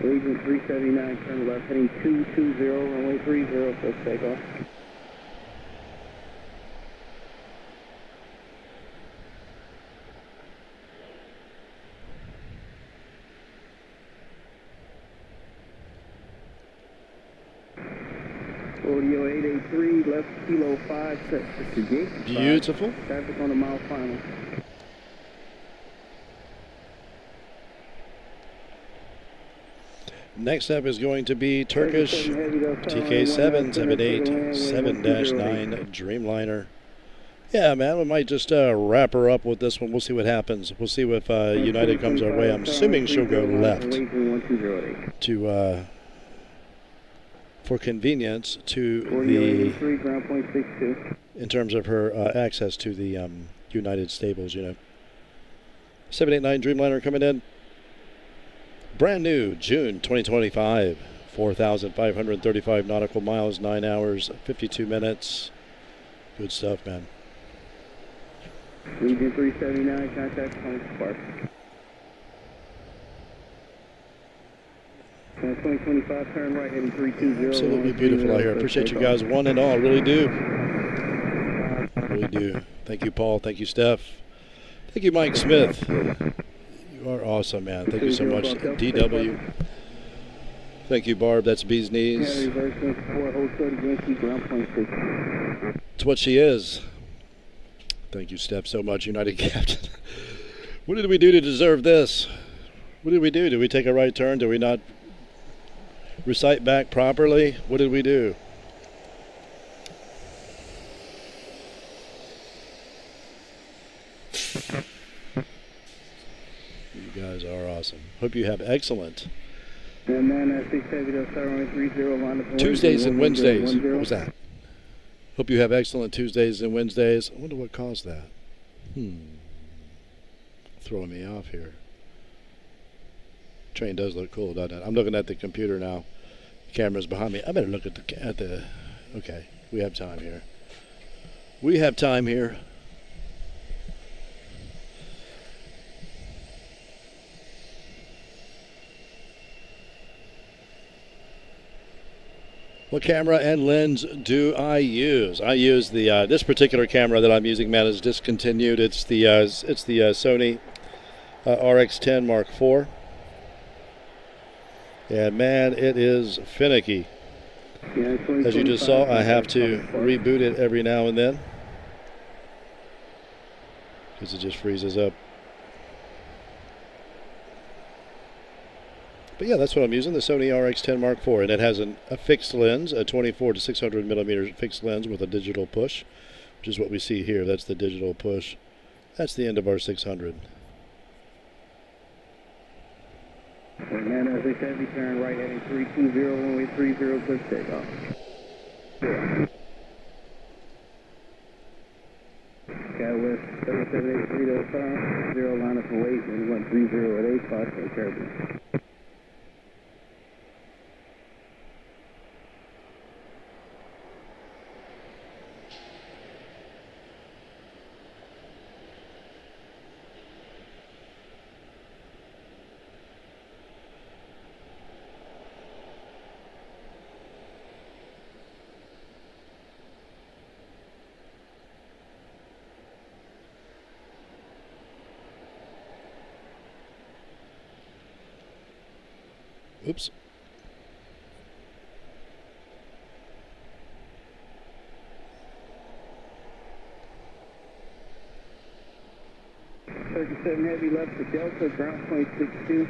Region 379, turn left, heading 220, runway 30, first takeoff. Audio 883, left kilo 5, set to gate. Beautiful. Traffic on the mile final. Next up is going to be Turkish TK7 787-9 Dreamliner. Yeah, man, we might just wrap her up with this one. We'll see what happens. We'll see if United comes our way. I'm assuming she'll go left to for convenience to the in terms of her access to the United stables. 789 Dreamliner coming in. Brand new, June 2025, 4,535 nautical miles, 9 hours, 52 minutes. Good stuff, man. Region 379, contact Home Spark. 2025, turn right, heading 320. Absolutely beautiful out here. I appreciate you guys, one and all. Really do. Really do. Thank you, Paul. Thank you, Steph. Thank you, Mike Smith. You are awesome, man. Thank you so much, DW. Thank you, Barb. That's Bee's Knees. It's what she is. Thank you, Steph, so much, United Captain. What did we do to deserve this? What did we do? Did we take a right turn? Did we not recite back properly? What did we do? You guys are awesome. Hope you have excellent Tuesdays and Wednesdays. What was that? Hope you have excellent Tuesdays and Wednesdays. I wonder what caused that. Throwing me off here. Train does look cool, doesn't it? I'm looking at the computer now. The camera's behind me. I better look at the. Okay, we have time here. We have time here. What camera and lens do I use? I use the this particular camera that I'm using, man, is discontinued. It's the Sony RX10 Mark IV. And man, it is finicky. Yeah, As you just saw, I have to reboot it every now and then because it just freezes up. But yeah, that's what I'm using, the Sony RX10 Mark IV, and it has a fixed lens, a 24 to 600 millimeter fixed lens with a digital push, which is what we see here. That's the digital push. That's the end of our 600. And as I said, we turn right heading 320, runway 30, clear takeoff. Catalyst 7783 to turn, 0 line up and wait, and 130 at 8, caution turbulence. Oops. Heavy left to Delta, ground point 62.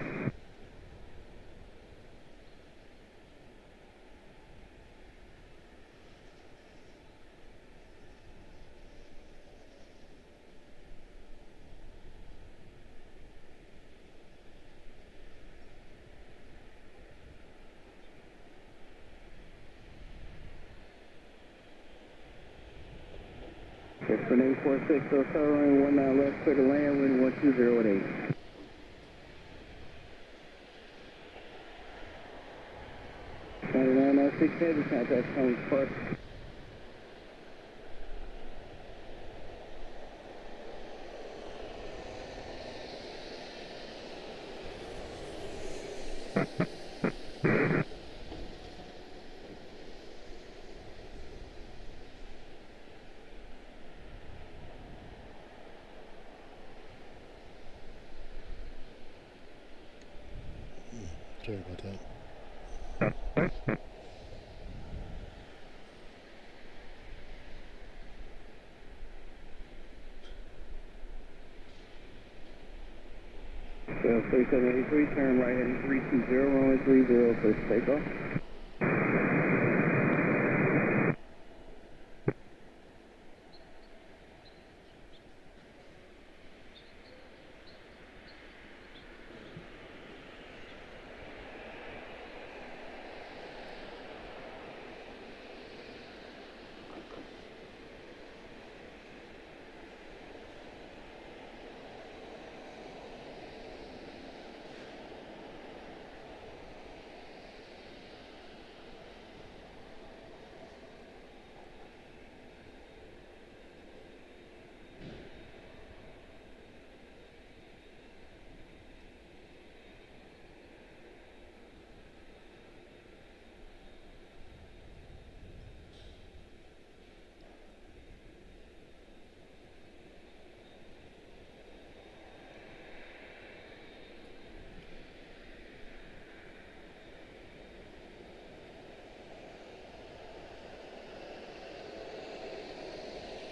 For 846, hotel runway 19 left, clear to land, wind 120 at 8. Six heavy contact coming first. Sorry about that. So 3783, turn right heading 320, runway 30, first takeoff.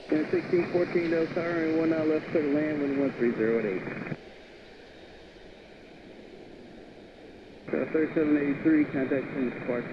And 1614 Del Tower and 19 left clear to land, wind 130 at 8. 3783, contact from Spark.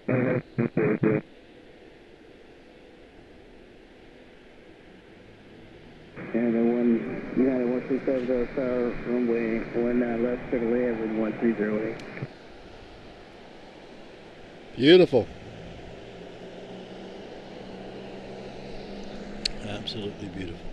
And the United 127 Dulles Tower, runway 19 left, clear to land with 1308. Beautiful. Absolutely beautiful.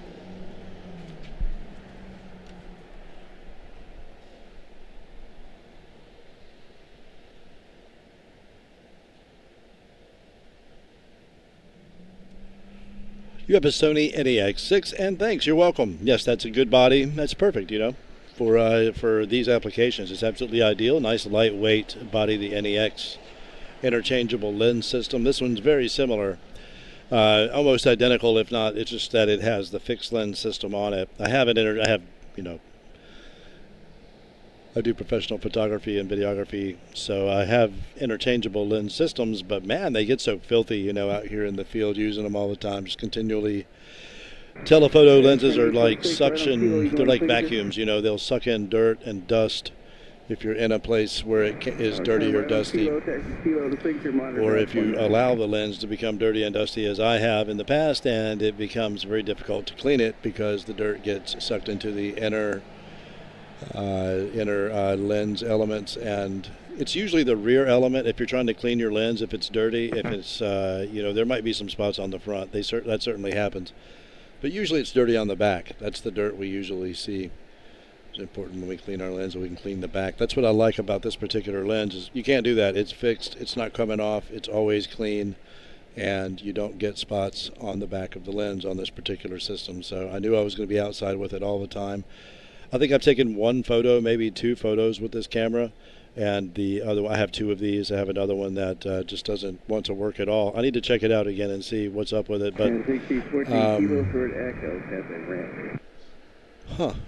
You have a Sony NEX6, and thanks, you're welcome. Yes, that's a good body. That's perfect, you know, for these applications. It's absolutely ideal. Nice lightweight body, the NEX. Interchangeable lens system. This one's very similar. Almost identical, if not, it's just that it has the fixed lens system on it. I do professional photography and videography, so I have interchangeable lens systems, but man, they get so filthy, you know, out here in the field using them all the time, just continually. Telephoto lenses are like suction, they're like vacuums, you know, they'll suck in dirt and dust if you're in a place where it is dirty or dusty, or if you allow the lens to become dirty and dusty, as I have in the past, and it becomes very difficult to clean it because the dirt gets sucked into the inner lens elements, and it's usually the rear element. If you're trying to clean your lens, if it's dirty, if it's there might be some spots on the front. That certainly happens, but usually it's dirty on the back. That's the dirt we usually see. It's important when we clean our lens that we can clean the back. That's what I like about this particular lens, is you can't do that. It's fixed, it's not coming off, it's always clean, and you don't get spots on the back of the lens on this particular system. So I knew I was going to be outside with it all the time. I think I've taken one photo, maybe two photos with this camera, and the other one, I have two of these. I have another one that just doesn't want to work at all. I need to check it out again and see what's up with it. But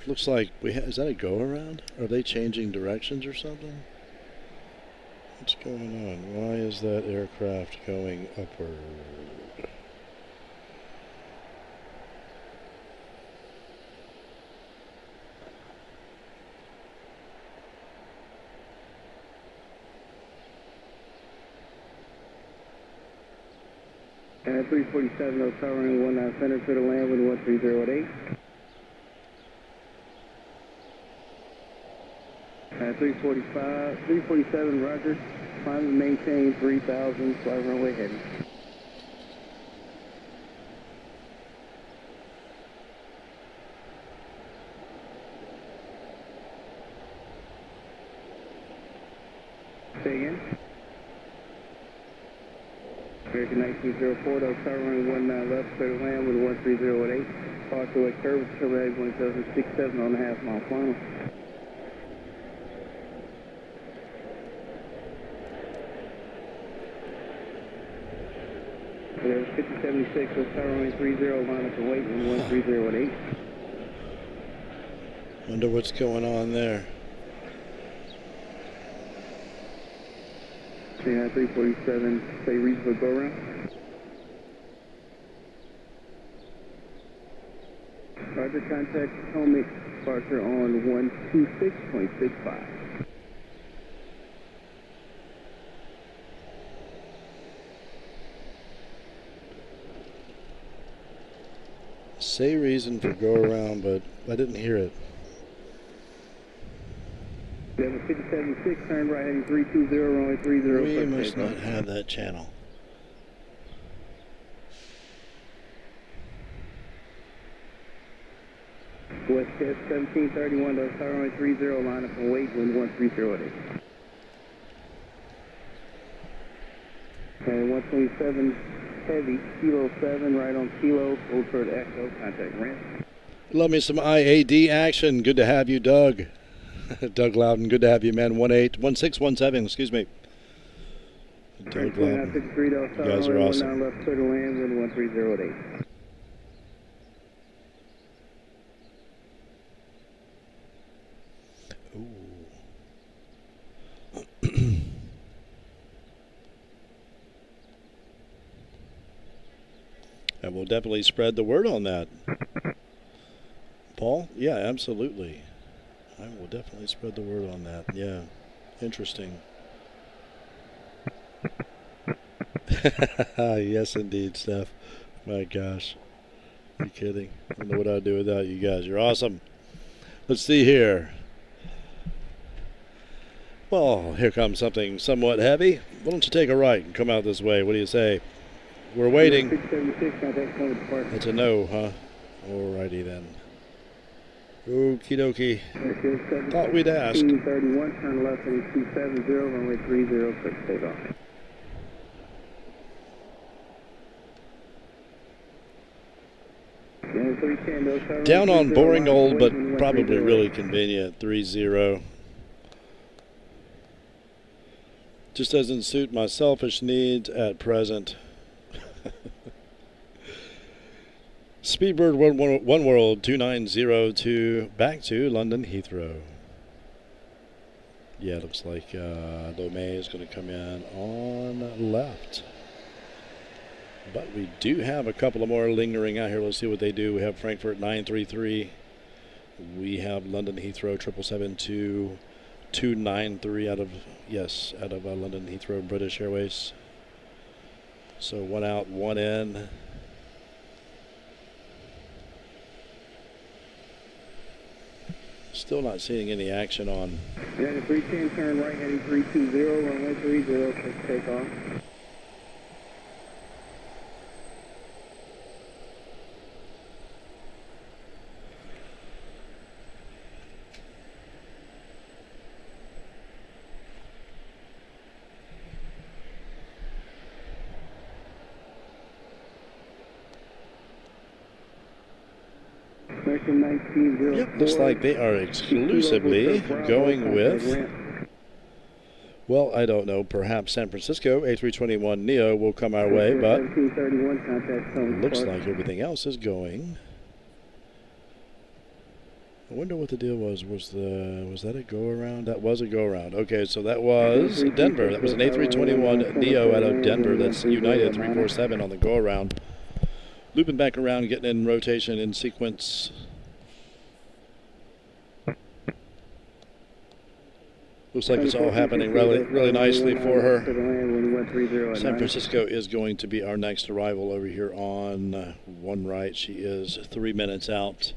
looks like is that a go around? Are they changing directions or something? What's going on? Why is that aircraft going upward? And 347, Dulles Tower, runway 19 center, clear to land with 1308. 347, roger. Climb and maintain 3000, fly runway heading. Say again. American 1904, Dulles Tower, runway 19 left, clear to land with 1308. Partial wake curve, Turbo 1767 on the half-mile final. 5076, Dulles Tower, runway 30, line up and wait, 13018. Wonder what's going on there. 347, say reasonable go around. Roger, contact Potomac, departure on 126.65. Say reason for go around, but I didn't hear it. 5076, turn right heading 320, runway 30. We must not have that channel. West Test 1731, Dulles Tower, runway 30, line up and wait, wind 1308. And 127, heavy, kilo 7, right on kilo, hold for the echo, contact ramp. Love me some IAD action. Good to have you, Doug. Doug Loudon, good to have you, man. 1617, excuse me. Doug Loudon. You guys are awesome. Left, clear to land, wind 1308. And we'll definitely spread the word on that. Paul? Yeah, absolutely. I will definitely spread the word on that. Yeah. Interesting. Yes, indeed, Steph. My gosh. You're kidding. I don't know what I'd do without you guys. You're awesome. Let's see here. Well, here comes something somewhat heavy. Why don't you take a right and come out this way? What do you say? We're waiting. 676, contact point departure. That's a no, huh? Alrighty then. Okie dokie. Thought we'd ask. 31, turn left on 270, runway 30, quick takeoff. Down on boring old, but probably really convenient 30. Just doesn't suit my selfish needs at present. Speedbird One World 2902 back to London Heathrow. Yeah, it looks like Lomé is going to come in on left. But we do have a couple of more lingering out here. Let's see what they do. We have Frankfurt 933. We have London Heathrow 777 293 out of London Heathrow British Airways. So one out, one in. Still not seeing any action on. Yeah, 310, turn right, heading 320, runway 30, quick takeoff. Yep, looks like they are exclusively going with, well, I don't know, perhaps San Francisco. A321neo will come our way, but looks like everything else is going. I wonder what the deal was. Was that a go-around? That was a go-around. Okay, so that was Denver. That was an A321neo out of Denver. That's United 347 on the go-around. Looping back around, getting in rotation in sequence. Looks like it's all happening really nicely for her. San Francisco is going to be our next arrival over here on one right. She is 3 minutes out.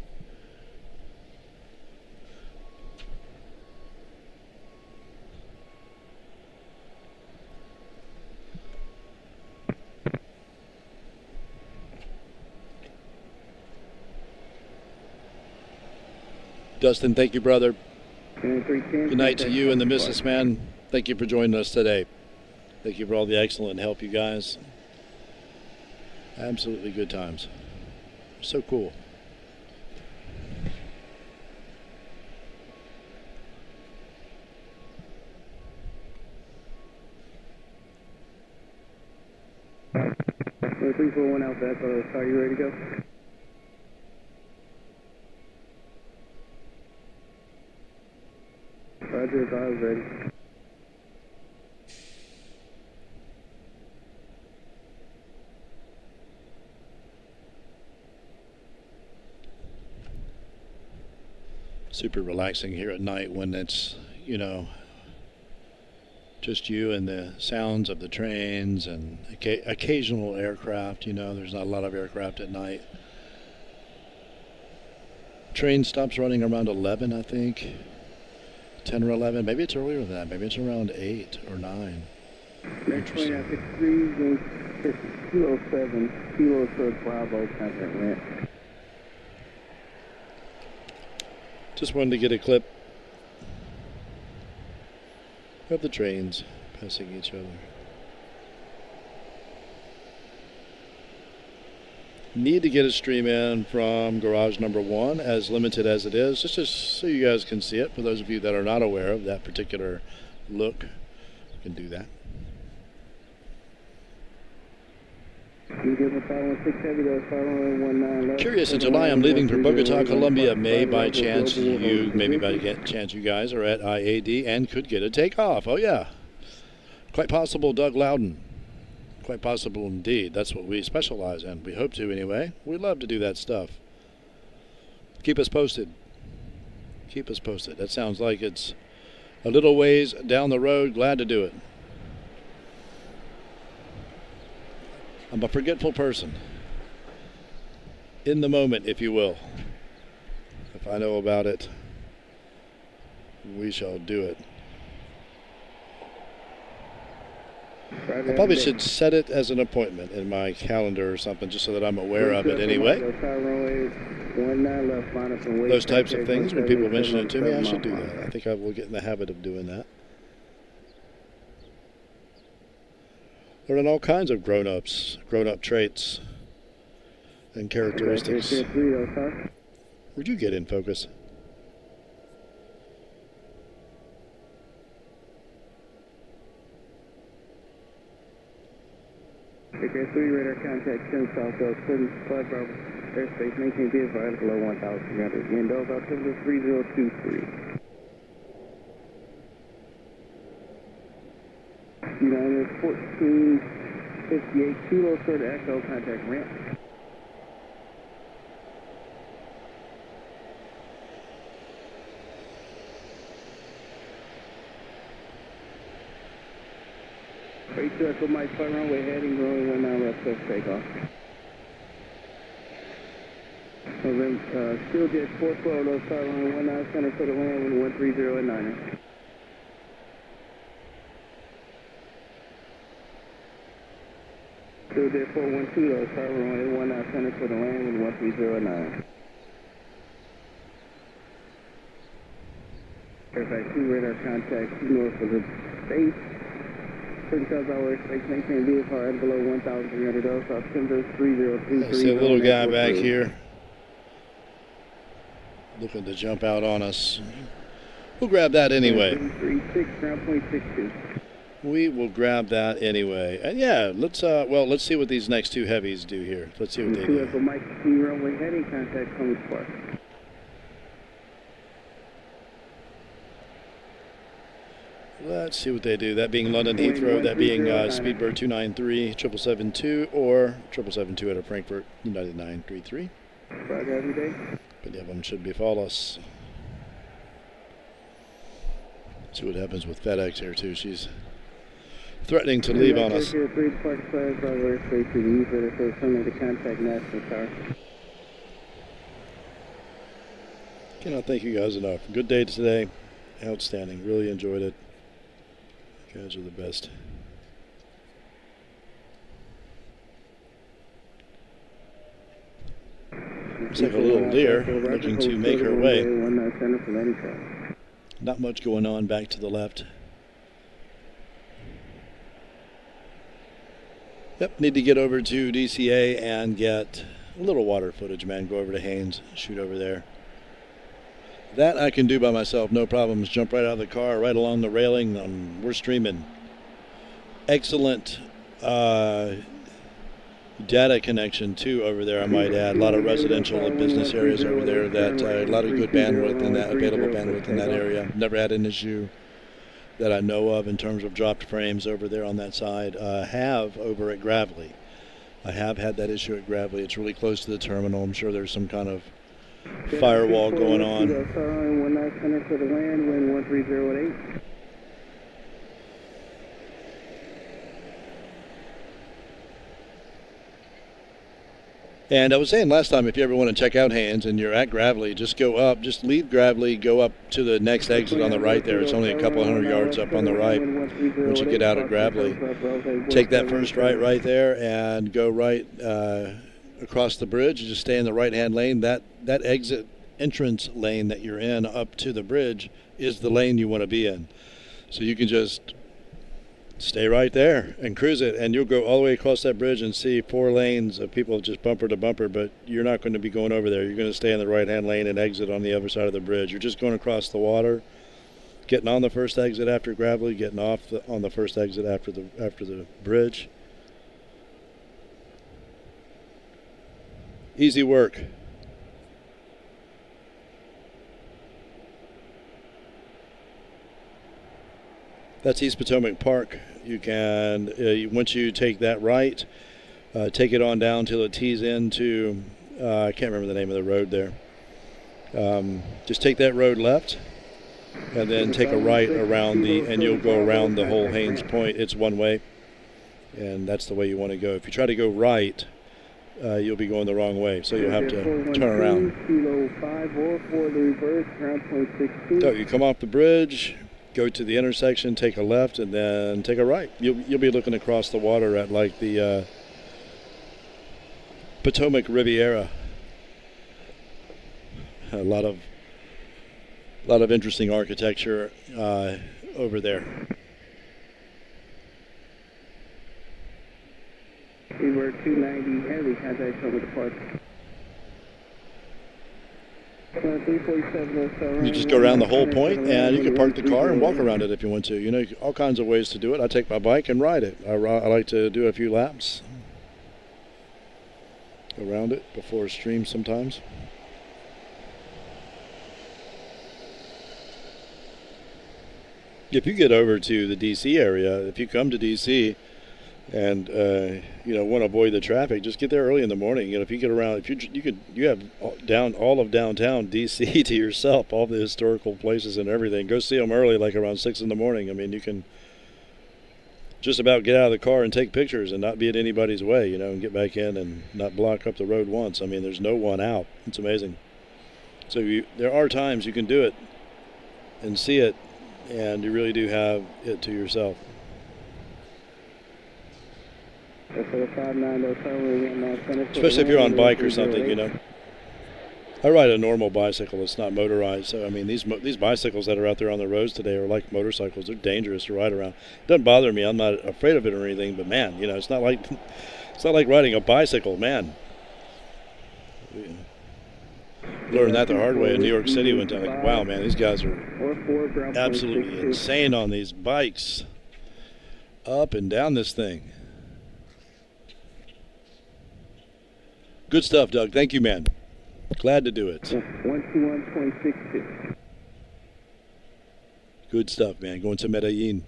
Dustin, thank you, brother. Good night to you and the missus, man. Thank you for joining us today. Thank you for all the excellent help, you guys. Absolutely good times. So cool. Well, 341 out there, so are you ready to go? Roger, I was ready. Super relaxing here at night when it's, you know, just you and the sounds of the trains and occasional aircraft. You know, there's not a lot of aircraft at night. Train stops running around 11, I think. 10 or 11. Maybe it's earlier than that. Maybe it's around 8 or 9. Next plane at 63, 207, Kilo Sub Bravo, contact ramp. Just wanted to get a clip of the trains passing each other. Need to get a stream in from garage number 1, as limited as it is, just so you guys can see it. For those of you that are not aware of that particular look, you can do that. Curious, in July I'm leaving for Bogota, Colombia. Maybe by chance you guys are at IAD and could get a takeoff. Oh yeah, quite possible, Doug Loudon. Quite possible indeed. That's what we specialize in. We hope to anyway. We love to do that stuff. Keep us posted. Keep us posted. That sounds like it's a little ways down the road. Glad to do it. I'm a forgetful person. In the moment, if you will. If I know about it, we shall do it. I probably should set it as an appointment in my calendar or something, just so that I'm aware of it anyway. Those types of things, when people mention it to me, I should do that. I think I will get in the habit of doing that. Learning all kinds of grown-up traits and characteristics. Where'd you get in focus? Okay, 3 radar contact 10 southwest, 5 Bravo airspace, maintain vehicle right below 1,300. Wind over altimeter 3023. United 1458, Kilo, sort of echo, contact ramp. Right to echo, Mike, flight runway heading, runway 19 left, swift takeoff. Still jet 412, low start runway 19 center for the land with 130 at 9er. Still jet 412, low start runway 19 center for the land with 130 at 9er. Airback 2 radar contact 2 north of the base. 30,000 hours, space maintain vehicle right below 1,300, south altimeter 3023. I see a little guy back here looking to jump out on us. We'll grab that anyway. 36, ground point 62. We will grab that anyway. And yeah, let's see what these next two heavies do here. Let's see what they do. Mike, runway heading, contact Cummins Park. Let's see what they do. That being London Heathrow, that being Speedbird 293, 7772, or 7772 out of Frankfurt, United 933. Every day. Any of them should befall us. See what happens with FedEx here too. She's threatening to leave on us. Cannot thank you guys enough. Good day today. Outstanding. Really enjoyed it. You guys are the best. Looks like a little deer looking to make her way. Not much going on back to the left. Yep, need to get over to DCA and get a little water footage, man. Go over to Haynes, shoot over there. That I can do by myself, no problems. Jump right out of the car, right along the railing. We're streaming. Excellent data connection too over there, I might add. A lot of residential and business areas over there. That a lot of good bandwidth in that, available bandwidth in that area. Never had an issue that I know of in terms of dropped frames over there on that side. Have over at Gravely. I have had that issue at Gravely. It's really close to the terminal. I'm sure there's some kind of firewall going on. 19 center for the land, wind 130 at 8. And I was saying last time, if you ever want to check out Haynes and you're at Gravely, just go up, just leave Gravely, go up to the next exit on the right there. It's only a couple hundred yards up on the right once you get out of Gravely. Take that first right there and go right across the bridge. You just stay in the right-hand lane. That exit entrance lane that you're in up to the bridge is the lane you want to be in. So you can just stay right there and cruise it, and you'll go all the way across that bridge and see 4 lanes of people just bumper to bumper, but you're not going to be going over there. You're going to stay in the right-hand lane and exit on the other side of the bridge. You're just going across the water, getting on the first exit after Gravely, getting off on the first exit after the bridge. Easy work. That's East Potomac Park. You can, once you take that right, take it on down till it tees into, I can't remember the name of the road there. Just take that road left, and then take a right around and you'll go around the whole Haynes Point. It's one way. and that's the way you want to go. If you try to go right, you'll be going the wrong way, so you'll have to turn around. Kilo 544 to reverse, ground point 62. So you come off the bridge, go to the intersection, take a left, and then take a right. You'll be looking across the water at like the Potomac Riviera. A lot of interesting architecture over there. We were 290 heavy, contact over the park. 347 You just go around the whole point, and you can park the car and walk around it if you want to. You know, all kinds of ways to do it. I take my bike and ride it. I like to do a few laps around it before stream sometimes. If you get over to the D.C. area, if you come to D.C. and want to avoid the traffic, just get there early in the morning. You know, if you get around, you have all of downtown D.C. to yourself, all the historical places and everything. Go see them early, like around 6 in the morning. I mean, you can just about get out of the car and take pictures and not be in anybody's way, and get back in and not block up the road once. I mean, there's no one out. It's amazing. So there are times you can do it and see it, and you really do have it to yourself. Especially if you're on bike or something, I ride a normal bicycle. It's not motorized. So, I mean, these bicycles that are out there on the roads today are like motorcycles. They're dangerous to ride around. It doesn't bother me. I'm not afraid of it or anything. But, man, it's not like riding a bicycle, man. Learned that the hard way in New York City one time. Like, wow, man, these guys are absolutely insane on these bikes. Up and down this thing. Good stuff, Doug. Thank you, man. Glad to do it. 121.66. Good stuff, man. Going to Medellin.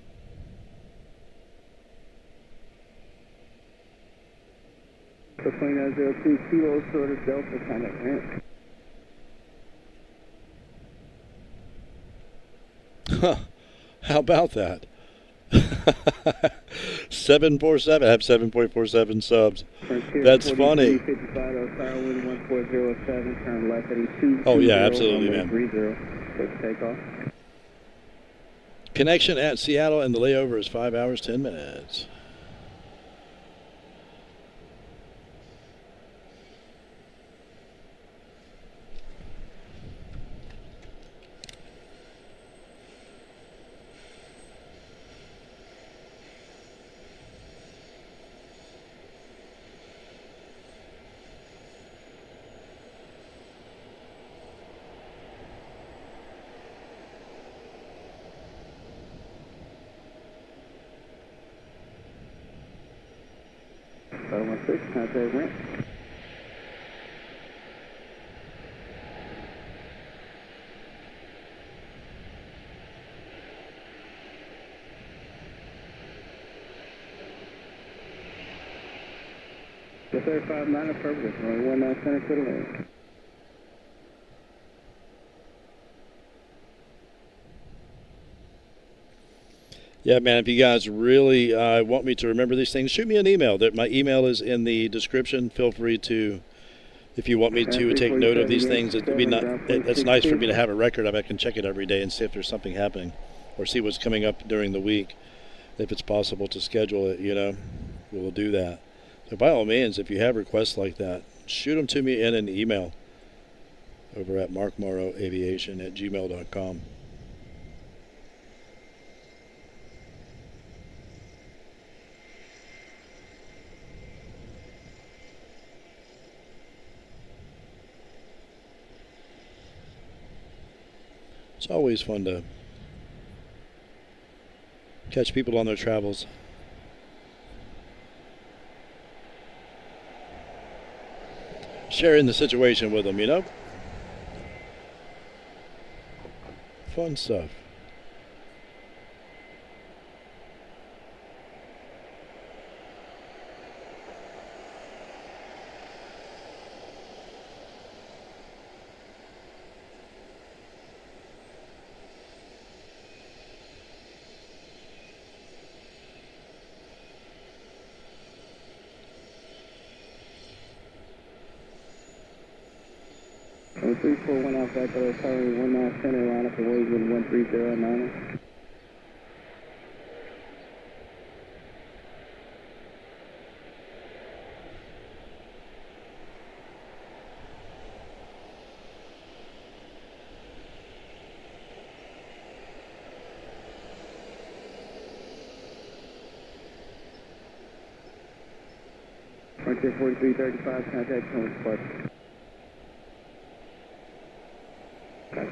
So 2902 Kilo sort of Delta kind of ramp. Huh. How about that? 747. I have 7.47 subs. That's funny. Oh, yeah, absolutely, man. Connection at Seattle, and the layover is 5 hours, 10 minutes. Contact ramp. The 35-9 affirmative, runway 19 center clear to land. Yeah, man, if you guys really want me to remember these things, shoot me an email. My email is in the description. Feel free to, if you want me to take note of these things. It's nice for me to have a record of it. I can check it every day and see if there's something happening or see what's coming up during the week. If it's possible to schedule it, we'll do that. So by all means, if you have requests like that, shoot them to me in an email over at markmorrowaviation@gmail.com. It's always fun to catch people on their travels. Sharing the situation with them, Fun stuff. 341 Alpha Echo, covering 19 center, line up and wait wind 13090. Frontier 4335, contact Thomas Park.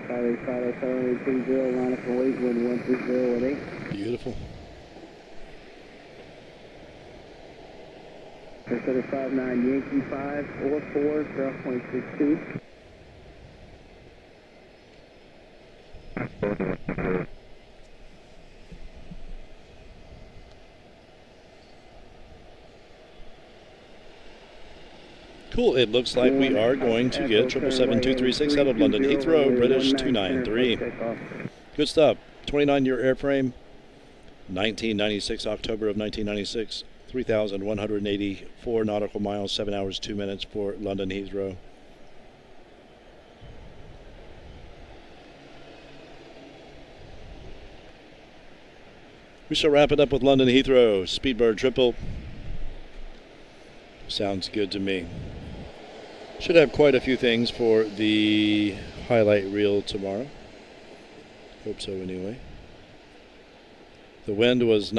5850730, line up and wait, wind 13018. Beautiful. Center 59 Yankee 5 or 4, 0.62. Cool. It looks like we are going to get 777-236 out of London Heathrow, British 293. Good stuff. 29-year airframe, 1996, October of 1996. 3,184 nautical miles, 7 hours, 2 minutes for London Heathrow. We shall wrap it up with London Heathrow, Speedbird triple. Sounds good to me. Should have quite a few things for the highlight reel tomorrow. Hope so anyway. The wind was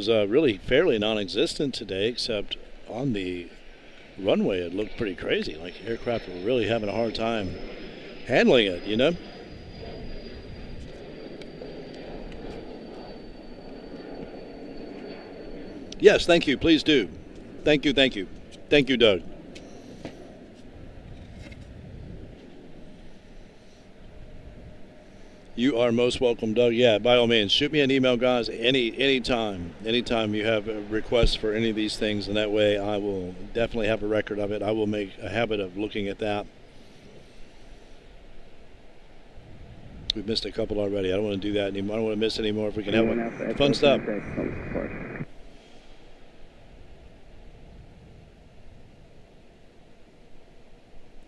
really fairly non-existent today, except on the runway it looked pretty crazy. Like aircraft were really having a hard time handling it, you know? Yes, thank you. Please do. Thank you, thank you. Thank you, Doug. You are most welcome, Doug. Yeah, by all means, shoot me an email, guys, anytime you have a request for any of these things, and that way I will definitely have a record of it. I will make a habit of looking at that. We've missed a couple already. I don't want to do that anymore. I don't want to miss any more if we can have one. Fun stuff.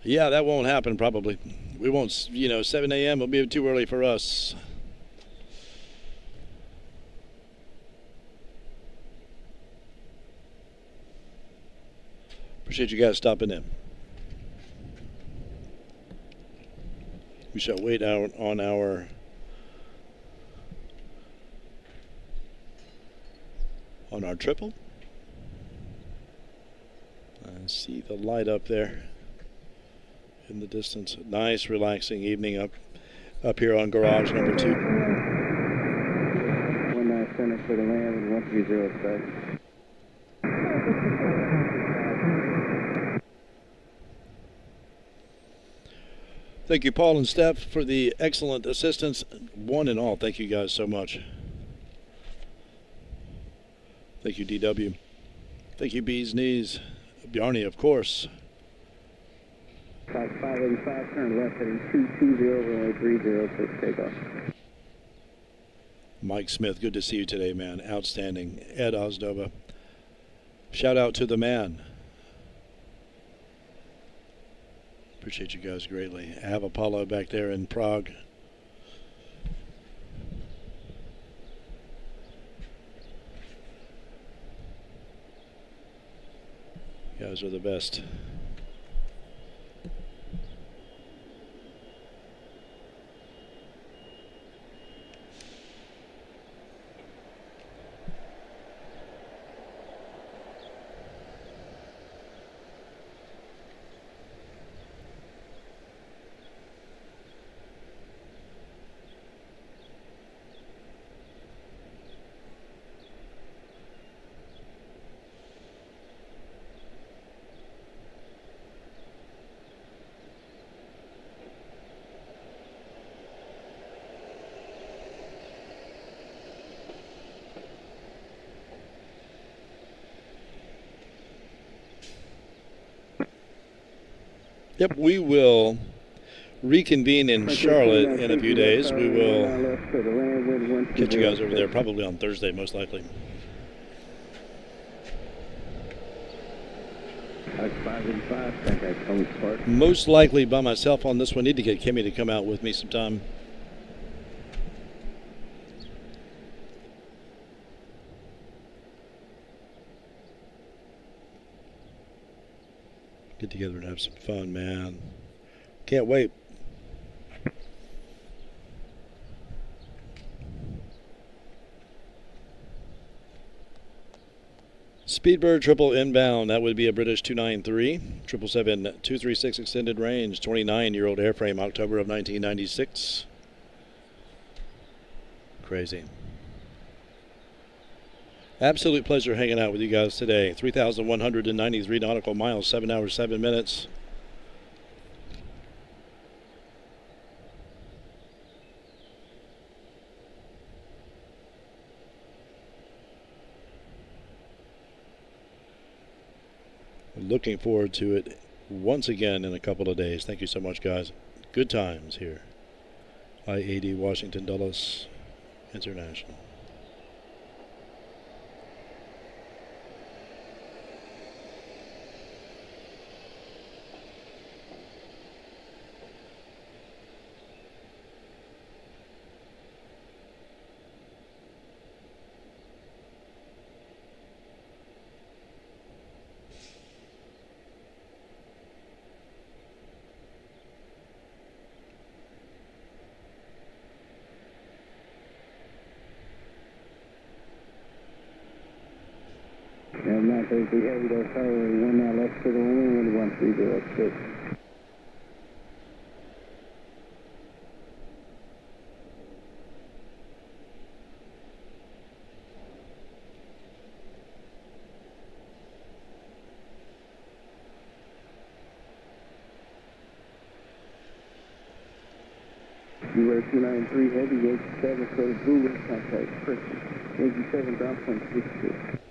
Yeah, that won't happen probably. We won't, 7 a.m. will be too early for us. Appreciate you guys stopping in. We shall wait out on our triple. I see the light up there in the distance. Nice relaxing evening up here on garage number 2. 19 center for the land with 130 Thank you, Paul and Steph, for the excellent assistance. One and all, thank you guys so much. Thank you, DW. Thank you, Bees Knees. Bjarni, of course. 585, turn left heading 220, runway 30 for takeoff. Mike Smith, good to see you today, man. Outstanding. Ed Ozdova. Shout out to the man. Appreciate you guys greatly. I have Apollo back there in Prague. You guys are the best. Yep, we will reconvene in Charlotte in a few days. We will get you guys over there probably on Thursday, most likely. 585, contact Holmes Park. Most likely by myself on this one. Need to get Kimmy to come out with me sometime. Get together and have some fun, man. Can't wait. Speedbird triple inbound. That would be a British 293. 777-236 extended range. 29-year-old airframe, October of 1996. Crazy. Absolute pleasure hanging out with you guys today. 3,193 nautical miles, 7 hours, 7 minutes. Looking forward to it once again in a couple of days. Thank you so much, guys. Good times here. IAD Washington Dulles International. And 933 heavy, those power 19 left to the wind, 130 Beware 293 heavy, Yankee 7, code Zulu, contact Chris. Yankee 7, ground point 66.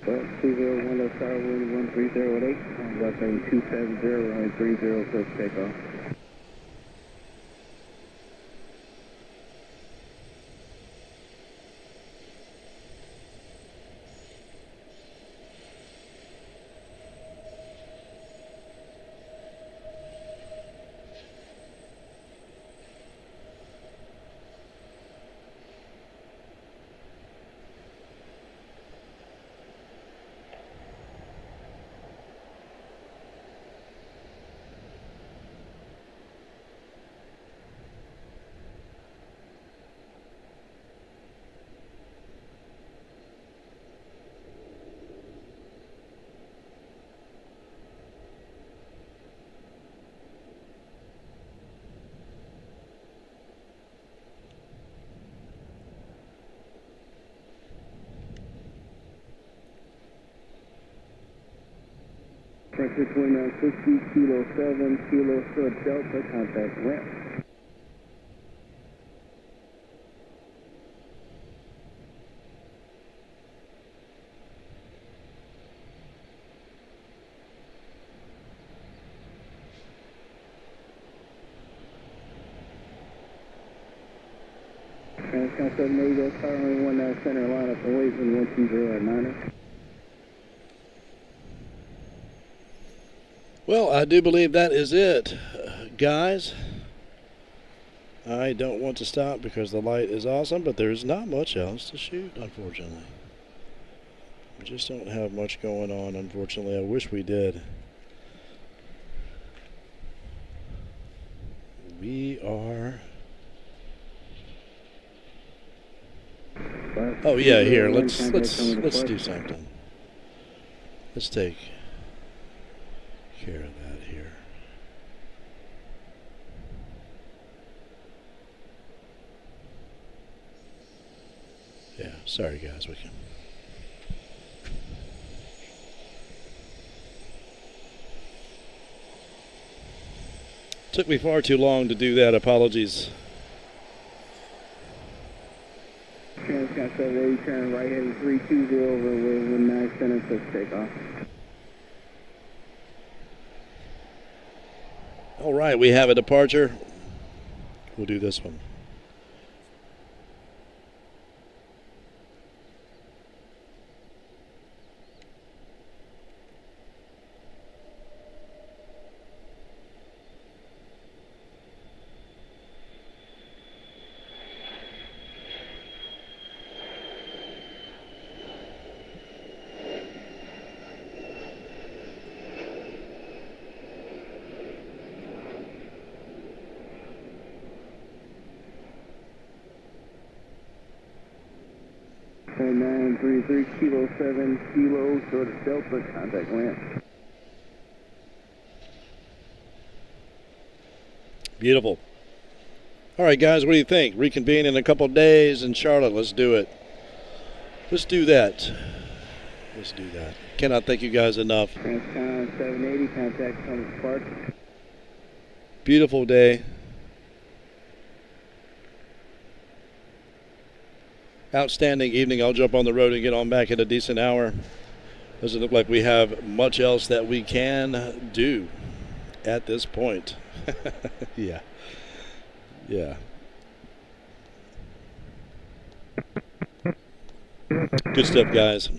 Well, 201 Tower wind 1308, left lane 270, runway 30 for takeoff. Franklin 2960, Kilo 7, Kilo Delta, contact ramp. Transcon 7, there you go, Tower 19 center line up and wait in 120 at 9er. Well, I do believe that is it, guys. I don't want to stop because the light is awesome, but there's not much else to shoot, unfortunately. We just don't have much going on, unfortunately. I wish we did. We are... Oh yeah, here, let's do something. Let's take care of that here. Sorry, guys. We can. Took me far too long to do that. Apologies. Transcon 780, turn right heading 320, runway 19 center, push takeoff. All right, we have a departure. We'll do this one. And 933 kilo 7 kilo, short of Delta, contact land. Beautiful. All right, guys, what do you think? Reconvene in a couple of days in Charlotte. Let's do it. Let's do that. Let's do that. Cannot thank you guys enough. Transcon 780, contact Thomas Park. Beautiful day. Outstanding evening. I'll jump on the road and get on back at a decent hour. Doesn't look like we have much else that we can do at this point. Yeah. Yeah. Good stuff, guys.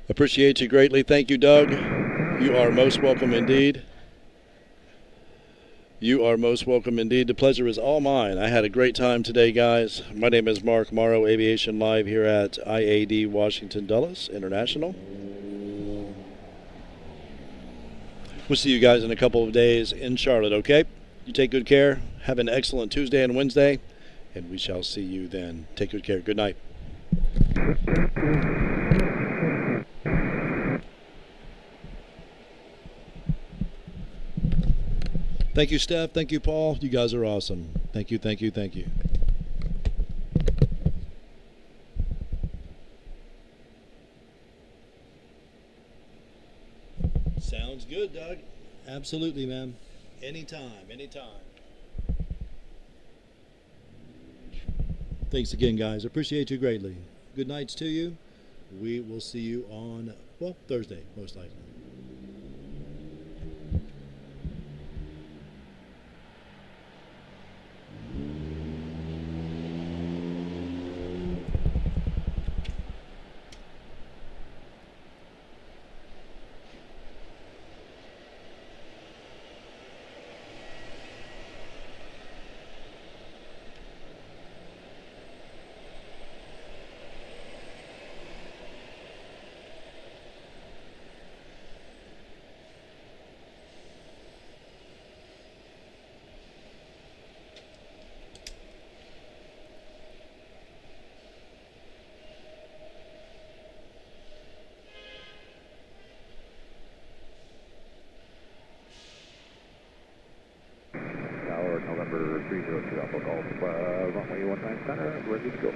Appreciate you greatly. Thank you, Doug. You are most welcome indeed. You are most welcome indeed. The pleasure is all mine. I had a great time today, guys. My name is Mark Morrow, Aviation Live here at IAD Washington Dulles International. We'll see you guys in a couple of days in Charlotte, okay? You take good care. Have an excellent Tuesday and Wednesday, and we shall see you then. Take good care. Good night. Thank you, Steph. Thank you, Paul. You guys are awesome. Thank you, thank you, thank you. Sounds good, Doug. Absolutely, ma'am. Anytime, anytime. Thanks again, guys. Appreciate you greatly. Good nights to you. We will see you on, well, Thursday, most likely. November 302 Alpha Golf, runway 19 center, ready to go.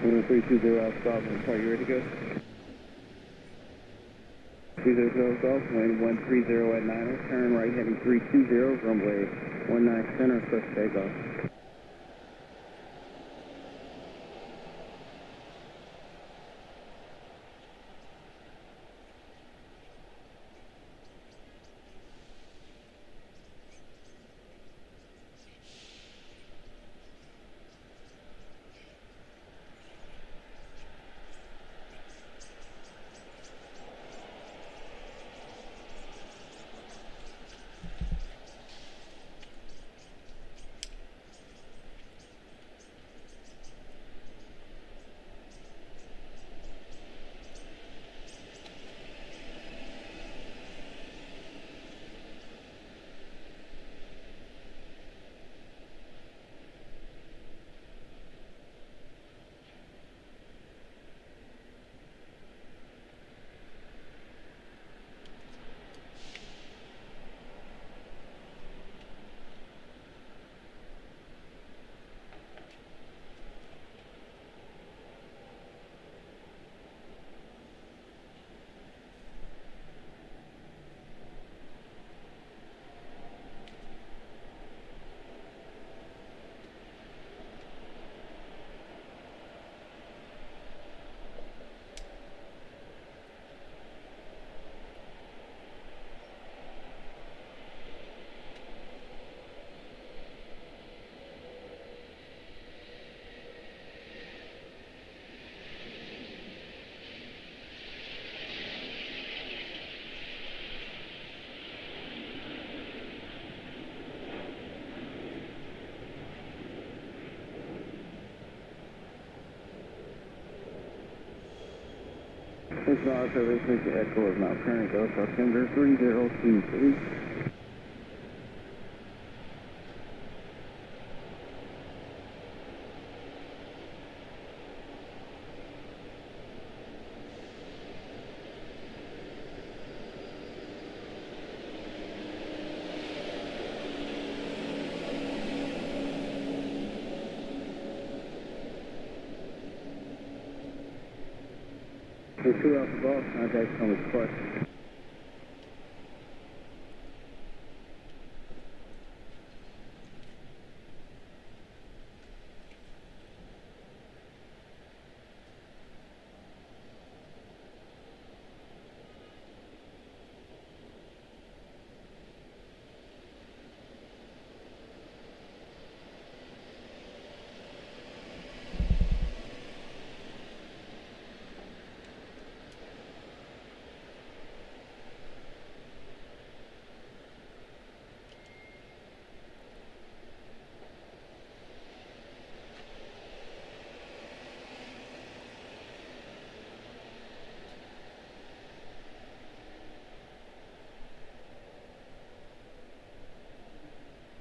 Runway 320 Alpha Golf, are you ready to go? 300 Golf, wind 130 at 9, turn right heading 320, runway 19 center, push takeoff. This is observation to Echo of Mount Current, Go September 3023. The 2 Alpha Golf contact on the plus.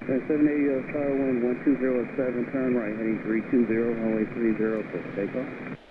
Okay, 780 Tower Wind 1207, turn right, heading 320, runway 30 for takeoff.